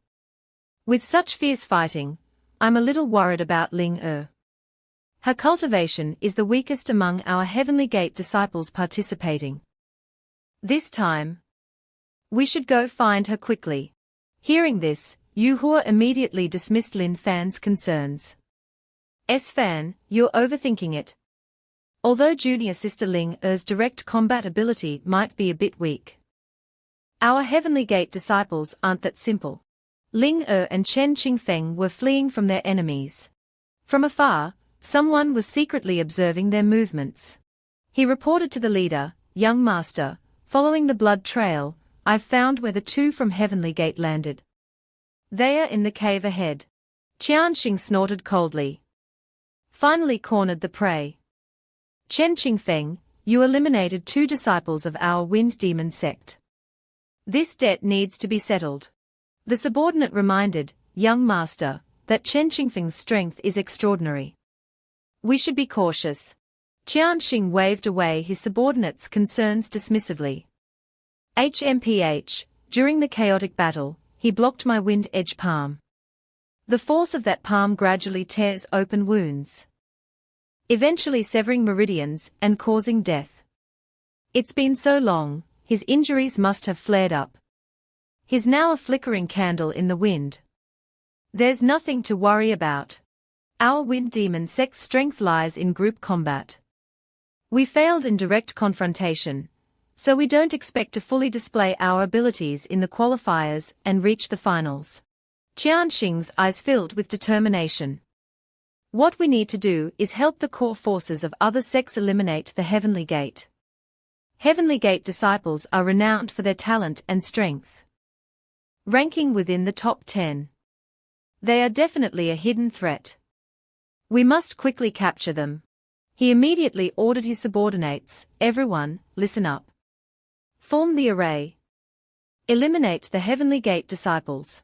With such fierce fighting, I'm a little worried about Ling Er. Her cultivation is the weakest among our Heavenly Gate disciples participating. This time, we should go find her quickly. Hearing this, Yu Hua immediately dismissed Lin Fan's concerns. S Fan, you're overthinking it. Although Junior Sister Ling Er's direct combat ability might be a bit weak, our Heavenly Gate disciples aren't that simple. Ling Er and Chen Qingfeng were fleeing from their enemies. From afar, someone was secretly observing their movements. He reported to the leader, Young Master, following the blood trail, I've found where the two from Heavenly Gate landed. They are in the cave ahead. Qianxing snorted coldly. Finally cornered the prey. Chen Qingfeng, you eliminated 2 disciples of our Wind Demon sect. This debt needs to be settled. The subordinate reminded, Young Master, that Chen Qingfeng's strength is extraordinary. We should be cautious. Qianxing waved away his subordinate's concerns dismissively. HMPH, during the chaotic battle, he blocked my wind edge palm. The force of that palm gradually tears open wounds, eventually severing meridians and causing death. It's been so long, his injuries must have flared up. He's now a flickering candle in the wind. There's nothing to worry about. Our Wind Demon sect's strength lies in group combat. We failed in direct confrontation, So we don't expect to fully display our abilities in the qualifiers and reach the finals. Qianxing's eyes filled with determination. What we need to do is help the core forces of other sects eliminate the Heavenly Gate. Heavenly Gate disciples are renowned for their talent and strength. Ranking within the top 10. They are definitely a hidden threat. We must quickly capture them. He immediately ordered his subordinates, everyone, listen up. Form the array. Eliminate the Heavenly Gate disciples.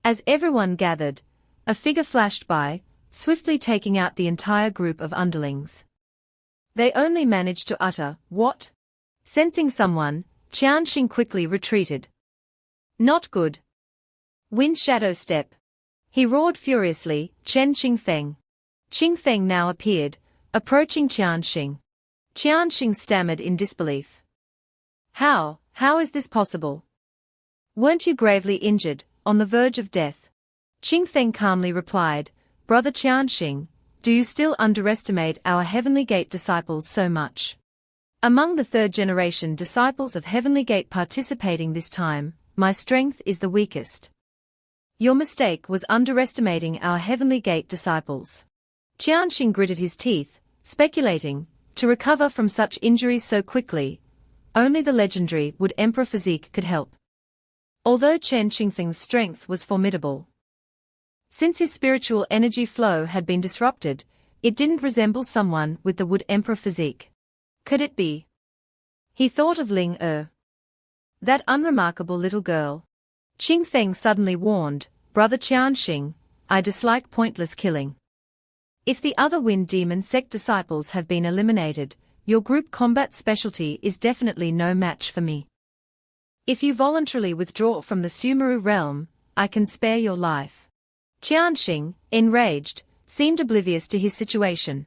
As everyone gathered, a figure flashed by, swiftly taking out the entire group of underlings. They only managed to utter, "What?" Sensing someone, Qianxing quickly retreated. Not good. Wind shadow step. He roared furiously, Chen Qingfeng. Qingfeng now appeared, approaching Qianxing. Qianxing stammered in disbelief. How is this possible? Weren't you gravely injured, on the verge of death? Qingfeng calmly replied, Brother Qianxing, do you still underestimate our Heavenly Gate disciples so much? Among the third-generation disciples of Heavenly Gate participating this time, my strength is the weakest. Your mistake was underestimating our Heavenly Gate disciples. Qianxing gritted his teeth, speculating, to recover from such injuries so quickly, only the legendary Wood Emperor physique could help. Although Chen Qingfeng's strength was formidable, since his spiritual energy flow had been disrupted, it didn't resemble someone with the Wood Emperor physique. Could it be? He thought of Ling Er. That unremarkable little girl. Qingfeng suddenly warned, Brother Qianxing, I dislike pointless killing. If the other Wind Demon Sect disciples have been eliminated, your group combat specialty is definitely no match for me. If you voluntarily withdraw from the Sumeru realm, I can spare your life. Qianxing, enraged, seemed oblivious to his situation.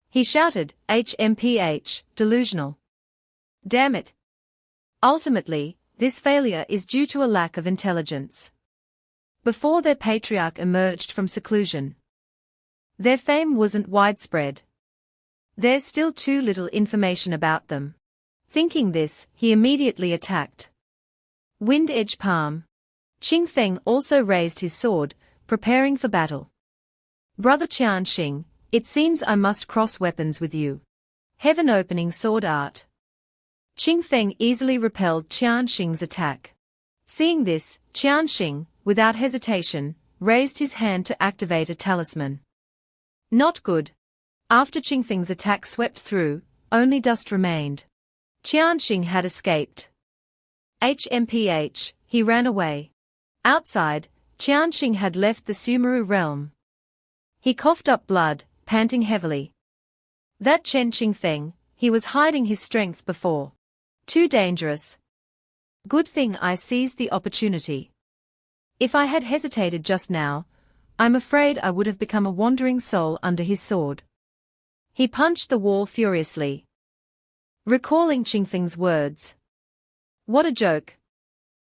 He shouted, HMPH, delusional. Damn it. Ultimately, this failure is due to a lack of intelligence. Before their patriarch emerged from seclusion, their fame wasn't widespread. There's still too little information about them. Thinking this, he immediately attacked. Wind Edge Palm. Qingfeng also raised his sword, preparing for battle. Brother Qianxing, it seems I must cross weapons with you. Heaven opening sword art. Qingfeng easily repelled Qianxing's attack. Seeing this, Qianxing, without hesitation, raised his hand to activate a talisman. Not good. After Qingfeng's attack swept through, only dust remained. Qianxing had escaped. HMPH, he ran away. Outside, Qianxing had left the Sumeru realm. He coughed up blood, panting heavily. That Chen Qingfeng, he was hiding his strength before. Too dangerous. Good thing I seized the opportunity. If I had hesitated just now, I'm afraid I would have become a wandering soul under his sword. He punched the wall furiously, recalling Qingfeng's words. What a joke.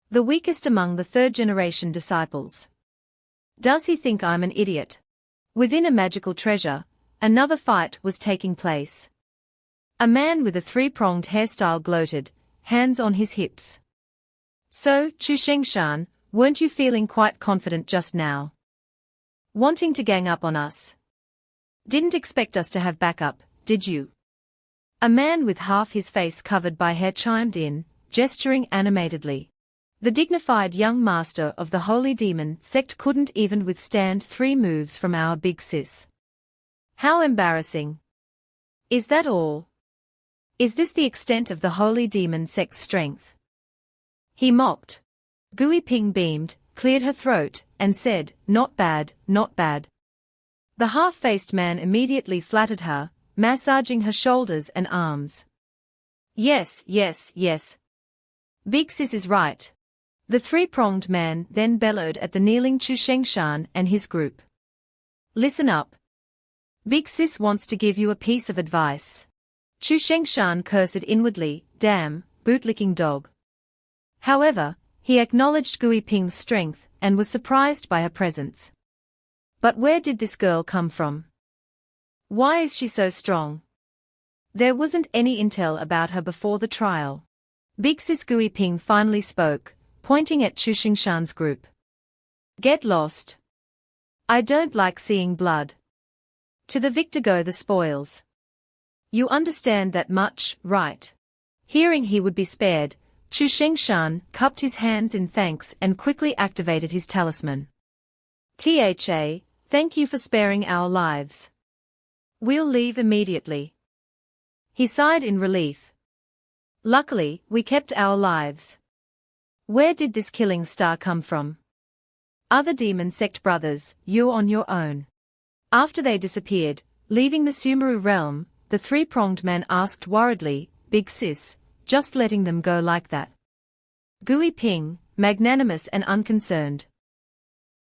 The weakest among the third-generation disciples. Does he think I'm an idiot? Within a magical treasure, another fight was taking place. A man with a three-pronged hairstyle gloated, hands on his hips. So, Chu Shengshan, weren't you feeling quite confident just now? Wanting to gang up on us? Didn't expect us to have backup, did you? A man with half his face covered by hair chimed in, gesturing animatedly. The dignified young master of the Holy Demon Sect couldn't even withstand 3 moves from our big sis. How embarrassing. Is that all? Is this the extent of the Holy Demon Sect's strength? He mocked. Gui Ping beamed, cleared her throat, and said, not bad, not bad. The half-faced man immediately flattered her, massaging her shoulders and arms. Yes, yes, yes. Big Sis is right. The three-pronged man then bellowed at the kneeling Chu Shengshan and his group. Listen up. Big Sis wants to give you a piece of advice. Chu Shengshan cursed inwardly, damn, bootlicking dog. However, he acknowledged Gui Ping's strength and was surprised by her presence. But where did this girl come from? Why is she so strong? There wasn't any intel about her before the trial. Big Sis Gui Ping finally spoke, pointing at Chu Xingshan's group. Get lost. I don't like seeing blood. To the victor go the spoils. You understand that much, right? Hearing he would be spared, Chu Xingshan cupped his hands in thanks and quickly activated his talisman. "Tha, thank you for sparing our lives. We'll leave immediately." He sighed in relief. "Luckily, we kept our lives. Where did this killing star come from?" "Other demon sect brothers, you're on your own." After they disappeared, leaving the Sumeru realm, the three-pronged man asked worriedly, "Big Sis, just letting them go like that?" Gui Ping, magnanimous and unconcerned,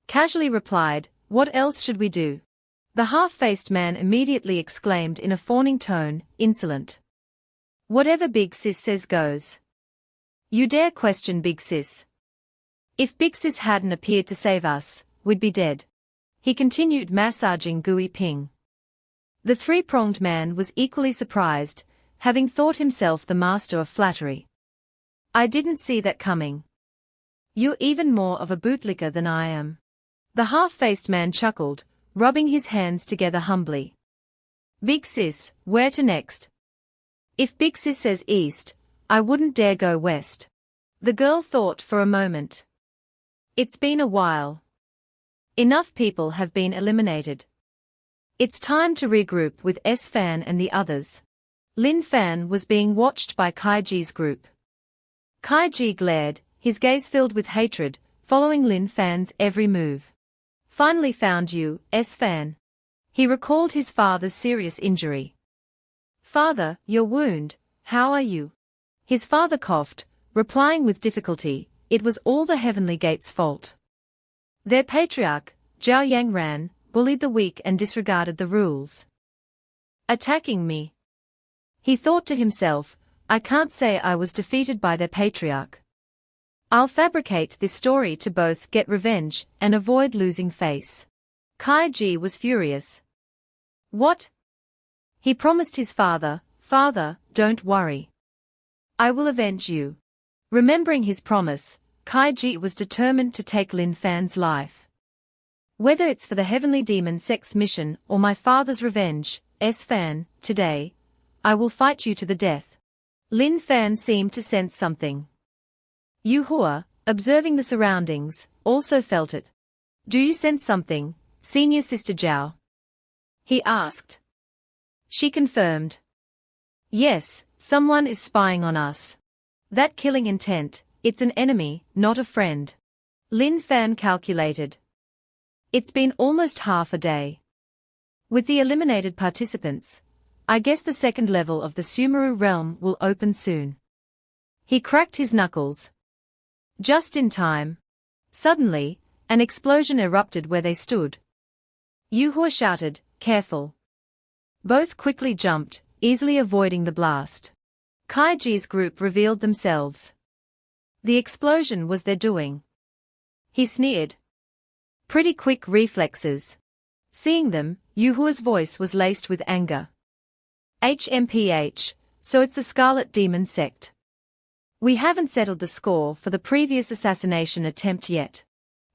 casually replied, "What else should we do?" The half-faced man immediately exclaimed in a fawning tone, "Insolent. Whatever Big Sis says goes. You dare question Big Sis? If Big Sis hadn't appeared to save us, we'd be dead." He continued massaging Gui Ping. The three-pronged man was equally surprised, having thought himself the master of flattery. "I didn't see that coming. You're even more of a bootlicker than I am." The half-faced man chuckled, rubbing his hands together humbly. "Big Sis, where to next?" "If Big Sis says east, I wouldn't dare go west." The girl thought for a moment. "It's been a while. Enough people have been eliminated. It's time to regroup with S-Fan and the others." Lin Fan was being watched by Kai Ji's group. Kai Ji glared, his gaze filled with hatred, following Lin Fan's every move. "Finally found you, S-Fan." He recalled his father's serious injury. "Father, your wound, how are you?" His father coughed, replying with difficulty, "It was all the Heavenly Gate's fault. Their patriarch, Zhao Yangran, bullied the weak and disregarded the rules. Attacking me." He thought to himself, "I can't say I was defeated by their patriarch. I'll fabricate this story to both get revenge and avoid losing face." Kai Ji was furious. "What?" He promised his father, "Father, don't worry. I will avenge you." Remembering his promise, Kai Ji was determined to take Lin Fan's life. "Whether it's for the Heavenly Demon Sect's mission or my father's revenge, S-Fan, today, I will fight you to the death." Lin Fan seemed to sense something. Yu Hua, observing the surroundings, also felt it. "Do you sense something, Senior Sister Zhao?" he asked. She confirmed. "Yes, someone is spying on us. That killing intent, it's an enemy, not a friend." Lin Fan calculated. It's been almost half a day. With the eliminated participants, I guess the second level of the Sumeru realm will open soon. He cracked his knuckles. Just in time. Suddenly, an explosion erupted where they stood. Yu Hua shouted, "Careful." Both quickly jumped, easily avoiding the blast. Kai Ji's group revealed themselves. The explosion was their doing. He sneered. Pretty quick reflexes. Seeing them, Yu Hua's voice was laced with anger. "HMPH, so it's the Scarlet Demon Sect. We haven't settled the score for the previous assassination attempt yet."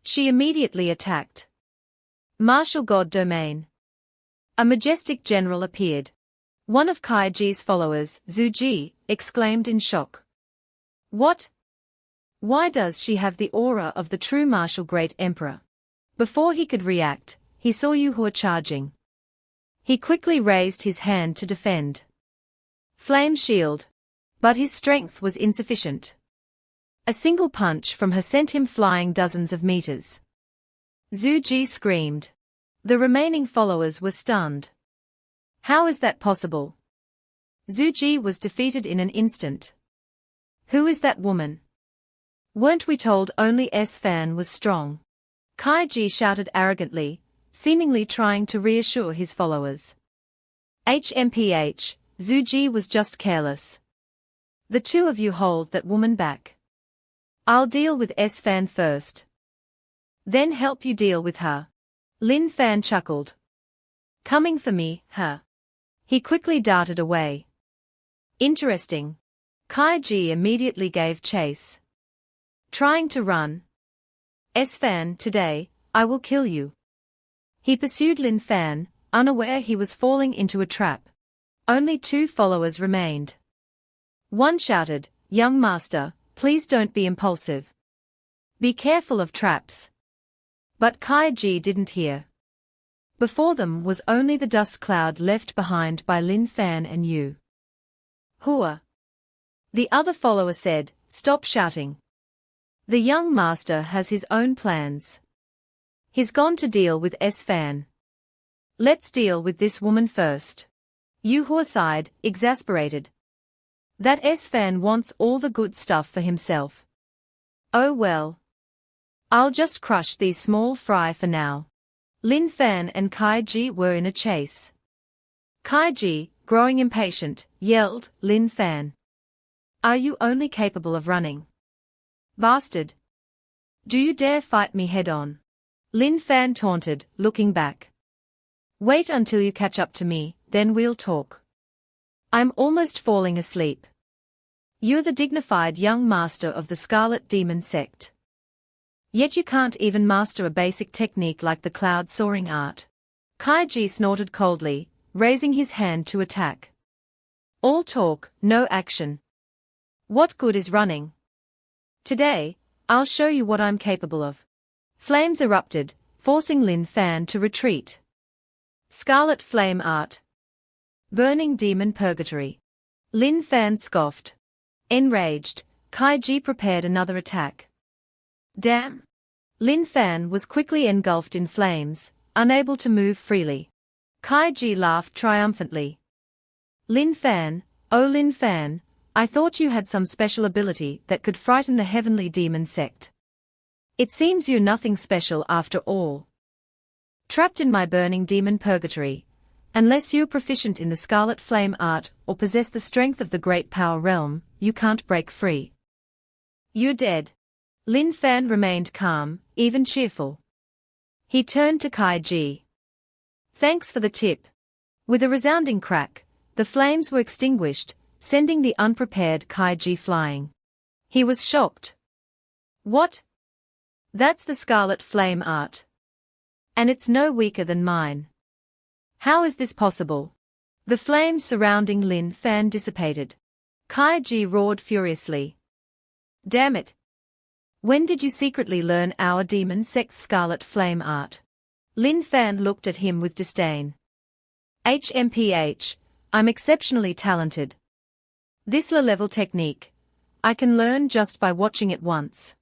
She immediately attacked. Martial God Domain. A majestic general appeared. One of Kai Ji's followers, Zhu Ji, exclaimed in shock. "What? Why does she have the aura of the true martial great emperor?" Before he could react, he saw Yu Hua charging. He quickly raised his hand to defend. Flame shield. But his strength was insufficient. A single punch from her sent him flying dozens of meters. Zhu Ji screamed. The remaining followers were stunned. How is that possible? Zhu Ji was defeated in an instant. Who is that woman? Weren't we told only S-Fan was strong? Kai Ji shouted arrogantly, seemingly trying to reassure his followers. HMPH, Zhu Ji was just careless. The two of you hold that woman back. I'll deal with S-Fan first. Then help you deal with her. Lin Fan chuckled. Coming for me, huh? He quickly darted away. Interesting. Kaiji immediately gave chase. Trying to run. S-Fan, today, I will kill you. He pursued Lin Fan, unaware he was falling into a trap. Only 2 followers remained. One shouted, "Young master, please don't be impulsive. Be careful of traps." But Kaiji didn't hear. Before them was only the dust cloud left behind by Lin Fan and Yu. Hua. The other follower said, "Stop shouting. The young master has his own plans. He's gone to deal with S-Fan. Let's deal with this woman first." Yu Hua sighed, exasperated. That S-Fan wants all the good stuff for himself. Oh well. I'll just crush these small fry for now. Lin Fan and Kaiji were in a chase. Kaiji, growing impatient, yelled, "Lin Fan. Are you only capable of running? Bastard. Do you dare fight me head-on?" Lin Fan taunted, looking back. "Wait until you catch up to me, then we'll talk. I'm almost falling asleep. You're the dignified young master of the Scarlet Demon Sect. Yet you can't even master a basic technique like the cloud soaring art." Kaiji snorted coldly, raising his hand to attack. All talk, no action. What good is running? Today, I'll show you what I'm capable of. Flames erupted, forcing Lin Fan to retreat. Scarlet Flame Art. Burning Demon Purgatory. Lin Fan scoffed. Enraged, Kaiji prepared another attack. Damn! Lin Fan was quickly engulfed in flames, unable to move freely. Kaiji laughed triumphantly. "Lin Fan, oh Lin Fan, I thought you had some special ability that could frighten the Heavenly Demon Sect. It seems you're nothing special after all. Trapped in my burning demon purgatory, unless you're proficient in the Scarlet Flame Art or possess the strength of the Great Power Realm, you can't break free. You're dead." Lin Fan remained calm, even cheerful. He turned to Kaiji. "Thanks for the tip." With a resounding crack, the flames were extinguished, sending the unprepared Kaiji flying. He was shocked. "What? That's the Scarlet Flame Art. And it's no weaker than mine. How is this possible?" The flames surrounding Lin Fan dissipated. Kaiji roared furiously. "Damn it! When did you secretly learn our demon sect's Scarlet Flame Art?" Lin Fan looked at him with disdain. "HMPH, I'm exceptionally talented. This low-level technique, I can learn just by watching it once.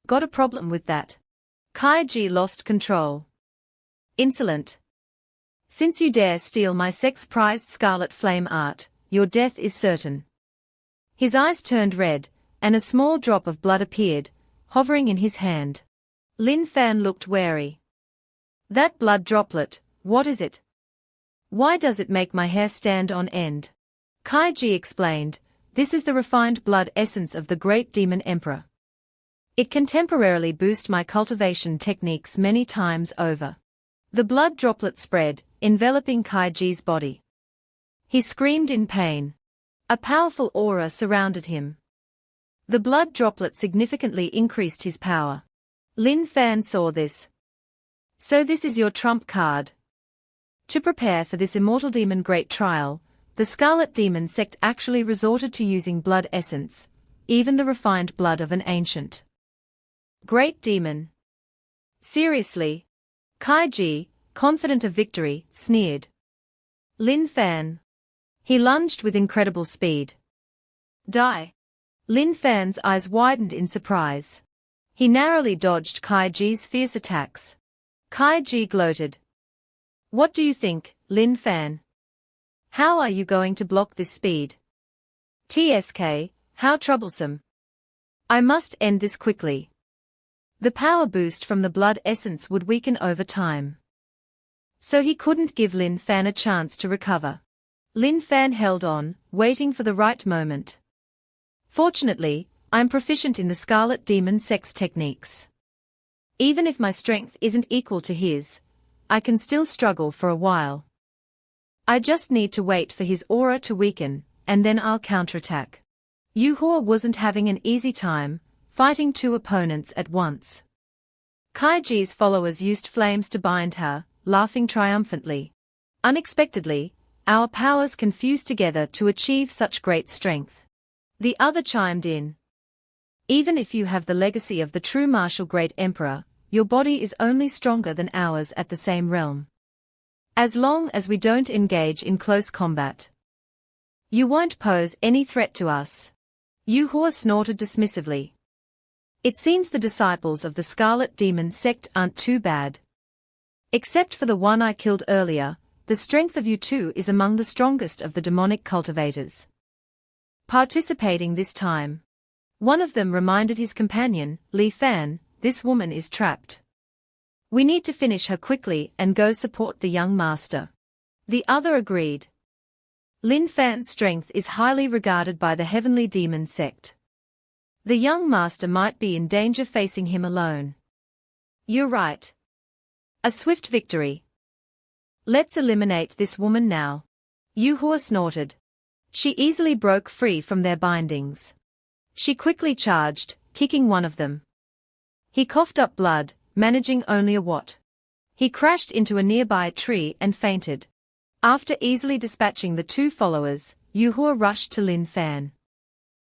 Got a problem with that?" Kaiji lost control. "Insolent. Since you dare steal my sex-prized Scarlet Flame Art, your death is certain." His eyes turned red, and a small drop of blood appeared, hovering in his hand. Lin Fan looked wary. "That blood droplet, what is it? Why does it make my hair stand on end?" Kaiji explained, "This is the refined blood essence of the Great Demon Emperor. It can temporarily boost my cultivation techniques many times over." The blood droplet spread, enveloping Kaiji's body. He screamed in pain. A powerful aura surrounded him. The blood droplet significantly increased his power. Lin Fan saw this. "So this is your trump card. To prepare for this immortal demon great trial, the Scarlet Demon Sect actually resorted to using blood essence, even the refined blood of an ancient great demon. Seriously?" Kaiji, confident of victory, sneered. Lin Fan. He lunged with incredible speed. "Die." Lin Fan's eyes widened in surprise. He narrowly dodged Kaiji's fierce attacks. Kaiji gloated. "What do you think, Lin Fan? How are you going to block this speed? TSK, how troublesome. I must end this quickly." The power boost from the blood essence would weaken over time. So he couldn't give Lin Fan a chance to recover. Lin Fan held on, waiting for the right moment. "Fortunately, I'm proficient in the Scarlet Demon Sect's techniques. Even if my strength isn't equal to his, I can still struggle for a while. I just need to wait for his aura to weaken, and then I'll counterattack." Yu Hua wasn't having an easy time, fighting two opponents at once. Kai Ji's followers used flames to bind her, laughing triumphantly. Unexpectedly, our powers can fuse together to achieve such great strength. The other chimed in. Even if you have the legacy of the true martial great emperor, your body is only stronger than ours at the same realm. As long as we don't engage in close combat, you won't pose any threat to us. Yu Hua snorted dismissively. It seems the disciples of the Scarlet Demon Sect aren't too bad. Except for the one I killed earlier, the strength of you two is among the strongest of the demonic cultivators. Participating this time. One of them reminded his companion, Li Fan, this woman is trapped. We need to finish her quickly and go support the young master. The other agreed. Lin Fan's strength is highly regarded by the Heavenly Demon Sect. The young master might be in danger facing him alone. You're right. A swift victory. Let's eliminate this woman now. Yu Hua snorted. She easily broke free from their bindings. She quickly charged, kicking one of them. He coughed up blood, managing only a watt. He crashed into a nearby tree and fainted. After easily dispatching the two followers, Yu Hua rushed to Lin Fan.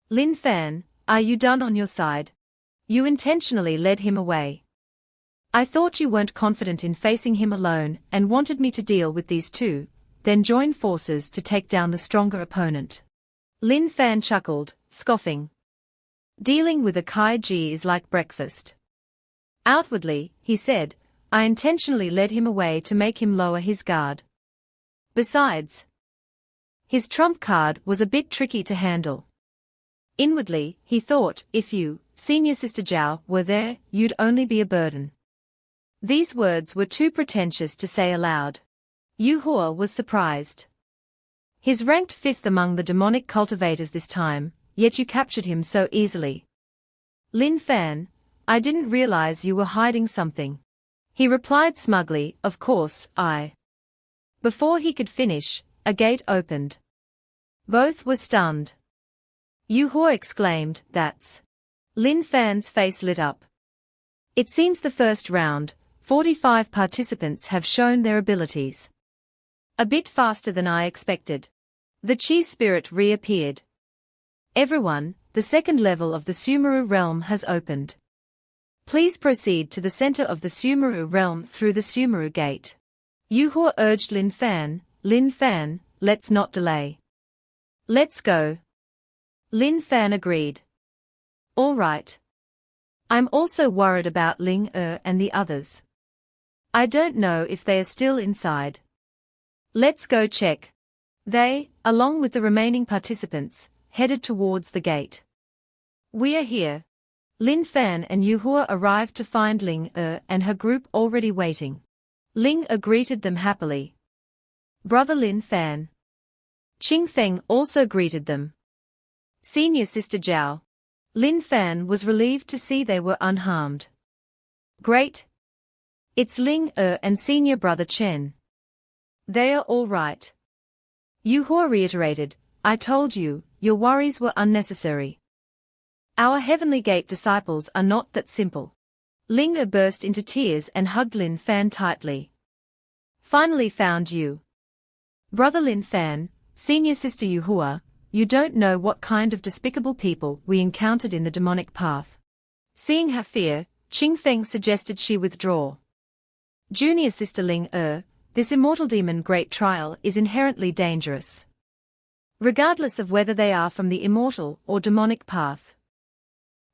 Lin Fan, are you done on your side? You intentionally led him away. I thought you weren't confident in facing him alone and wanted me to deal with these two, then join forces to take down the stronger opponent. Lin Fan chuckled, scoffing. Dealing with a Kai Ji is like breakfast. Outwardly, he said, I intentionally led him away to make him lower his guard. Besides, his trump card was a bit tricky to handle. Inwardly, he thought, if you, Senior Sister Zhao, were there, you'd only be a burden. These words were too pretentious to say aloud. Yu Hua was surprised. He's ranked 5th among the demonic cultivators this time, yet you captured him so easily. Lin Fan, I didn't realize you were hiding something. He replied smugly, of course, I. Before he could finish, a gate opened. Both were stunned. Yu Hua exclaimed, that's. Lin Fan's face lit up. It seems the first round, 45 participants have shown their abilities. A bit faster than I expected. The Chi spirit reappeared. Everyone, the second level of the Sumeru realm has opened. Please proceed to the center of the Sumeru realm through the Sumeru gate. Yu Hua urged Lin Fan, let's not delay. Let's go. Lin Fan agreed. All right. I'm also worried about Ling and the others. I don't know if they are still inside. Let's go check. They, along with the remaining participants, headed towards the gate. We are here. Lin Fan and Yu Hua arrived to find Ling and her group already waiting. Ling greeted them happily. Brother Lin Fan. Qing Feng also greeted them. Senior Sister Zhao. Lin Fan was relieved to see they were unharmed. Great. It's Ling and Senior Brother Chen. They are all right. Yu Hua reiterated, I told you, your worries were unnecessary. Our Heavenly Gate disciples are not that simple. Ling burst into tears and hugged Lin Fan tightly. Finally found you. Brother Lin Fan, Senior Sister Yu Hua, you don't know what kind of despicable people we encountered in the demonic path. Seeing her fear, Qing Feng suggested she withdraw. Junior Sister Ling this immortal demon great trial is inherently dangerous. Regardless of whether they are from the immortal or demonic path,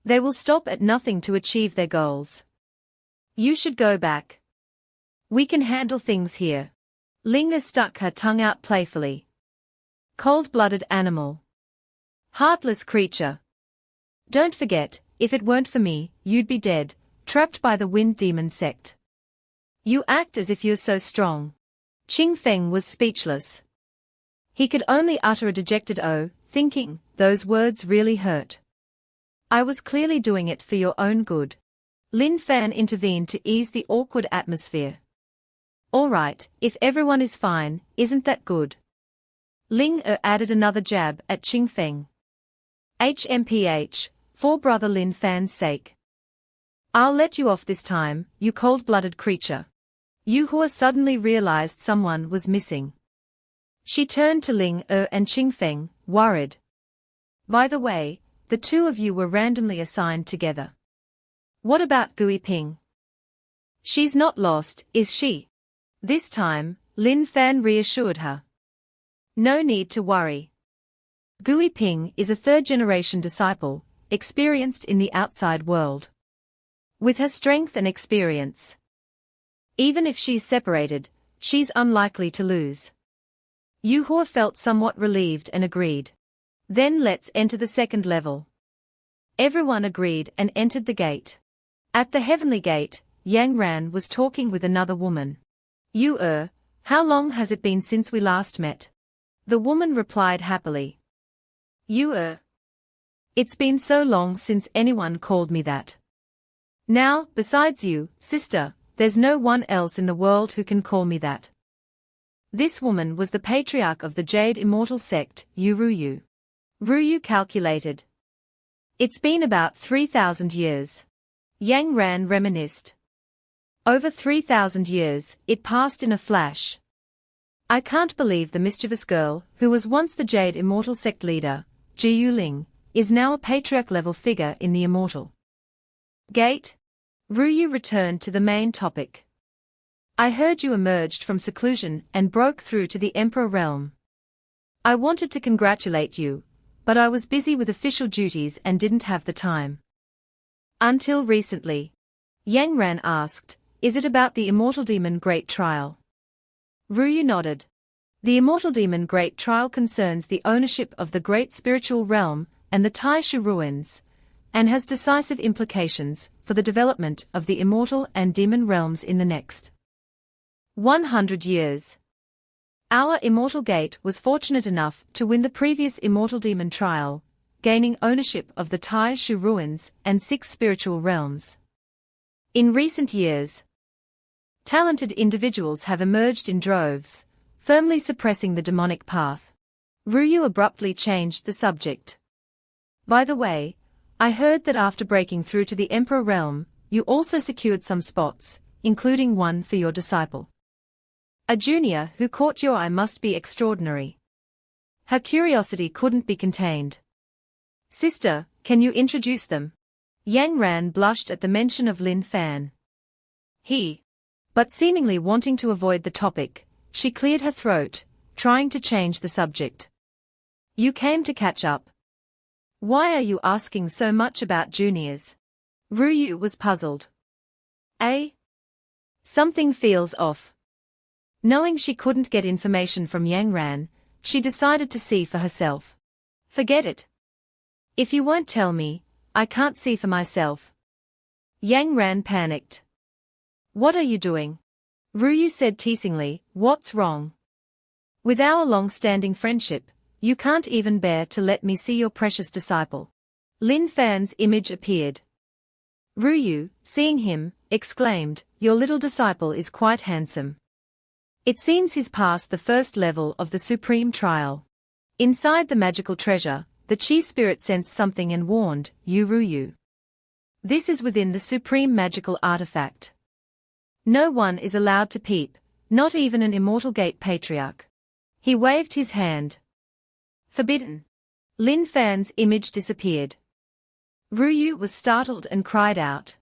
they will stop at nothing to achieve their goals. You should go back. We can handle things here. Ling stuck her tongue out playfully. Cold-blooded animal. Heartless creature. Don't forget, if it weren't for me, you'd be dead, trapped by the Wind Demon Sect. You act as if you're so strong. Qing Feng was speechless. He could only utter a dejected "oh," thinking, those words really hurt. I was clearly doing it for your own good. Lin Fan intervened to ease the awkward atmosphere. All right, if everyone is fine, isn't that good? Ling added another jab at Qing Feng. HMPH, for brother Lin Fan's sake. I'll let you off this time, you cold-blooded creature. Yu Hua suddenly realized someone was missing. She turned to Ling and Qingfeng, worried. By the way, the two of you were randomly assigned together. What about Gui Ping? She's not lost, is she? This time, Lin Fan reassured her. No need to worry. Gui Ping is a third-generation disciple, experienced in the outside world. With her strength and experience, even if she's separated, she's unlikely to lose. Yu Hua felt somewhat relieved and agreed. Then let's enter the second level. Everyone agreed and entered the gate. At the heavenly gate, Yang Ran was talking with another woman. Yu how long has it been since we last met? The woman replied happily. Yu it's been so long since anyone called me that. Now, besides you, sister, there's no one else in the world who can call me that. This woman was the patriarch of the Jade Immortal Sect, Yu. Ruyu calculated. It's been about 3,000 years. Yang Ran reminisced. Over 3,000 years, it passed in a flash. I can't believe the mischievous girl, who was once the Jade Immortal Sect leader, Ji Yuling, is now a patriarch-level figure in the Immortal Gate. Ruyu returned to the main topic. I heard you emerged from seclusion and broke through to the Emperor realm. I wanted to congratulate you, but I was busy with official duties and didn't have the time. Until recently. Yang Ran asked, is it about the Immortal Demon Great Trial? Ruyu nodded. The Immortal Demon Great Trial concerns the ownership of the Great Spiritual Realm and the Taishu Ruins, and has decisive implications for the development of the Immortal and Demon realms in the next 100 years. Our Immortal Gate was fortunate enough to win the previous Immortal Demon Trial, gaining ownership of the Taishu Ruins and 6 spiritual realms. In recent years, talented individuals have emerged in droves, firmly suppressing the demonic path. Ruyu abruptly changed the subject. By the way, I heard that after breaking through to the Emperor realm, you also secured some spots, including one for your disciple. A junior who caught your eye must be extraordinary. Her curiosity couldn't be contained. Sister, can you introduce them? Yang Ran blushed at the mention of Lin Fan. But seemingly wanting to avoid the topic, she cleared her throat, trying to change the subject. You came to catch up. Why are you asking so much about juniors? Ruyu was puzzled. Something feels off. Knowing she couldn't get information from Yang Ran, she decided to see for herself. Forget it. If you won't tell me, I can't see for myself. Yang Ran panicked. What are you doing? Ruyu said teasingly, what's wrong? With our long-standing friendship, you can't even bear to let me see your precious disciple. Lin Fan's image appeared. Ruyu, seeing him, exclaimed, your little disciple is quite handsome. It seems he's passed the first level of the Supreme Trial. Inside the magical treasure, the Chi spirit sensed something and warned, Ruyu. This is within the Supreme Magical Artifact. No one is allowed to peep, not even an Immortal Gate Patriarch. He waved his hand. Forbidden. Lin Fan's image disappeared. Ruyu was startled and cried out.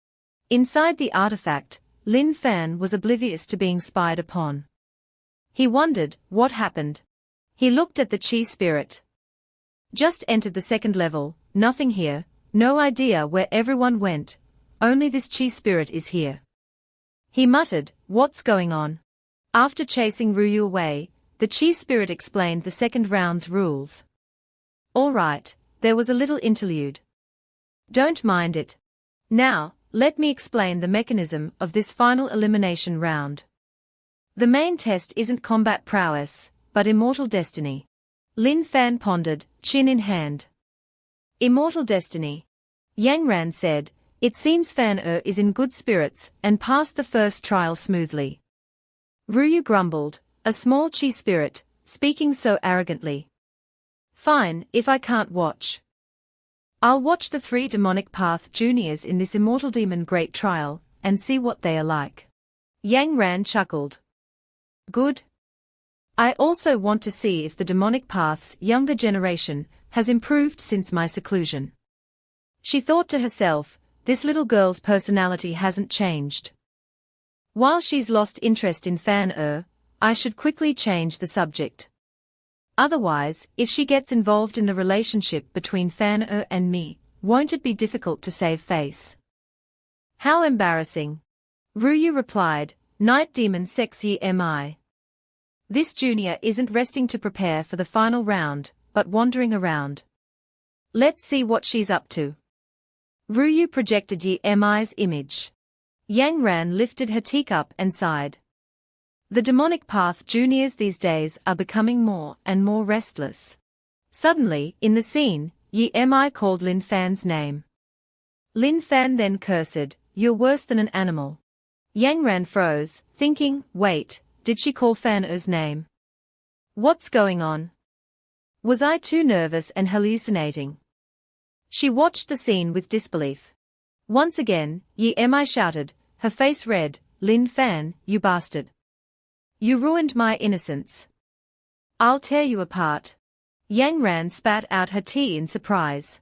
Inside the artifact, Lin Fan was oblivious to being spied upon. He wondered, what happened? He looked at the Chi spirit. Just entered the second level, nothing here, no idea where everyone went, only this Chi spirit is here. He muttered, what's going on? After chasing Ruyu away, the Chi spirit explained the second round's rules. All right, there was a little interlude. Don't mind it. Now, let me explain the mechanism of this final elimination round. The main test isn't combat prowess, but immortal destiny. Lin Fan pondered, chin in hand. Immortal destiny. Yang Ran said, it seems Fan is in good spirits and passed the first trial smoothly. Ruyu grumbled, a small Chi spirit, speaking so arrogantly. Fine, if I can't watch. I'll watch the 3 demonic path juniors in this immortal demon great trial, and see what they are like. Yang Ran chuckled. Good. I also want to see if the demonic path's younger generation has improved since my seclusion. She thought to herself, this little girl's personality hasn't changed. While she's lost interest in Fan I should quickly change the subject. Otherwise, if she gets involved in the relationship between Fan and me, won't it be difficult to save face? How embarrassing. Ruyu replied, Night Demon Sexy Mi. This junior isn't resting to prepare for the final round, but wandering around. Let's see what she's up to. Ruyu projected Yi Mi's image. Yang Ran lifted her teacup and sighed. The demonic path juniors these days are becoming more and more restless. Suddenly, in the scene, Yi Mi called Lin Fan's name. Lin Fan then cursed, You're worse than an animal. Yang Ran froze, thinking, wait, did she call Fan name? What's going on? Was I too nervous and hallucinating? She watched the scene with disbelief. Once again, Yi Mi shouted, her face red, Lin Fan, you bastard. You ruined my innocence. I'll tear you apart. Yang Ran spat out her tea in surprise.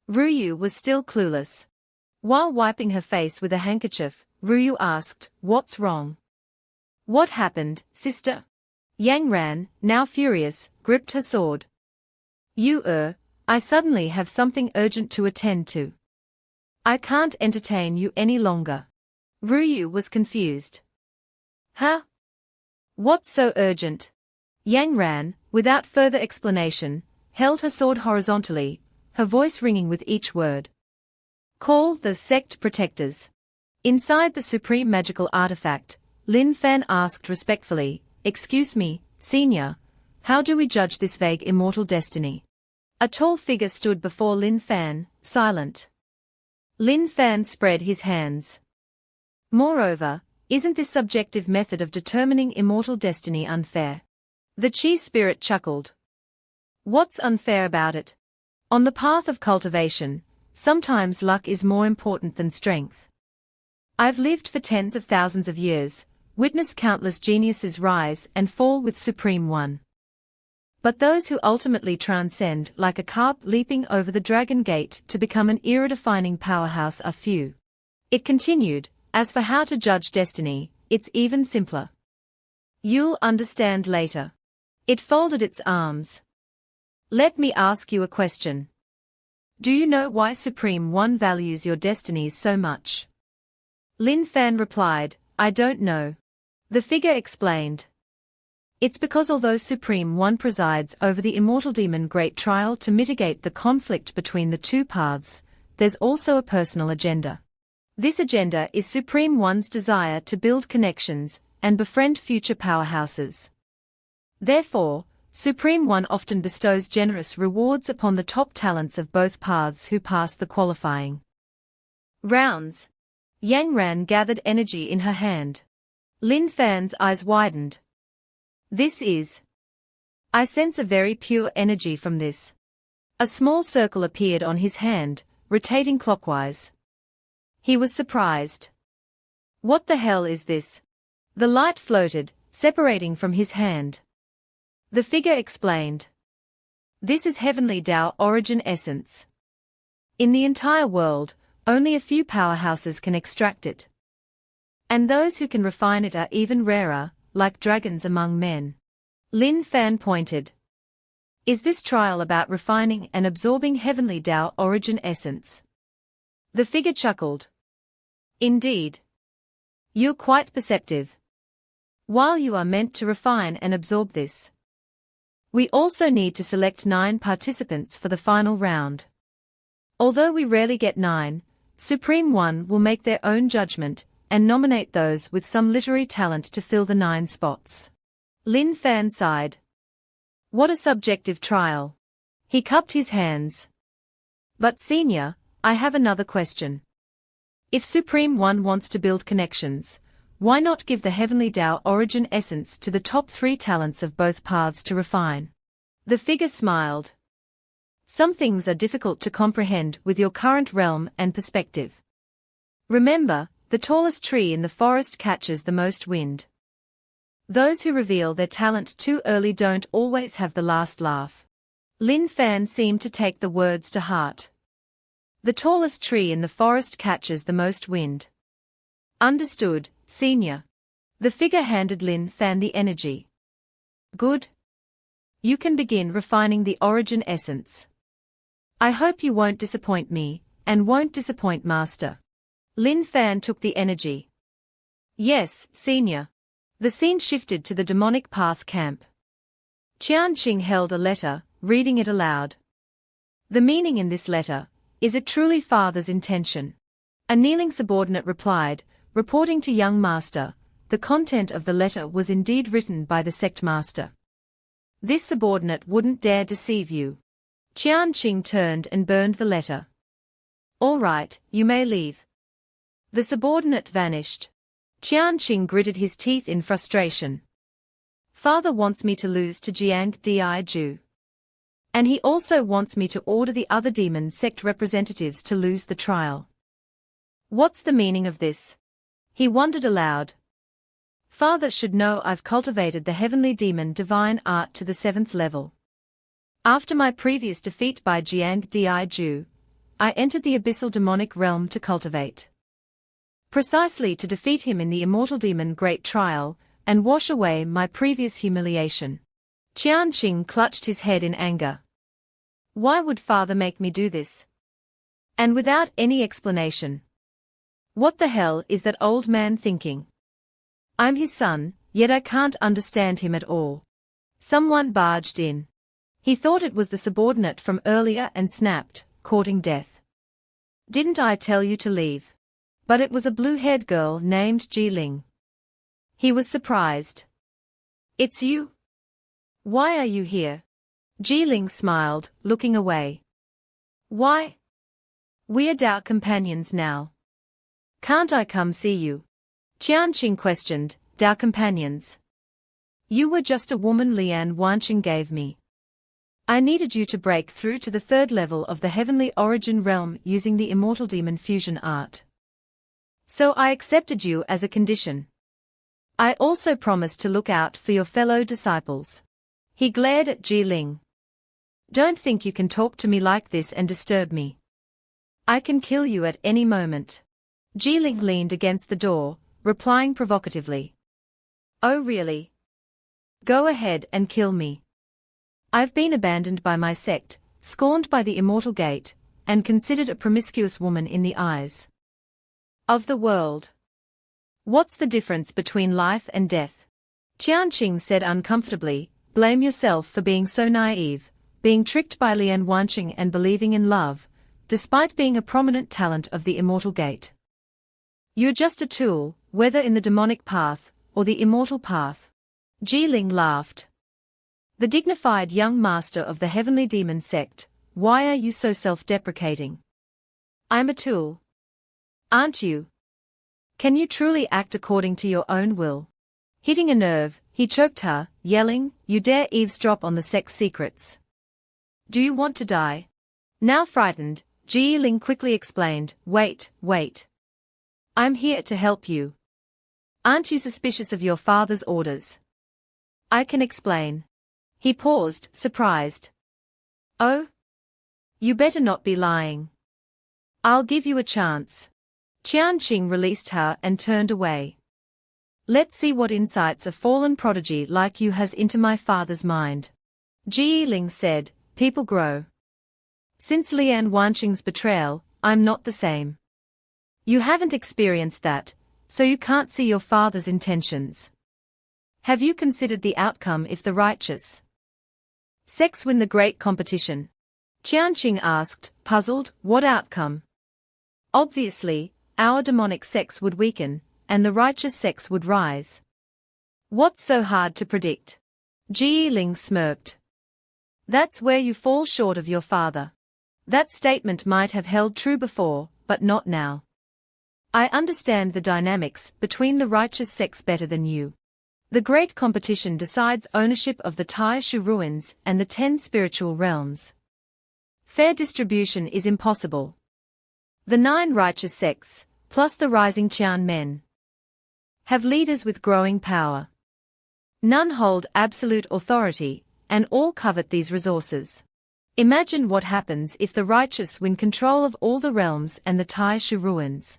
Ruyu was still clueless. While wiping her face with a handkerchief, Ruyu asked, What's wrong? What happened, sister? Yang Ran, now furious, gripped her sword. I suddenly have something urgent to attend to. I can't entertain you any longer. Ruyu was confused. Huh? What's so urgent? Yang Ran, without further explanation, held her sword horizontally, her voice ringing with each word. Call the Sect protectors. Inside the supreme magical artifact, Lin Fan asked respectfully, Excuse me, senior, how do we judge this vague immortal destiny? A tall figure stood before Lin Fan, silent. Lin Fan spread his hands. Moreover, isn't this subjective method of determining immortal destiny unfair? The Chi spirit chuckled. What's unfair about it? On the path of cultivation, sometimes luck is more important than strength. I've lived for tens of thousands of years, witnessed countless geniuses rise and fall with Supreme One. But those who ultimately transcend like a carp leaping over the dragon gate to become an era-defining powerhouse are few. It continued, as for how to judge destiny, it's even simpler. You'll understand later. It folded its arms. Let me ask you a question. Do you know why Supreme One values your destinies so much? Lin Fan replied, I don't know. The figure explained. It's because although Supreme One presides over the immortal demon great trial to mitigate the conflict between the two paths, there's also a personal agenda. This agenda is Supreme One's desire to build connections and befriend future powerhouses. Therefore, Supreme One often bestows generous rewards upon the top talents of both paths who pass the qualifying rounds. Yang Ran gathered energy in her hand. Lin Fan's eyes widened. I sense a very pure energy from this. A small circle appeared on his hand, rotating clockwise. He was surprised. What the hell is this? The light floated, separating from his hand. The figure explained. This is Heavenly Tao Origin Essence. In the entire world, only a few powerhouses can extract it. And those who can refine it are even rarer, like dragons among men. Lin Fan pointed. Is this trial about refining and absorbing Heavenly Tao Origin Essence? The figure chuckled. Indeed. You're quite perceptive. While you are meant to refine and absorb this, we also need to select 9 participants for the final round. Although we rarely get 9, Supreme One will make their own judgment and nominate those with some literary talent to fill the 9 spots. Lin Fan sighed. What a subjective trial. He cupped his hands. But senior, I have another question. If Supreme One wants to build connections, why not give the Heavenly Tao Origin Essence to the top 3 talents of both paths to refine? The figure smiled. Some things are difficult to comprehend with your current realm and perspective. Remember, the tallest tree in the forest catches the most wind. Those who reveal their talent too early don't always have the last laugh. Lin Fan seemed to take the words to heart. The tallest tree in the forest catches the most wind. Understood, senior. The figure handed Lin Fan the energy. Good. You can begin refining the origin essence. I hope you won't disappoint me, and won't disappoint Master. Lin Fan took the energy. Yes, senior. The scene shifted to the demonic path camp. Qian Qing held a letter, reading it aloud. The meaning in this letter, is it truly father's intention? A kneeling subordinate replied, reporting to young master, the content of the letter was indeed written by the sect master. This subordinate wouldn't dare deceive you. Qian Qing turned and burned the letter. All right, you may leave. The subordinate vanished. Qian Qing gritted his teeth in frustration. Father wants me to lose to Jiang Diju. And he also wants me to order the other demon sect representatives to lose the trial. What's the meaning of this? He wondered aloud. Father should know I've cultivated the heavenly demon divine art to the 7th level. After my previous defeat by Jiang Diju, I entered the abyssal demonic realm to cultivate. Precisely to defeat him in the immortal demon great trial, and wash away my previous humiliation. Qian Qing clutched his head in anger. Why would father make me do this? And without any explanation. What the hell is that old man thinking? I'm his son, yet I can't understand him at all. Someone barged in. He thought it was the subordinate from earlier and snapped, courting death. Didn't I tell you to leave? But it was a blue-haired girl named Ji Ling. He was surprised. It's you? Why are you here? Ji Ling smiled, looking away. Why? We are Dao companions now. Can't I come see you? Qian Qing questioned, Dao companions. You were just a woman Lian Wanqing gave me. I needed you to break through to the 3rd level of the heavenly origin realm using the immortal demon fusion art. So I accepted you as a condition. I also promised to look out for your fellow disciples. He glared at Ji Ling. Don't think you can talk to me like this and disturb me. I can kill you at any moment. Ji Ling leaned against the door, replying provocatively. Oh really? Go ahead and kill me. I've been abandoned by my sect, scorned by the immortal gate, and considered a promiscuous woman in the eyes of the world. What's the difference between life and death? Qian Qing said uncomfortably, blame yourself for being so naive, being tricked by Lian Wanqing and believing in love, despite being a prominent talent of the immortal gate. You're just a tool, whether in the demonic path, or the immortal path. Ji Ling laughed. The dignified young master of the heavenly demon sect, why are you so self-deprecating? I'm a tool. Aren't you? Can you truly act according to your own will? Hitting a nerve, he choked her, yelling, you dare eavesdrop on the sect's secrets. Do you want to die? Now frightened, Ji Ling quickly explained, wait. I'm here to help you. Aren't you suspicious of your father's orders? I can explain. He paused, surprised. Oh? You better not be lying. I'll give you a chance. Qian Qing released her and turned away. Let's see what insights a fallen prodigy like you has into my father's mind. Ji Ling said, people grow. Since Lian Wanqing's betrayal, I'm not the same. You haven't experienced that, so you can't see your father's intentions. Have you considered the outcome if the righteous Sex win the great competition? Qian Qing asked, puzzled, what outcome? Obviously, our demonic sex would weaken, and the righteous sex would rise. What's so hard to predict? Ji Ling smirked. That's where you fall short of your father. That statement might have held true before, but not now. I understand the dynamics between the righteous sex better than you. The great competition decides ownership of the Tai Shu ruins and the 10 spiritual realms. Fair distribution is impossible. The 9 righteous sects, plus the rising Qian men, have leaders with growing power. None hold absolute authority, and all covet these resources. Imagine what happens if the righteous win control of all the realms and the Tai Shu ruins.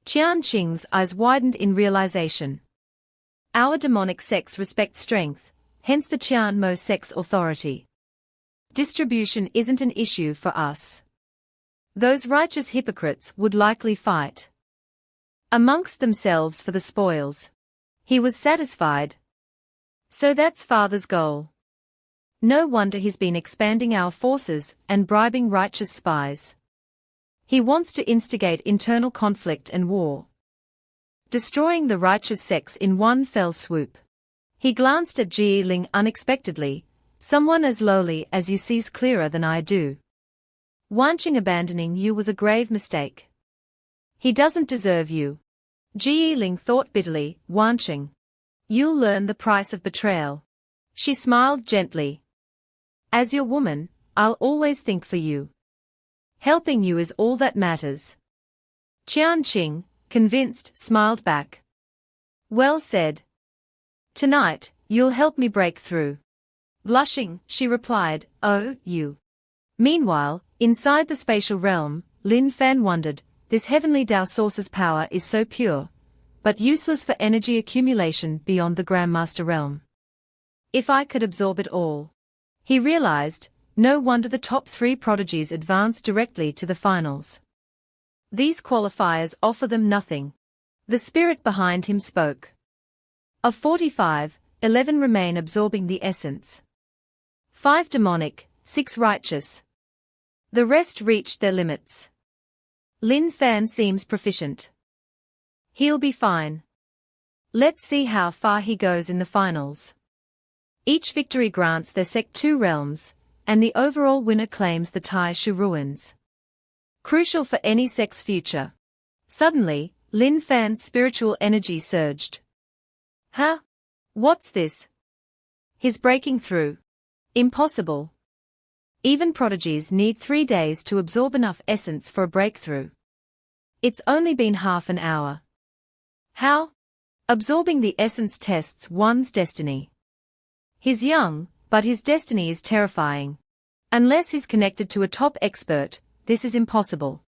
Qian Qing's eyes widened in realization. Our demonic sects respect strength, hence the Qian Mo sect's authority. Distribution isn't an issue for us. Those righteous hypocrites would likely fight amongst themselves for the spoils. He was satisfied. So that's Father's goal. No wonder he's been expanding our forces and bribing righteous spies. He wants to instigate internal conflict and war, destroying the righteous sects in one fell swoop. He glanced at Ji Ling unexpectedly. Someone as lowly as you sees clearer than I do. Wanqing abandoning you was a grave mistake. He doesn't deserve you. Ji Ling thought bitterly. Wanqing, you'll learn the price of betrayal. She smiled gently. As your woman, I'll always think for you. Helping you is all that matters. Qian Qing, convinced, smiled back. Well said. Tonight, you'll help me break through. Blushing, she replied, oh, you. Meanwhile, inside the spatial realm, Lin Fan wondered, this heavenly Tao source's power is so pure, but useless for energy accumulation beyond the Grandmaster realm. If I could absorb it all. He realized, no wonder the top 3 prodigies advanced directly to the finals. These qualifiers offer them nothing. The spirit behind him spoke. Of 45, 11 remain absorbing the essence. 5 demonic, 6 righteous. The rest reached their limits. Lin Fan seems proficient. He'll be fine. Let's see how far he goes in the finals. Each victory grants their sect 2 realms, and the overall winner claims the Tai Shu ruins. Crucial for any sect's future. Suddenly, Lin Fan's spiritual energy surged. Huh? What's this? He's breaking through. Impossible. Even prodigies need 3 days to absorb enough essence for a breakthrough. It's only been half an hour. How? Absorbing the essence tests one's destiny. He's young, but his destiny is terrifying. Unless he's connected to a top expert, this is impossible.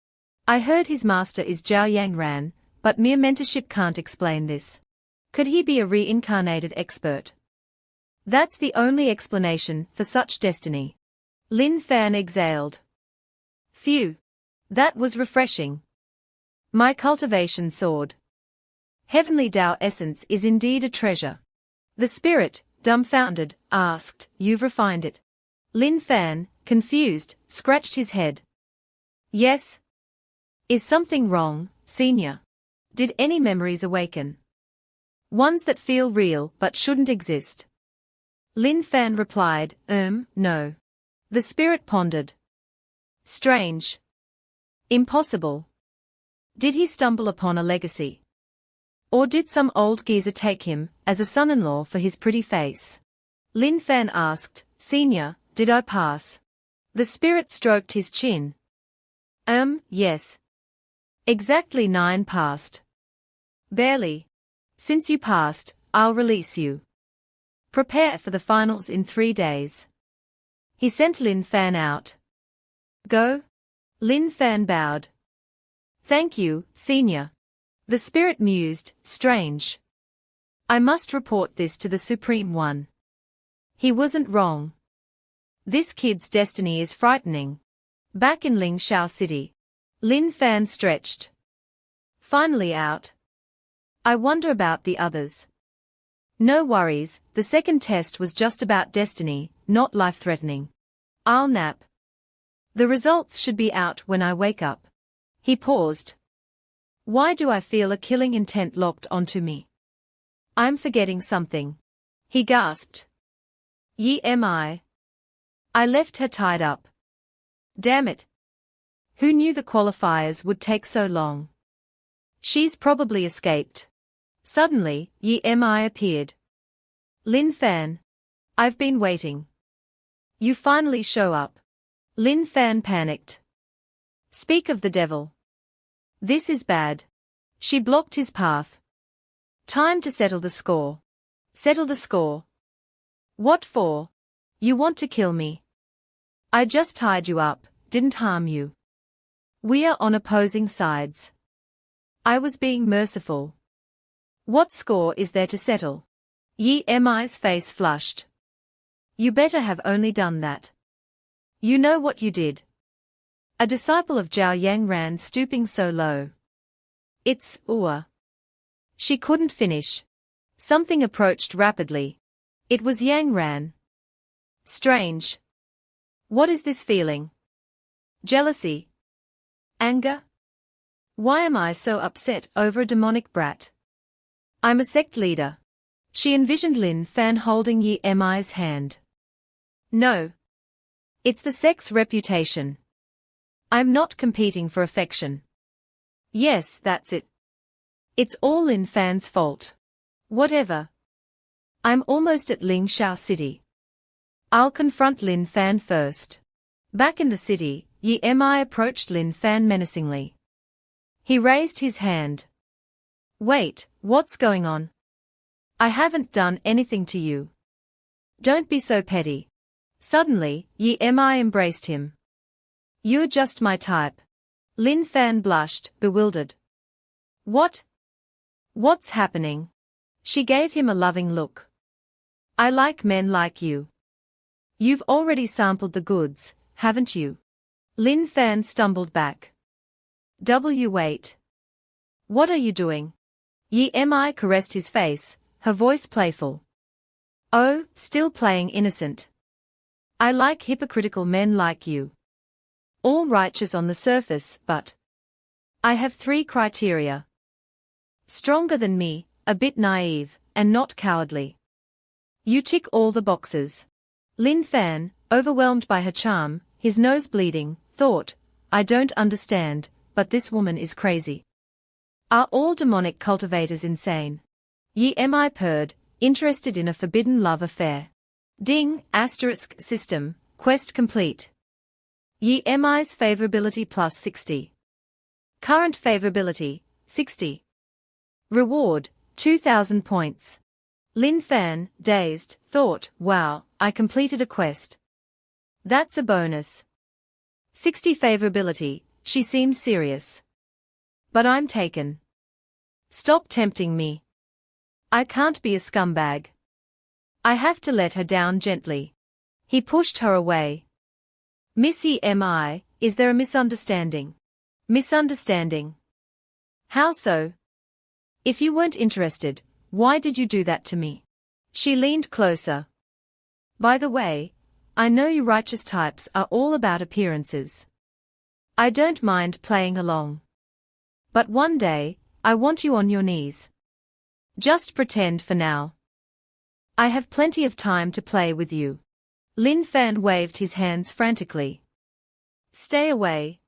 I heard his master is Zhao Yangran, but mere mentorship can't explain this. Could he be a reincarnated expert? That's the only explanation for such destiny. Lin Fan exhaled. Phew. That was refreshing. My cultivation soared. Heavenly Tao essence is indeed a treasure. The spirit, dumbfounded, asked, you've refined it? Lin Fan, confused, scratched his head. Yes. Is something wrong, senior? Did any memories awaken? Ones that feel real but shouldn't exist. Lin Fan replied, no. The spirit pondered. Strange. Impossible. Did he stumble upon a legacy? Or did some old geezer take him as a son-in-law for his pretty face? Lin Fan asked, Senior, did I pass? The spirit stroked his chin. Yes. Exactly 9 passed. Barely. Since you passed, I'll release you. Prepare for the finals in 3 days. He sent Lin Fan out. Go? Lin Fan bowed. Thank you, Senior. The spirit mused, strange. I must report this to the Supreme One. He wasn't wrong. This kid's destiny is frightening. Back in Ling Shao City, Lin Fan stretched. Finally out. I wonder about the others. No worries, the second test was just about destiny, not life-threatening. I'll nap. The results should be out when I wake up. He paused. Why do I feel a killing intent locked onto me? I'm forgetting something. He gasped. Am I? I left her tied up. Damn it. Who knew the qualifiers would take so long? She's probably escaped. Suddenly, Am I appeared. Lin Fan. I've been waiting. You finally show up. Lin Fan panicked. Speak of the devil. This is bad. She blocked his path. Time to settle the score. Settle the score. What for? You want to kill me? I just tied you up, didn't harm you. We are on opposing sides. I was being merciful. What score is there to settle? Yi Mi's face flushed. You better have only done that. You know what you did. A disciple of Zhao Yang ran stooping so low. It's, She couldn't finish. Something approached rapidly. It was Yang Ran. Strange. What is this feeling? Jealousy? Anger? Why am I so upset over a demonic brat? I'm a sect leader. She envisioned Lin Fan holding Yi Mi's hand. No. It's the sect's reputation. I'm not competing for affection. Yes, that's it. It's all Lin Fan's fault. Whatever. I'm almost at Ling Shao City. I'll confront Lin Fan first. Back in the city, Yi Mi approached Lin Fan menacingly. He raised his hand. Wait, what's going on? I haven't done anything to you. Don't be so petty. Suddenly, Yi Mi embraced him. You're just my type. Lin Fan blushed, bewildered. What? What's happening? She gave him a loving look. I like men like you. You've already sampled the goods, haven't you? Lin Fan stumbled back. Wait. What are you doing? Yi Mi caressed his face, her voice playful. Oh, still playing innocent. I like hypocritical men like you. All righteous on the surface, but I have 3 criteria. Stronger than me, a bit naive, and not cowardly. You tick all the boxes. Lin Fan, overwhelmed by her charm, his nose bleeding, thought, I don't understand, but this woman is crazy. Are all demonic cultivators insane? Yi Mi purred, interested in a forbidden love affair. Ding, * system, quest complete. Yi Mi's favorability plus 60. Current favorability, 60. Reward, 2,000 points. Lin Fan, dazed, thought, wow, I completed a quest. That's a bonus. 60 favorability, she seems serious. But I'm taken. Stop tempting me. I can't be a scumbag. I have to let her down gently. He pushed her away. Miss Yi Mi, is there a misunderstanding? Misunderstanding? How so? If you weren't interested, why did you do that to me? She leaned closer. By the way, I know you righteous types are all about appearances. I don't mind playing along. But one day, I want you on your knees. Just pretend for now. I have plenty of time to play with you. Lin Fan waved his hands frantically. Stay away.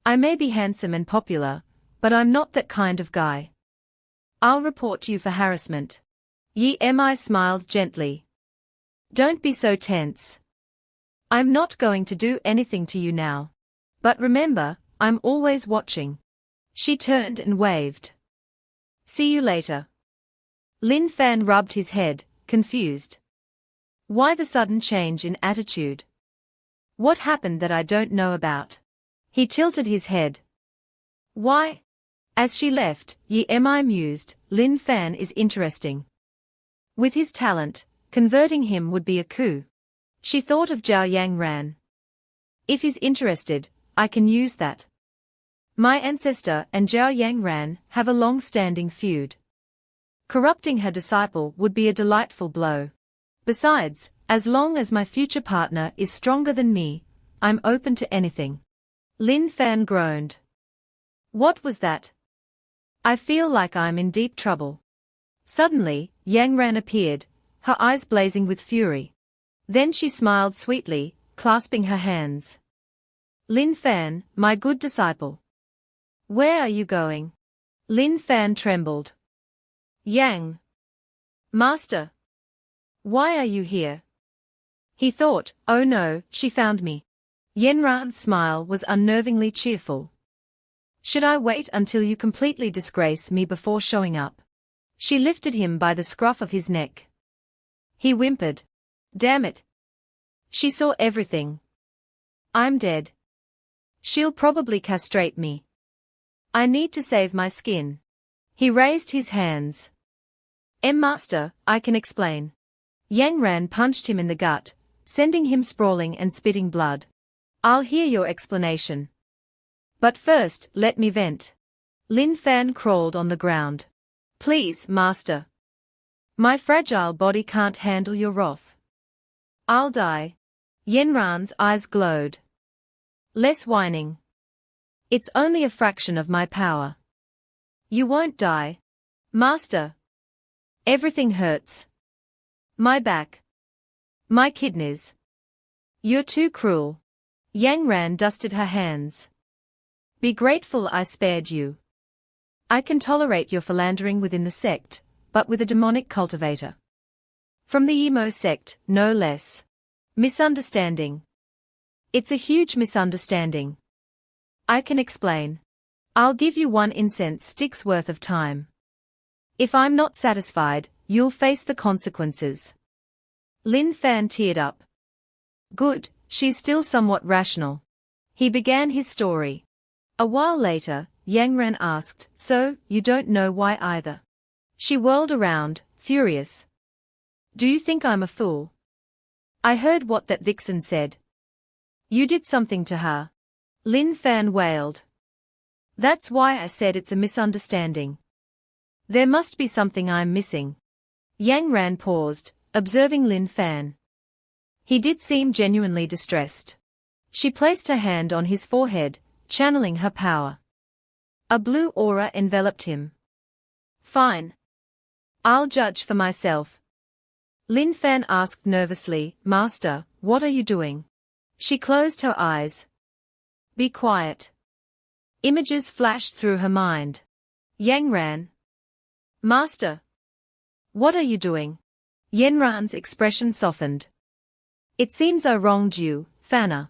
I may be handsome and popular, but I'm not that kind of guy. I'll report you for harassment. Yi Mi smiled gently. Don't be so tense. I'm not going to do anything to you now. But remember, I'm always watching. She turned and waved. See you later. Lin Fan rubbed his head, confused. Why the sudden change in attitude? What happened that I don't know about? He tilted his head. Why? As she left, Yi Mi mused, Lin Fan is interesting. With his talent, converting him would be a coup. She thought of Zhao Yang Ran. If he's interested, I can use that. My ancestor and Zhao Yang Ran have a long-standing feud. Corrupting her disciple would be a delightful blow. Besides, as long as my future partner is stronger than me, I'm open to anything. Lin Fan groaned. What was that? I feel like I'm in deep trouble. Suddenly, Yang Ran appeared, her eyes blazing with fury. Then she smiled sweetly, clasping her hands. Lin Fan, my good disciple. Where are you going? Lin Fan trembled. Yang. Master. Why are you here? He thought, oh no, she found me. Yenran's smile was unnervingly cheerful. Should I wait until you completely disgrace me before showing up? She lifted him by the scruff of his neck. He whimpered. Damn it. She saw everything. I'm dead. She'll probably castrate me. I need to save my skin. He raised his hands. Master, I can explain. Yangran punched him in the gut, sending him sprawling and spitting blood. I'll hear your explanation. But first, let me vent. Lin Fan crawled on the ground. Please, Master. My fragile body can't handle your wrath. I'll die. Yenran's eyes glowed. Less whining. It's only a fraction of my power. You won't die. Master. Everything hurts. My back. My kidneys. You're too cruel. Yangran dusted her hands. Be grateful I spared you. I can tolerate your philandering within the sect, but with a demonic cultivator. From the emo sect, no less. Misunderstanding. It's a huge misunderstanding. I can explain. I'll give you 1 incense stick's worth of time. If I'm not satisfied, you'll face the consequences. Lin Fan teared up. Good, she's still somewhat rational. He began his story. A while later, Yangran asked, So, you don't know why either? She whirled around, furious. Do you think I'm a fool? I heard what that vixen said. You did something to her. Lin Fan wailed. That's why I said it's a misunderstanding. There must be something I'm missing. Yangran paused, observing Lin Fan. He did seem genuinely distressed. She placed her hand on his forehead, channeling her power. A blue aura enveloped him. Fine. I'll judge for myself. Lin Fan asked nervously, Master, what are you doing? She closed her eyes. Be quiet. Images flashed through her mind. Yangran. Master. What are you doing? Yenran's expression softened. It seems I wronged you, Fana.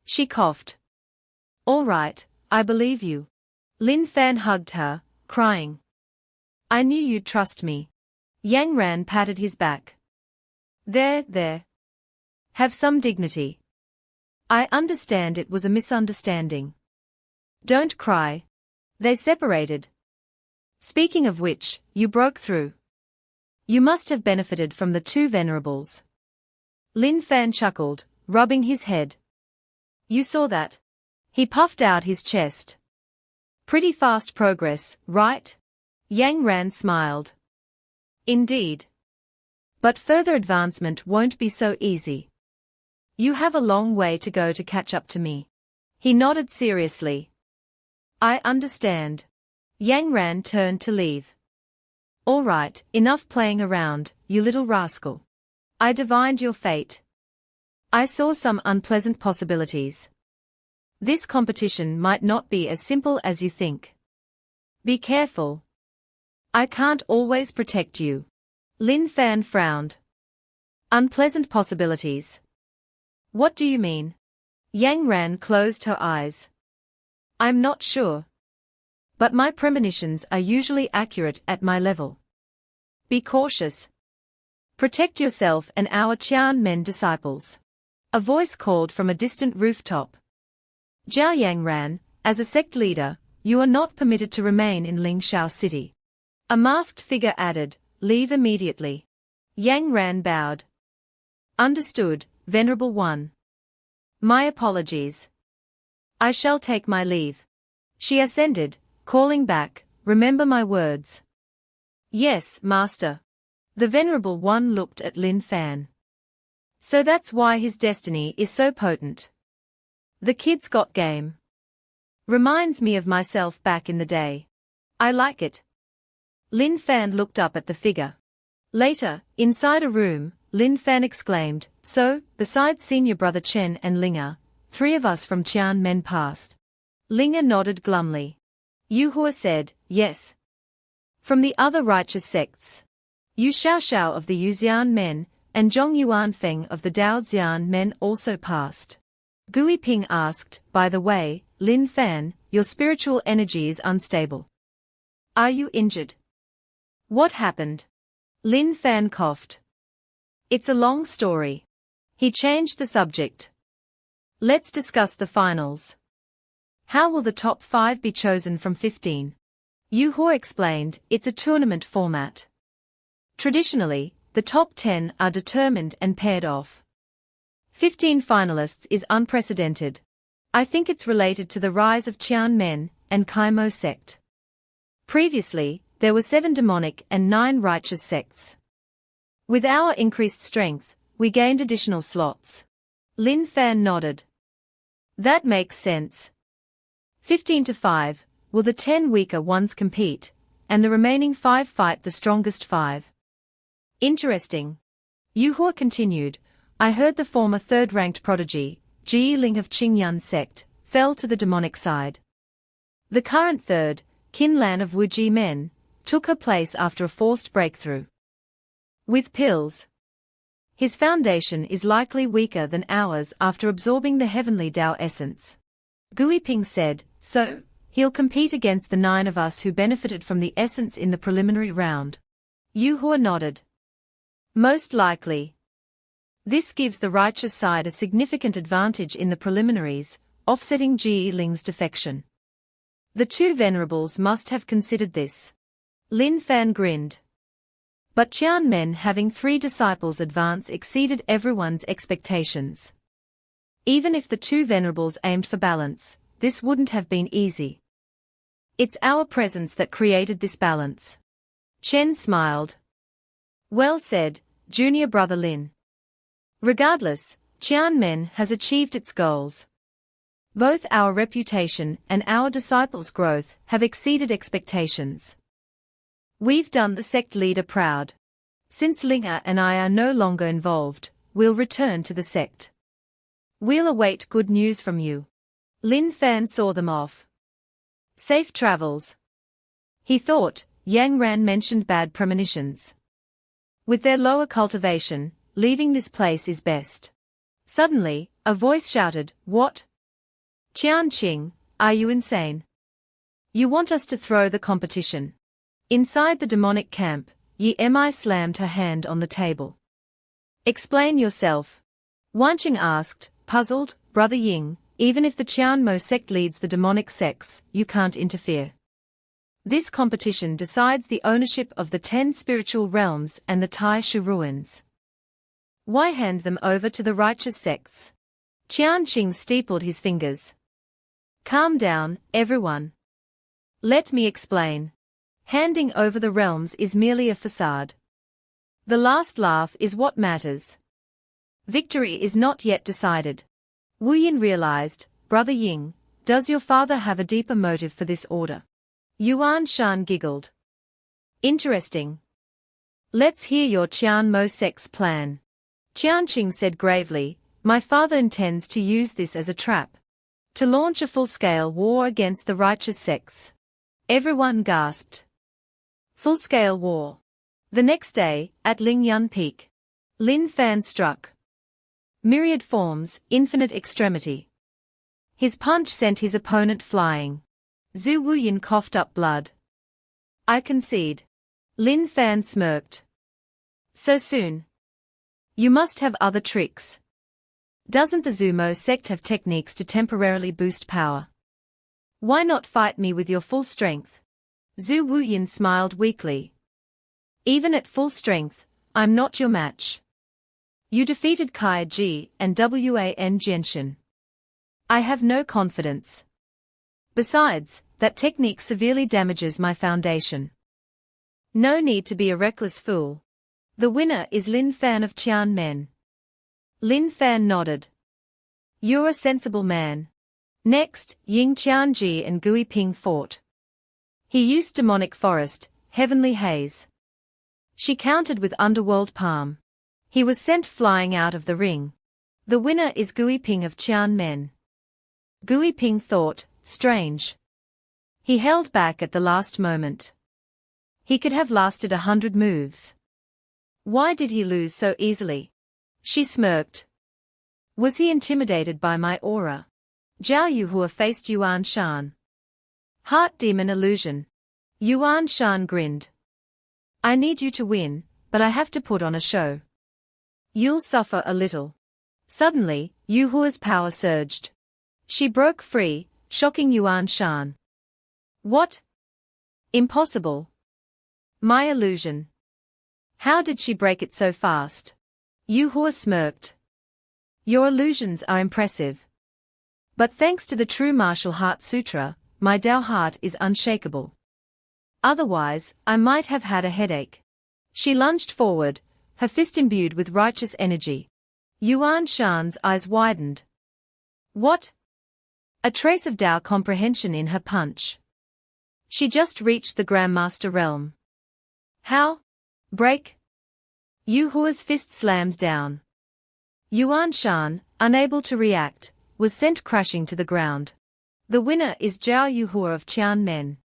She coughed. All right, I believe you. Lin Fan hugged her, crying. I knew you'd trust me. Yangran patted his back. There. Have some dignity. I understand it was a misunderstanding. Don't cry. They separated. Speaking of which, you broke through. You must have benefited from the 2 venerables. Lin Fan chuckled, rubbing his head. You saw that? He puffed out his chest. Pretty fast progress, right? Yangran smiled. Indeed. But further advancement won't be so easy. You have a long way to go to catch up to me. He nodded seriously. I understand. Yangran turned to leave. All right, enough playing around, you little rascal. I divined your fate. I saw some unpleasant possibilities. This competition might not be as simple as you think. Be careful. I can't always protect you. Lin Fan frowned. Unpleasant possibilities. What do you mean? Yangran closed her eyes. I'm not sure. But my premonitions are usually accurate at my level. Be cautious. Protect yourself and our Qian Men disciples. A voice called from a distant rooftop. Zhao Yangran, as a sect leader, you are not permitted to remain in Lingshao City. A masked figure added, leave immediately. Yangran bowed. Understood, Venerable One. My apologies. I shall take my leave. She ascended, calling back, remember my words. Yes, Master. The Venerable One looked at Lin Fan. So that's why his destiny is so potent. The kid's got game. Reminds me of myself back in the day. I like it. Lin Fan looked up at the figure. Later, inside a room, Lin Fan exclaimed, so, besides senior brother Chen and Linga, 3 of us from Qian Men passed. Linga nodded glumly. Yuhua said, yes. From the other righteous sects. Yu Xiaoxiao of the Yuxian Men, and Zhong Yuan Feng of the Dao Xian Men also passed. Gui Ping asked, by the way, Lin Fan, your spiritual energy is unstable. Are you injured? What happened? Lin Fan coughed. It's a long story. He changed the subject. Let's discuss the finals. How will the top 5 be chosen from 15? Yu Hua explained, it's a tournament format. Traditionally, the top 10 are determined and paired off. 15 finalists is unprecedented. I think it's related to the rise of Qian Men and Kaimo Sect. Previously, there were 7 demonic and 9 righteous sects. With our increased strength, we gained additional slots. Lin Fan nodded. That makes sense. 15 to 5, will the 10 weaker ones compete, and the remaining 5 fight the strongest 5. Interesting. Yu Hua continued, I heard the former third-ranked prodigy, Ji Ling of Qingyun Sect, fell to the demonic side. The current third, Qin Lan of Wuji Men, took her place after a forced breakthrough. With pills. His foundation is likely weaker than ours after absorbing the heavenly Tao essence. Gui Ping said, so, he'll compete against the 9 of us who benefited from the essence in the preliminary round. Yu Hua nodded. Most likely. This gives the righteous side a significant advantage in the preliminaries, offsetting Ji Ling's defection. The 2 venerables must have considered this. Lin Fan grinned. But Qian Men having 3 disciples advance exceeded everyone's expectations. Even if the 2 venerables aimed for balance, this wouldn't have been easy. It's our presence that created this balance. Chen smiled. Well said, junior brother Lin. Regardless, Qian Men has achieved its goals. Both our reputation and our disciples' growth have exceeded expectations. We've done the sect leader proud. Since Linga and I are no longer involved, we'll return to the sect. We'll await good news from you. Lin Fan saw them off. Safe travels. He thought, Yang Ran mentioned bad premonitions. With their lower cultivation, leaving this place is best. Suddenly, a voice shouted, What? Qian Qing, are you insane? You want us to throw the competition? Inside the demonic camp, Yi Mi slammed her hand on the table. Explain yourself. Wanqing asked, puzzled, Brother Ying, even if the Qianmo sect leads the demonic sects, you can't interfere. This competition decides the ownership of the 10 spiritual realms and the Tai Shu ruins. Why hand them over to the righteous sects? Qian Qing steepled his fingers. Calm down, everyone. Let me explain. Handing over the realms is merely a facade. The last laugh is what matters. Victory is not yet decided. Wu Yin realized, Brother Ying, does your father have a deeper motive for this order? Yuan Shan giggled. Interesting. Let's hear your Qianmo sect's plan. Qianqing said gravely, my father intends to use this as a trap. To launch a full-scale war against the righteous sects. Everyone gasped. Full-scale war. The next day, at Lingyun Peak. Lin Fan struck. Myriad forms, infinite extremity. His punch sent his opponent flying. Zhu Wuyin coughed up blood. I concede. Lin Fan smirked. So soon? You must have other tricks. Doesn't the Zumo sect have techniques to temporarily boost power? Why not fight me with your full strength? Zhu Wuyin smiled weakly. Even at full strength, I'm not your match. You defeated Kai Ji and Wan Jianshan. I have no confidence. Besides, that technique severely damages my foundation. No need to be a reckless fool. The winner is Lin Fan of Qian Men. Lin Fan nodded. You're a sensible man. Next, Ying Qianji and Gui Ping fought. He used demonic forest, heavenly haze. She countered with underworld palm. He was sent flying out of the ring. The winner is Gui Ping of Qian Men. Gui Ping thought, strange. He held back at the last moment. He could have lasted 100 moves. Why did he lose so easily? She smirked. Was he intimidated by my aura? Zhao Yuhua faced Yuan Shan. Heart demon illusion. Yuan Shan grinned. I need you to win, but I have to put on a show. You'll suffer a little. Suddenly, Yuhua's power surged. She broke free, shocking Yuan Shan. What? Impossible. My illusion. How did she break it so fast? Yuhua smirked. Your illusions are impressive. But thanks to the true martial heart sutra, my Tao heart is unshakable. Otherwise, I might have had a headache. She lunged forward, her fist imbued with righteous energy. Yuan Shan's eyes widened. What? A trace of Tao comprehension in her punch. She just reached the Grandmaster realm. How? Break? Yuhua's fist slammed down. Yuan Shan, unable to react, was sent crashing to the ground. The winner is Zhao Yuhua of Qianmen.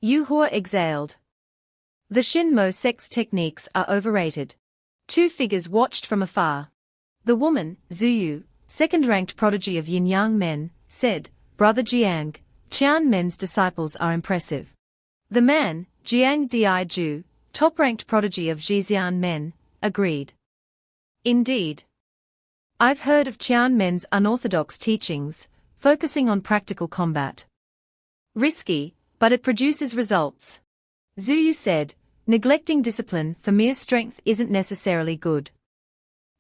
Yuhua exhaled. The Shinmo Sect's techniques are overrated. Two figures watched from afar. The woman, Zuyu, second-ranked prodigy of Yin-Yang Men, said, Brother Jiang, Qianmen's disciples are impressive. The man, Jiang Diju, top-ranked prodigy of Zhixian Men, agreed. Indeed. I've heard of Qianmen's unorthodox teachings, focusing on practical combat. Risky, but it produces results. Zuyu said, neglecting discipline for mere strength isn't necessarily good.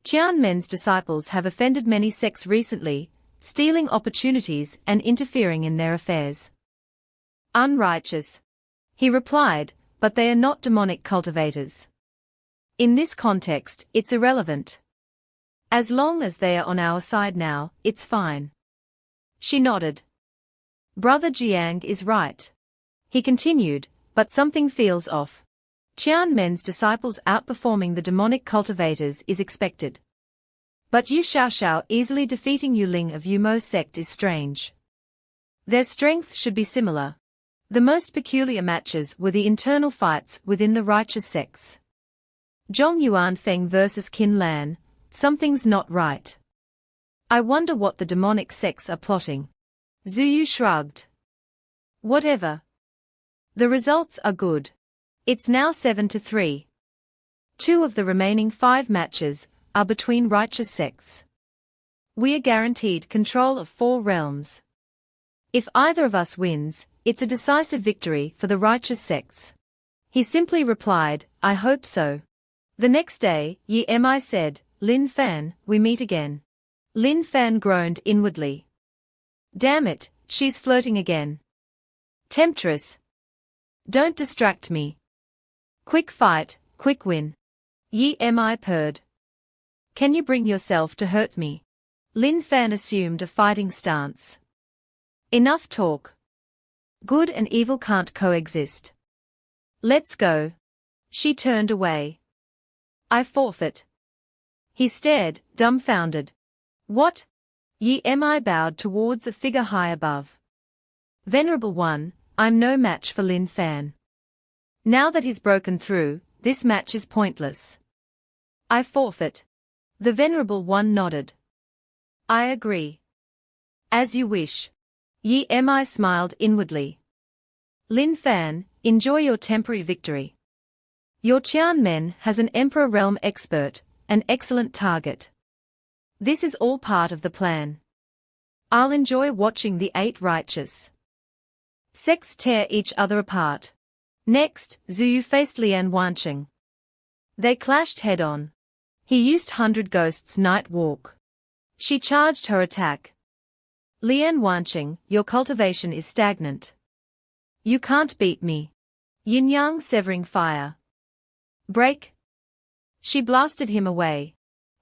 Qianmen's disciples have offended many sects recently, stealing opportunities and interfering in their affairs. Unrighteous. He replied, but they are not demonic cultivators. In this context, it's irrelevant. As long as they are on our side now, it's fine. She nodded. Brother Jiang is right. He continued, but something feels off. Qianmen's disciples outperforming the demonic cultivators is expected. But Yu Xiaoxiao easily defeating Yu Ling of Yumo sect is strange. Their strength should be similar. The most peculiar matches were the internal fights within the righteous sects. Zhong Yuan Feng versus Qin Lan, something's not right. I wonder what the demonic sects are plotting. Zuyu shrugged. Whatever. The results are good. It's now 7-3. 2 of the remaining 5 matches are between righteous sects. We are guaranteed control of 4 realms. If either of us wins, it's a decisive victory for the righteous sects. He simply replied, I hope so. The next day, Yi Mi said, Lin Fan, we meet again. Lin Fan groaned inwardly. Damn it, she's flirting again. Temptress. Don't distract me. Quick fight, quick win. Yi Mi purred. Can you bring yourself to hurt me? Lin Fan assumed a fighting stance. Enough talk. Good and evil can't coexist. Let's go. She turned away. I forfeit. He stared, dumbfounded. What? Yi Mi bowed towards a figure high above. Venerable One, I'm no match for Lin Fan. Now that he's broken through, this match is pointless. I forfeit. The Venerable One nodded. I agree. As you wish. Yi Mi smiled inwardly. Lin Fan, enjoy your temporary victory. Your Qianmen has an Emperor Realm expert, an excellent target. This is all part of the plan. I'll enjoy watching the 8 righteous sects tear each other apart. Next, Zuyu faced Lian Wanqing. They clashed head-on. He used 100 Ghosts Night Walk. She charged her attack. Lian Wanqing, your cultivation is stagnant. You can't beat me. Yin-Yang severing fire. Break. She blasted him away.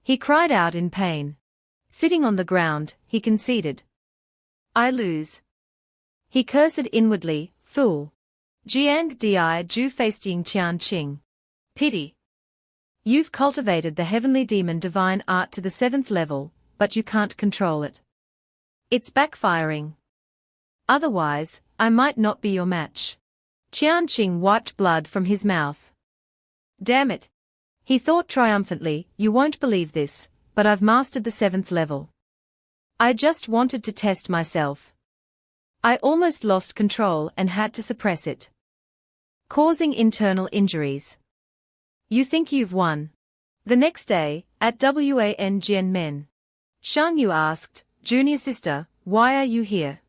He cried out in pain. Sitting on the ground, he conceded. I lose. He cursed inwardly, fool. Jiang Diju faced Ying Qianqing. Pity. You've cultivated the heavenly demon divine art to the 7th level, but you can't control it. It's backfiring. Otherwise, I might not be your match. Qianqing wiped blood from his mouth. Damn it. He thought triumphantly, you won't believe this, but I've mastered the 7th level. I just wanted to test myself. I almost lost control and had to suppress it, causing internal injuries. You think you've won? The next day, at Wan Men, Shang Yu asked, Junior sister, why are you here?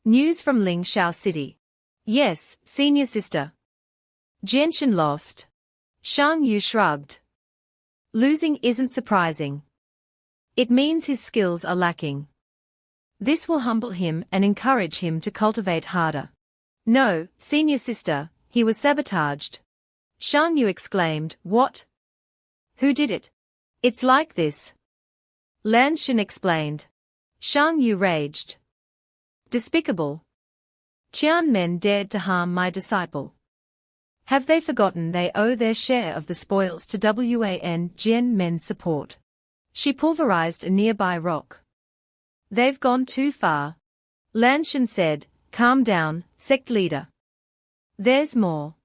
News from Ling Shao City. Yes, senior sister. Jianshan lost. Shang Yu shrugged. Losing isn't surprising. It means his skills are lacking. This will humble him and encourage him to cultivate harder. No, senior sister, he was sabotaged. Shang Yu exclaimed, what? Who did it? It's like this. Lan Shin explained. Shang Yu raged. Despicable. Qian Men dared to harm my disciple. Have they forgotten they owe their share of the spoils to Wan Men's support? She pulverized a nearby rock. They've gone too far. Lan Shin said, calm down, sect leader. There's more.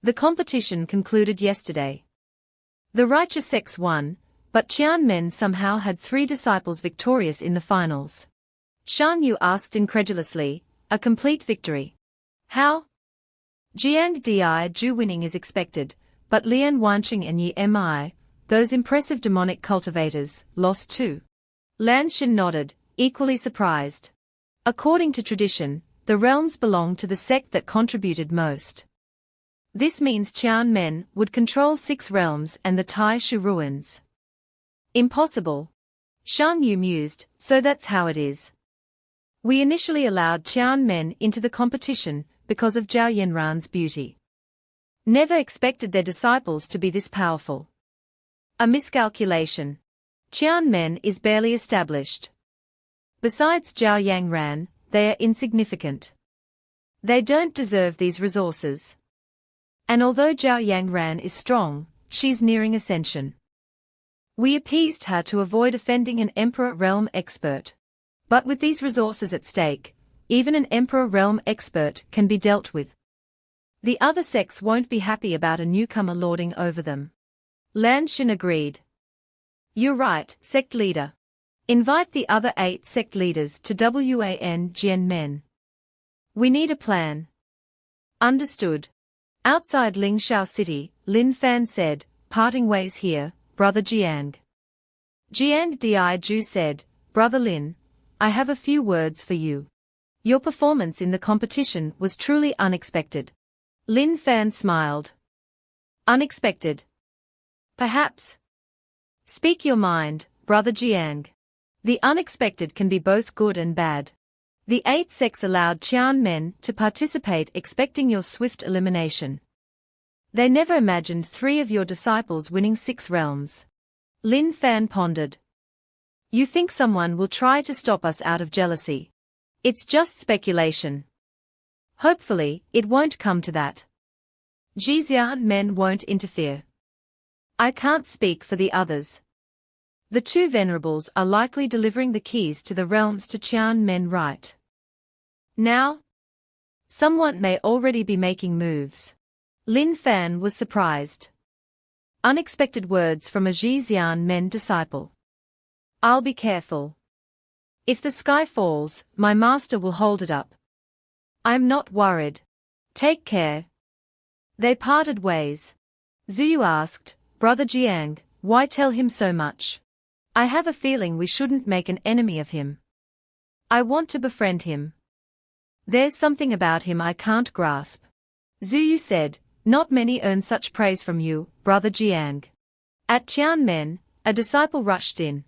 The competition concluded yesterday. The righteous sects won, but Qian Men somehow had 3 disciples victorious in the finals. Shang Yu asked incredulously, a complete victory. How? Jiang Di Ju winning is expected, but Lian Wanqing and Yi Mi, those impressive demonic cultivators, lost too. Lan Shin nodded, equally surprised. According to tradition, the realms belong to the sect that contributed most. This means Qian Men would control 6 realms and the Tai Shu ruins. Impossible. Shang Yu mused, so that's how it is. We initially allowed Qian Men into the competition because of Zhao Yanran's beauty. Never expected their disciples to be this powerful. A miscalculation. Qian Men is barely established. Besides Zhao Yangran, they are insignificant. They don't deserve these resources. And although Zhao Yangran is strong, she's nearing ascension. We appeased her to avoid offending an Emperor Realm expert. But with these resources at stake, even an Emperor Realm expert can be dealt with. The other sects won't be happy about a newcomer lording over them. Lan Shin agreed. You're right, sect leader. Invite the other 8 sect leaders to Wan Men. We need a plan. Understood. Outside Ling Shao City, Lin Fan said, parting ways here, Brother Jiang. Jiang Di Ju said, Brother Lin, I have a few words for you. Your performance in the competition was truly unexpected. Lin Fan smiled. Unexpected? Perhaps. Speak your mind, Brother Jiang. The unexpected can be both good and bad. The 8 sects allowed Qian Men to participate expecting your swift elimination. They never imagined 3 of your disciples winning 6 realms. Lin Fan pondered. You think someone will try to stop us out of jealousy? It's just speculation. Hopefully, it won't come to that. Jixian Men won't interfere. I can't speak for the others. The 2 venerables are likely delivering the keys to the realms to Qian Men right now. Someone may already be making moves. Lin Fan was surprised. Unexpected words from a Jixian Men disciple. I'll be careful. If the sky falls, my master will hold it up. I'm not worried. Take care. They parted ways. Zuyu asked, Brother Jiang, why tell him so much? I have a feeling we shouldn't make an enemy of him. I want to befriend him. There's something about him I can't grasp. Zuyu said, not many earn such praise from you, Brother Jiang. At Qian Men, a disciple rushed in.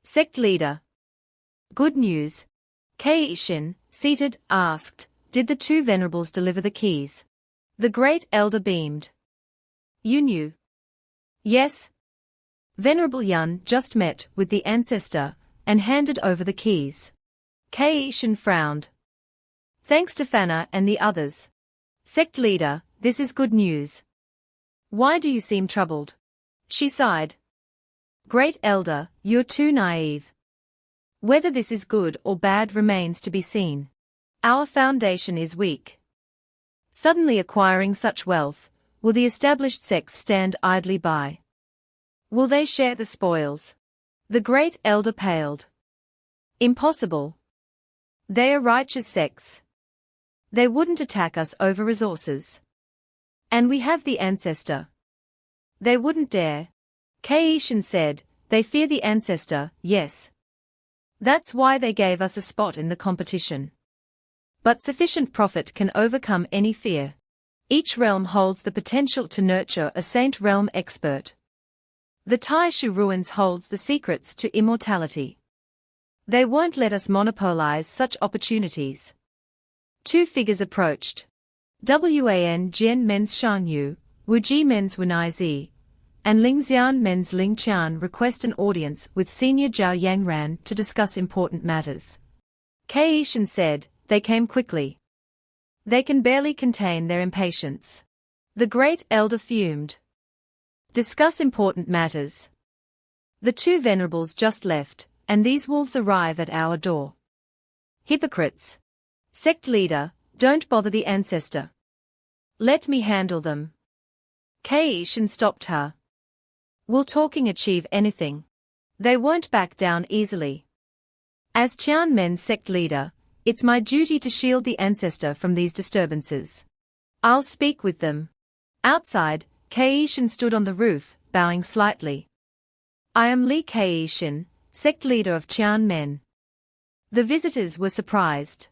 Sect leader. Good news. Kei Shin, seated, asked, did the 2 venerables deliver the keys? The great elder beamed. You knew. Yes. Venerable Yun just met with the Ancestor and handed over the keys. Kei Shin frowned. Thanks to Fana and the others. Sect leader, this is good news. Why do you seem troubled? She sighed. Great elder, you're too naive. Whether this is good or bad remains to be seen. Our foundation is weak. Suddenly acquiring such wealth, will the established sects stand idly by? Will they share the spoils? The great elder paled. Impossible. They are righteous sects. They wouldn't attack us over resources. And we have the Ancestor. They wouldn't dare. Kaishin said, they fear the Ancestor, yes. That's why they gave us a spot in the competition. But sufficient profit can overcome any fear. Each realm holds the potential to nurture a Saint Realm expert. The Taishu Ruins holds the secrets to immortality. They won't let us monopolize such opportunities. Two figures approached. Wan Jian Men's Shanyu, Wuji Men's Wunaizi, and Lingxian Men's Lingqian request an audience with Senior Zhao Yangran to discuss important matters. Kaishin said, they came quickly. They can barely contain their impatience. The great elder fumed. Discuss important matters. The two venerables just left, and these wolves arrive at our door. Hypocrites. Sect leader, don't bother the Ancestor. Let me handle them. Kaishin stopped her. Will talking achieve anything? They won't back down easily. As Qianmen's sect leader, it's my duty to shield the Ancestor from these disturbances. I'll speak with them. Outside, Kaishin stood on the roof, bowing slightly. I am Li Kaishin, sect leader of Qianmen. The visitors were surprised.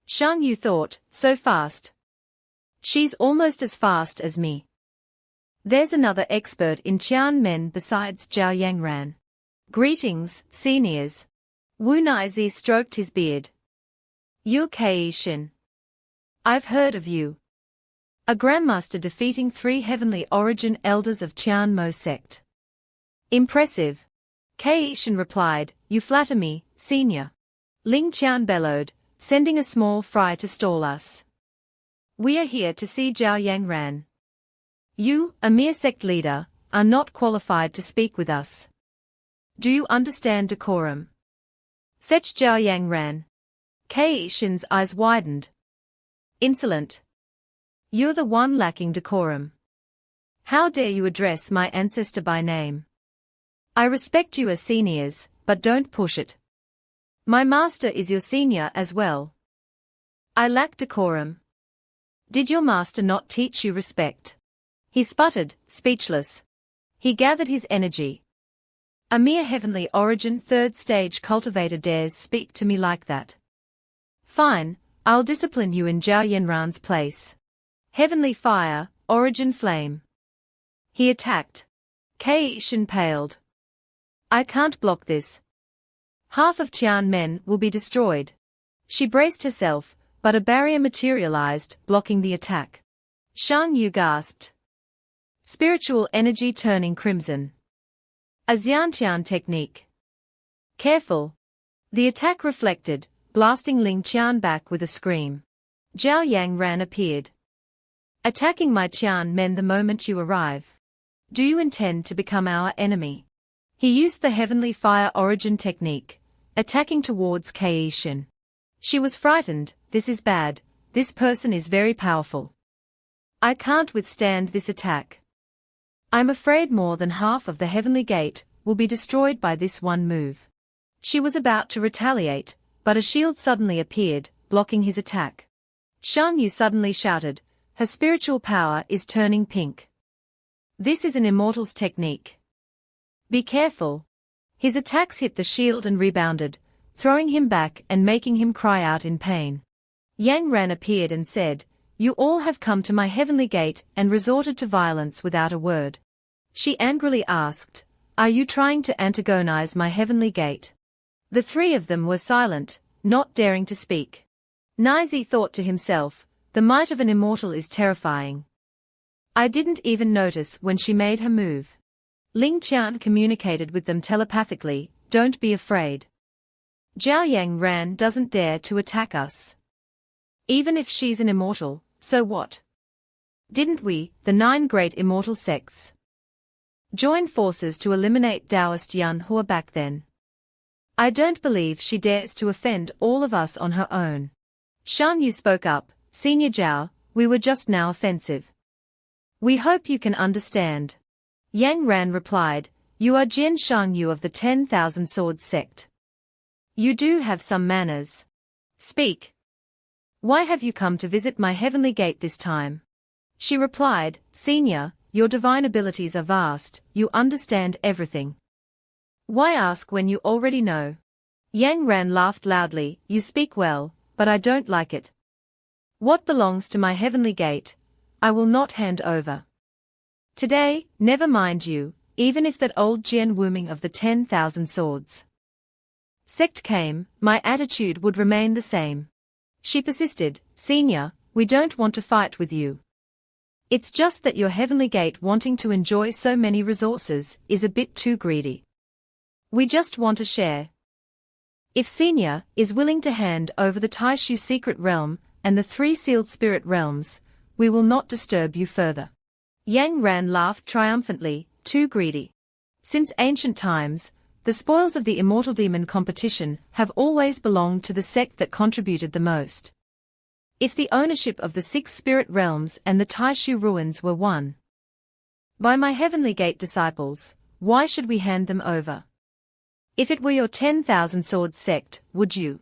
Shang Yu thought, so fast. She's almost as fast as me. There's another expert in Qianmen besides Zhao Yangran. Greetings, seniors. Wu Naizi stroked his beard. You're Kaishin. I've heard of you. A grandmaster defeating 3 heavenly origin elders of Qianmo sect. Impressive. Kaishin replied, you flatter me, senior. Ling Qian bellowed, sending a small fry to stall us. We are here to see Zhao Yangran. You, a mere sect leader, are not qualified to speak with us. Do you understand decorum? Fetch Zhao Yangran. Kaishin's eyes widened. Insolent. You're the one lacking decorum. How dare you address my Ancestor by name? I respect you as seniors, but don't push it. My master is your senior as well. I lack decorum. Did your master not teach you respect? He sputtered, speechless. He gathered his energy. A mere heavenly origin 3rd stage cultivator dares speak to me like that. Fine, I'll discipline you in Zhao Yanran's place. Heavenly fire, origin flame. He attacked. Kaishin paled. I can't block this. Half of Qianmen will be destroyed. She braced herself, but a barrier materialized, blocking the attack. Shang Yu gasped. Spiritual energy turning crimson. A Xiantian technique. Careful. The attack reflected, blasting Ling Qian back with a scream. Zhao Yangran appeared. Attacking my Qianmen the moment you arrive. Do you intend to become our enemy? He used the heavenly fire origin technique, attacking towards Kaishin. She was frightened. This is bad, this person is very powerful. I can't withstand this attack. I'm afraid more than half of the heavenly gate will be destroyed by this one move. She was about to retaliate, but a shield suddenly appeared, blocking his attack. Shang Yu suddenly shouted, her spiritual power is turning pink. This is an immortal's technique. Be careful. His attacks hit the shield and rebounded, throwing him back and making him cry out in pain. Yang Ran appeared and said, you all have come to my heavenly gate and resorted to violence without a word. She angrily asked, are you trying to antagonize my heavenly gate? The 3 of them were silent, not daring to speak. Naizi thought to himself, the might of an immortal is terrifying. I didn't even notice when she made her move. Ling Qian communicated with them telepathically, don't be afraid. Zhao Yangran doesn't dare to attack us. Even if she's an immortal, so what? Didn't we, the 9 great immortal sects, join forces to eliminate Taoist Yanhua back then? I don't believe she dares to offend all of us on her own. Shang Yu spoke up, Senior Zhao, we were just now offensive. We hope you can understand. Yang Ran replied, you are Jian Shang Yu of the 10,000 Swords sect. You do have some manners. Speak. Why have you come to visit my heavenly gate this time? She replied, Senior, your divine abilities are vast, you understand everything. Why ask when you already know? Yang Ran laughed loudly, You speak well, but I don't like it. What belongs to my heavenly gate, I will not hand over. Today, never mind you, even if that old Jian Wuming of the 10,000 swords Sect came, my attitude would remain the same. She persisted, Senior, we don't want to fight with you. It's just that your heavenly gate wanting to enjoy so many resources is a bit too greedy. We just want a share. If Senior is willing to hand over the Taishu secret realm and the 3 sealed spirit realms, we will not disturb you further. Yang Ran laughed triumphantly, too greedy. Since ancient times, the spoils of the immortal demon competition have always belonged to the sect that contributed the most. If the ownership of the 6 spirit realms and the Taishu ruins were won by my heavenly gate disciples, why should we hand them over? If it were your 10,000 swords sect, would you?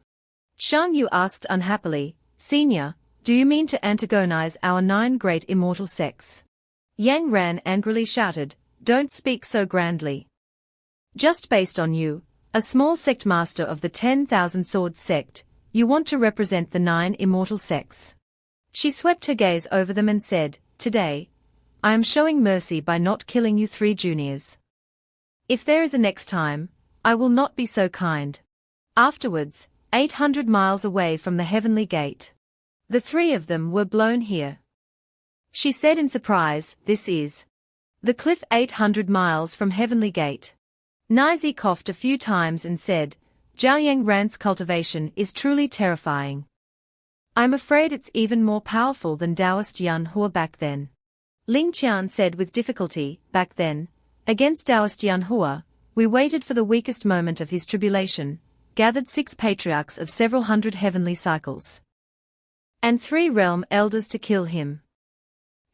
Shang Yu asked unhappily, Senior, do you mean to antagonize our 9 great immortal sects? Yang Ran angrily shouted, Don't speak so grandly. Just based on you, a small sect master of the 10,000 swords sect, you want to represent the 9 immortal sects. She swept her gaze over them and said, Today, I am showing mercy by not killing you 3 juniors. If there is a next time, I will not be so kind. Afterwards, 800 miles away from the heavenly gate, the 3 of them were blown here. She said in surprise, This is the cliff 800 miles from heavenly gate. Nizi coughed a few times and said, Zhaoyang Ran's cultivation is truly terrifying. I'm afraid it's even more powerful than Taoist Yanhua back then. Ling Qian said with difficulty, Back then, against Taoist Yanhua, we waited for the weakest moment of his tribulation, gathered 6 patriarchs of several hundred heavenly cycles, and 3 realm elders to kill him.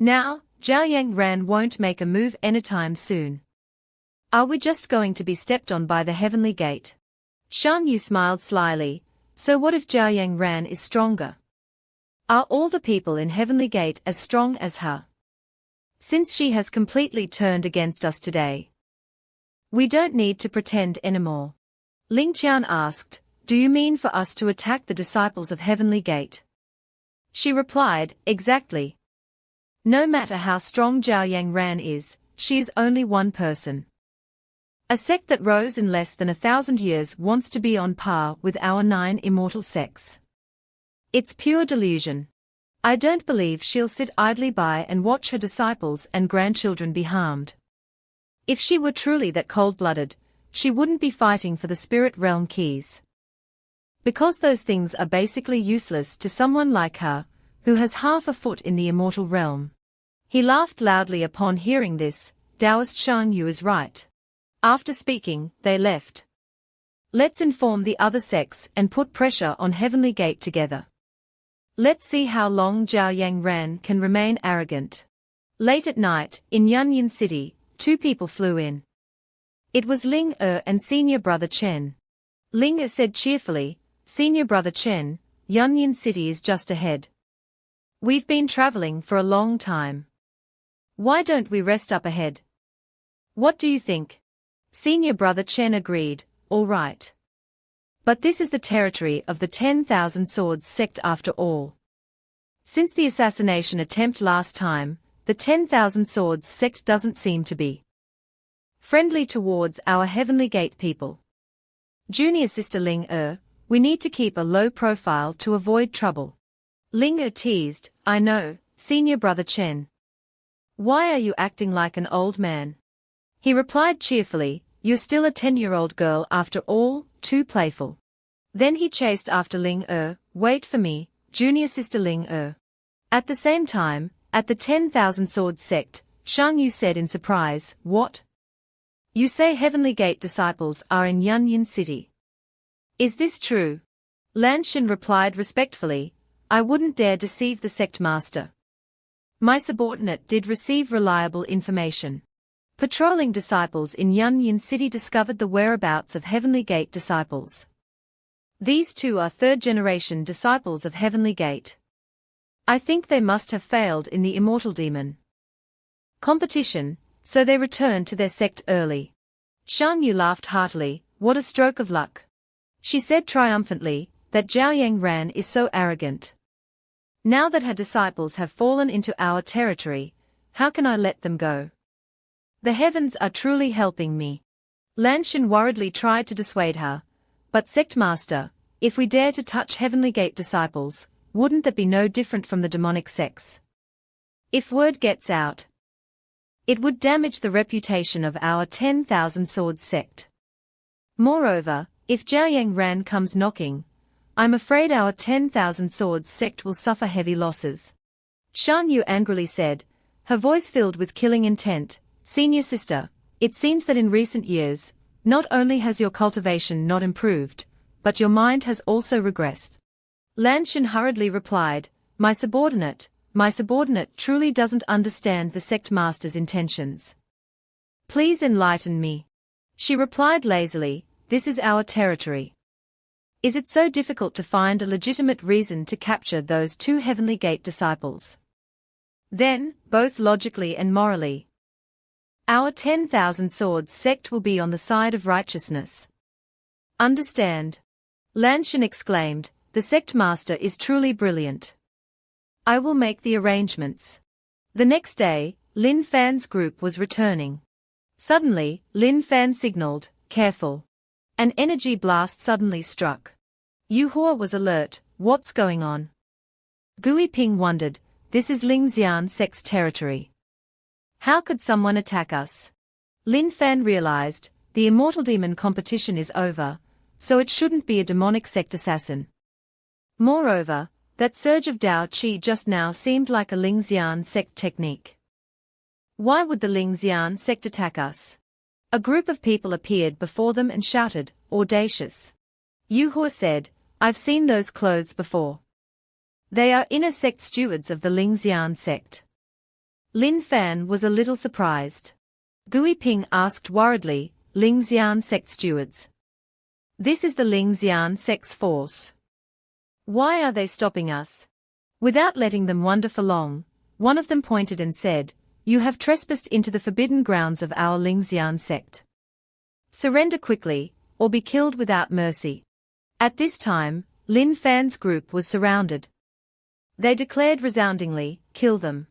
Now, Zhaoyang Ran won't make a move anytime soon. Are we just going to be stepped on by the heavenly gate? Shang Yu smiled slyly, So what if Zhaoyang Ran is stronger? Are all the people in heavenly gate as strong as her? Since she has completely turned against us today, we don't need to pretend anymore. Ling Qian asked, Do you mean for us to attack the disciples of heavenly gate? She replied, Exactly. No matter how strong Zhaoyang Ran is, she is only one person. A sect that rose in less than 1,000 years wants to be on par with our 9 immortal sects. It's pure delusion. I don't believe she'll sit idly by and watch her disciples and grandchildren be harmed. If she were truly that cold-blooded, she wouldn't be fighting for the spirit realm keys. Because those things are basically useless to someone like her, who has half a foot in the immortal realm. He laughed loudly upon hearing this, Taoist Shang Yu is right. After speaking, they left. Let's inform the other sects and put pressure on Heavenly Gate together. Let's see how long Zhaoyang Ran can remain arrogant. Late at night, in Yunyin City, 2 people flew in. It was Ling and senior brother Chen. Ling said cheerfully, Senior brother Chen, Yunyin City is just ahead. We've been traveling for a long time. Why don't we rest up ahead? What do you think? Senior brother Chen agreed, All right. But this is the territory of the 10,000 swords sect after all. Since the assassination attempt last time, the 10,000 swords sect doesn't seem to be friendly towards our heavenly gate people. Junior sister Ling we need to keep a low profile to avoid trouble. Ling teased, I know, senior brother Chen. Why are you acting like an old man? He replied cheerfully, You're still a 10-year-old girl after all, too playful. Then he chased after Ling Wait for me, junior sister Ling At the same time, at the 10,000 swords sect, Shang Yu said in surprise, What? You say Heavenly Gate disciples are in Yunyin City. Is this true? Lan Xin replied respectfully, I wouldn't dare deceive the sect master. My subordinate did receive reliable information. Patrolling disciples in Yunyin City discovered the whereabouts of Heavenly Gate disciples. These two are third-generation disciples of Heavenly Gate. I think they must have failed in the immortal demon competition, so they returned to their sect early. Shan Yu laughed heartily. What a stroke of luck. She said triumphantly, that Zhao Yang Ran is so arrogant. Now that her disciples have fallen into our territory, how can I let them go? The heavens are truly helping me. Lan Shan worriedly tried to dissuade her. But Sect Master, if we dare to touch Heavenly Gate disciples, wouldn't that be no different from the demonic sects? If word gets out, it would damage the reputation of our 10,000 Swords sect. Moreover, if Zhao Yang Ran comes knocking, I'm afraid our 10,000 Swords sect will suffer heavy losses. Shan Yu angrily said, her voice filled with killing intent, Senior sister, it seems that in recent years, not only has your cultivation not improved, but your mind has also regressed. Lan Shan hurriedly replied, my subordinate truly doesn't understand the sect master's intentions. Please enlighten me. She replied lazily, this is our territory. Is it so difficult to find a legitimate reason to capture those two Heavenly Gate disciples? Then, both logically and morally, our 10,000 Swords sect will be on the side of righteousness. Understand? Lan Shan exclaimed, the sect master is truly brilliant. I will make the arrangements. The next day, Lin Fan's group was returning. Suddenly, Lin Fan signaled, careful. An energy blast suddenly struck. Yu Hua was alert, what's going on? Gui Ping wondered, this is Ling Xian Sect's territory. How could someone attack us? Lin Fan realized, the immortal demon competition is over, so it shouldn't be a demonic sect assassin. Moreover, that surge of Dao Qi just now seemed like a Ling Xian sect technique. Why would the Ling Xian sect attack us? A group of people appeared before them and shouted, audacious. Yu Hua said, I've seen those clothes before. They are inner sect stewards of the Ling Xian sect. Lin Fan was a little surprised. Gui Ping asked worriedly, Ling Xian sect stewards. This is the Ling Xian sect's force. Why are they stopping us? Without letting them wonder for long, one of them pointed and said, you have trespassed into the forbidden grounds of our Ling Xian sect. Surrender quickly, or be killed without mercy. At this time, Lin Fan's group was surrounded. They declared resoundingly, kill them.